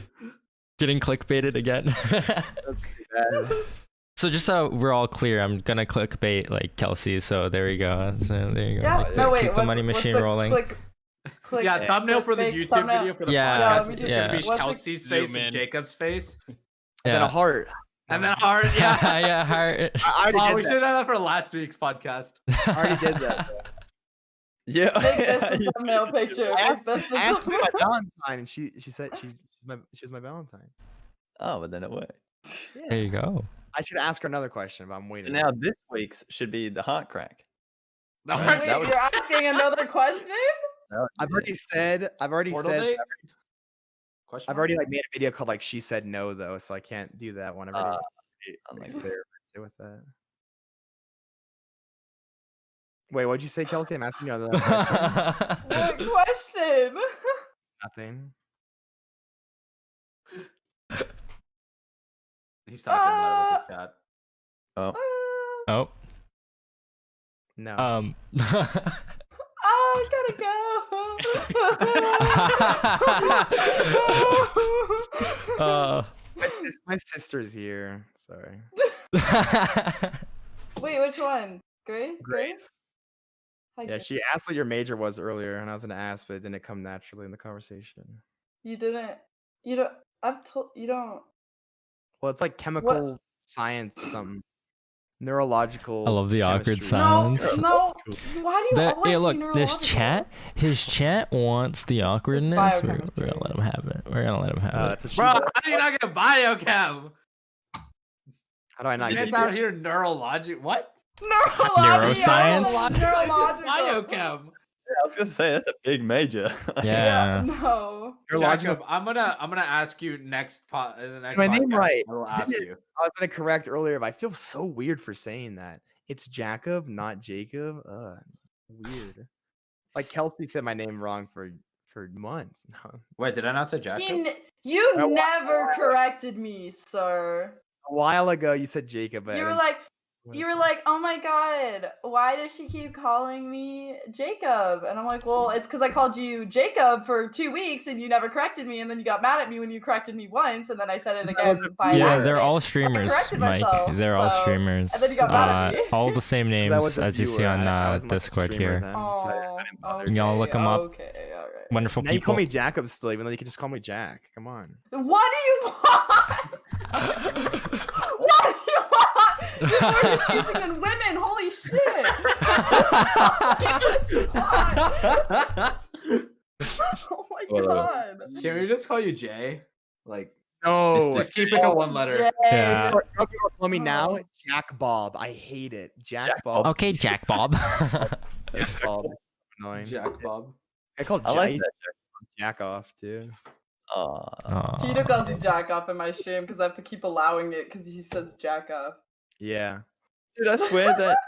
Getting clickbaited again. So just so we're all clear, I'm gonna clickbait like Kelsey. So there we go. So there you go. Yeah. Like, No, wait. keep the money what's machine the rolling. Yeah, thumbnail for the clickbait YouTube thumbnail? video for the Yeah, podcast yeah, is just yeah. gonna be What's the- Kelsey's face Zoom and in. Jacob's face, And then a heart. and then heart. Yeah. Yeah, heart. I Oh, already we did should that. have that for last week's podcast. I already did that. yeah. Make this the thumbnail picture. I Make this the I asked her thumbnail. my Valentine, and she said she was my Valentine. Oh, but then it worked. There you go. I should ask her another question, but I'm So waiting. now this week's should be the heart crack. The Wait, heart- Wait, that was- you're asking another question? I've already said. Portal date? Question I've already like made a video called like "She Said No" though, so I can't do that one. I've already unlike- experimented with that. Wait, what'd you say, Kelsey? I'm asking you another question. What question? Nothing. He's talking loud with the chat. Oh, Oh. No. Oh, I gotta go. My sister's here. Sorry. Wait, which one? Grace? Grace. Hi, Yeah, Grace. she asked what your major was earlier, and I was gonna ask, but it didn't come naturally in the conversation. You didn't. You don't. I've told you don't. Well, it's like chemical science, something neurological. I love the awkward chemistry. silence. No. Why do you always Hey, say look, this neurological? his chat wants the awkwardness. We're biochemistry. gonna let him have it. We're gonna let him have it. That's what she Bro, said. how do you not get biochem? How do I not You get get out here neurologic. What? Neuroscience? Neurological. Biochem. I was gonna say that's a big major. Yeah. No. neurological? Jacob, I'm gonna ask you next in the next. my name podcast, right? I will ask Didn't it- you. I was gonna correct earlier, but I feel so weird for saying that. It's Jacob, not Jacob. Weird. Like Kelsey said my name wrong for months. No. Wait, did I not say Jacob? You I wa- never corrected me, sir. A while ago, you said Jacob. But I You were didn't like, say- you were like, oh my god, why does she keep calling me Jacob? And I'm like, well, it's because I called you Jacob for 2 weeks and you never corrected me, and then you got mad at me when you corrected me once, and then I said it again by Yeah, accident. they're all streamers, corrected Mike. myself, They're all so- streamers. and then you got mad at me. All the same I names was a as you see viewer, on I wasn't, like, a Discord streamer here. then, so I didn't bother. okay, Y'all look 'em up. Okay, all right. Wonderful Now you call people. me Jacob still, even though you can just call me Jack. Come on. What do you want? What do you want? You're more confusing than women. Holy shit! What you want? Oh my god. Can we just call you Jay? Like, No. just keep it to one letter. Jay. Yeah. Call me now Oh. Jack Bob. I hate it. Jack Jack Bob. Okay, Jack Bob. Jack Bob. Annoying. Jack Bob. I called I like Jack, that. Jack off too. Aw. Tito calls you jack off in my stream because I have to keep allowing it because he says jack off. Yeah. Dude, I swear that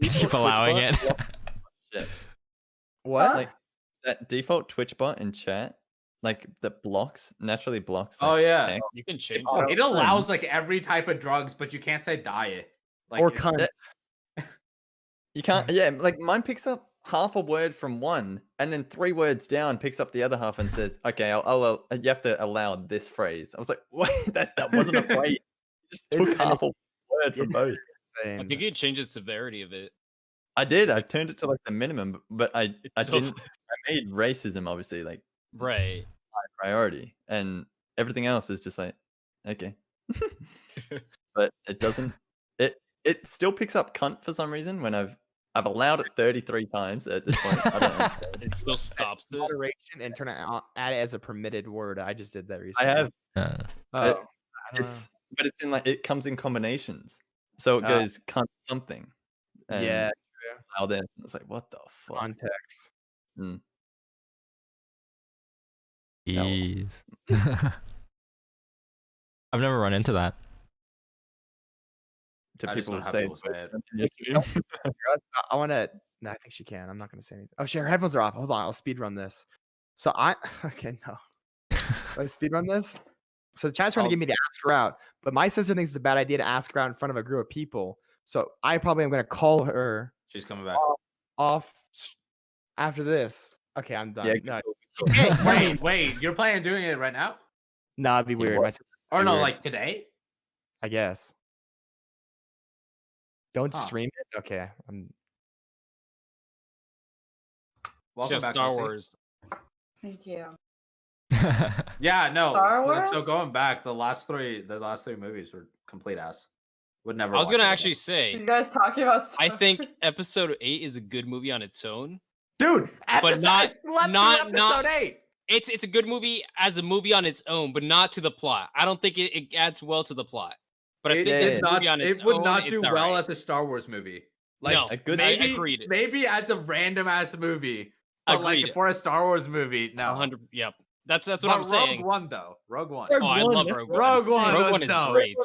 Keep default allowing Twitch it. bot blocks shit. What? Huh? Like that default Twitch bot in chat, like that naturally blocks. Oh, like, yeah. text. You can change Oh, it. It allows like every type of drugs, but you can't say diet. Like, or it's- cunt. You can't. Yeah, like mine picks up half a word from one, and then 3 words down picks up the other half and says, "Okay, I'll you have to allow this phrase." I was like, "Wait, that wasn't a phrase. You just It's took half a word from both." I Insane. think you change the severity of it. I did. I turned it to like the minimum, but I It's so- didn't. I made racism obviously like Right. priority, and everything else is just like okay. But it doesn't. It still picks up cunt for some reason when I've I've allowed it 33 times at this point. I don't know. It still stops it. Moderation and turn it add it as a permitted word. I just did that I recently. have. Oh, I don't know. But it's in like it comes in combinations, so it goes cunt something. And Yeah, allow this, and it's like what the fuck. context. Mm. Jeez. I've never run into that. To I just people don't have say, people say it. in your stream. I want to. No, I think she can. I'm not going to say anything. Oh, shit, her headphones are off. Hold on, I'll speed run this. So okay, no. Let's speed run this. So the chat's trying to get me to ask her out, but my sister thinks it's a bad idea to ask her out in front of a group of people. So I probably am going to call her She's coming back. off after this. Okay, I'm done. Yeah, No, Hey, wait, you're planning on doing it right now? no, it'd be weird. what? My sister's Or no, weird, like today? I guess. Don't Huh. stream it. Okay, Welcome Just back, Star Lucy. Wars. Thank you. Yeah, no. Star So Wars? going back, the last three movies were complete ass. Would never. I was watch gonna it again. actually Are say, you guys talking about I Star think Wars? Episode 8 is a good movie on its own. dude, But episode, not- I slept not- through episode 8. It's a good movie as a movie on its own, but not to the plot. I don't think it adds well to the plot. But I It, think did as a not, movie on its it would own, not it's do all well right. as a Star Wars movie. Like No, a good- maybe, agreed. maybe as a random ass movie, but like Agreed. for a Star Wars movie, no. 100. Yep. That's what But I'm Rogue saying. One though, Rogue One. Oh, I love Rogue One. Rogue One Rogue was One is dope. great.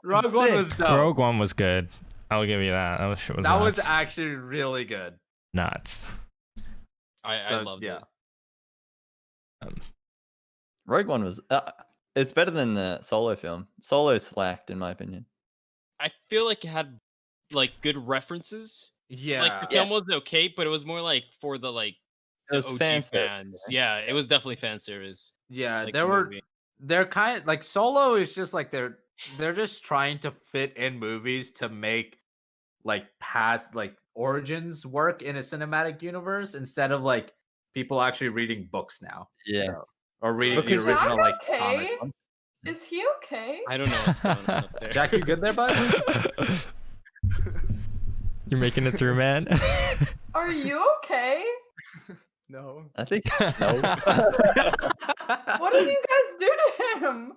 Rogue One was dope. Rogue One was good. I'll give you that. That shit was That was nuts. actually really good. Nuts. I So, loved yeah. it. Rogue One was. It's better than the Solo film. Solo slacked, in my opinion. I feel like it had like good references. Yeah. Like the film was okay, but it was more like for the It the was OG fan fans. service, Yeah, it was definitely fan service. Yeah, like, there the were. movie. They're kind of like Solo is just like they're just trying to fit in movies to make like past like origins work in a cinematic universe instead of like people actually reading books now. Yeah. So, or reading Because- the original like okay? comic. Is he okay? I don't know what's going on up there. Jack, you good there, bud? You're making it through, man. Are you okay? no. I think no. What did you guys do to him?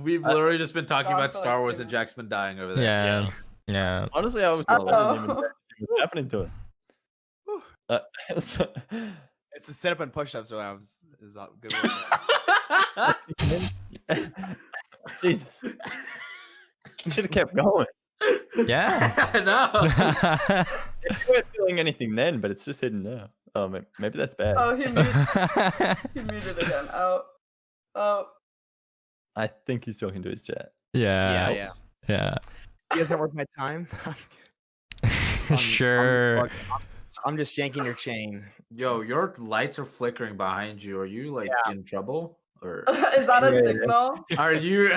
We've literally just been talking Gone about for, Star like, Wars 2 and Jack's been dying over there. Yeah. Yeah. Honestly, I was Uh-oh. not even what's happening to it. So- It's a setup and push-ups, so I was is a good. Jesus. Should have kept going. Yeah. No. You weren't feeling anything then, but it's just hidden now. Oh, maybe that's bad. Oh, he muted again. Oh. I think he's talking to his chat. yeah. yeah. Yeah. You guys not worth my time. Sure. I'm just yanking your chain. Yo, your lights are flickering behind you. Are you like in trouble? Or Is that a Yeah. signal? are you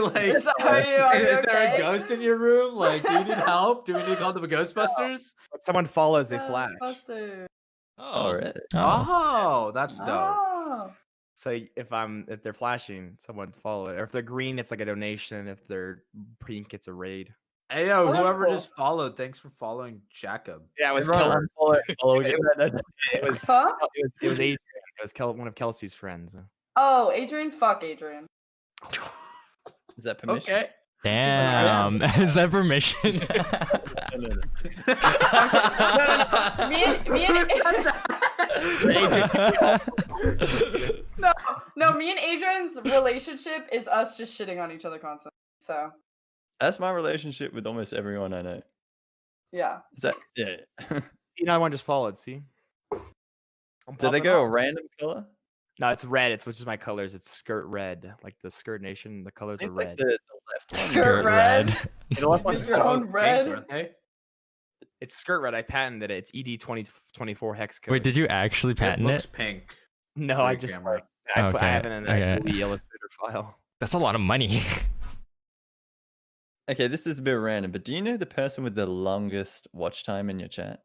like Is that- are you is there okay? a ghost in your room? Like, do you need help? Do we need to call the Ghostbusters? When someone follows, they flash. Ghostbusters. All right. Oh, that's dope. Oh. So if they're flashing, someone follow it. Or if they're green, it's like a donation. If they're pink, it's a raid. Hey yo, Oh, that's whoever cool. just followed, thanks for following Jacob. Yeah, it was Everyone unfollow again. It was Huh? it was Adrian. It was one of Kelsey's friends. Oh, Adrian. Fuck Adrian. Is that permission? Okay. Damn. Is that permission? No, no, no. Me and no, me and Adrian's relationship is us just shitting on each other constantly. So That's my relationship with almost everyone I know. yeah. Is that yeah? You know, one just followed. See? I'm Did they popping go a up. random color? No, it's red. It's which is my colors. It's skirt red, like the skirt nation. The colors are Seems like red. the left one. Skirt red. The left one's Is your called- own red? Okay. It's skirt red. I patented it. It's ED 2024 hex code. Wait, did you actually It patent looks it? pink. No, for I your just camera. like I Okay, have it in a okay. GUI Illustrator file. That's a lot of money. Okay, this is a bit random, but do you know the person with the longest watch time in your chat?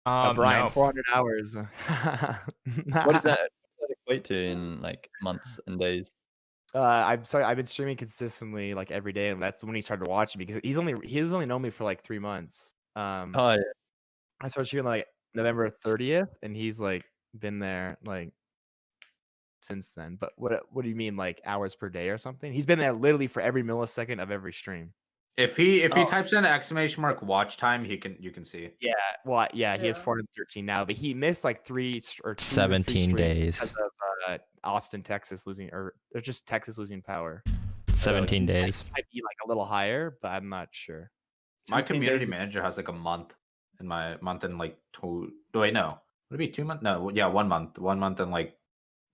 Brian, no. 400 hours. What does that equate to in like months and days? I'm sorry. I've been streaming consistently like every day, and that's when he started watching because he's only known me for like 3 months. Oh yeah. I started streaming like November 30th, and he's like been there like since then. But what do you mean, like hours per day or something? He's been there literally for every millisecond of every stream. If he Oh. types in ! watch time, you can see. Yeah, well, yeah, he has Yeah. 413 now, but he missed like 3 or 2 or 3 17 streams days. because of Austin, Texas losing, or just Texas losing power. 17 days. It might be like a little higher, but I'm not sure. My 17 community days. manager has like a month in my month in like 2. Wait, no. Would it be 2 months? No, yeah, 1 month. 1 month and like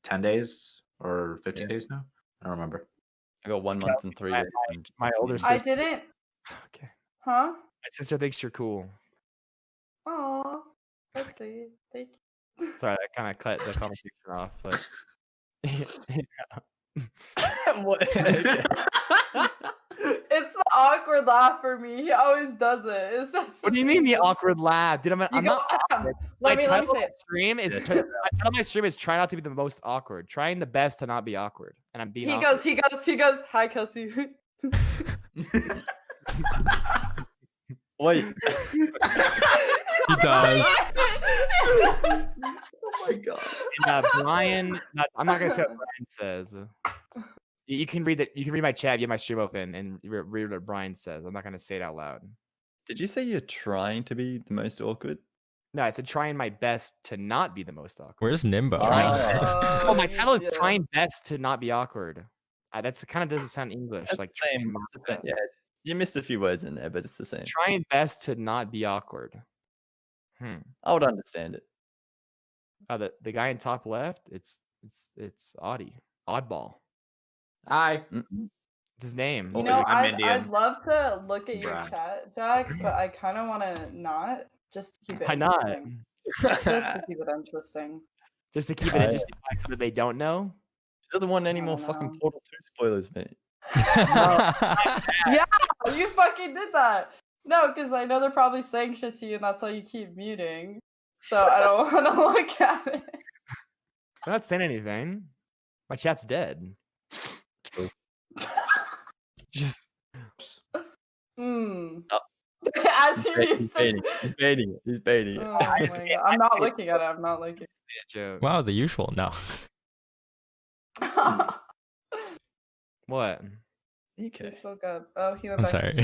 10 days or 15 days now. I don't remember. I got 1 month and 3 days. and My older 15 I sister. didn't. Okay. Huh? My sister thinks you're cool. Oh, that's sweet. Thank you. Sorry, I kind of cut the conversation off, but What? It's the awkward laugh for me. He always does it. It's just what do you mean the awkward laugh? Dude, I'm You not go, awkward. let me My title say of it. stream is my title of my stream is try not to be the most awkward. Trying the best to not be awkward. And I'm being He awkward. goes, hi Kelsey. Wait. He does. Oh my god. And, Brian, I'm not gonna say what Brian says. You can read that. You can read my chat. You have my stream open and read what Brian says. I'm not gonna say it out loud. Did you say you're trying to be the most awkward? No, I said trying my best to not be the most awkward. Where's Nimbo? Oh, my title is yeah. trying best to not be awkward. That's kind of doesn't sound English. That's like the same. Yeah, you missed a few words in there, but it's the same. trying best to not be awkward. I would understand it. The guy in top left. It's AdhBall. Hi. Mm-mm. It's his name. You know, I'm I'd Indian. love to look at your Brown. chat, Jack, but I kind of want to not. Just to keep it Why not? interesting. Just to keep it interesting. Just to keep it interesting, like something they don't know. She doesn't want any I more don't fucking know. Portal 2 spoilers, mate. Yeah, you fucking did that. No, because I know they're probably saying shit to you, and that's why you keep muting. So I don't want to look at it. I'm not saying anything. My chat's dead. Just Hmm. Oh. As he He's reads baiting it. He's baiting it. He's baiting it. Oh my god. I'm not looking at it. I'm not looking. a joke. Wow, the usual. No. What? He Okay. spoke up. Oh, he went I'm back. to sorry.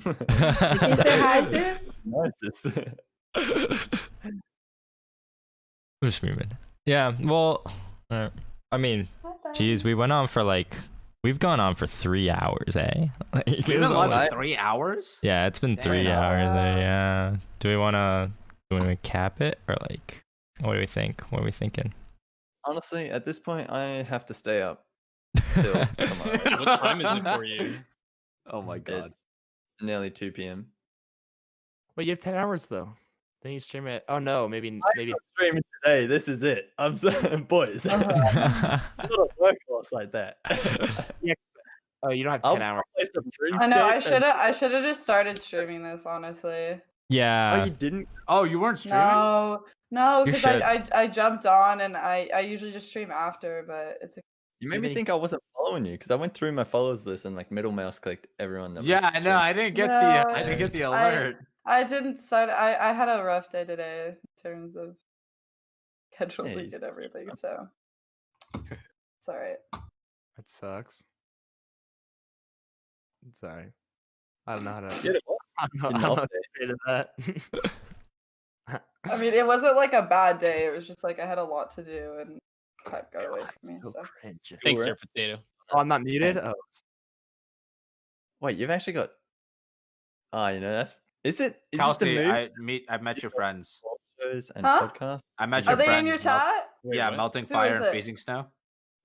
sleep. Can you say hi, sis? Nice. Who's streaming? Yeah, well, I mean, geez, we've gone on for 3 hours, eh? Like, We've it's been live almost- for 3 hours. yeah, it's been 3 hours. Damn. Yeah. Do we want to cap it or like, what do we think? What are we thinking? Honestly, at this point, I have to stay up till tomorrow. What time is it for you? Oh my god. It's nearly 2 p.m. Wait, you have 10 hours though. Then you stream it. Oh no, maybe. I'm streaming today. This is it. I'm sorry, boys. It's not a work loss like that. Oh, you don't have I'll 10 hours. play some I know. I RuneScape and- should have just started streaming this. Honestly. Oh, yeah. you didn't? Oh, you weren't streaming? No, You because should. I jumped on and I usually just stream after, but it's a You made Maybe- me think I wasn't following you because I went through my followers list and like middle mouse clicked everyone that Yeah, was I know. I didn't get the. I No, didn't get the I- alert. I didn't start. I had a rough day today in terms of scheduling easy. and everything. So it's all right. That sucks. Sorry. I don't know how to. Get it off. I don't Didn't know help what to say to that. I mean, it wasn't like a bad day. It was just like I had a lot to do and type got away from me. So So cringe. Thanks, Cool, Sir Potato. Oh, I'm not muted. Oh, Wait, you've actually got. Oh, you know that's. Is it the Kelsey, move? I met your friends. Shows and Huh? podcasts. I met are your they friends. in your Mel- chat? Yeah, what? melting Who fire is and it? freezing snow.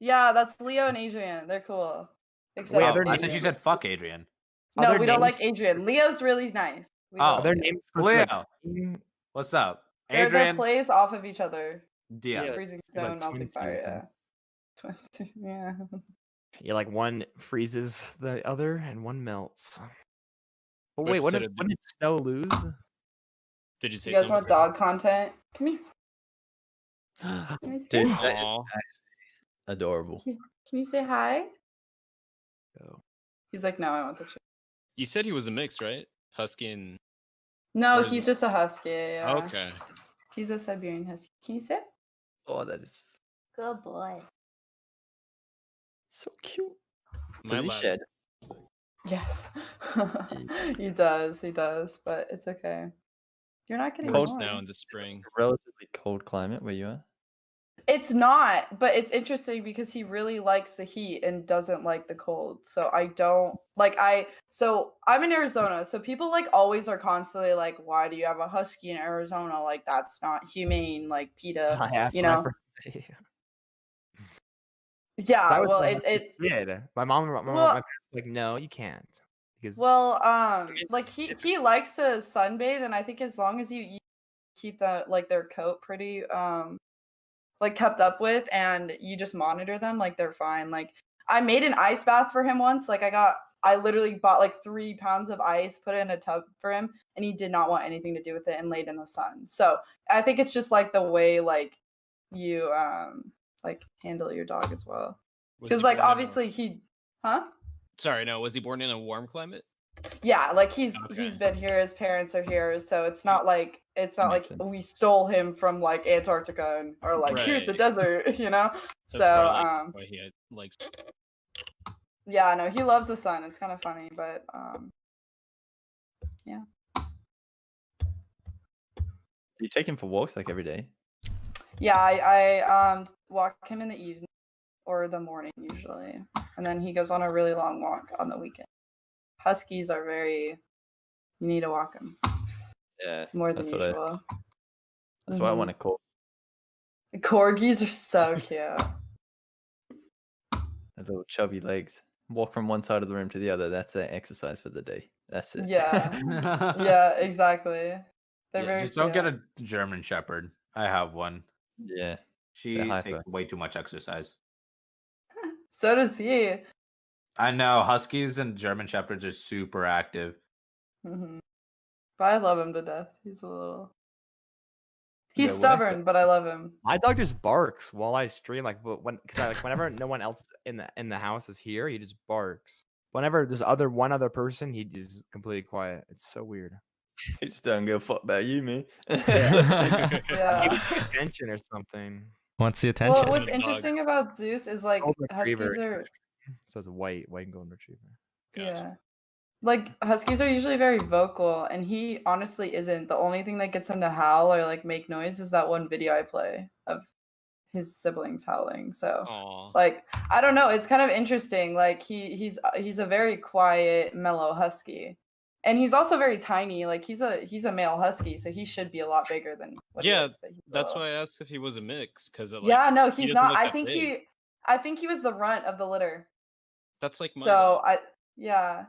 Yeah, that's Leo and Adrian. They're cool. Except Wait, are Oh, their I names- thought you said fuck Adrian. no, other we don't names- like Adrian. Leo's really nice. We Oh, don't Are like their him. names supposed to Leo, be like, what's up? Their Adrian. plays off of each other. Yeah. Yeah. Freezing like snow and melting twinsies fire. and- Yeah. Yeah. Yeah, like one freezes the other and one melts. But What wait, when did did, it when do? did snow lose? Did you say You guys something? want dog content? Come here. Can I say Dude, hi? that is Aw. adorable. Can you say hi? Oh. He's like, no, I want the chicken. You said he was a mix, right? Husky and No, Or is he's it- just a husky. Yeah. Okay. He's a Siberian husky. Can you sit? Oh, that is Good boy. so cute. My Does he lab- shed? Yes. He does, but it's okay. You're not getting Cold warm. now in the spring. Relatively cold climate where you are. It's not, but it's interesting because he really likes the heat and doesn't like the cold. So I don't like so I'm in Arizona, so people like always are constantly like, why do you have a husky in Arizona? Like that's not humane, like PETA, I asked you when I know. first- Yeah, I was well when I was it a kid. My mom, my Well- parents were like, no, you can't. Because well like he likes to sunbathe, and I think as long as you keep that like their coat pretty like kept up with and you just monitor them, like they're fine. Like I made an ice bath for him once. Like I literally bought like 3 pounds of ice, put it in a tub for him, and he did not want anything to do with it and laid in the sun. So I think it's just like the way like you like handle your dog as well. Was Because he like born in a- obviously Sorry, no. Was he born in a warm climate? yeah, like he's Okay. been here, his parents are here, so it's not like Makes like sense. we stole him from like Antarctica or like here's the Right. desert, you know. That's So probably, like, why he likes. yeah, no, he loves the sun. It's kind of funny, but yeah. Do you take him for walks like every day? Yeah, I walk him in the evening or the morning usually, and then he goes on a really long walk on the weekend. Huskies are very, you need to walk them Yeah. more than That's what usual. That's why I Mhm. want to call. Corgis are so cute. The little chubby legs. Walk from one side of the room to the other. That's their exercise for the day. That's it. Yeah. Yeah, exactly. They're Yeah, very just don't get cute. a German Shepherd. I have one. Yeah. She They're takes hyper. way too much exercise. So does he. I know Huskies and German Shepherds are super active. Hmm. But I love him to death. He's a little. He's Yeah, what? stubborn, but I love him. my dog just barks while I stream. Like, but whenever no one else in the house is here, he just barks. Whenever there's one other person, he is completely quiet. It's so weird. He just don't give a fuck about you, man. Yeah. Maybe pay attention or something. Wants the Well, attention. what's Dog. interesting about Zeus is like Golden retriever. huskies are So it's white and golden retriever. Gotcha. yeah. Like huskies are usually very vocal, and he honestly isn't. The only thing that gets him to howl or like make noise is that one video I play of his siblings howling. So Aw. like I don't know, it's kind of interesting. Like he's a very quiet, mellow husky. And he's also very tiny. Like he's a male husky, so he should be a lot bigger than what Yeah, he is. But he's a That's little- why I asked if he was a mix, because like, yeah, no, he he's doesn't not. look I that think big. I think he was the runt of the litter. That's like my So dog. yeah.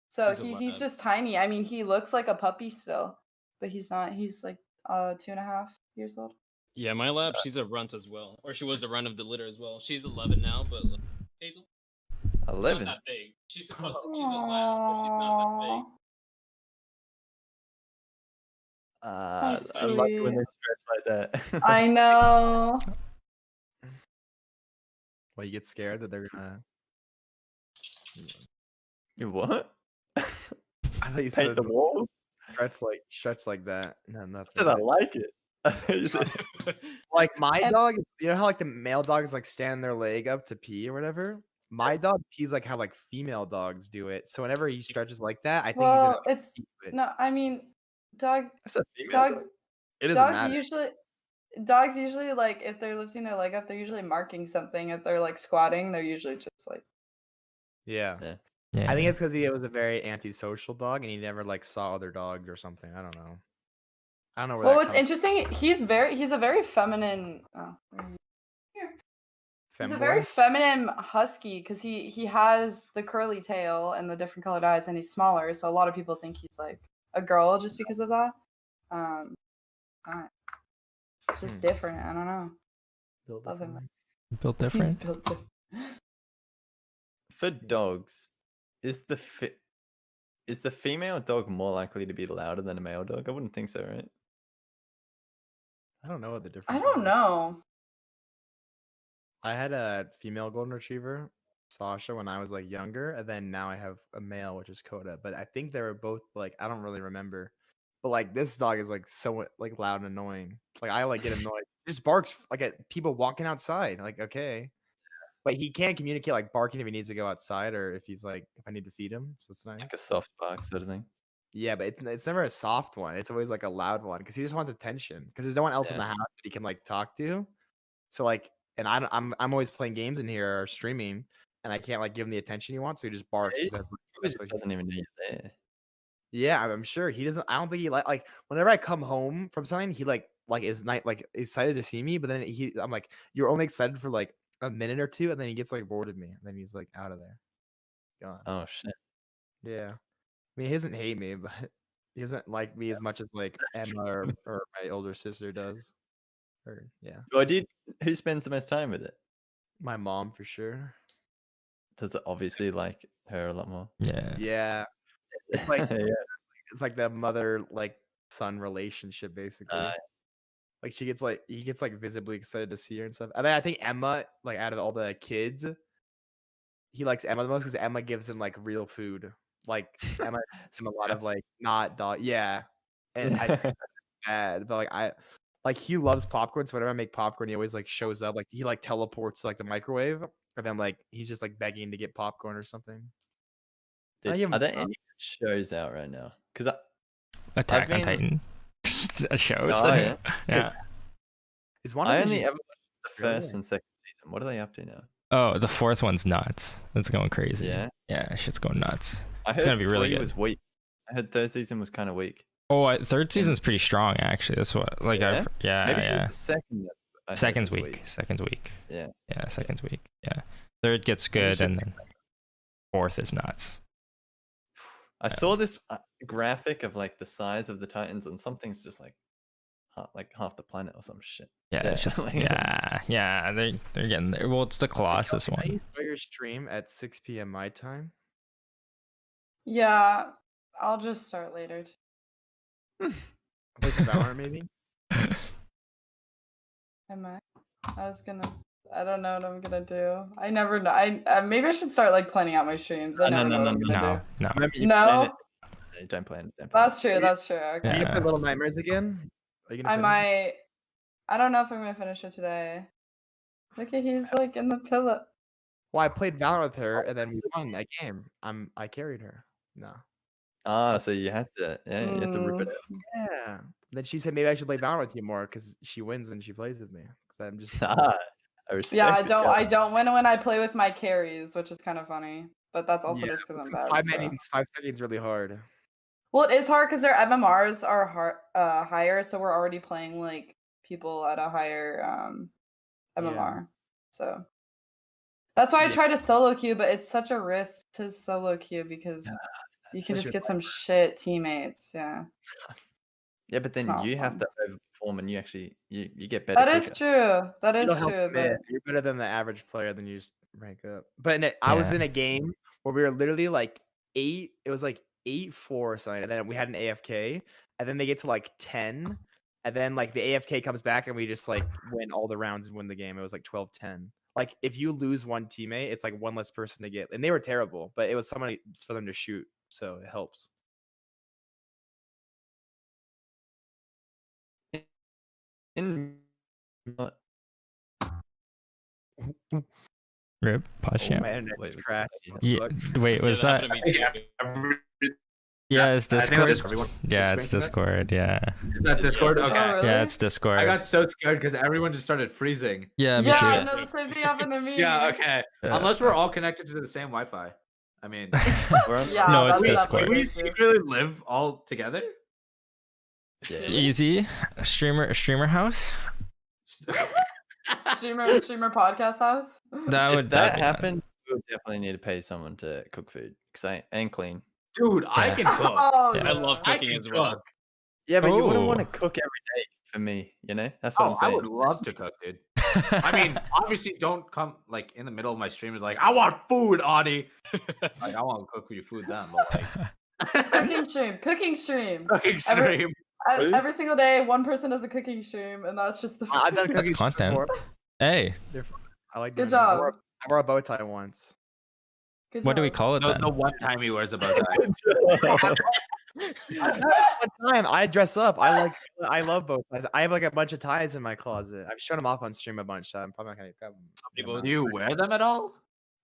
So He's a he's lab. just tiny. I mean, he looks like a puppy still, but he's not. He's like 2.5 years old. Yeah, my lab, she's a runt as well, or she was the runt of the litter as well. She's 11 now, but like, Hazel, she's 11. not that big. She's supposed to. She's a lab, but she's not that big. Aw. I like it when sweet. they stretch like that. I know. Well, you get scared that they're gonna. You what? I thought you Paint said the walls? stretch like that. No, I nothing. said I like it. I thought you said- Like my And- dog, you know how like the male dogs like stand their leg up to pee or whatever. My dog pees like how like female dogs do it. So whenever he stretches like that, I think he's Well, gonna it's pee, but no. I mean, dogs That's a female dog. it doesn't dogs matter. usually like if they're lifting their leg up, they're usually marking something. If they're like squatting, they're usually just like Yeah. Yeah. I think it's because he was a very antisocial dog and he never like saw other dogs or something. I don't know. I don't know where Well, that what's comes interesting, he's a very feminine. Oh, where are you? He's a femboy. very feminine husky because he has the curly tail and the different colored eyes, and he's smaller. So a lot of people think he's like a girl just because of that. It's just Hmm. different. I don't know. Built Love him. differently. Built He's different. built different. For dogs, is the female dog more likely to be louder than a male dog? I wouldn't think so, right? I don't know what the difference I is. don't know. I had a female golden retriever, Sasha, when I was like younger, and then now I have a male, which is Coda. But I think they were both like I don't really remember, But like this dog is like so like loud and annoying. Like I like get annoyed. It just barks like at people walking outside. Like okay, but he can't communicate like barking if he needs to go outside or if he's like if I need to feed him. So it's nice. Like a soft bark sort of thing. Yeah, but it's never a soft one. It's always like a loud one because he just wants attention. Because there's no one else in the house that he can like talk to. So like, and I'm always playing games in here or streaming, and I can't like give him the attention he wants. So he just barks. He 'cause probably just doesn't even know you're there. Yeah, I'm sure he doesn't. I don't think he like whenever I come home from something, he like is excited to see me. But then I'm like, you're only excited for like a minute or two, and then he gets like bored of me, and then he's like out of there, gone. Oh shit. Yeah. I mean, he doesn't hate me, but he doesn't like me as much as like Emma or my older sister does. Or yeah, Well, who spends the most time with it? my mom for sure. Does it obviously like her a lot more? Yeah. Yeah, it's like Yeah. it's like the mother like son relationship basically. Like he gets like visibly excited to see her and stuff. And then I think Emma, like out of all the kids, he likes Emma the most because Emma gives him like real food. Like Emma gives him a lot of like not dog. Yeah, and I think that's bad, but like he loves popcorn. So whenever I make popcorn, he always like shows up. Like he like teleports to like the microwave, and then like he's just like begging to get popcorn or something. Are there any shows out right now? Because Attack on Titan. Shows. Oh, yeah. Yeah. Is one I of only these ever watched the first and second season. What are they up to now? Oh, the fourth one's nuts. It's going crazy. Yeah. Yeah, shit's going nuts. I heard It's gonna be really three good. was weak. I heard third season was kind of weak. Oh, third season's pretty strong actually. That's what like Yeah? Maybe it yeah. was the second. I heard Second's was week. Second's week. Yeah. Yeah, second's week. Yeah. Third gets good and then fourth is nuts. I saw this graphic of like the size of the Titans, and something's just like half the planet or some shit. Yeah, it's just yeah, they're getting there. Well, it's the Colossus Can you one. start your stream at 6 p.m. my time? Yeah, I'll just start later. Play some Valorant maybe. Am I? I don't know what I'm gonna do. I never know. Maybe I should start like planning out my streams. I never know what I'm gonna No. Remember, you No? plan it- Don't plan it. Don't plan That's true. That's true. Okay. Are you Yeah. gonna play Little Nightmares again? Are you gonna I finish it? might. I don't know if I'm gonna finish it today. Look at he's like in the pillow. Well, I played Valorant with her, and then we won that game. I carried her. No. So you had to, you had to rip it out. Yeah. Then she said maybe I should play Valorant with you more because she wins and she plays with me. Because I'm just. I respect Yeah, it, I don't win when I play with my carries, which is kind of funny. But that's also just because I'm bad. 5 so. minutes, 5 seconds, really hard. Well, it is hard because their MMRs are higher, so we're already playing like people at a higher MMR. So that's why I try to solo queue, but it's such a risk to solo queue because you can just get some shit teammates. Yeah. Yeah, but then not you have fun. to overperform, and you actually you get better. That is true. That is It'll help true. a bit. But You're better than the average player, then you just rank up. But I was in a game where we were literally like 8. It was like 8-4 or something, and then we had an AFK, and then they get to like 10, and then like the AFK comes back, and we just like win all the rounds and win the game. It was like 12-10. Like if you lose one teammate, it's like one less person to get, and they were terrible, but it was somebody for them to shoot, so it helps. Rip, pause Oh, yeah. my internet Wait, just was crashed. Yeah, wait, was Yeah, that? happened to me too. Yeah, it's I think Discord. it's Discord. Yeah, it's Discord. Yeah, Is that Discord? Okay. Oh, really? yeah, it's Discord. I got so scared because everyone just started freezing. Yeah, me yeah, too. I know the same thing happened to me. Yeah, okay. Yeah. Unless we're all connected to the same Wi-Fi. I mean, Yeah, No, it's that's Discord. do we definitely secretly live all together? Easy. Streamer house. Streamer podcast house. That If would that be nuts. happened, we would definitely need to pay someone to cook food and clean. Dude, I Yeah. can cook. Oh, Yeah. I love I cooking can as well. cook. Yeah, but you wouldn't Oh. want to cook every day for me, you know? That's what Oh, I'm I saying. would love to cook, dude. I mean, obviously, don't come like in the middle of my stream and like, I want food, Audie. Like, I want to cook you food then, but like, cooking stream. Cooking stream. cooking stream. Every single day, one person does a cooking stream, and that's just the. I've done That's cookies content. before. Hey, They're fun. I like Good doing them. job. I wore a bow tie once. Good what do we job. call it No, then? the one time he wears about that. Time I dress up. I love both sides. I have like a bunch of ties in my closet. I've shown them off on stream a bunch, so I'm probably not gonna grab them. Do you wear them at all? Is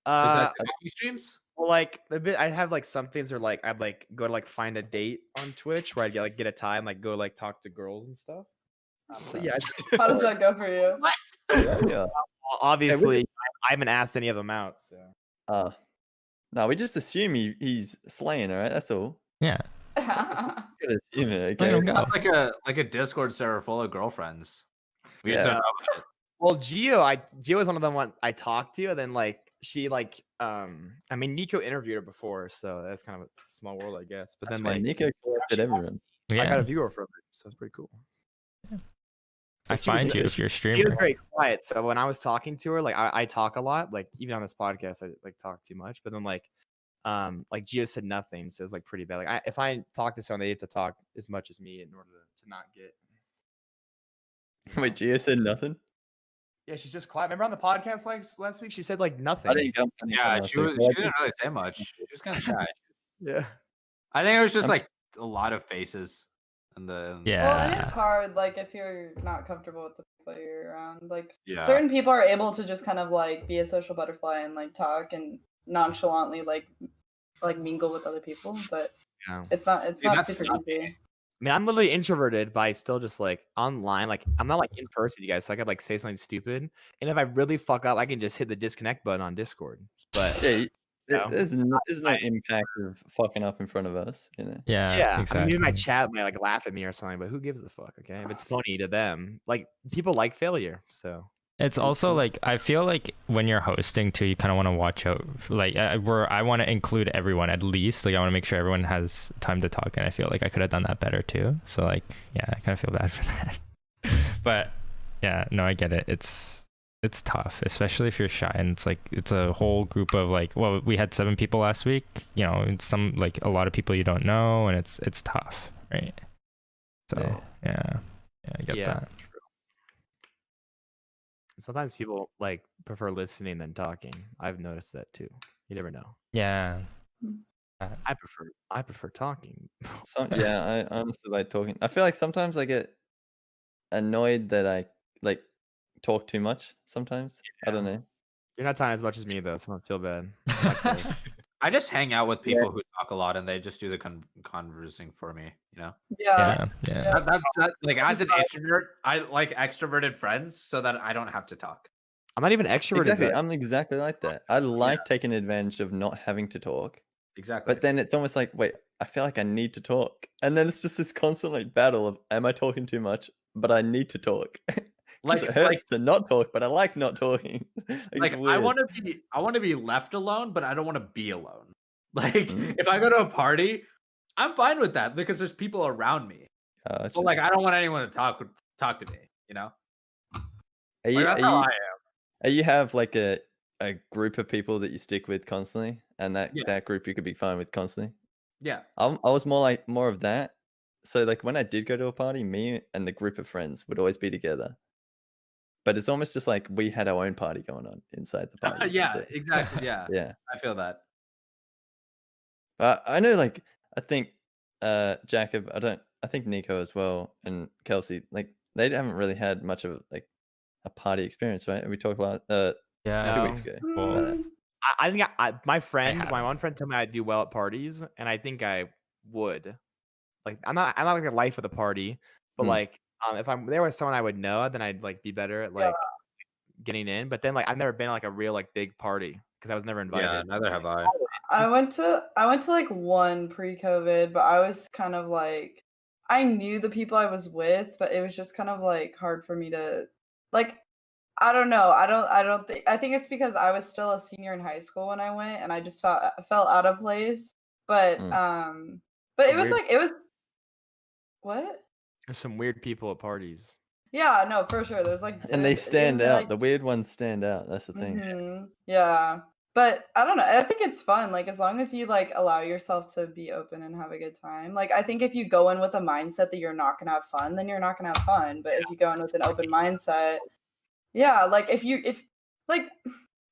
Uh, that Nicco streams? well, like the bit I have like some things where like I'd like go to like find a date on Twitch where I'd get a tie and like go like talk to girls and stuff. So yeah, How does that go for you? Yeah. obviously I haven't asked any of them out. So No, we just assume he's slaying, all right? That's all. Yeah. Good assume it, Let him okay? go. It's like a Discord server full of girlfriends. We just don't know about it. well, Gio was one of them I talked to, and then like she like I mean Nicco interviewed her before, so that's kind of a small world, I guess. But then like Nicco collected everyone. so I got Yeah. a viewer from it, so it's pretty cool. I She was- find you if you're a She streamer. was very quiet, so when I was talking to her, like I talk a lot, like even on this podcast, I like talk too much. But then like Gio said nothing, so it's like pretty bad. Like if I talk to someone, they have to talk as much as me in order to not get. Wait, Gio said nothing? Yeah, she's just quiet. Remember on the podcast like last week, she said like nothing. I didn't come. Yeah, she didn't really say much. She was kind of shy. Yeah. I think it was just like a lot of faces. And Yeah. Well, and it's hard, like, if you're not comfortable with the people you're around. Like, Yeah. certain people are able to just kind of, like, be a social butterfly and, like, talk and nonchalantly, like mingle with other people. But Yeah. it's not that's super not easy. I mean, I'm literally introverted, but I still just like online. Like, I'm not like in person, you guys, so I could like say something stupid. And if I really fuck up, I can just hit the disconnect button on Discord. But Yeah, No. there's no impact of fucking up in front of us, you know. Yeah. yeah, I mean, Exactly. maybe my chat might like laugh at me or something, but who gives a fuck? Okay, if it's funny to them, like people like failure. So It's also like I feel like when you're hosting too, you kind of want to watch out. Like where I want to include everyone at least. Like I want to make sure everyone has time to talk, and I feel like I could have done that better too. So like yeah, I kind of feel bad for that. But yeah, no, I get it. It's tough, especially if you're shy, and it's like it's a whole group of like, well, we had 7 people last week. You know, it's some like a lot of people you don't know, and it's tough, right? So yeah, I get that. sometimes people like prefer listening than talking. I've noticed that too. You never know. Yeah. I prefer talking. I honestly like talking. I feel like sometimes I get annoyed that I like talk too much sometimes. I don't know. You're not talking as much as me though, so I don't feel bad. I just hang out with people who talk a lot, and they just do the conversing for me. You know. Yeah. Yeah. That's like as an introvert, I like extroverted friends so that I don't have to talk. I'm not even extroverted. Exactly. though. I'm exactly like that. I like taking advantage of not having to talk. Exactly. But then it's almost like, wait, I feel like I need to talk. And then it's just this constant like battle of am I talking too much? But I need to talk. Like it hurts to not talk, but I like not talking. Like I want to be left alone, but I don't want to be alone. Like if I go to a party, I'm fine with that because there's people around me. But like I don't want anyone to talk to me, you know? You have like a group of people that you stick with constantly, and that group you could be fine with constantly? Yeah. I was more of that. So like when I did go to a party, me and the group of friends would always be together. But it's almost just like we had our own party going on inside the party. Yeah, exactly. Yeah. Yeah. I feel that. I know, like, I think Jacob, I think Nicco as well, and Kelsey, like, they haven't really had much of like a party experience, right? We talked a lot 2 weeks ago. I think my one friend told me I'd do well at parties, and I think I would. Like I'm not like a life of the party, but like if there was someone I would know, then I'd like be better at like getting in. But then like I've never been like a real like big party because I was never invited. Yeah, neither have I. I went to like one pre-COVID, but I was kind of like I knew the people I was with, but it was just kind of like hard for me to like I don't know. I think it's because I was still a senior in high school when I went, and I just felt out of place. But but it was like it was what? There's some weird people at parties. Yeah, no, for sure. There's like and they stand out. like, the weird ones stand out. That's the thing. Yeah. But I don't know. I think it's fun. Like as long as you like allow yourself to be open and have a good time. Like I think if you go in with a mindset that you're not gonna have fun, then you're not gonna have fun. But if you go in with an open mindset, yeah, like if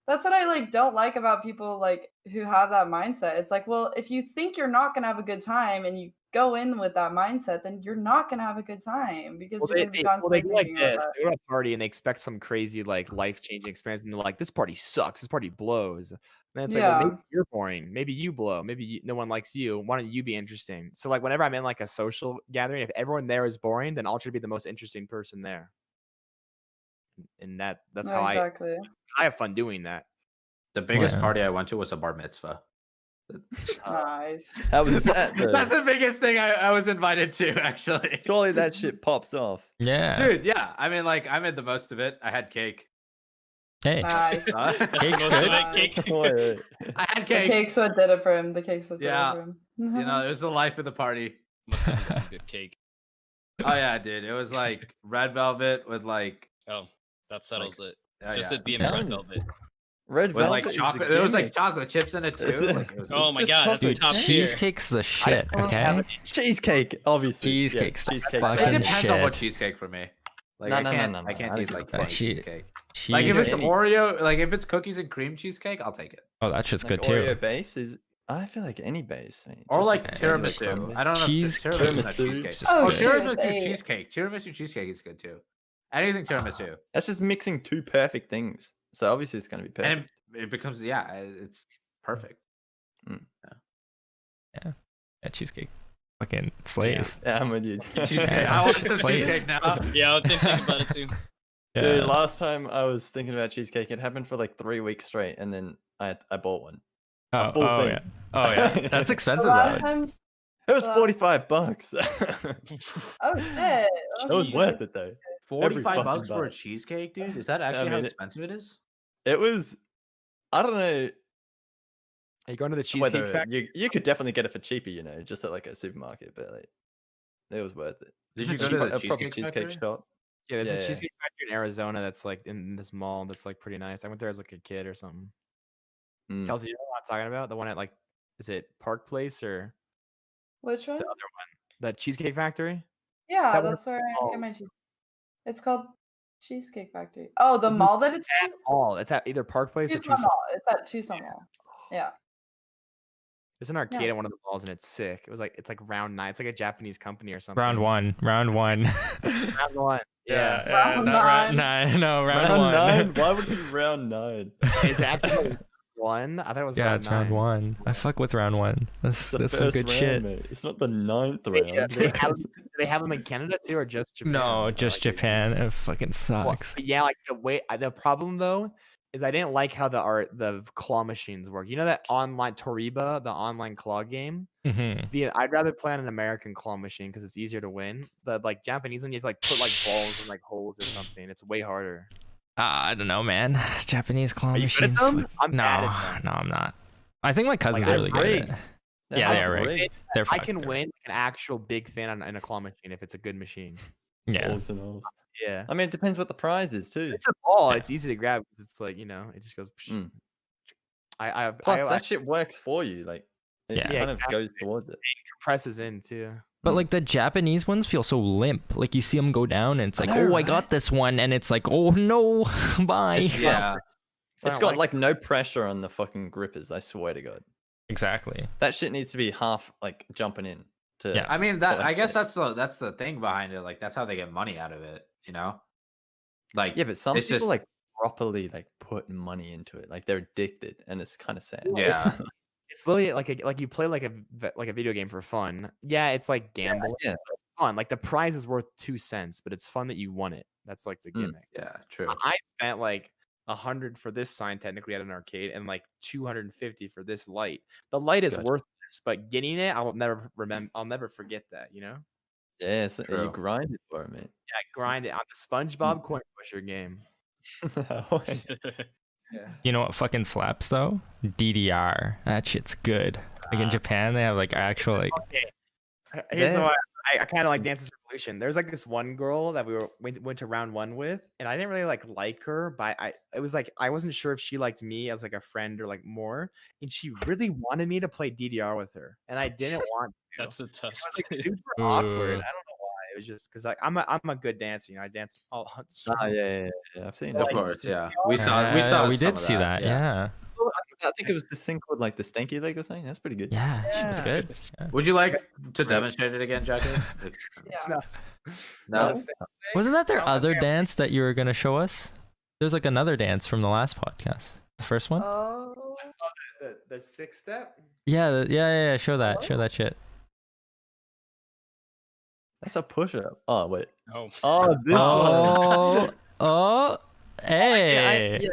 That's what I like don't like about people like who have that mindset. It's like, well, if you think you're not gonna have a good time and you go in with that mindset, then you're not gonna have a good time because Well, you're gonna be constantly go like thinking about this. that. They go to a party and they expect some crazy like life-changing experience, and they're like, "This party sucks. This party blows." And then it's like, well, maybe you're boring. Maybe you blow. Maybe no one likes you. Why don't you be interesting? So like, whenever I'm in like a social gathering, if everyone there is boring, then I'll try to be the most interesting person there. And that's No, how exactly. I have fun doing that. The biggest Yeah. party I went to was a bar mitzvah. Nice. How was that? Though? That's the biggest thing I was invited to, actually. Surely that shit pops off. Yeah. Dude, yeah. I mean, like, I made the most of it. I had cake. Hey. Nice. Cake's Most of good. it, cake. Wait. I had The cake. cake's what did it for him. The cake's what did Yeah. it for him. You know, it was the life of the party. Must have been some good cake. Oh yeah, dude. It was like red velvet with like Oh, that settles it. oh, Just yeah. it being I'm red telling you. velvet. Red with velvet. like is the chocolate. There was like gimmick. chocolate chips in it Is too. it? Like, it was, Oh It's my just god, that's chocolate top tier. Cheesecake's the shit, don't okay? have Cheesecake, obviously. Cheesecake's the cheesecake. fucking it depends on what shit. cheesecake for me. Like No, I no, can't, no, no, I no. can't I eat don't like think plain so. cheesecake. Like if it's Cheesecake. Oreo, like if it's cookies and cream cheesecake, I'll take it. Oh, that shit's Like good too. Oreo base is. I feel like any base. I mean, Or just like like tiramisu. crumble. I don't know Cheese- if tiramisu is not tiramisu. cheesecake. It's just Oh, Oh, good. shit. tiramisu Hey. cheesecake. Tiramisu cheesecake is good too. Anything tiramisu. That's just mixing two perfect things. So obviously it's gonna be perfect. And it becomes it's perfect. Yeah, cheesecake. Fucking slays. Yeah, I'm with you. Cheesecake. Yeah. I want some Slays. cheesecake now. Yeah, I didn't think about it too. Dude, Yeah. last time I was thinking about cheesecake, it happened for like 3 weeks straight, and then I thought one. Oh, full oh thing. yeah. Oh yeah. That's The expensive last though. time, It was Well, $45. oh shit, It was easy. worth it though. 45 fucking bucks for a bite. cheesecake, dude? Is that actually how mean, expensive it is? It was. I don't know Are you going to the cheesecake whether factory? you could definitely get it for cheaper, you know, just at like a supermarket, but like it was worth it. Did It's you a go cheap- to the a proper cheesecake cheesecake factory? shop? Yeah, there's Yeah, a yeah. cheesecake factory in Arizona that's like in this mall that's like pretty nice. I went there as like a kid or something. Mm. Kelsey, you know what I'm talking about? The one at like, is it Park Place or Which it's one? the other one? The Cheesecake Factory? Yeah, that one that's where I called? get my cheese. It's called Cheesecake Factory. Oh, the mall that it's in? Mall. It's at either Park Place or Tucson Tucson. Mall. It's at Tucson Mall. Yeah. There's an arcade Yeah. at one of the malls and it's sick. It was like it's like Round 9. It's like a Japanese company or something. Round one. Round one. Round 1. Yeah, Round not round nine. 9. No, round, Round 1. 9? Why would it be round 9? It's actually 1. I thought it was Yeah, round it's 9. round 1. I fuck with round 1. That's The some first good round, shit. mate. It's not the 9th Wait, round. do they have them in Canada too, or just Japan? No, just Like, Japan. It fucking well, sucks. yeah, like the problem though is I didn't like how the claw machines work. You know that online Toriba, the online claw game. I'd rather play on an American claw machine because it's easier to win. The like Japanese one, you have to like put like balls in like holes or something. It's way harder. I don't know, man. Japanese claw Are you good at machines. them? I'm no, bad at them. no, I'm not. I think my cousin's I'm really good at rigged. it. Yeah, they are rigged. rigged. They're I fucking can good. win an actual big thing in a claw machine if it's a good machine. Yeah. Balls and alls. Yeah. I mean, it depends what the prize is too. It's a ball. Yeah. It's easy to grab because it's like, it just goes. Mm. I Plus, I that shit works for you. Like, it Yeah. kind Yeah, of exactly. goes towards it. presses in too. But like the Japanese ones feel so limp. Like you see them go down and it's like, know, oh, I right? got this one. And it's like, oh no, bye. Yeah. So I It's don't got like no pressure on the fucking grippers. I swear to God, Exactly. that shit needs to be half like jumping in. To Yeah. I mean that I collect guess it. that's the thing behind it. Like that's how they get money out of it, you know? Like Yeah, but some it's people just- like properly like put money into it. Like they're addicted, and it's kind of sad. Yeah. It's literally like you play like a video game for fun. Yeah, it's like gambling. yeah. but it's fun. Like the prize is worth 2 cents, but it's fun that you won it. That's like the Mm. gimmick. Yeah, true. I spent like 100 for this sign technically at an arcade and like 250 for this light. The light is Gotcha. worthless, but getting it, I'll never remember. I'll never forget that. Yeah, so you True. grind it for it, man. Yeah, grind it on the SpongeBob coin pusher game. You know what fucking slaps though? DDR. That shit's good. Like in Japan, they have like actual like. Okay. Here's Yes. why I kind of like Dance's Revolution. There's like this one girl that went to round 1 with, and I didn't really like her, but it was like I wasn't sure if she liked me as like a friend or like more, and she really wanted me to play DDR with her, and I didn't want to. That's a tough. It was like super awkward. I don't Ooh. know why. It It was just because like I'm a good dancer. You know, I dance all. Yeah. I've seen it. Of course, yeah. We saw. We some did of see that. Yeah. I think it was this thing called like the Stanky Leg or something. That's pretty good. Yeah, she was Yeah. good. Yeah. Would you like to demonstrate it again, Jacob? Yeah. No. Wasn't that their Oh, other okay. dance that you were gonna show us? There's like another dance from the last podcast. The first one? Oh. The 6-step. Yeah, yeah. Show that. Show that shit. That's a push-up. Oh wait. Oh. Oh, this one. Oh, hey.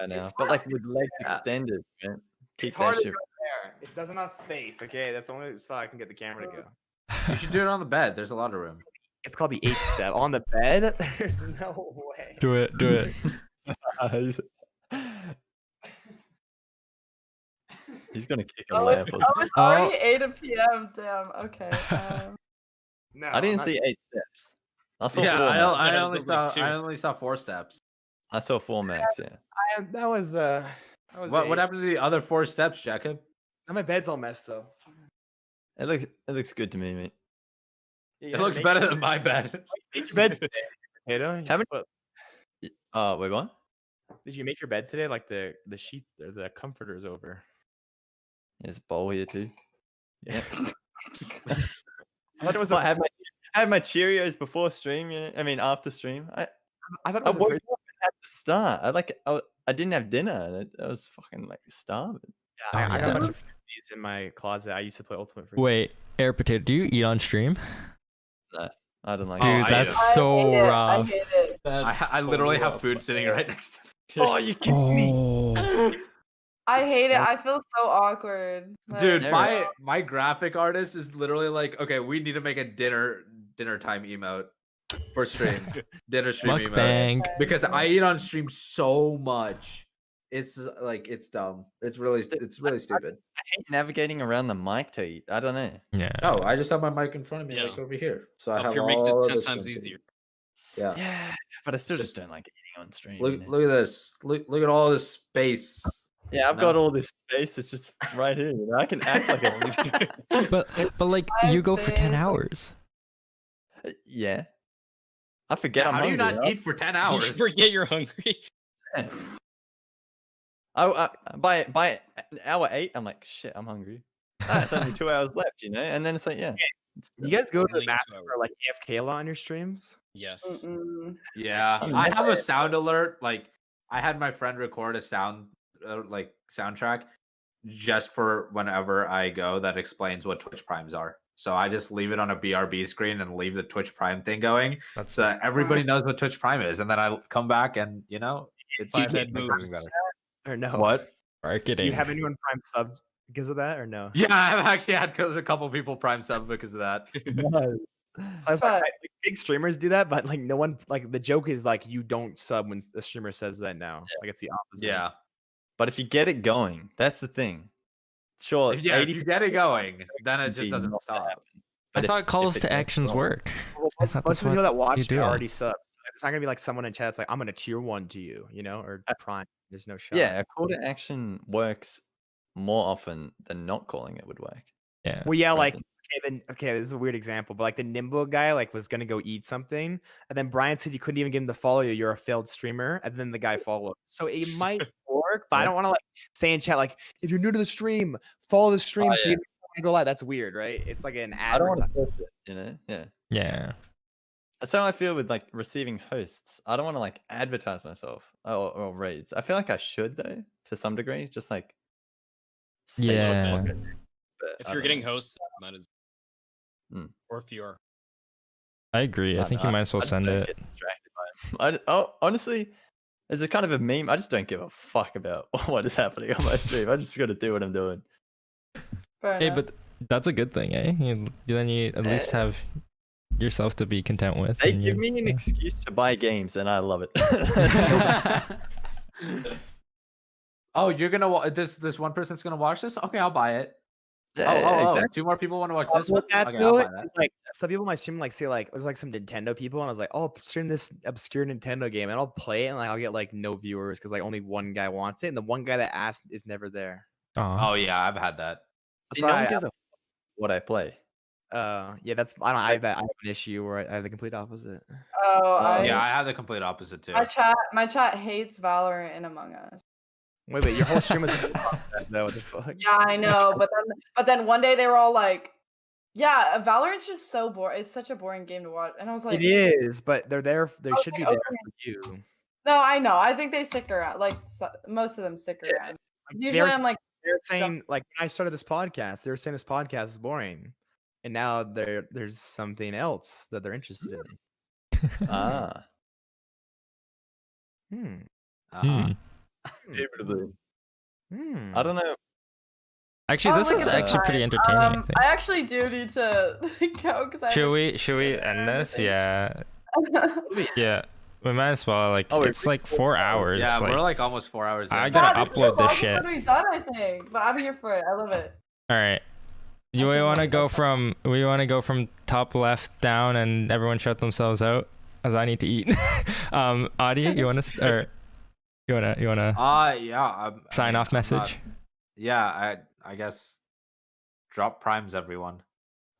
I know. But like with legs Yeah. extended, man. Keep It's that hard to shit. go there. It doesn't have space. Okay, that's the only spot I can get the camera to go. You should do it on the bed. There's a lot of room. It's called the 8-step on the bed. There's no way. Do it. He's gonna kick a Oh, lamp. it's already 8 p.m. Damn. Okay. No, I didn't not- see 8 steps. I saw Yeah, 4. Max. I Yeah, only it was like saw. two. I only saw 4 steps. I saw 4 max. Yeah. That was What happened to the other 4 steps, Jacob? Now my bed's all messed though. It looks good to me, mate. It looks better than my bed. Make your bed today, Potato. How many- What- Wait, what? Did you make your bed today? Like the sheets or the comforters over? There's a bowl here too. Yeah. I thought it was. I had my Cheerios before stream. You know? I mean after stream. I thought it I was. woke up at the start. I didn't have dinner and I was fucking like starving. Yeah, I got a Yeah. bunch of frisbees in my closet. I used to play Ultimate Frisbee. Wait, AirPotato, do you eat on stream? I don't like. Oh, Dude, I that's hate it. so I rough. hate it. I literally have food sitting right next to me. Oh, you kidding me? Oh, I hate it. I feel so awkward. Dude, Like, my graphic artist is literally like, okay, we need to make a dinner time emote for stream. Dinner stream emote. mukbang. Because I eat on stream so much. It's like it's dumb. It's really stupid. I hate navigating around the mic to eat. I don't know. Yeah. Oh, I just have my mic in front of me, Yeah. like over here. So I Up have here makes it all 10 this times stuff. easier. Yeah. Yeah, but I still It's just don't like eating on stream. Look you know? look at this. Look at all this space. Yeah, I've No. got all this space. It's just right here. You know? I can act like a. But like I you go for 10 think- hours. Yeah. I forget. Yeah, I'm how do you hungry, not eat for 10 You hours? forget you're hungry. By hour 8, I'm like, shit, I'm hungry. It's only 2 hours left, you know. And then it's like, yeah. You guys go to the Only 2 bathroom hours. Mm. or like AFK a lot on your streams? Yes. mm-mm. Yeah, I'm I have never- a sound alert. Like I had my friend record a soundtrack just for whenever I go that explains what Twitch Primes are. So I just leave it on a BRB screen and leave the Twitch Prime thing going. So that everybody knows what Twitch Prime is, and then I come back and it Five keeps head making moves. better. Or no? What? Do Marketing. you have anyone prime sub because of that or no? Yeah, I've actually had a couple people Prime sub because of that. I was like, big streamers do that, but like no one like the joke is like you don't sub when the streamer says that now. Like it's the opposite. Yeah, But if you get it going, that's the thing. Sure, if you get it going, then it just be doesn't not stop. happen. I But thought if calls it to goes actions wrong- work. Well, I thought most that's of the people what that watch you it do. already sub. It's not gonna be like someone in chat. It's like I'm gonna tier 1 to you, or prime. There's no shot. Yeah, a call to action works more often than not calling it would work. Yeah. Well, yeah, like Present. okay, this is a weird example, but like the Nimbo guy like was gonna go eat something, and then Brian said you couldn't even get him to follow you. You're a failed streamer, and then the guy followed. So it might work, but I don't want to like say in chat like if you're new to the stream, follow the stream so you don't go live. That's weird, right? It's like an I don't want advertisement. to push it, you know? Yeah. Yeah. That's how I feel with like receiving hosts. I don't want to like advertise myself or raids. I feel like I should though, to some degree. Just like state what the Yeah. fuck I do. But If I you're don't getting know. hosts, might as or if you are. I agree. I think you might as well just send don't it. get distracted by it. Honestly, as a kind of a meme, I just don't give a fuck about what is happening on my stream. I just got to do what I'm doing. Fair Hey, enough. but that's a good thing, eh? Then you at least have yourself to be content with. They and give you- me an yeah. excuse to buy games, and I love it. That's Oh, you're gonna this one person's gonna watch this? Okay, I'll buy it. yeah, exactly. 2 more people want to watch this one. With that, Okay, though, I'll buy that. it's like some people in my stream like say like there's like some Nintendo people, and I was like, oh, I'll stream this obscure Nintendo game, and I'll play it, and like I'll get like no viewers because like only one guy wants it, and the one guy that asked is never there. Aw. Oh yeah, I've had that. See, That's no why one I- gives a fuck what I play. Yeah, that's I have an issue where I have the complete opposite. Oh, Yeah, I have the complete opposite too. my chat hates Valorant and Among Us. Wait, your whole stream was though. What the fuck? Yeah, I know, but then one day they were all like, "Yeah, Valorant's just so boring. It's such a boring game to watch." And I was like, It is, but they're there. They should be there okay. for you. No, I know. I think they stick around. Like most of them stick around. Usually, I'm like, they're saying like when I started this podcast, they were saying this podcast is boring, and now there's something else that they're interested in. Ah. Uh-huh. I don't know. Actually, this look is at the actually pretty time. entertaining. I think. I actually do need to go because Should we end this? Yeah. Yeah. We might as well. Like it's like 4 hours. Yeah, like, we're like almost 4 hours. I in. gotta upload this shit. Be done, I think. But I'm here for it. I love it. All right. We want to go from top left down and everyone shut themselves out as I need to eat. Adi, you want to or you want to yeah. sign off message? Yeah, I guess drop primes, everyone.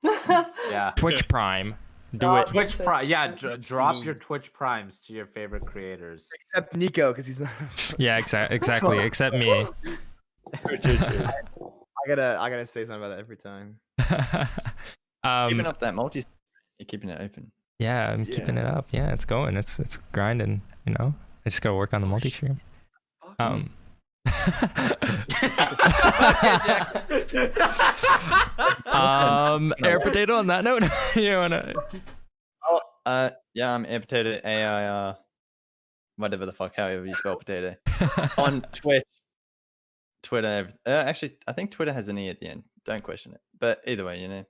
Yeah. Twitch Prime. Do it. Twitch Prime. Yeah, drop your Twitch primes to your favorite creators. Except Nicco, because he's not. Yeah, exactly. Except me. I gotta say something about that every time. Keeping up that multi, you're keeping it open. Yeah, I'm keeping it up. Yeah, it's going. It's grinding. You know, I just gotta work on the multi stream. AirPotato. On that note, you wanna? Yeah, I'm AirPotato AIR, whatever the fuck, however you spell potato, on Twitch, Twitter. Actually, I think Twitter has an E at the end. Don't question it. But either way, you know,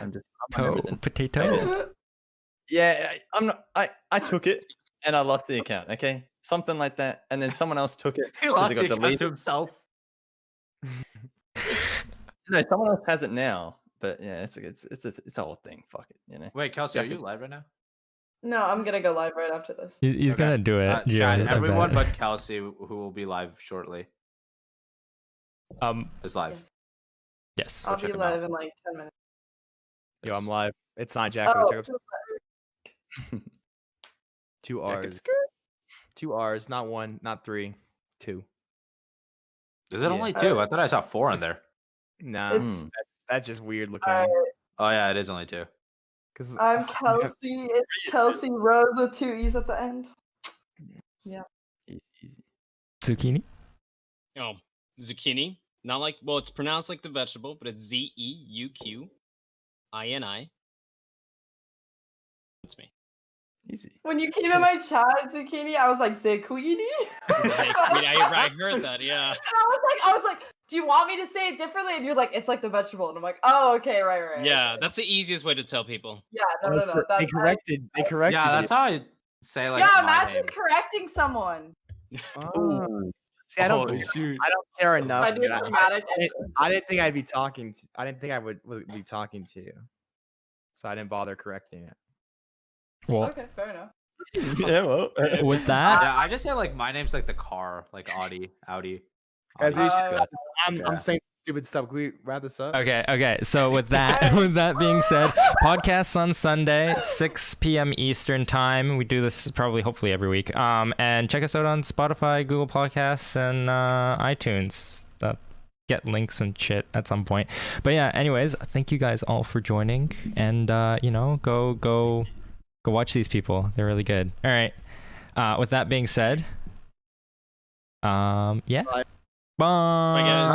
I'm on everything. Potato. Yeah, I'm not. I took it and I lost the account. Okay, something like that, and then someone else took it. He lost it got the account deleted. to himself. No, someone else has it now. But yeah, it's a whole thing. Fuck it, you know. Wait, Kelsey, are you live right now? No, I'm gonna go live right after this. He's gonna do it. Chat, everyone but Kelsey, who will be live shortly, is live. Yes. I'll be live in like 10 minutes. Yo, I'm live. It's not Jacob. Oh, 2 R's. 2 R's, not 1, not 3, 2. Is it only 2? I thought I saw 4 in there. Nah, that's just weird looking. Oh yeah, it is only 2. I'm Kelsey. It's Kelsey Rose with 2 E's at the end. Yeah. Easy. Zeuqini. Oh, zucchini. Not like, well, it's pronounced like the vegetable, but it's Zeuqini. That's me. Easy. When you came in my chat, Zeuqini, I was like, Zeuqini? I heard that, yeah. And I was like, do you want me to say it differently? And you're like, it's like the vegetable. And I'm like, oh, okay, right. Yeah, that's the easiast way to tell people. Yeah, no. They corrected. Yeah, that's how I say like. Yeah, imagine correcting someone. Oh. See, I don't care enough. I didn't think I'd be talking. I didn't think I would be talking to you, so I didn't bother correcting it. Well, okay, fair enough. Yeah, well, with that, yeah, I just say like my name's like the car, like Audi. Guys, I'm saying stupid stuff. Can we wrap this up? Okay. So with that being said, podcasts on Sunday, 6 p.m. Eastern time. We do this hopefully every week. And check us out on Spotify, Google Podcasts, and iTunes. Get links and shit at some point. But yeah, anyways, thank you guys all for joining. And go watch these people. They're really good. All right. With that being said, yeah. Bye. Bye. Bye, guys.